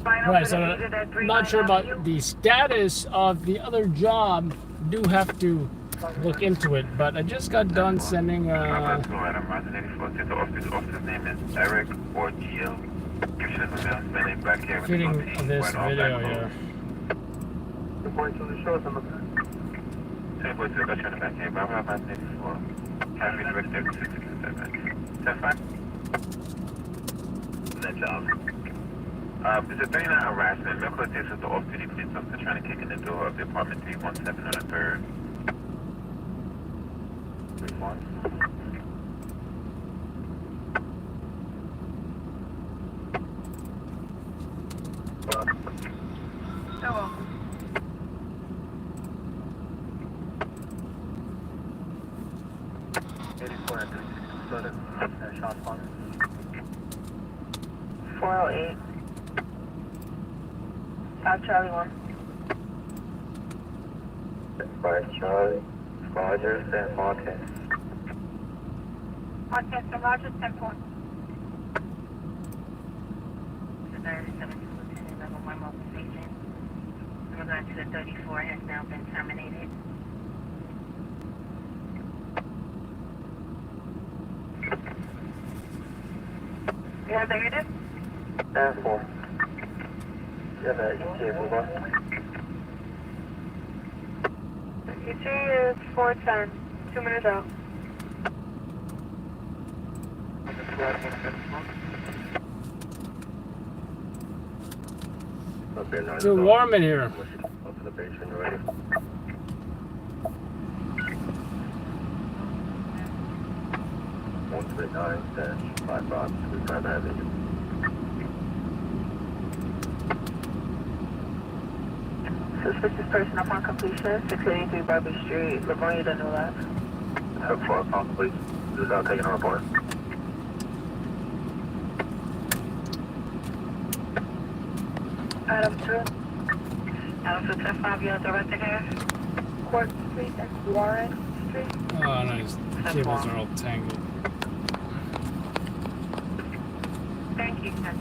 Right, so I'm not sure about the status of the other job. Do have to look into it, but I just got done sending I'm Roger 84 to the office. Officer's name is Eric or GL. You should have been back here with feeding the team. this video here. Point to the shores on the 24 to the got you on the back here. Bravo, Roger 84. Have you directed to 667? 10-5? That job. It's a 39 harassment. Medical takes us to off-duty police officer trying to kick in the door of the apartment 317 on the 3rd. Response. Hello. Shots on 408. 5 Charlie 1. 5 Charlie, Roger, San Martin. Podcast from Roger 10-4. Level 1 mobilization. In regard to the 34 has now been terminated. You have the unit? 10-4. You have an ETA move on? ET is 410. 2 minutes out. Too warm in here. Observation ready. One 39-55 Avenue. Suspicious person upon completion, 683 Barbie Street, Livonia, the new lab. Have 4 pounds, please. This is out taking a report. Adam 2, Alpha 10-5, you are directed here. Court Street and Warren Street. Oh, nice. The cables are all tangled. Thank you, sir.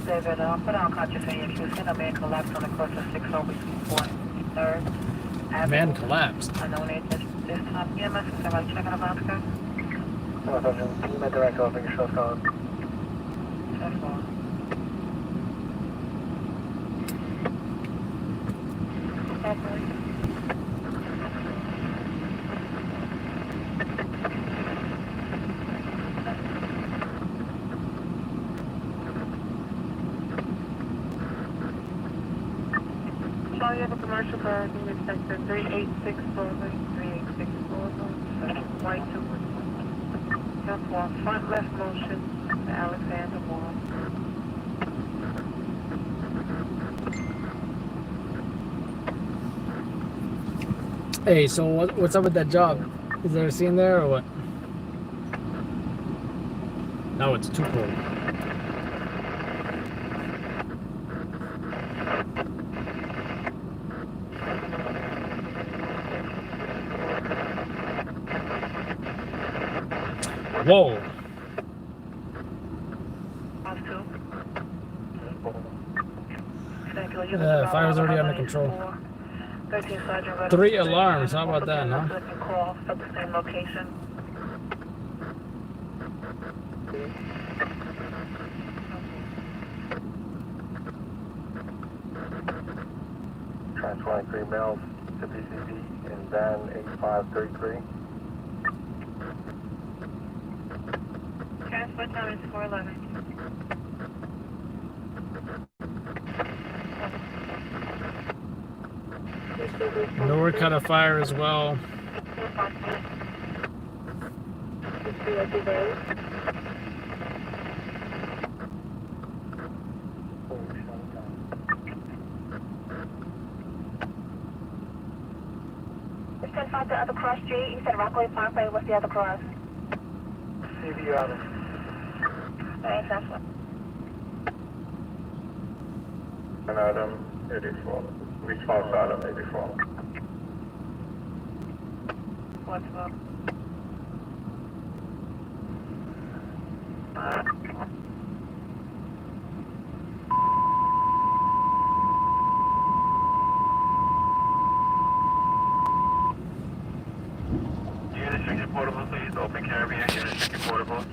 David, put on conscious if you seen a man collapse on the course of 60 between 4 and 3rd. Man collapsed. Unknown age this time. EMS is somebody checking about this? No, Sergeant, can you make direct over your show code? 10-4. You have a commercial car in sector 386 Boulevard, 386 Boulevard, white to front left motion to Alexander Wall. Hey, so what's up with that job? Is there a scene there or what? No, it's too cold. Whoa. Fire's already under control. 3 alarms, how about that, huh? Call at the same location. Transferring 3 males to PCD in van 8533. Transfer time is 411. Nor cut a fire as well. It's 10-5 the other cross street. You said Rockaway Parkway. What's the other cross? CV Auto. Alright, that's one. And Adam 84. Response Adam 84. What's up? Unit 60 portable, please. Open carrier. Unit 60 portable.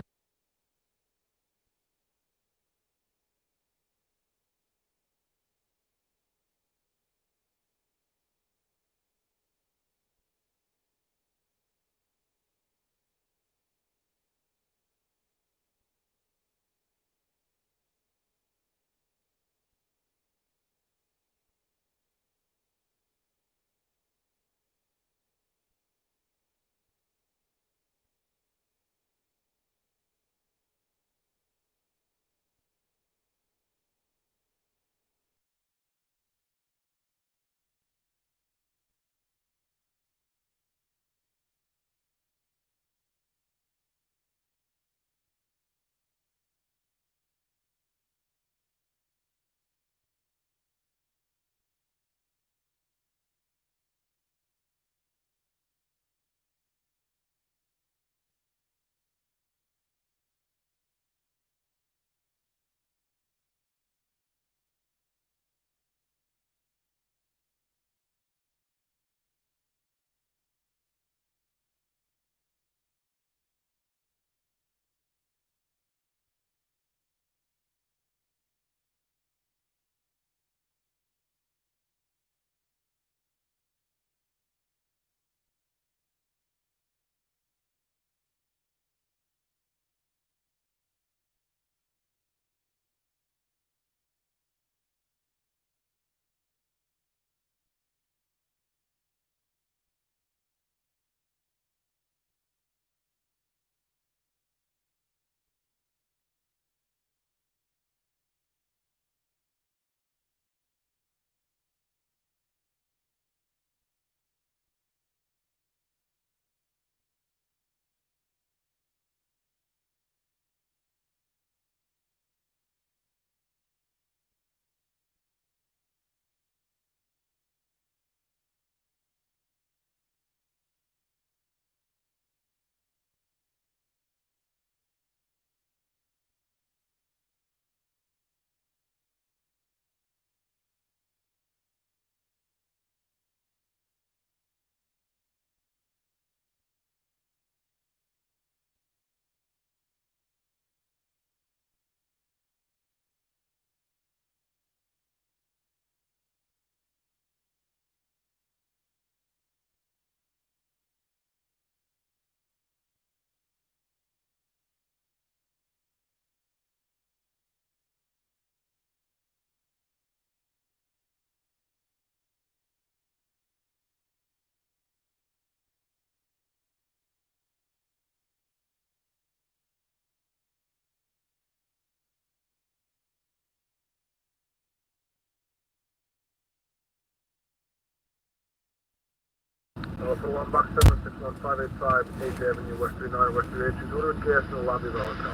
Also, 1 box 761 585 8th Avenue, West 39, West 382. Order with gas in the lobby of the hotel.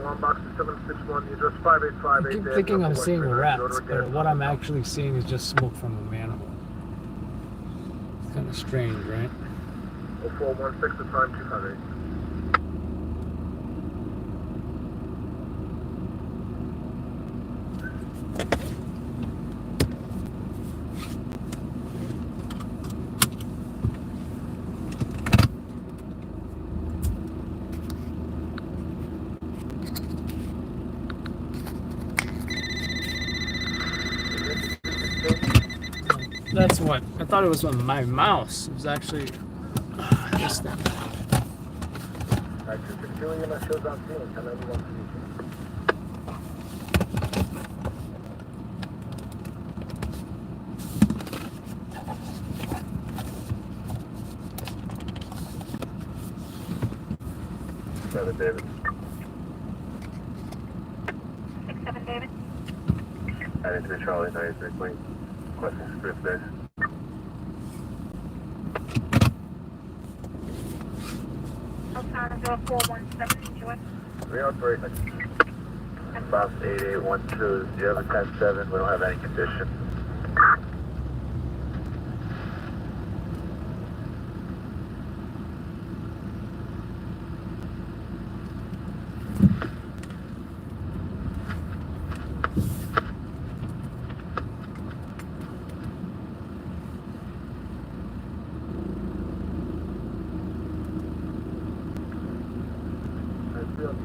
1 box 761, the address 585 I 8th keep Avenue. thinking I'm West seeing 39. rats, Order with gas but in what the I'm hotel. actually seeing is just smoke from a manhole. It's kind of strange, right? 0416, the time 258. That's what I thought it was on my mouse. It was actually this thing. Alright, 262, EMS shows on scene, 1091 for you. 7 David. 6-7 David. 93 Charlie, 93 Queen. Requesting secure space. Alpine 0417, enjoy. 303. Box 8812, do you have a 10-7? We don't have any condition.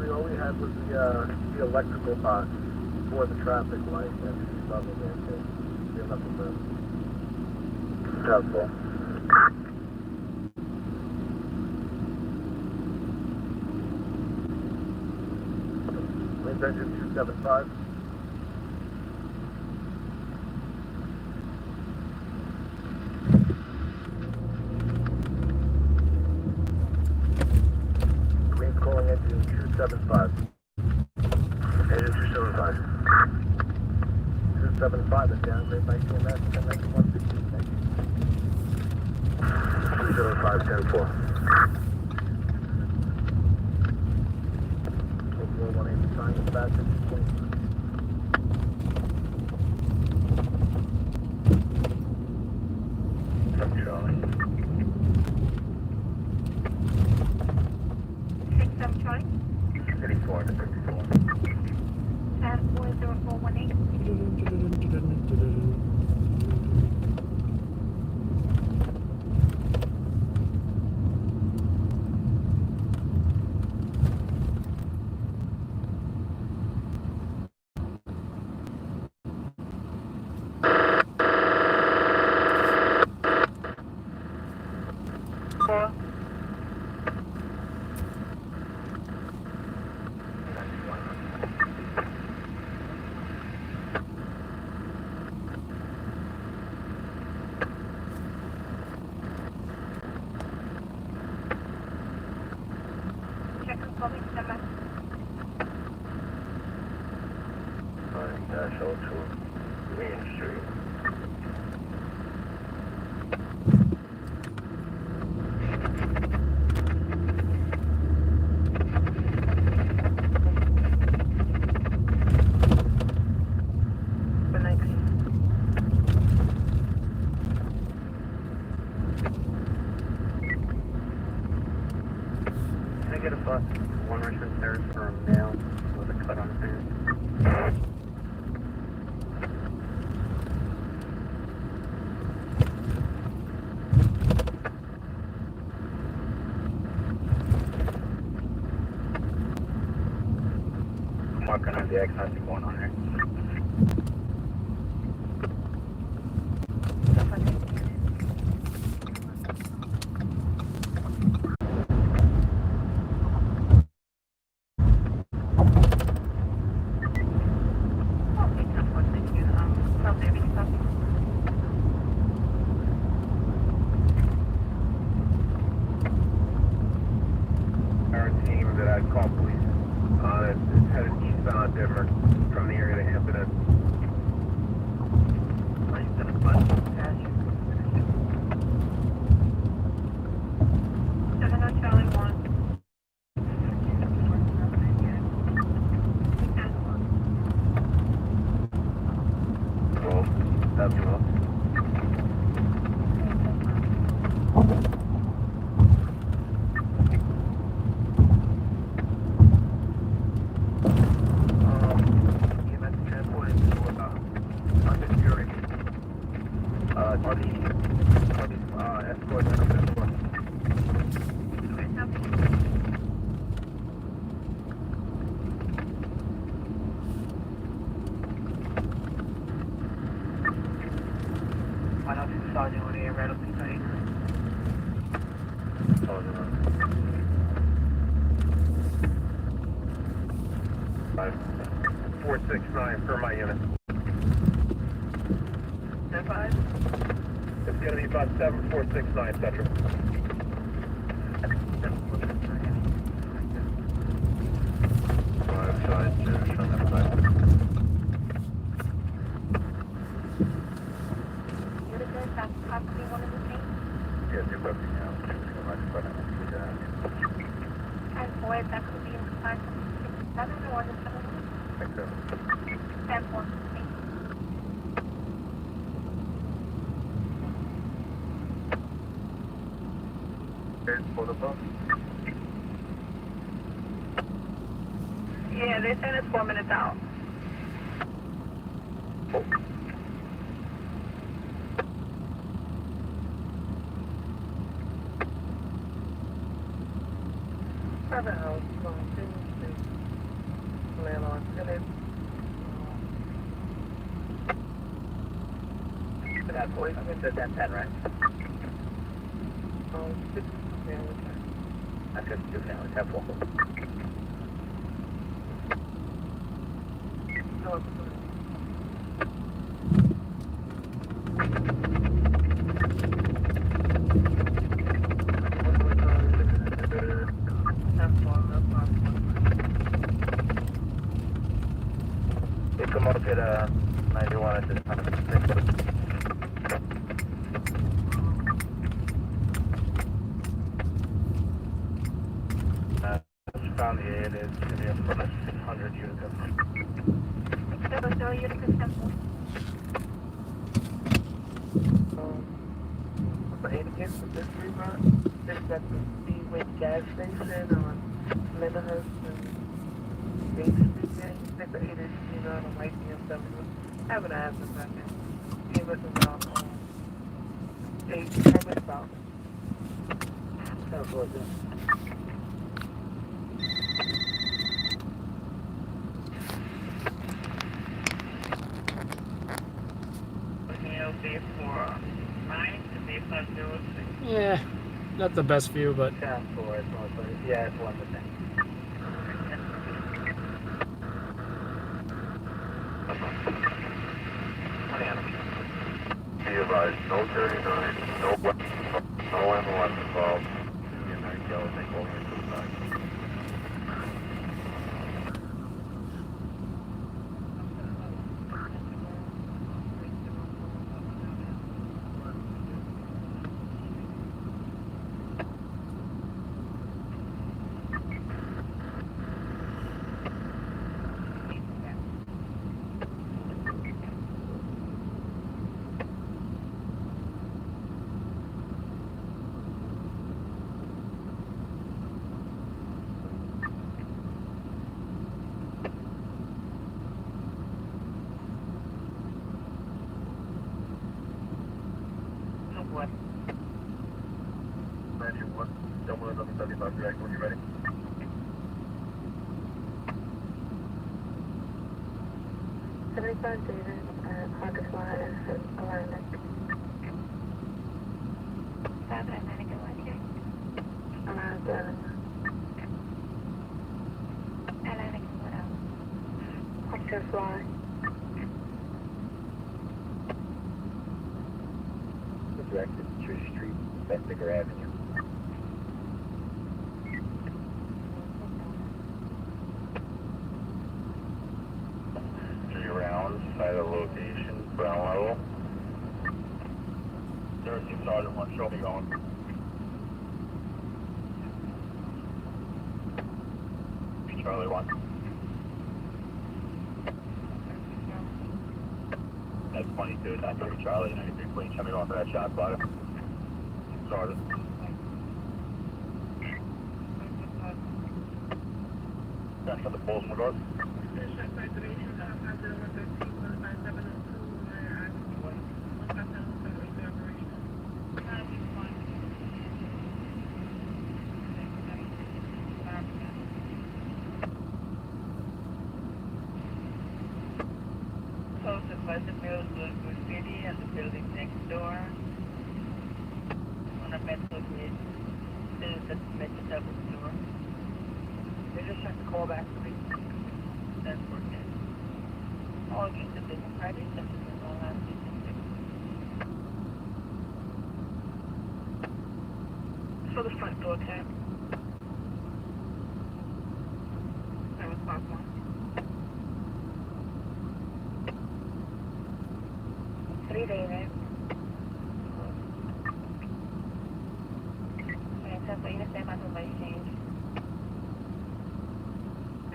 All we had was the electrical box for the traffic light at the level there too. We have nothing for helpful. Wind engine 275. Queen's calling engine 275. Engine 275. 275 is downgrade by TMS 109160. Thank you. 275, 10-4. 418 sign dispatch at 220. Charlie. 6-7 Charlie. 84 to 54. Pass 40418. Check the police number. 9-02 Main Street. Can I get a bus? 1 Richmond Terrace for a male with a cut on his hand. I'm walking on the X, I see one on there. Our team that I call police. It's headed eastbound Denver from the area to Hampton Inn. Charlie 1. Well, that's enough. EMS transported to under Fury. Escort and under escort. Why not you Sergeant with a red up the state? 469 for my unit. 10-5? It's going to be about 7469, Central. Wait, that could be in 567 or the 10 1. For the bus. Yeah, they said it's 4 minutes out. Private house, landlord, that's what I said that 10, right? Six families. I said 2 families, have 4. No, They come up at 91 at this time. Found the it is to be from 600 Utica. There was no Utica Temple. for 8 against the mystery box. This is at the Speedway gas station on Lindenhurst and Main Street. Yeah, 6 or 8 is on a white BMW. Haven't asked him that yet. Gave us about 8 minutes about. Sounds like that. Yeah, not the best view, but Yeah, it's mostly. Yeah, it's 1%. Be advised, no 39, no ambulance involved. Be a nice yellow thing over to the side. What? 91, double another 75 direct when you're ready. David, Marcus Law is alignment. 5 Atlantic and West here. Around 7. Atlantic and what else? Officer Fly. Directed to Church Street, Vestager Avenue. 3 rounds, side of location, ground level. 13 Sergeant 1, show me going. Charlie 1. That's 22, 93 Charlie, 93 Queen, show me going for that shot spotter. Sergeant. That's for the Bulls, regard. Close to Pleasant Mills, Woodwood City, and the building next door. On a Metro Bridge. There's the Metro Double store. They just have to call back to me. That's working. All against the business Friday, such as the all last business. For the front door tab. That was part 1. 3 David. And so for you to stay by the exchange.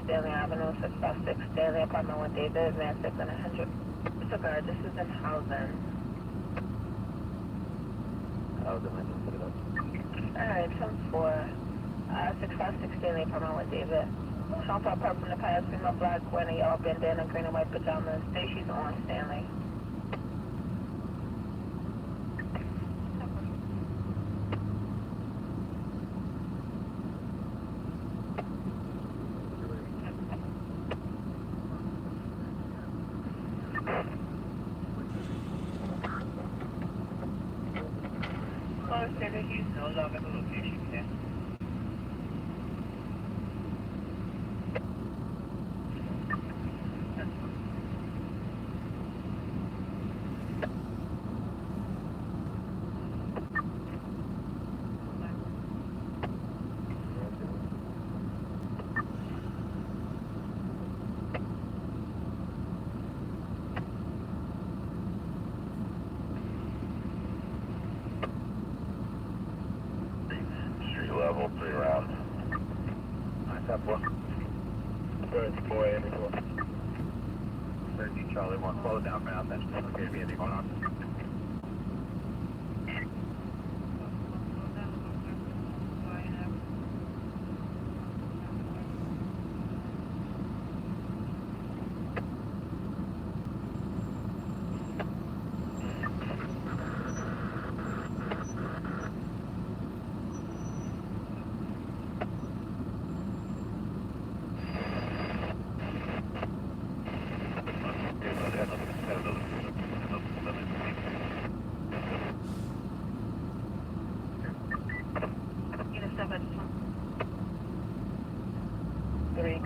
Stanley Avenue, 656 Stanley, apartment 1 David, man 6 and 100. It's okay, this is in Housen. Alright, 656 Stanley, apartment 1 David. Sean Paul Purple in the past, female black, wearing a yellow bandana, green and white pajamas. Say she's on Stanley. Level 3 rounds. Step 1. Good, boy, everyone. 13 Charlie 1, slow down, man. That's okay, anything going on?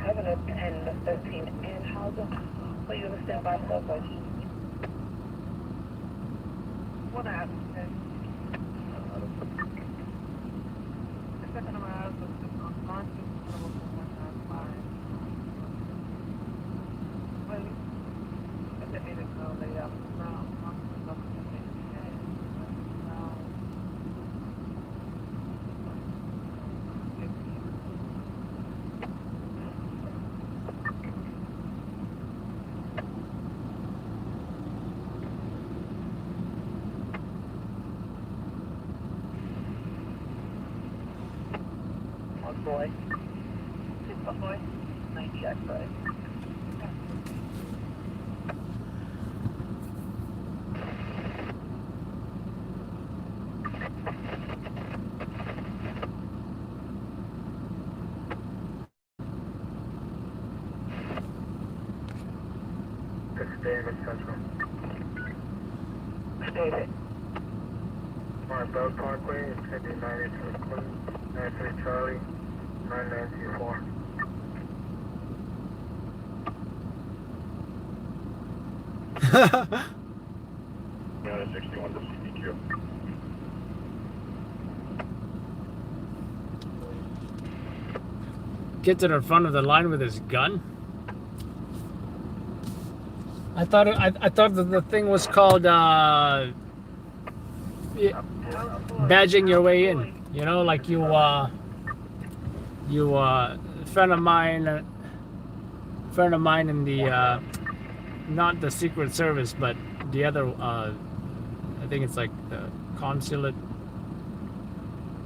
Covenant and 13 in Housen. Will you understand by subway? What happened? The second of my husband is on Monday. I didn't need to call the boy. Boy. 9 check, right? David Central. David. Marlborough Parkway, it's 59 to the Queen, 93 Charlie, 9924. Unit 61 to CPQ. Get to the front of the line with his gun? I thought that the thing was called badging your way in. You know, like you friend of mine in the not the Secret Service, but the other I think it's like the Consulate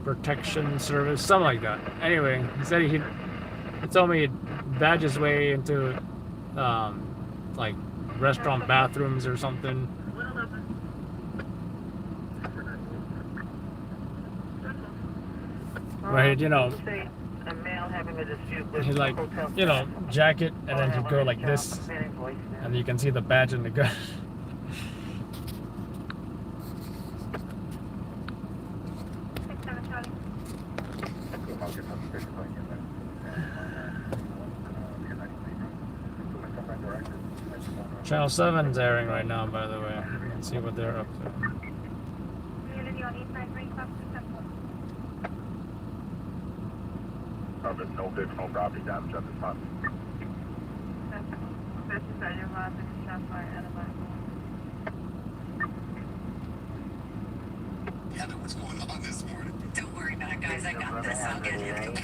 Protection Service, something like that. Anyway, he said he told me he'd badge his way into like restaurant bathrooms or something. Right, you know, A male having a dispute with he like, you know, jacket, and then he'd go like this, and you can see the badge and the gun. Channel 7's airing right now, by the way. You can see what they're up to. There's no additional property damage at this time. Heather, what's going on this morning? Don't worry about it, guys. I got this. I'll get him.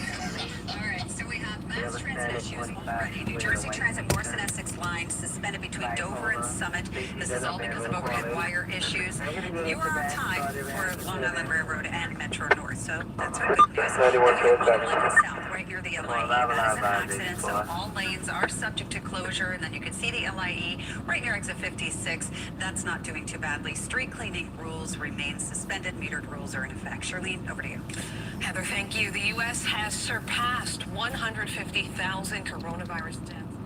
All right, so we have mass transit issues already. New Jersey Transit Morrison Essex line suspended between Dover and Summit. This is all because of overhead wire issues. You are on time for Long Island Railroad and Metro North, so that's our good news. If you're on 11 South, right near the LIE, that is an accident, so all lanes are subject to closure, and then you can see the LIE right near exit 56. That's not doing too badly. Street cleaning rules remain suspended. Metered rules are in effect. Charlene, over to you. Heather, thank you. The U.S. has surpassed 150,000 coronavirus deaths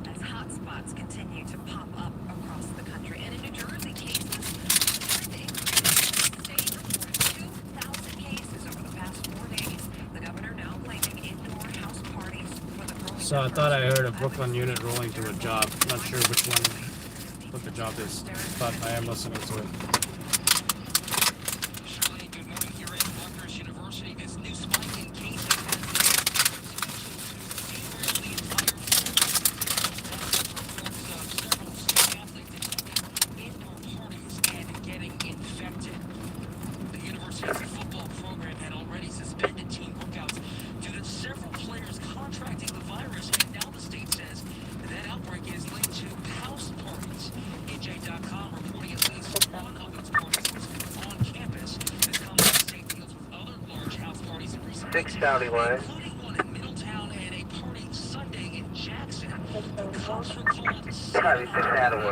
as hotspots continue to pop up across the country. And in New Jersey, cases started to increase. The state reported 2,000 cases over the past 4 days. The governor now blaming indoor house parties for the growing. So I thought I heard a Brooklyn unit rolling to a job. Not sure which one, what the job is, but I am listening to it. Including one in Middletown and a party Sunday in Jackson. The cops were called to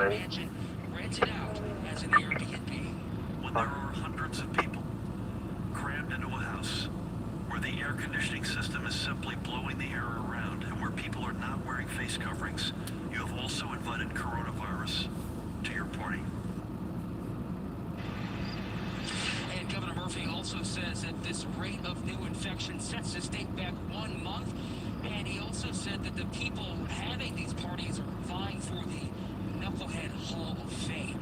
mansion rented out as an Airbnb. When there are hundreds of people crammed into a house where the air conditioning system is simply blowing the air around and where people are not wearing face coverings, you have also invited coronavirus to your party. And Governor Murphy also says that this rate of new infection sets the state back 1 month. And he also said that the people having these parties are vying for the Knucklehead Hall of Fame.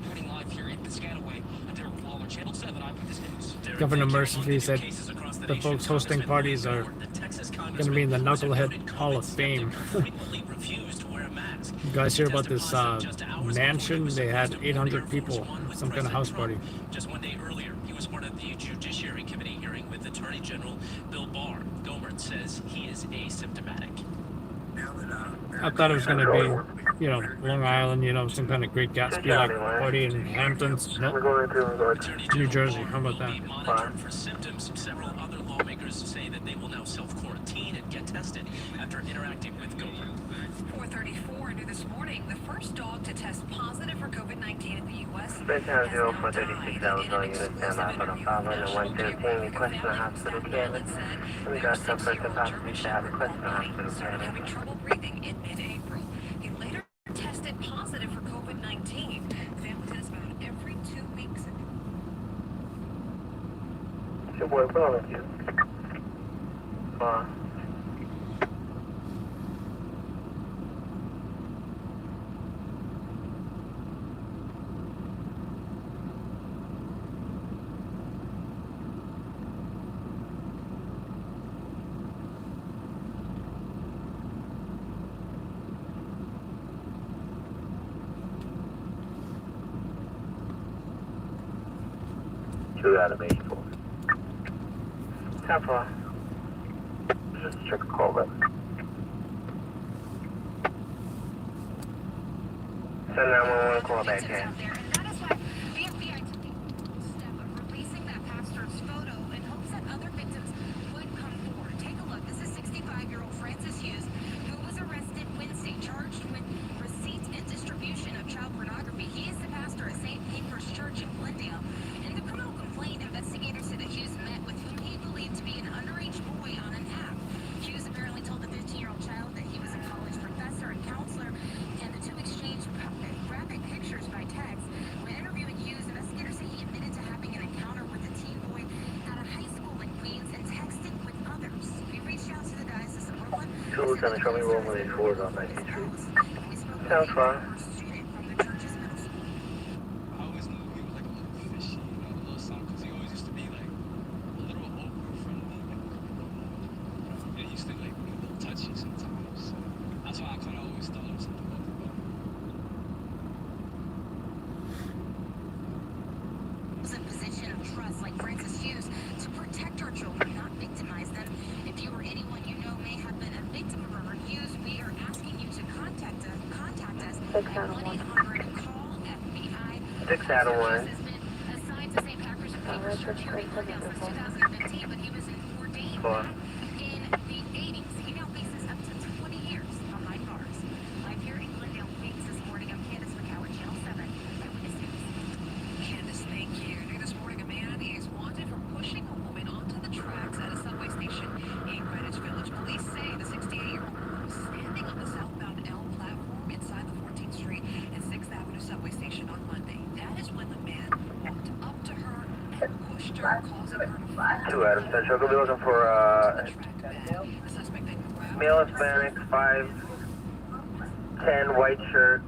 Reporting live here in Piscataway, Derek Waller, Channel 7 Eyewitness News. Governor Murphy said the folks hosting parties are going to be in the Knucklehead Hall of Fame. You guys hear about this mansion? They had 800 people, some kind of house party. Just 1 day earlier, he was part of the Judiciary Committee hearing with Attorney General Bill Barr. Gohmert says he is asymptomatic. I thought it was going to be, you know, Long Island, you know, some kind of Great Gatsby-like party in Hamptons. Nope. New Jersey. How about that? Monitored for symptoms. Several other lawmakers say that they will now self-quarantine and get tested after interacting with Gohmert. 4:34 new this morning, the first dog to test positive for COVID-19 in the U.S. Special 0436 Arizona unit standby for the following and 113 requesting a hospital care. We got some person possibly shot requesting a hospital care. Having trouble breathing in mid-April. He later tested positive for COVID-19. Family tests about every 2 weeks. Your boy, where are you? Out of 84. How far? Just check a call back. Send 911 call back here. Releasing that pastor's photo in hopes that other victims would come forward. Take a look. This is 65-year-old Francis Hughes, who was arrested Wednesday, charged with receipt and distribution of child pornography. He is the pastor at St. Pancras Church in Glendale. In the criminal complaint, investigators said that Hughes met with whom he believed to be an underage boy on an app. Hughes apparently told the 15-year-old child that he was a college professor and counselor, and the two exchanged graphic pictures by text. When interviewing Hughes, investigators say he admitted to having an encounter with a teen boy at a high school in Queens and texting with others. We reached out to the Diocese of Brooklyn. Tools on the Comey Room with 84 on 19th Street. Sounds fine. In position of trust like Francis Hughes to protect our children, not victimize them. If you or anyone you know may have been a victim of a 6 out of 1. 6 out of 1. Assigned to St. Patrick's Papers Church here in Glendale since 2015, but he was ordained Four. in the 80s. He now faces up to 20 years behind bars. Live here in Glendale, Phoenix this morning. I'm Candace McCowan, Channel 7. Eyewitness News. Candace, thank you. New this morning, a man is wanted for pushing a woman onto the tracks at a subway station in Greenwich Village. Police say the 68-year-old woman was standing on the southbound Elm platform inside the 14th Street and 6th Avenue subway station on Monday. That is when the man walked up to her and pushed her, causing her to fall. 2 Adams Central. We'll be looking for The suspect then grabbed male Hispanic, 5'10", white shirt.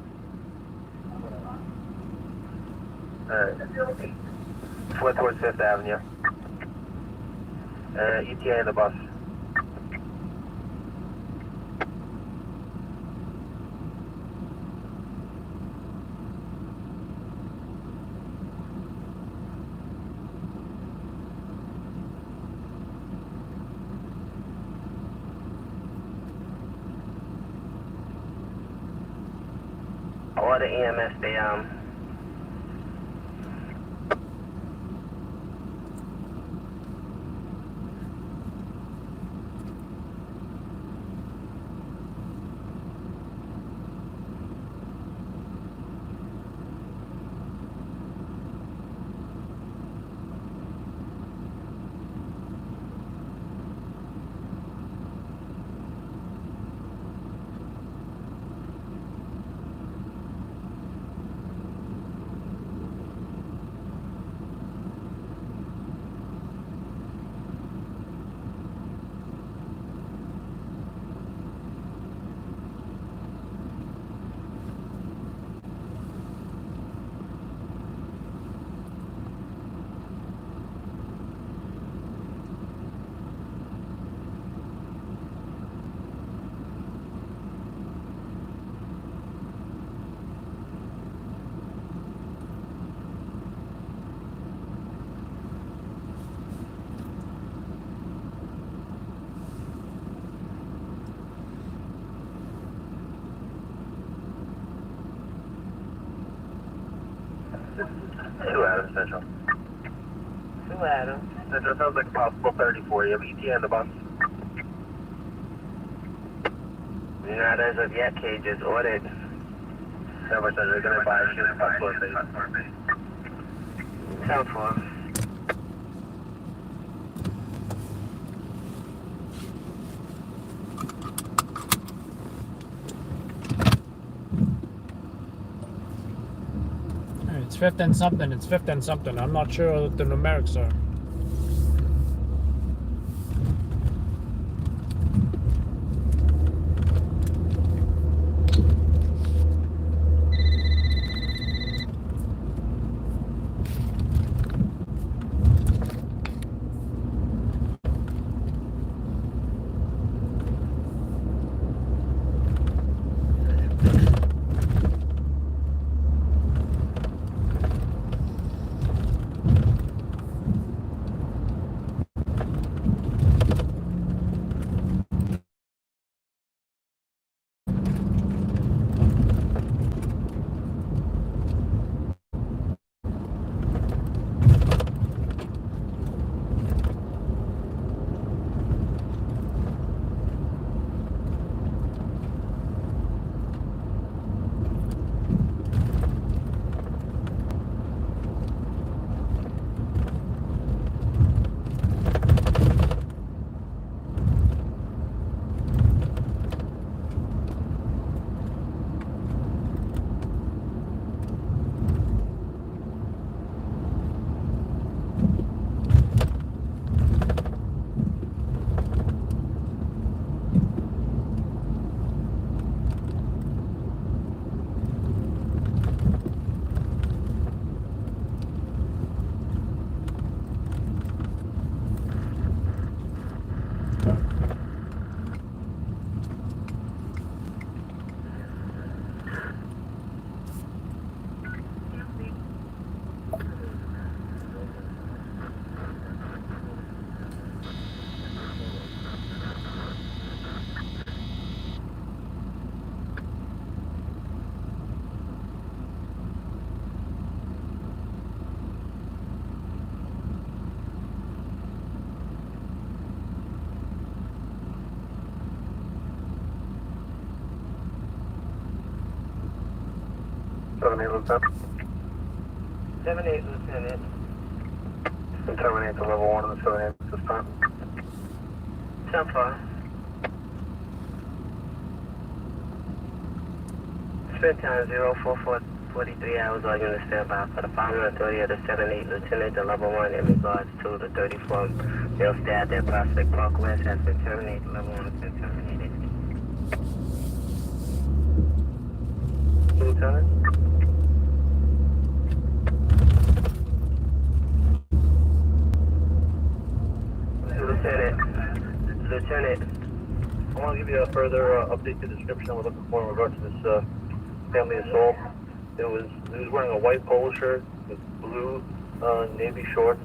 Fled towards 5th Avenue. ETA in the bus. A lot of EMS down. Central. 2 Adams. Central sounds like a possible 34. You have ETA on the bus. Not as of yet, cages ordered. Silver says they're going to buy a shoe passport base. Sound 4. It's 5th and something. It's 5th and something. I'm not sure what the numerics are. 78 Lieutenant. 78 Lieutenant. And terminate to level 1 of the 78 at this time. 10-4. Spend time 04443 hours on unit standby for the 530 of the 78 Lieutenant to level 1 in regards to the 34 male stabbed at Prospect Park West has been terminated. Level 1 has been terminated. Lieutenant. Lieutenant. I want to give you a further update to the description we're looking for in regards to this family assault. He was wearing a white polo shirt with blue navy shorts,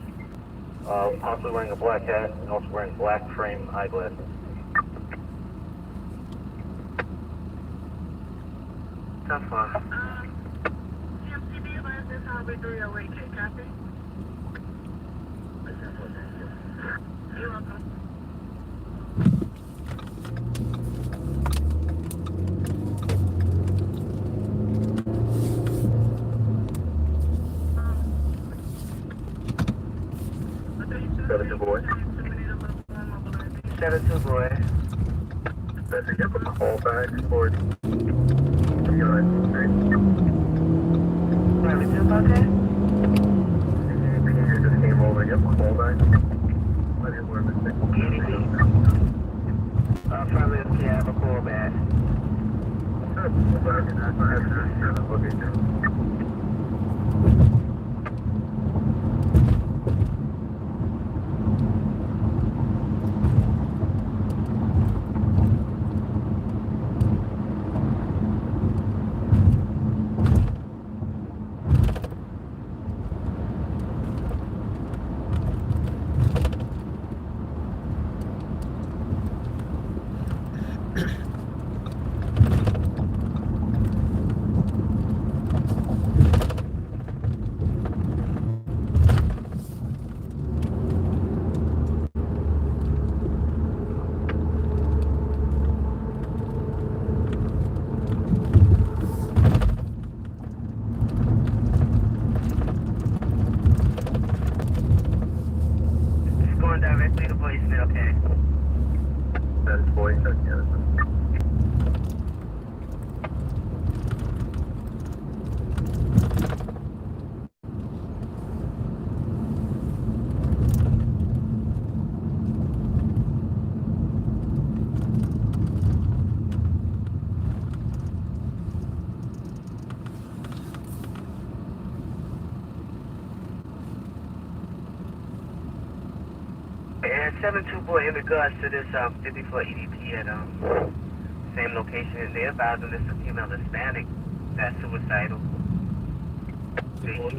possibly wearing a black hat, and also wearing black frame eyeglasses. Tough one. CMCB last is Highway 308, copy? You're welcome. Boy. 7-2 boy. That's a give a call back for United States. Private 2 about that? You just came over, give a call back. I didn't wear a mistake. Probably okay, I have a call back. Directly to voicemail, okay? That is voice, that's the other one. And 7-2 boy, in regards to this 54 EDP at same location, and they advised them this is a female Hispanic that's suicidal. You're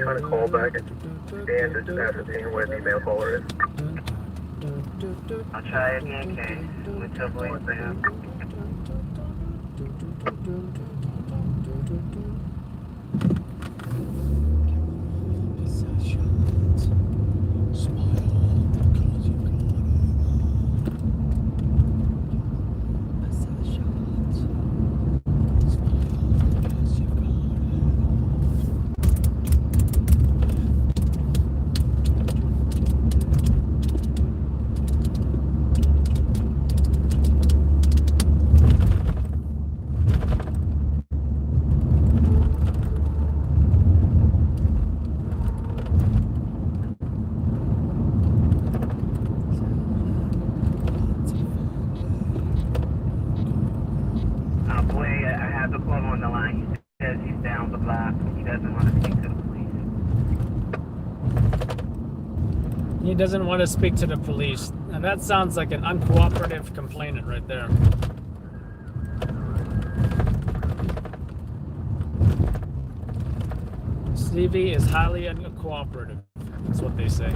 trying to call back and just ascertain where the email caller is. I'll try again, Kay. With your voicemail. He doesn't want to speak to the police. And that sounds like an uncooperative complainant right there. Stevie is highly uncooperative. That's what they say.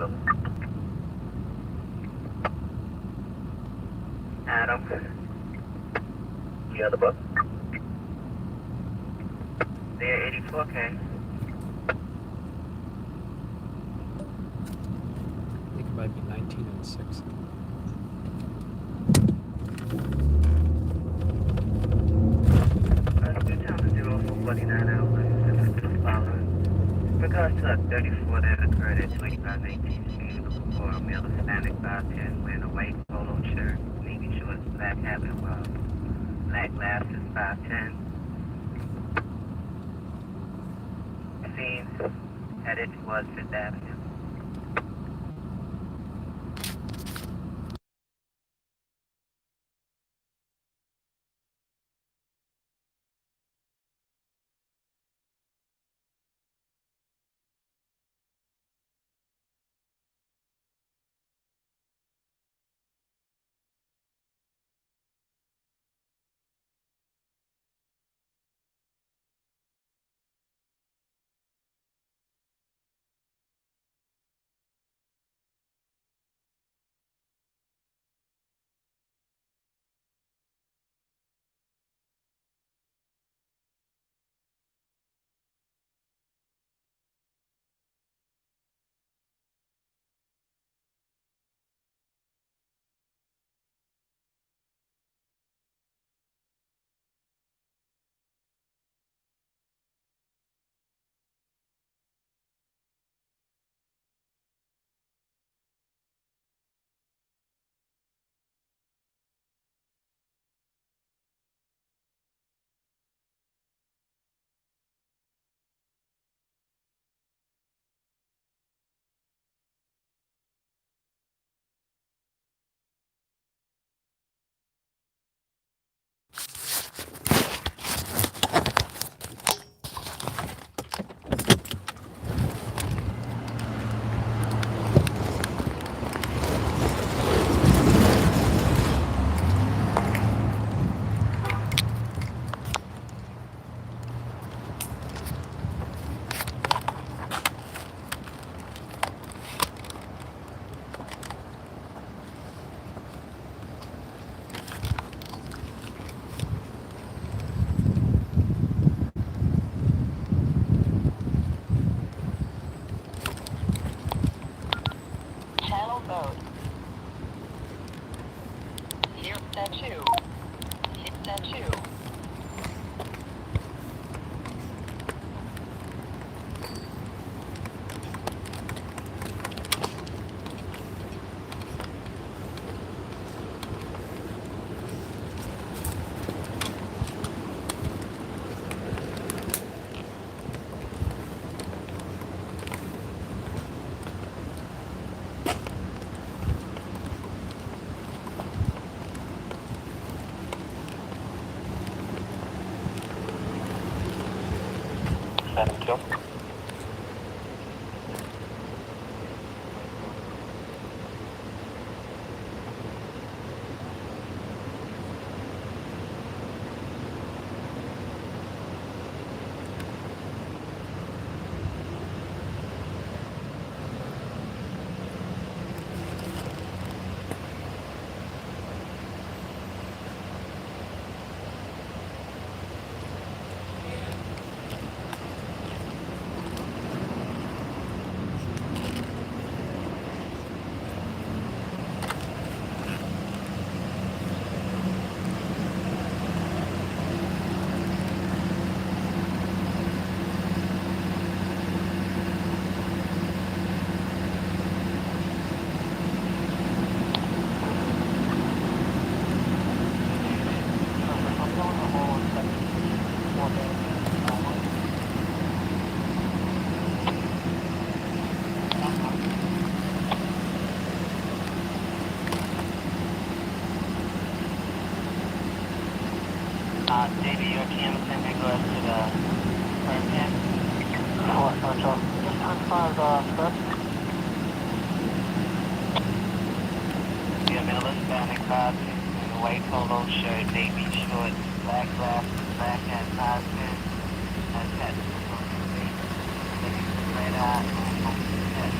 Bill. Adam. You got the book? They're 84K. I think it might be 19 and 6. Good time to 0449 hours. Regards to 34 that occurred at 2518 Street, looking for a male Hispanic 5'10", wearing a white polo shirt, navy shorts, black hat with black glasses, 5'10". Scene headed towards Fifth Avenue. Channel mode. Here, that you. That you. Thank you. Davey, your camera can go to the first hand. Fort Central. Just turn 5 first. Yeah, middle Hispanic, 5'10", in a white polo shirt, navy shorts, black glasses, black hat, 5'10", has tattoos on his face, red eye, and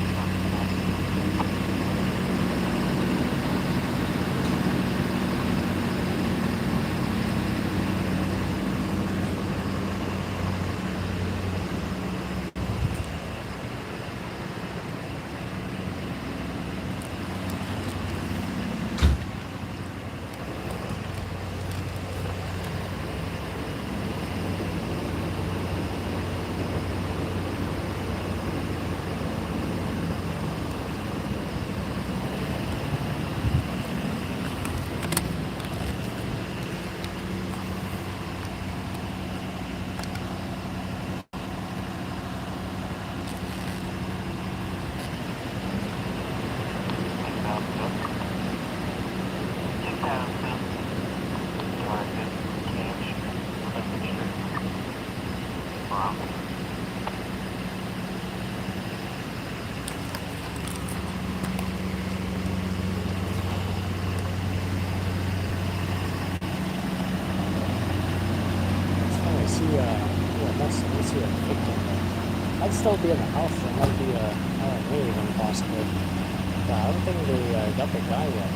might still be in the house. There might be a RMA even possibly. But I don't think they got the guy yet.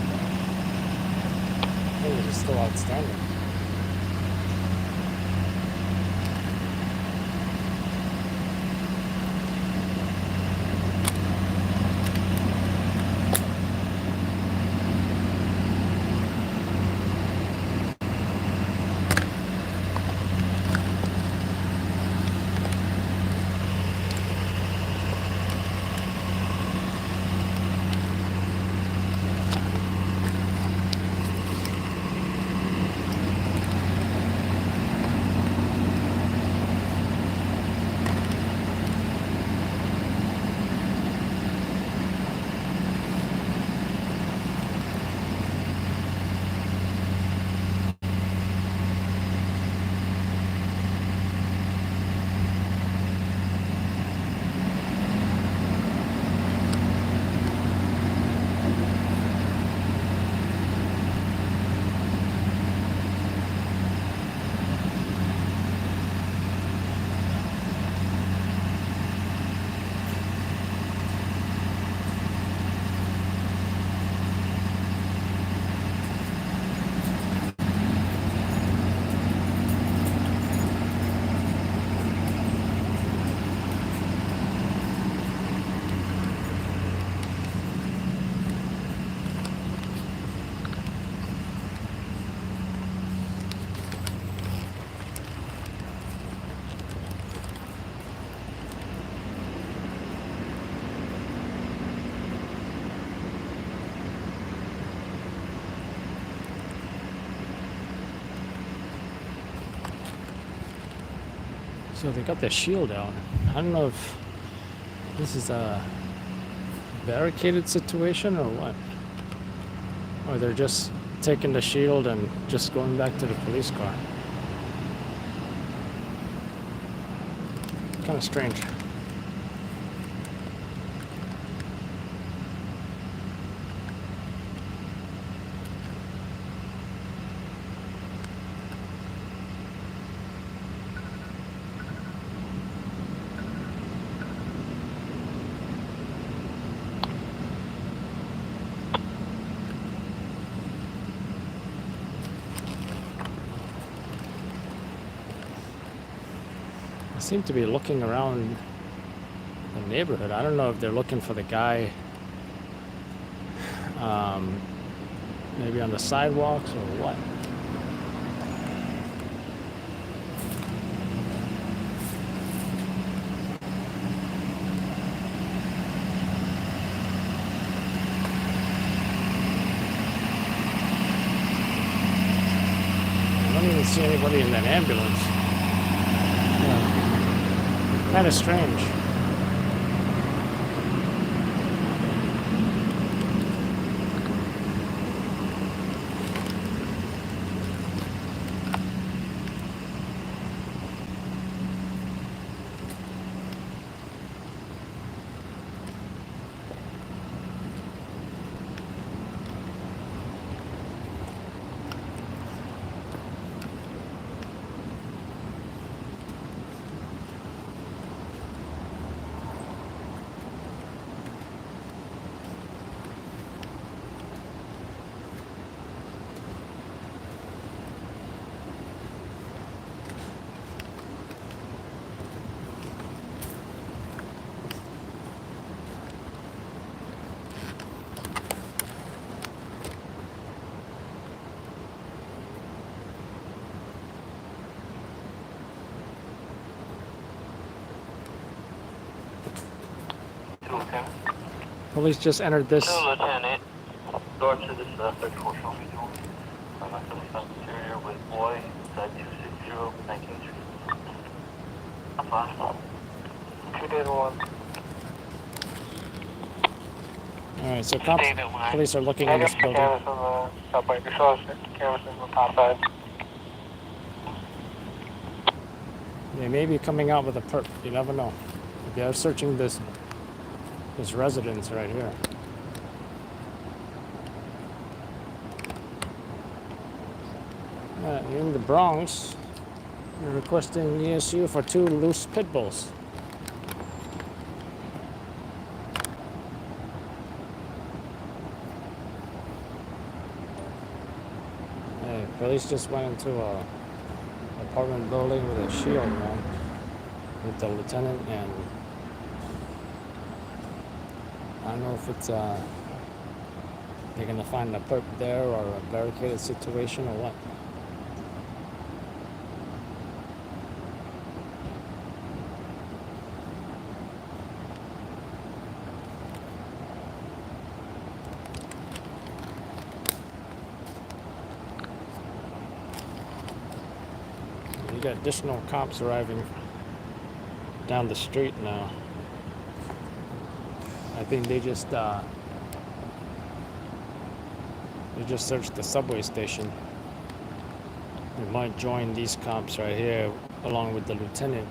I think he's still outstanding. So they got their shield out. I don't know if this is a barricaded situation or what. Or they're just taking the shield and just going back to the police car. Kind of strange. Seem to be looking around the neighborhood. I don't know if they're looking for the guy maybe on the sidewalks or what. I don't even see anybody in that ambulance. Kind of strange. Police just entered this. Lieutenant, door to this 34 show me door. I'm at the South Interior with boy, side 260, 19th Street. I'm fine. 2 days 1. Alright, so police are looking in this building. They may be coming out with a perp. You never know. They are searching this residence right here. In the Bronx, they're requesting ESU for 2 loose pit bulls. Police just went into a apartment building with a shield, man, with the lieutenant, and I don't know if it's they're gonna find a perp there or a barricaded situation or what. You got additional cops arriving down the street now. I think they just searched the subway station. They might join these cops right here along with the lieutenant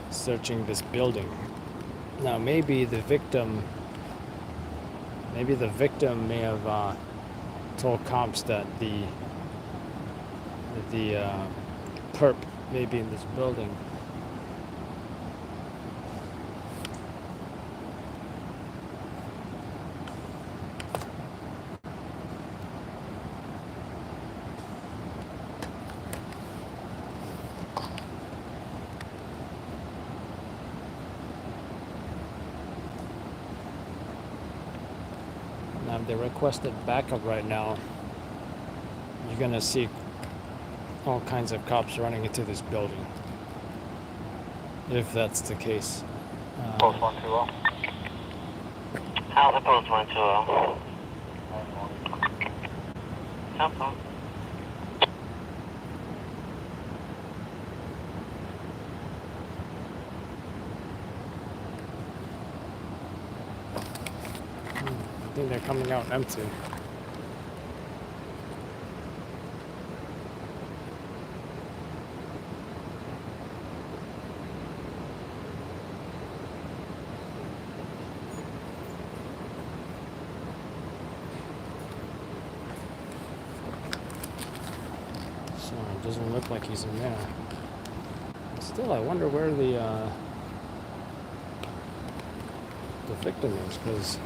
searching this building. Now maybe the victim may have told cops that the perp may be in this building. Now if they requested backup right now, you're gonna see all kinds of cops running into this building. If that's the case. Post 120. How's the post 120? Temple. I think they're coming out empty. So it doesn't look like he's in there. Still, I wonder where the victim is, because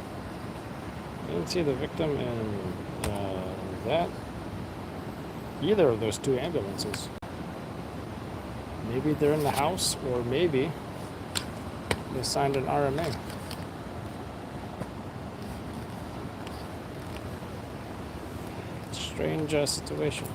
I didn't see the victim in either of those two ambulances. Maybe they're in the house, or maybe they signed an RMA. Strange situation.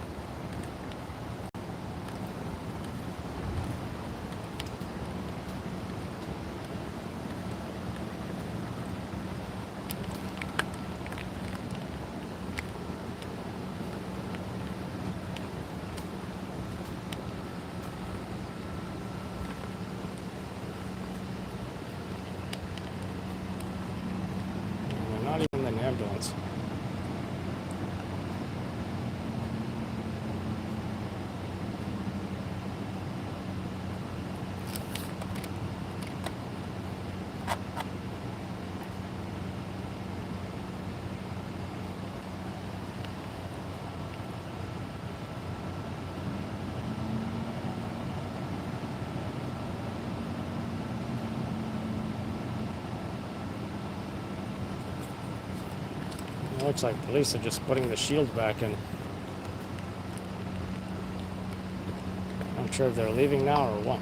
Not even an ambulance. It looks like police are just putting the shield back in. I'm sure if they're leaving now or what.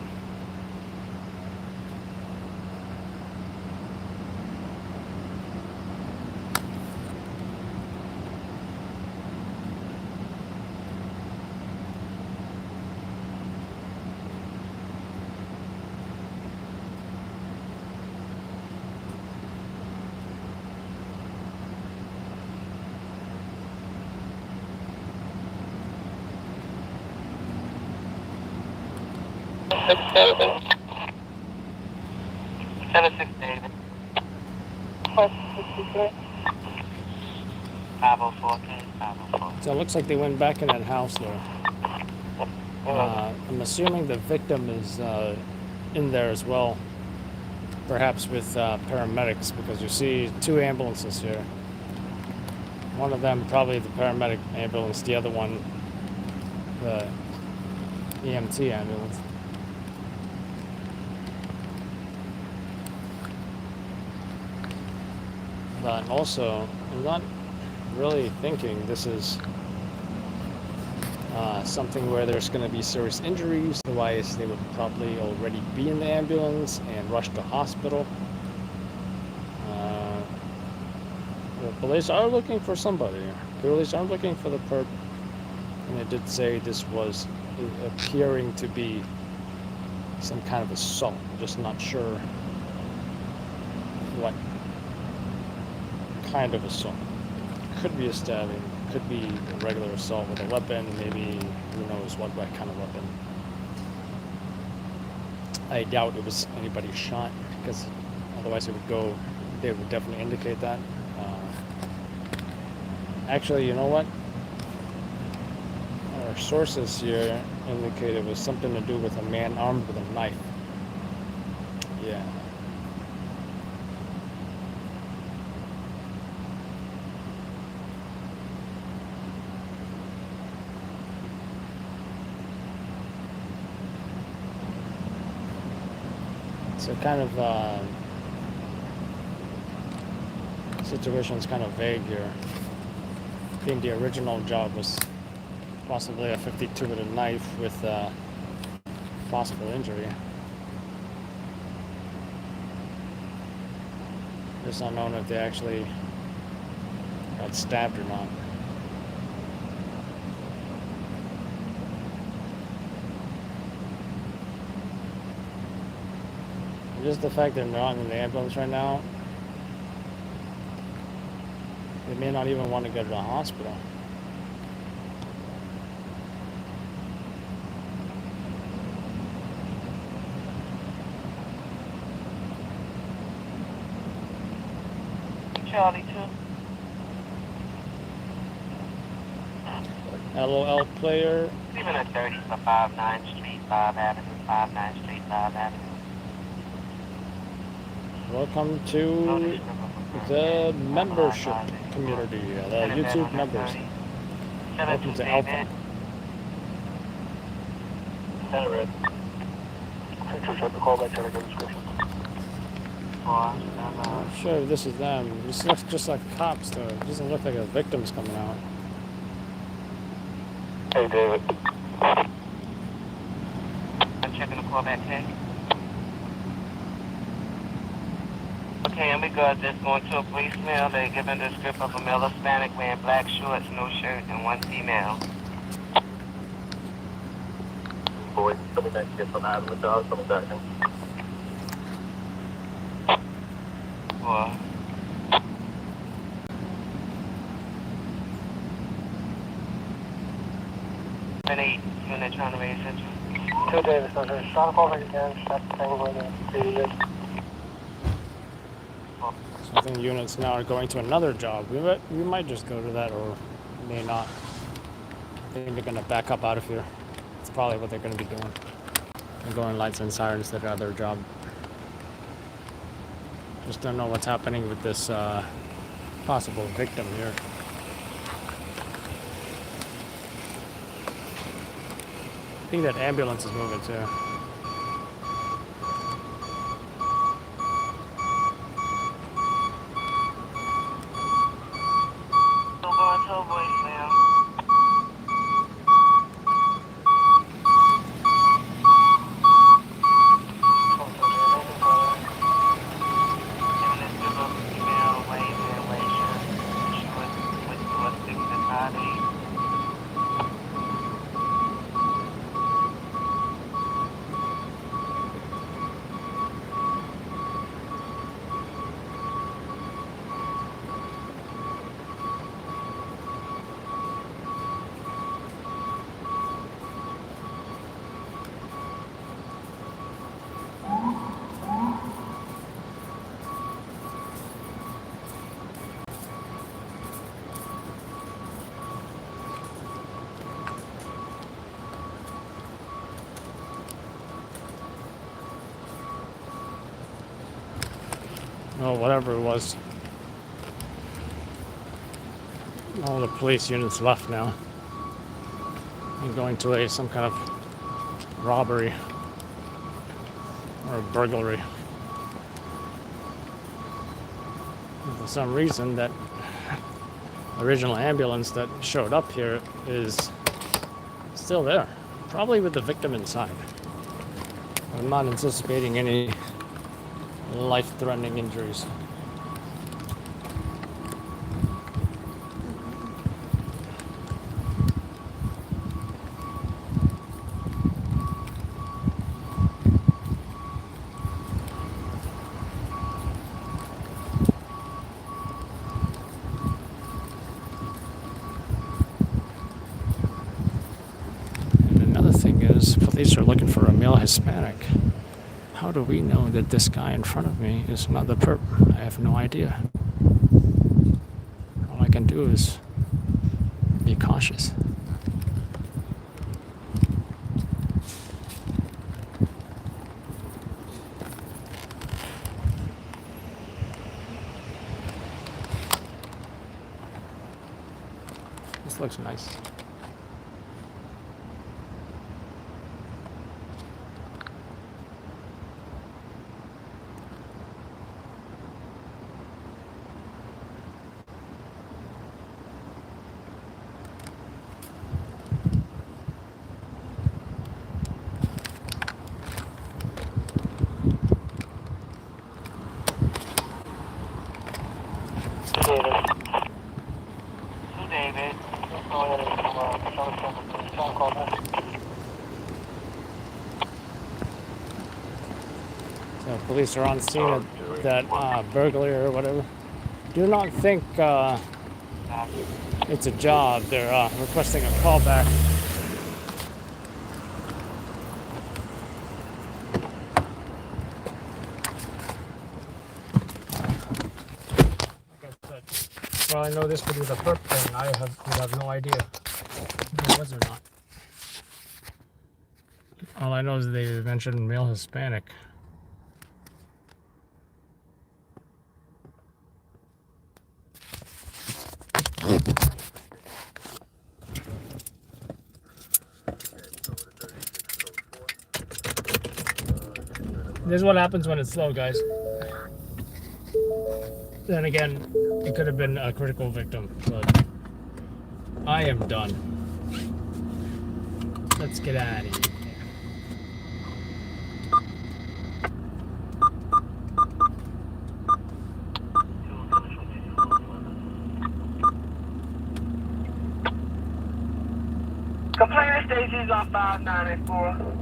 So it looks like they went back in that house there. I'm assuming the victim is in there as well, perhaps with paramedics, because you see two ambulances here. One of them probably the paramedic ambulance, the other one the EMT ambulance. But also, I'm not really thinking this is something where there's going to be serious injuries, otherwise they would probably already be in the ambulance and rushed to hospital. The police are looking for somebody. The police are looking for the perp, and it did say this was appearing to be some kind of assault. I'm just not sure what kind of assault. Could be a stabbing, could be a regular assault with a weapon, maybe who knows what kind of weapon. I doubt it was anybody shot, because otherwise they would definitely indicate that. Actually, you know what? Our sources here indicated it was something to do with a man armed with a knife. Yeah. So kind of situation's kind of vague here. I think the original job was possibly a 52 with a knife with possible injury. It's unknown if they actually got stabbed or not. Just the fact that they're not in the ambulance right now, they may not even want to go to the hospital. Charlie 2. LOL player. Even at 30 for 59th Street, 5 Avenue, 59th Street, 5 Avenue. Welcome to the membership community, the YouTube members. Welcome to Alpha. I'm sure this is them. This looks just like cops, though. It doesn't look like a victim's coming out. Hey, David. I'm checking the callback tag. Okay, in regards to this going to a voicemail, they're given the script of a male Hispanic wearing black shorts, no shirt, and one female. Boy, coming back here from Adam with the house, coming back in. Boy. An 8, unit trying to raise entry. 2 Davis, trying to call back again, stop the thing with the So I think units now are going to another job. We might just go to that, or may not. I think they're going to back up out of here. That's probably what they're going to be doing. They're going lights and sirens to their other job. Just don't know what's happening with this possible victim here. I think that ambulance is moving too. Oh, whatever it was. All the police units left now. And going to some kind of robbery or burglary. And for some reason, that original ambulance that showed up here is Still there. Probably with the victim inside. I'm not anticipating any life-threatening injuries. Police are looking for a male Hispanic. How do we know that this guy in front of me is not the perp? I have no idea. All I can do is be cautious. This looks nice. So police are on scene at that burglary or whatever. Do not think it's a job. They're requesting a callback. Like I said, well, I know this could be the perp thing. I would have no idea if it was or not. All I know is they mentioned male Hispanic. This is what happens when it's slow, guys. Then again, it could have been a critical victim, but I am done. Let's get out of here. Complainant stations on 594.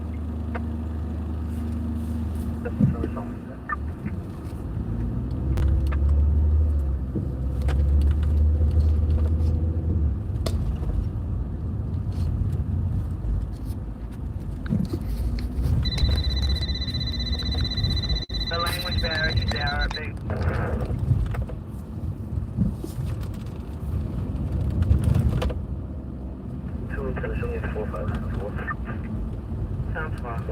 The language barrier is Arabic. Sounds fine.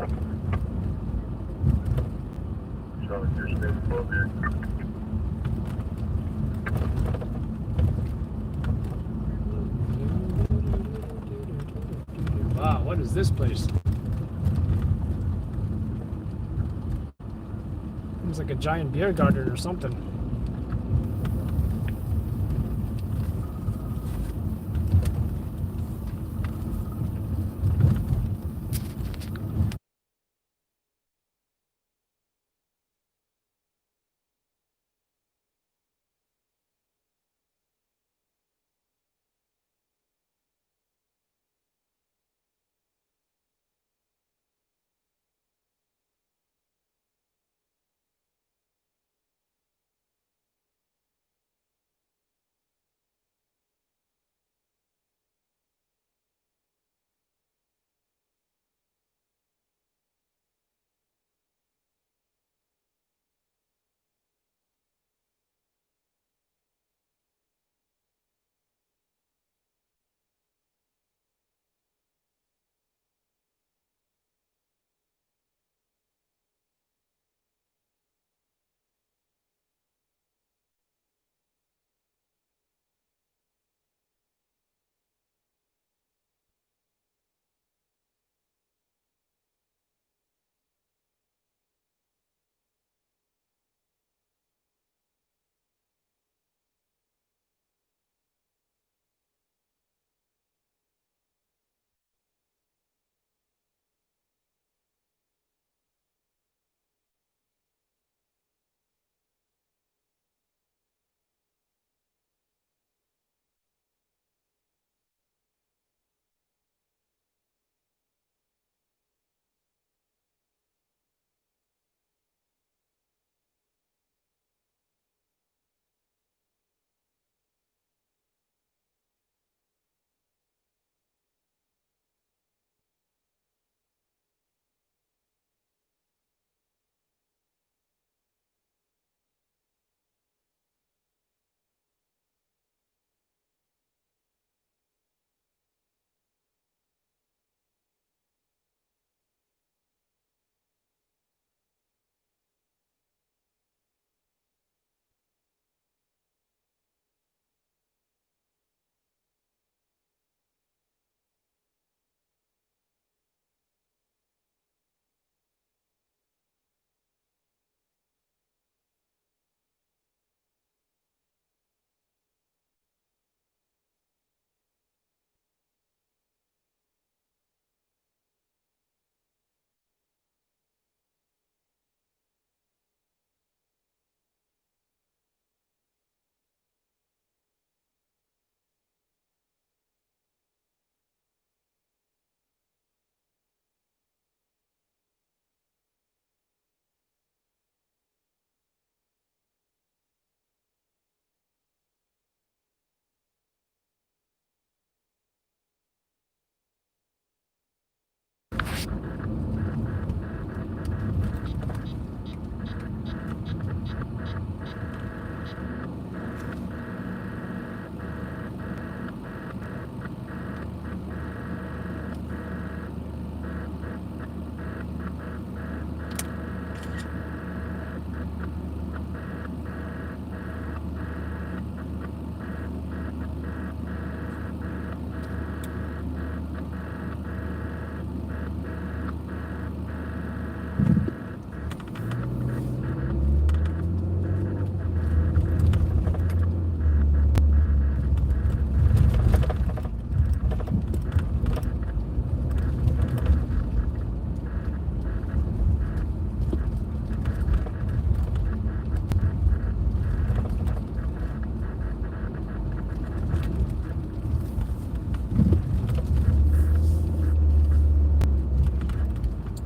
Wow, what is this place? It's like a giant beer garden or something.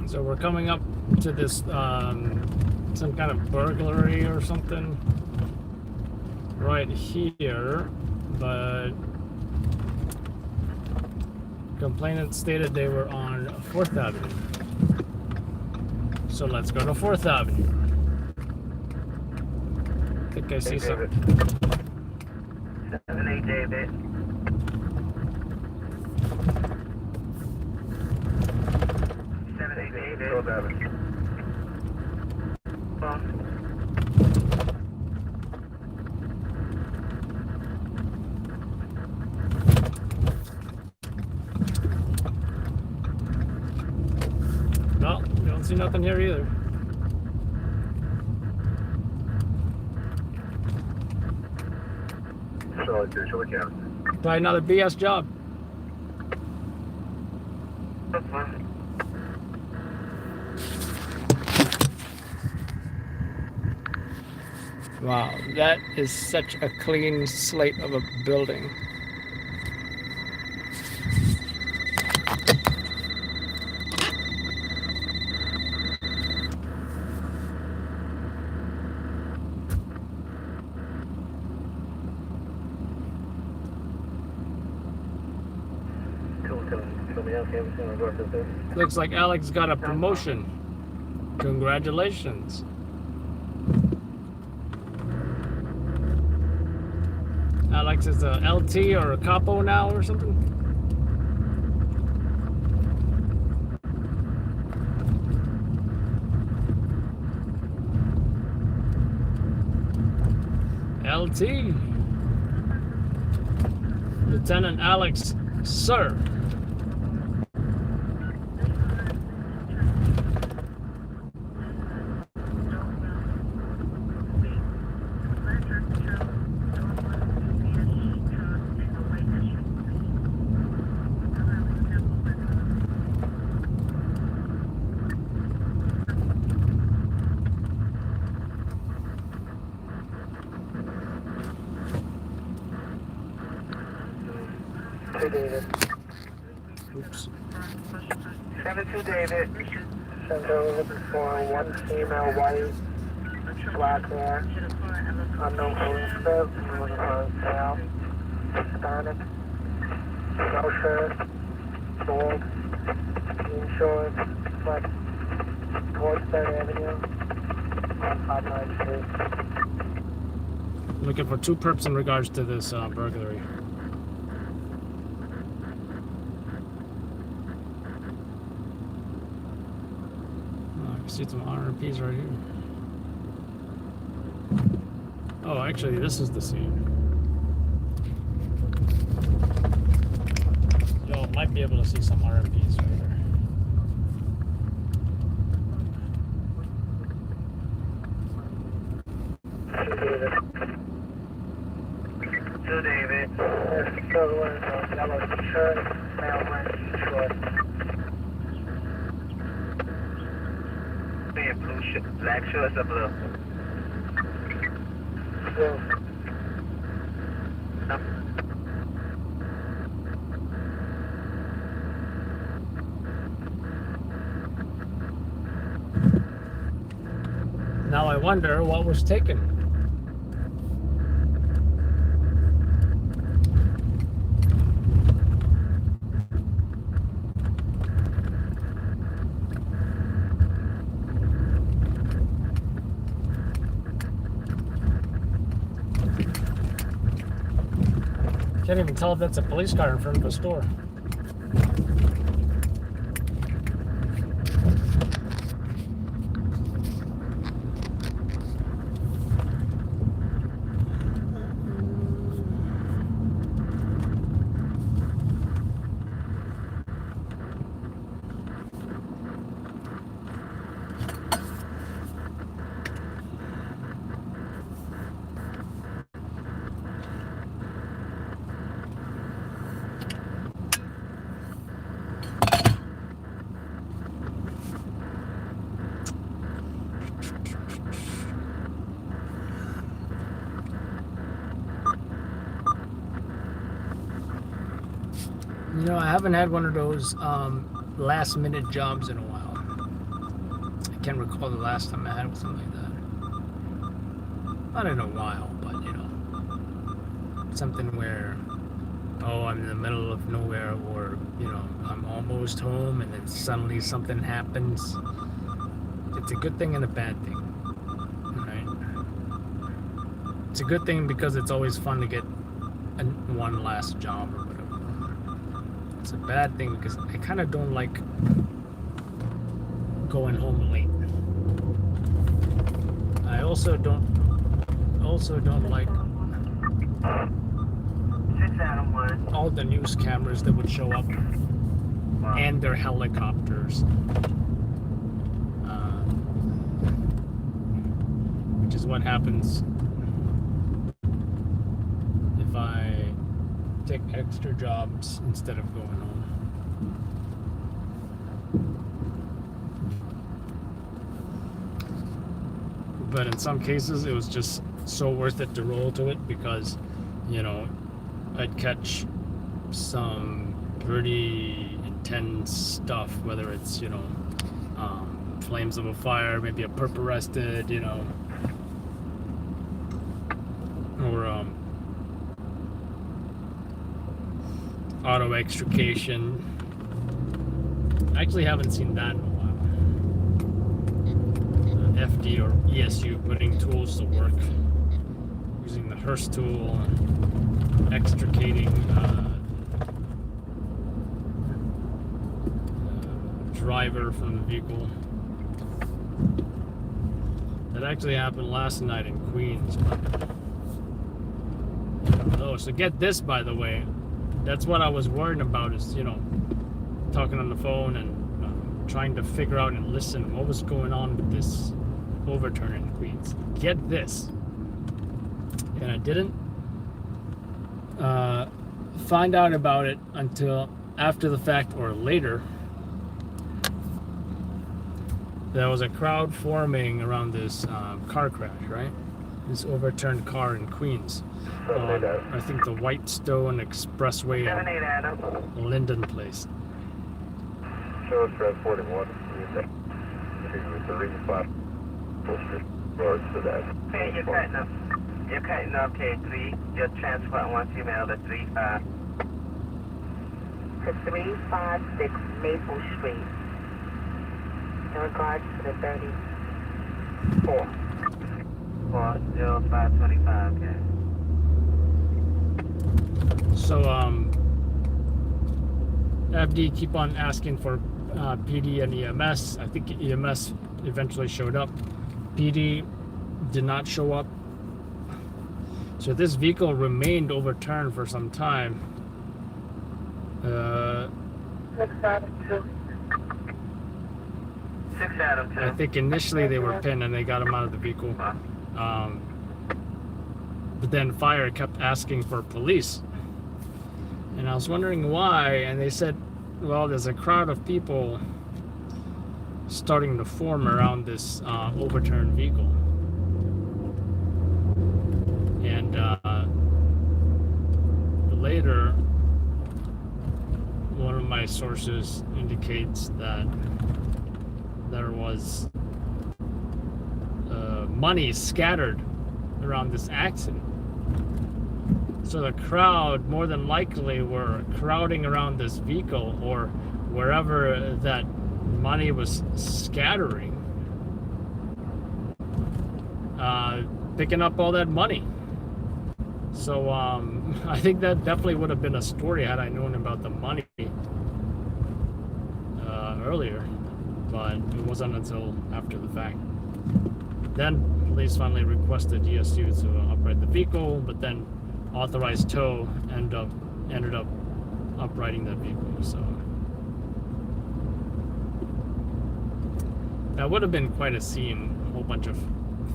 So we're coming up to this some kind of burglary or something right here, but complainant stated they were on 4th Avenue. So let's go to 4th Avenue. I think I see something. 7-8 David. 7-8 David. 12th Avenue. No, don't see nothing here either. Charlotte 2, show the camera. Try another BS job. Wow, that is such a clean slate of a building. Looks like Alex got a promotion. Congratulations. Alex is a LT or a capo now or something? LT. Lieutenant Alex, sir. Oops. 7-2 David. Central looking for one female white, black hair, unknown police script, looking for a male, Hispanic, no shirt, bald, jean shorts, but towards 3rd Avenue, on 59th Street. Looking for 2 perps in regards to this burglary. See some RMPs right here. Oh, actually, this is the scene. Y'all might be able to see some RMPs right here. To David. Yellow t-shirt, male wearing jean shorts. Black shorts or blue? Blue. No. Now I wonder what was taken. Can't even tell if that's a police car in front of a store. You know, I haven't had one of those last minute jobs in a while. I can't recall the last time I had something like that. Not in a while, but you know, something where, oh, I'm in the middle of nowhere, or you know, I'm almost home and then suddenly something happens. It's a good thing and a bad thing, right? It's a good thing because it's always fun to get one last job or whatever. It's a bad thing because I kind of don't like going home late. I also don't like all the news cameras that would show up and their helicopters, which is what happens if I take extra jobs instead of going home. But in some cases, it was just so worth it to roll to it because, you know, I'd catch some pretty intense stuff, whether it's, you know, flames of a fire, maybe a perp arrested, you know, or auto extrication. I actually haven't seen that in a while. FD or ESU putting tools to work, using the Hearst tool and extricating driver from the vehicle. That actually happened last night in Queens. Oh, so get this, by the way. That's what I was worried about, is, you know, talking on the phone and trying to figure out and listen what was going on with this overturn in Queens. Get this. And I didn't find out about it until after the fact or later. There was a crowd forming around this car crash, right? This overturned car in Queens. I think the Whitestone Expressway in Linden Place. Show us Red 41. Hey, you're cutting up. You're cutting up K3. You're transferring one female to 35. To 356 Maple Street. In regards to the 34. 40525, okay. So, FD keep on asking for PD and EMS. I think EMS eventually showed up. PD did not show up. So this vehicle remained overturned for some time. 6 out of 2. 6 out of 2. I think initially they were pinned and they got him out of the vehicle. But then fire kept asking for police. And I was wondering why, and they said, well, there's a crowd of people starting to form around this overturned vehicle. And later, one of my sources indicates that there was money scattered around this accident. So the crowd, more than likely, were crowding around this vehicle or wherever that money was scattering, picking up all that money. So I think that definitely would have been a story had I known about the money earlier, but it wasn't until after the fact. Then police finally requested GSU to upright the vehicle, but then authorized tow ended up uprighting the vehicle. So that would have been quite a scene. A whole bunch of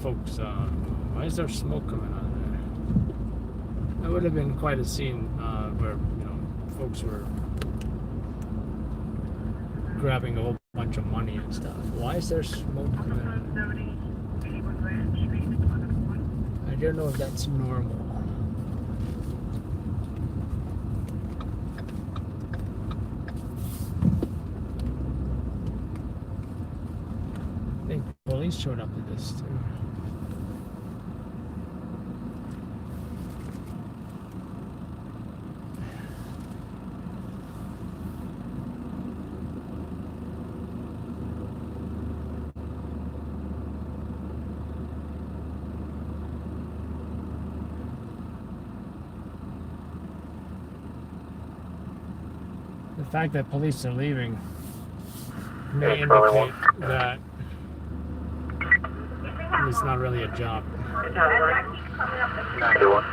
folks. Why is there smoke coming out of there? That would have been quite a scene where folks were grabbing a whole bunch of money and stuff. Why is there smoke coming out? I don't know if that's normal. I think police showed up to this too. The fact that police are leaving may indicate that it's not really a job. 91.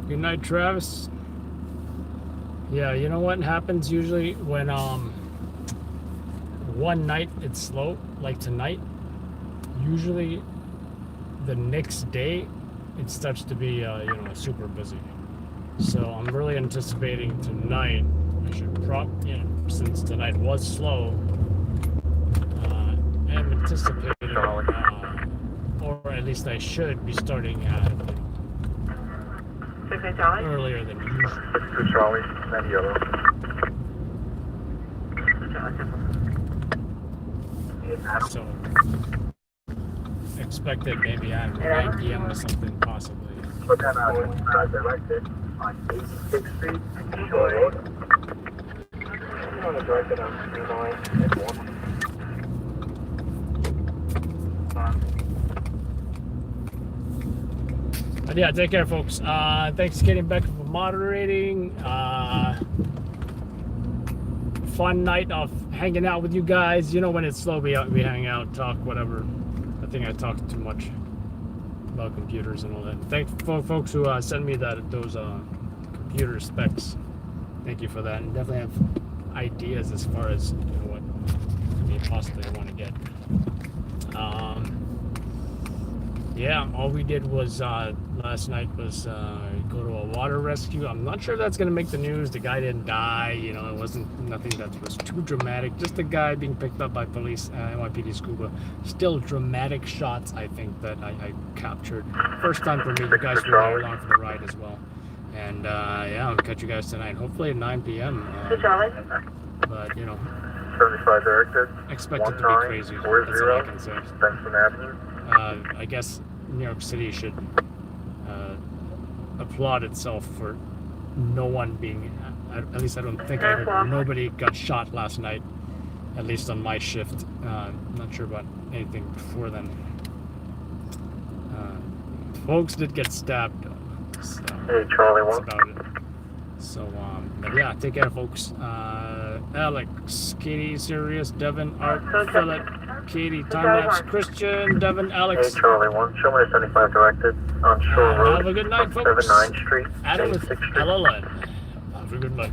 Good night, Travis. Yeah, you know what happens usually when one night it's slow, like tonight, usually the next day it starts to be super busy. So I'm really anticipating tonight. I should since tonight was slow, I'm anticipating or at least I should be starting at earlier than usual. 2 Charlie, 90 yellow. So expected maybe at 9 p.m. or something possibly. But then directed on 86th Street, Shore Road. You want to direct it on 39 and 1. But yeah, take care, folks. Thanks, Katie and Becca, for moderating. Fun night of hanging out with you guys. You know, when it's slow, we hang out, talk, whatever. I think I talked too much about computers and all that. Thanks for folks who sent me those computer specs. Thank you for that, and definitely have ideas as far as what you possibly want to get. Yeah, all we did was last night was go to a water rescue. I'm not sure if that's gonna make the news. The guy didn't die. It wasn't nothing that was too dramatic. Just a guy being picked up by police, NYPD Scuba. Still dramatic shots, I think, that I captured. First time for me. You guys were very along for the ride as well. And yeah, I'll catch you guys tonight. Hopefully at 9 p.m. But 75 directed. Expect it to be crazy. That's all I can say. Benson Avenue. I guess New York City should applaud itself for no one being, at least I don't think I heard, nobody got shot last night, at least on my shift. Not sure about anything before then. Folks did get stabbed, so Hey, Charlie, that's 1. about it. So, but yeah, take care, folks. Alex, Katie, Sirius, Devin, Art, Philip, Katie, Time-Lapse, Christian, Devin, Alex. Hey, Charlie 1. Show me the 75 directed on Shore Road. Have a good night, folks. 79th Street, Adam with 86th Street. LLN. Have a good night.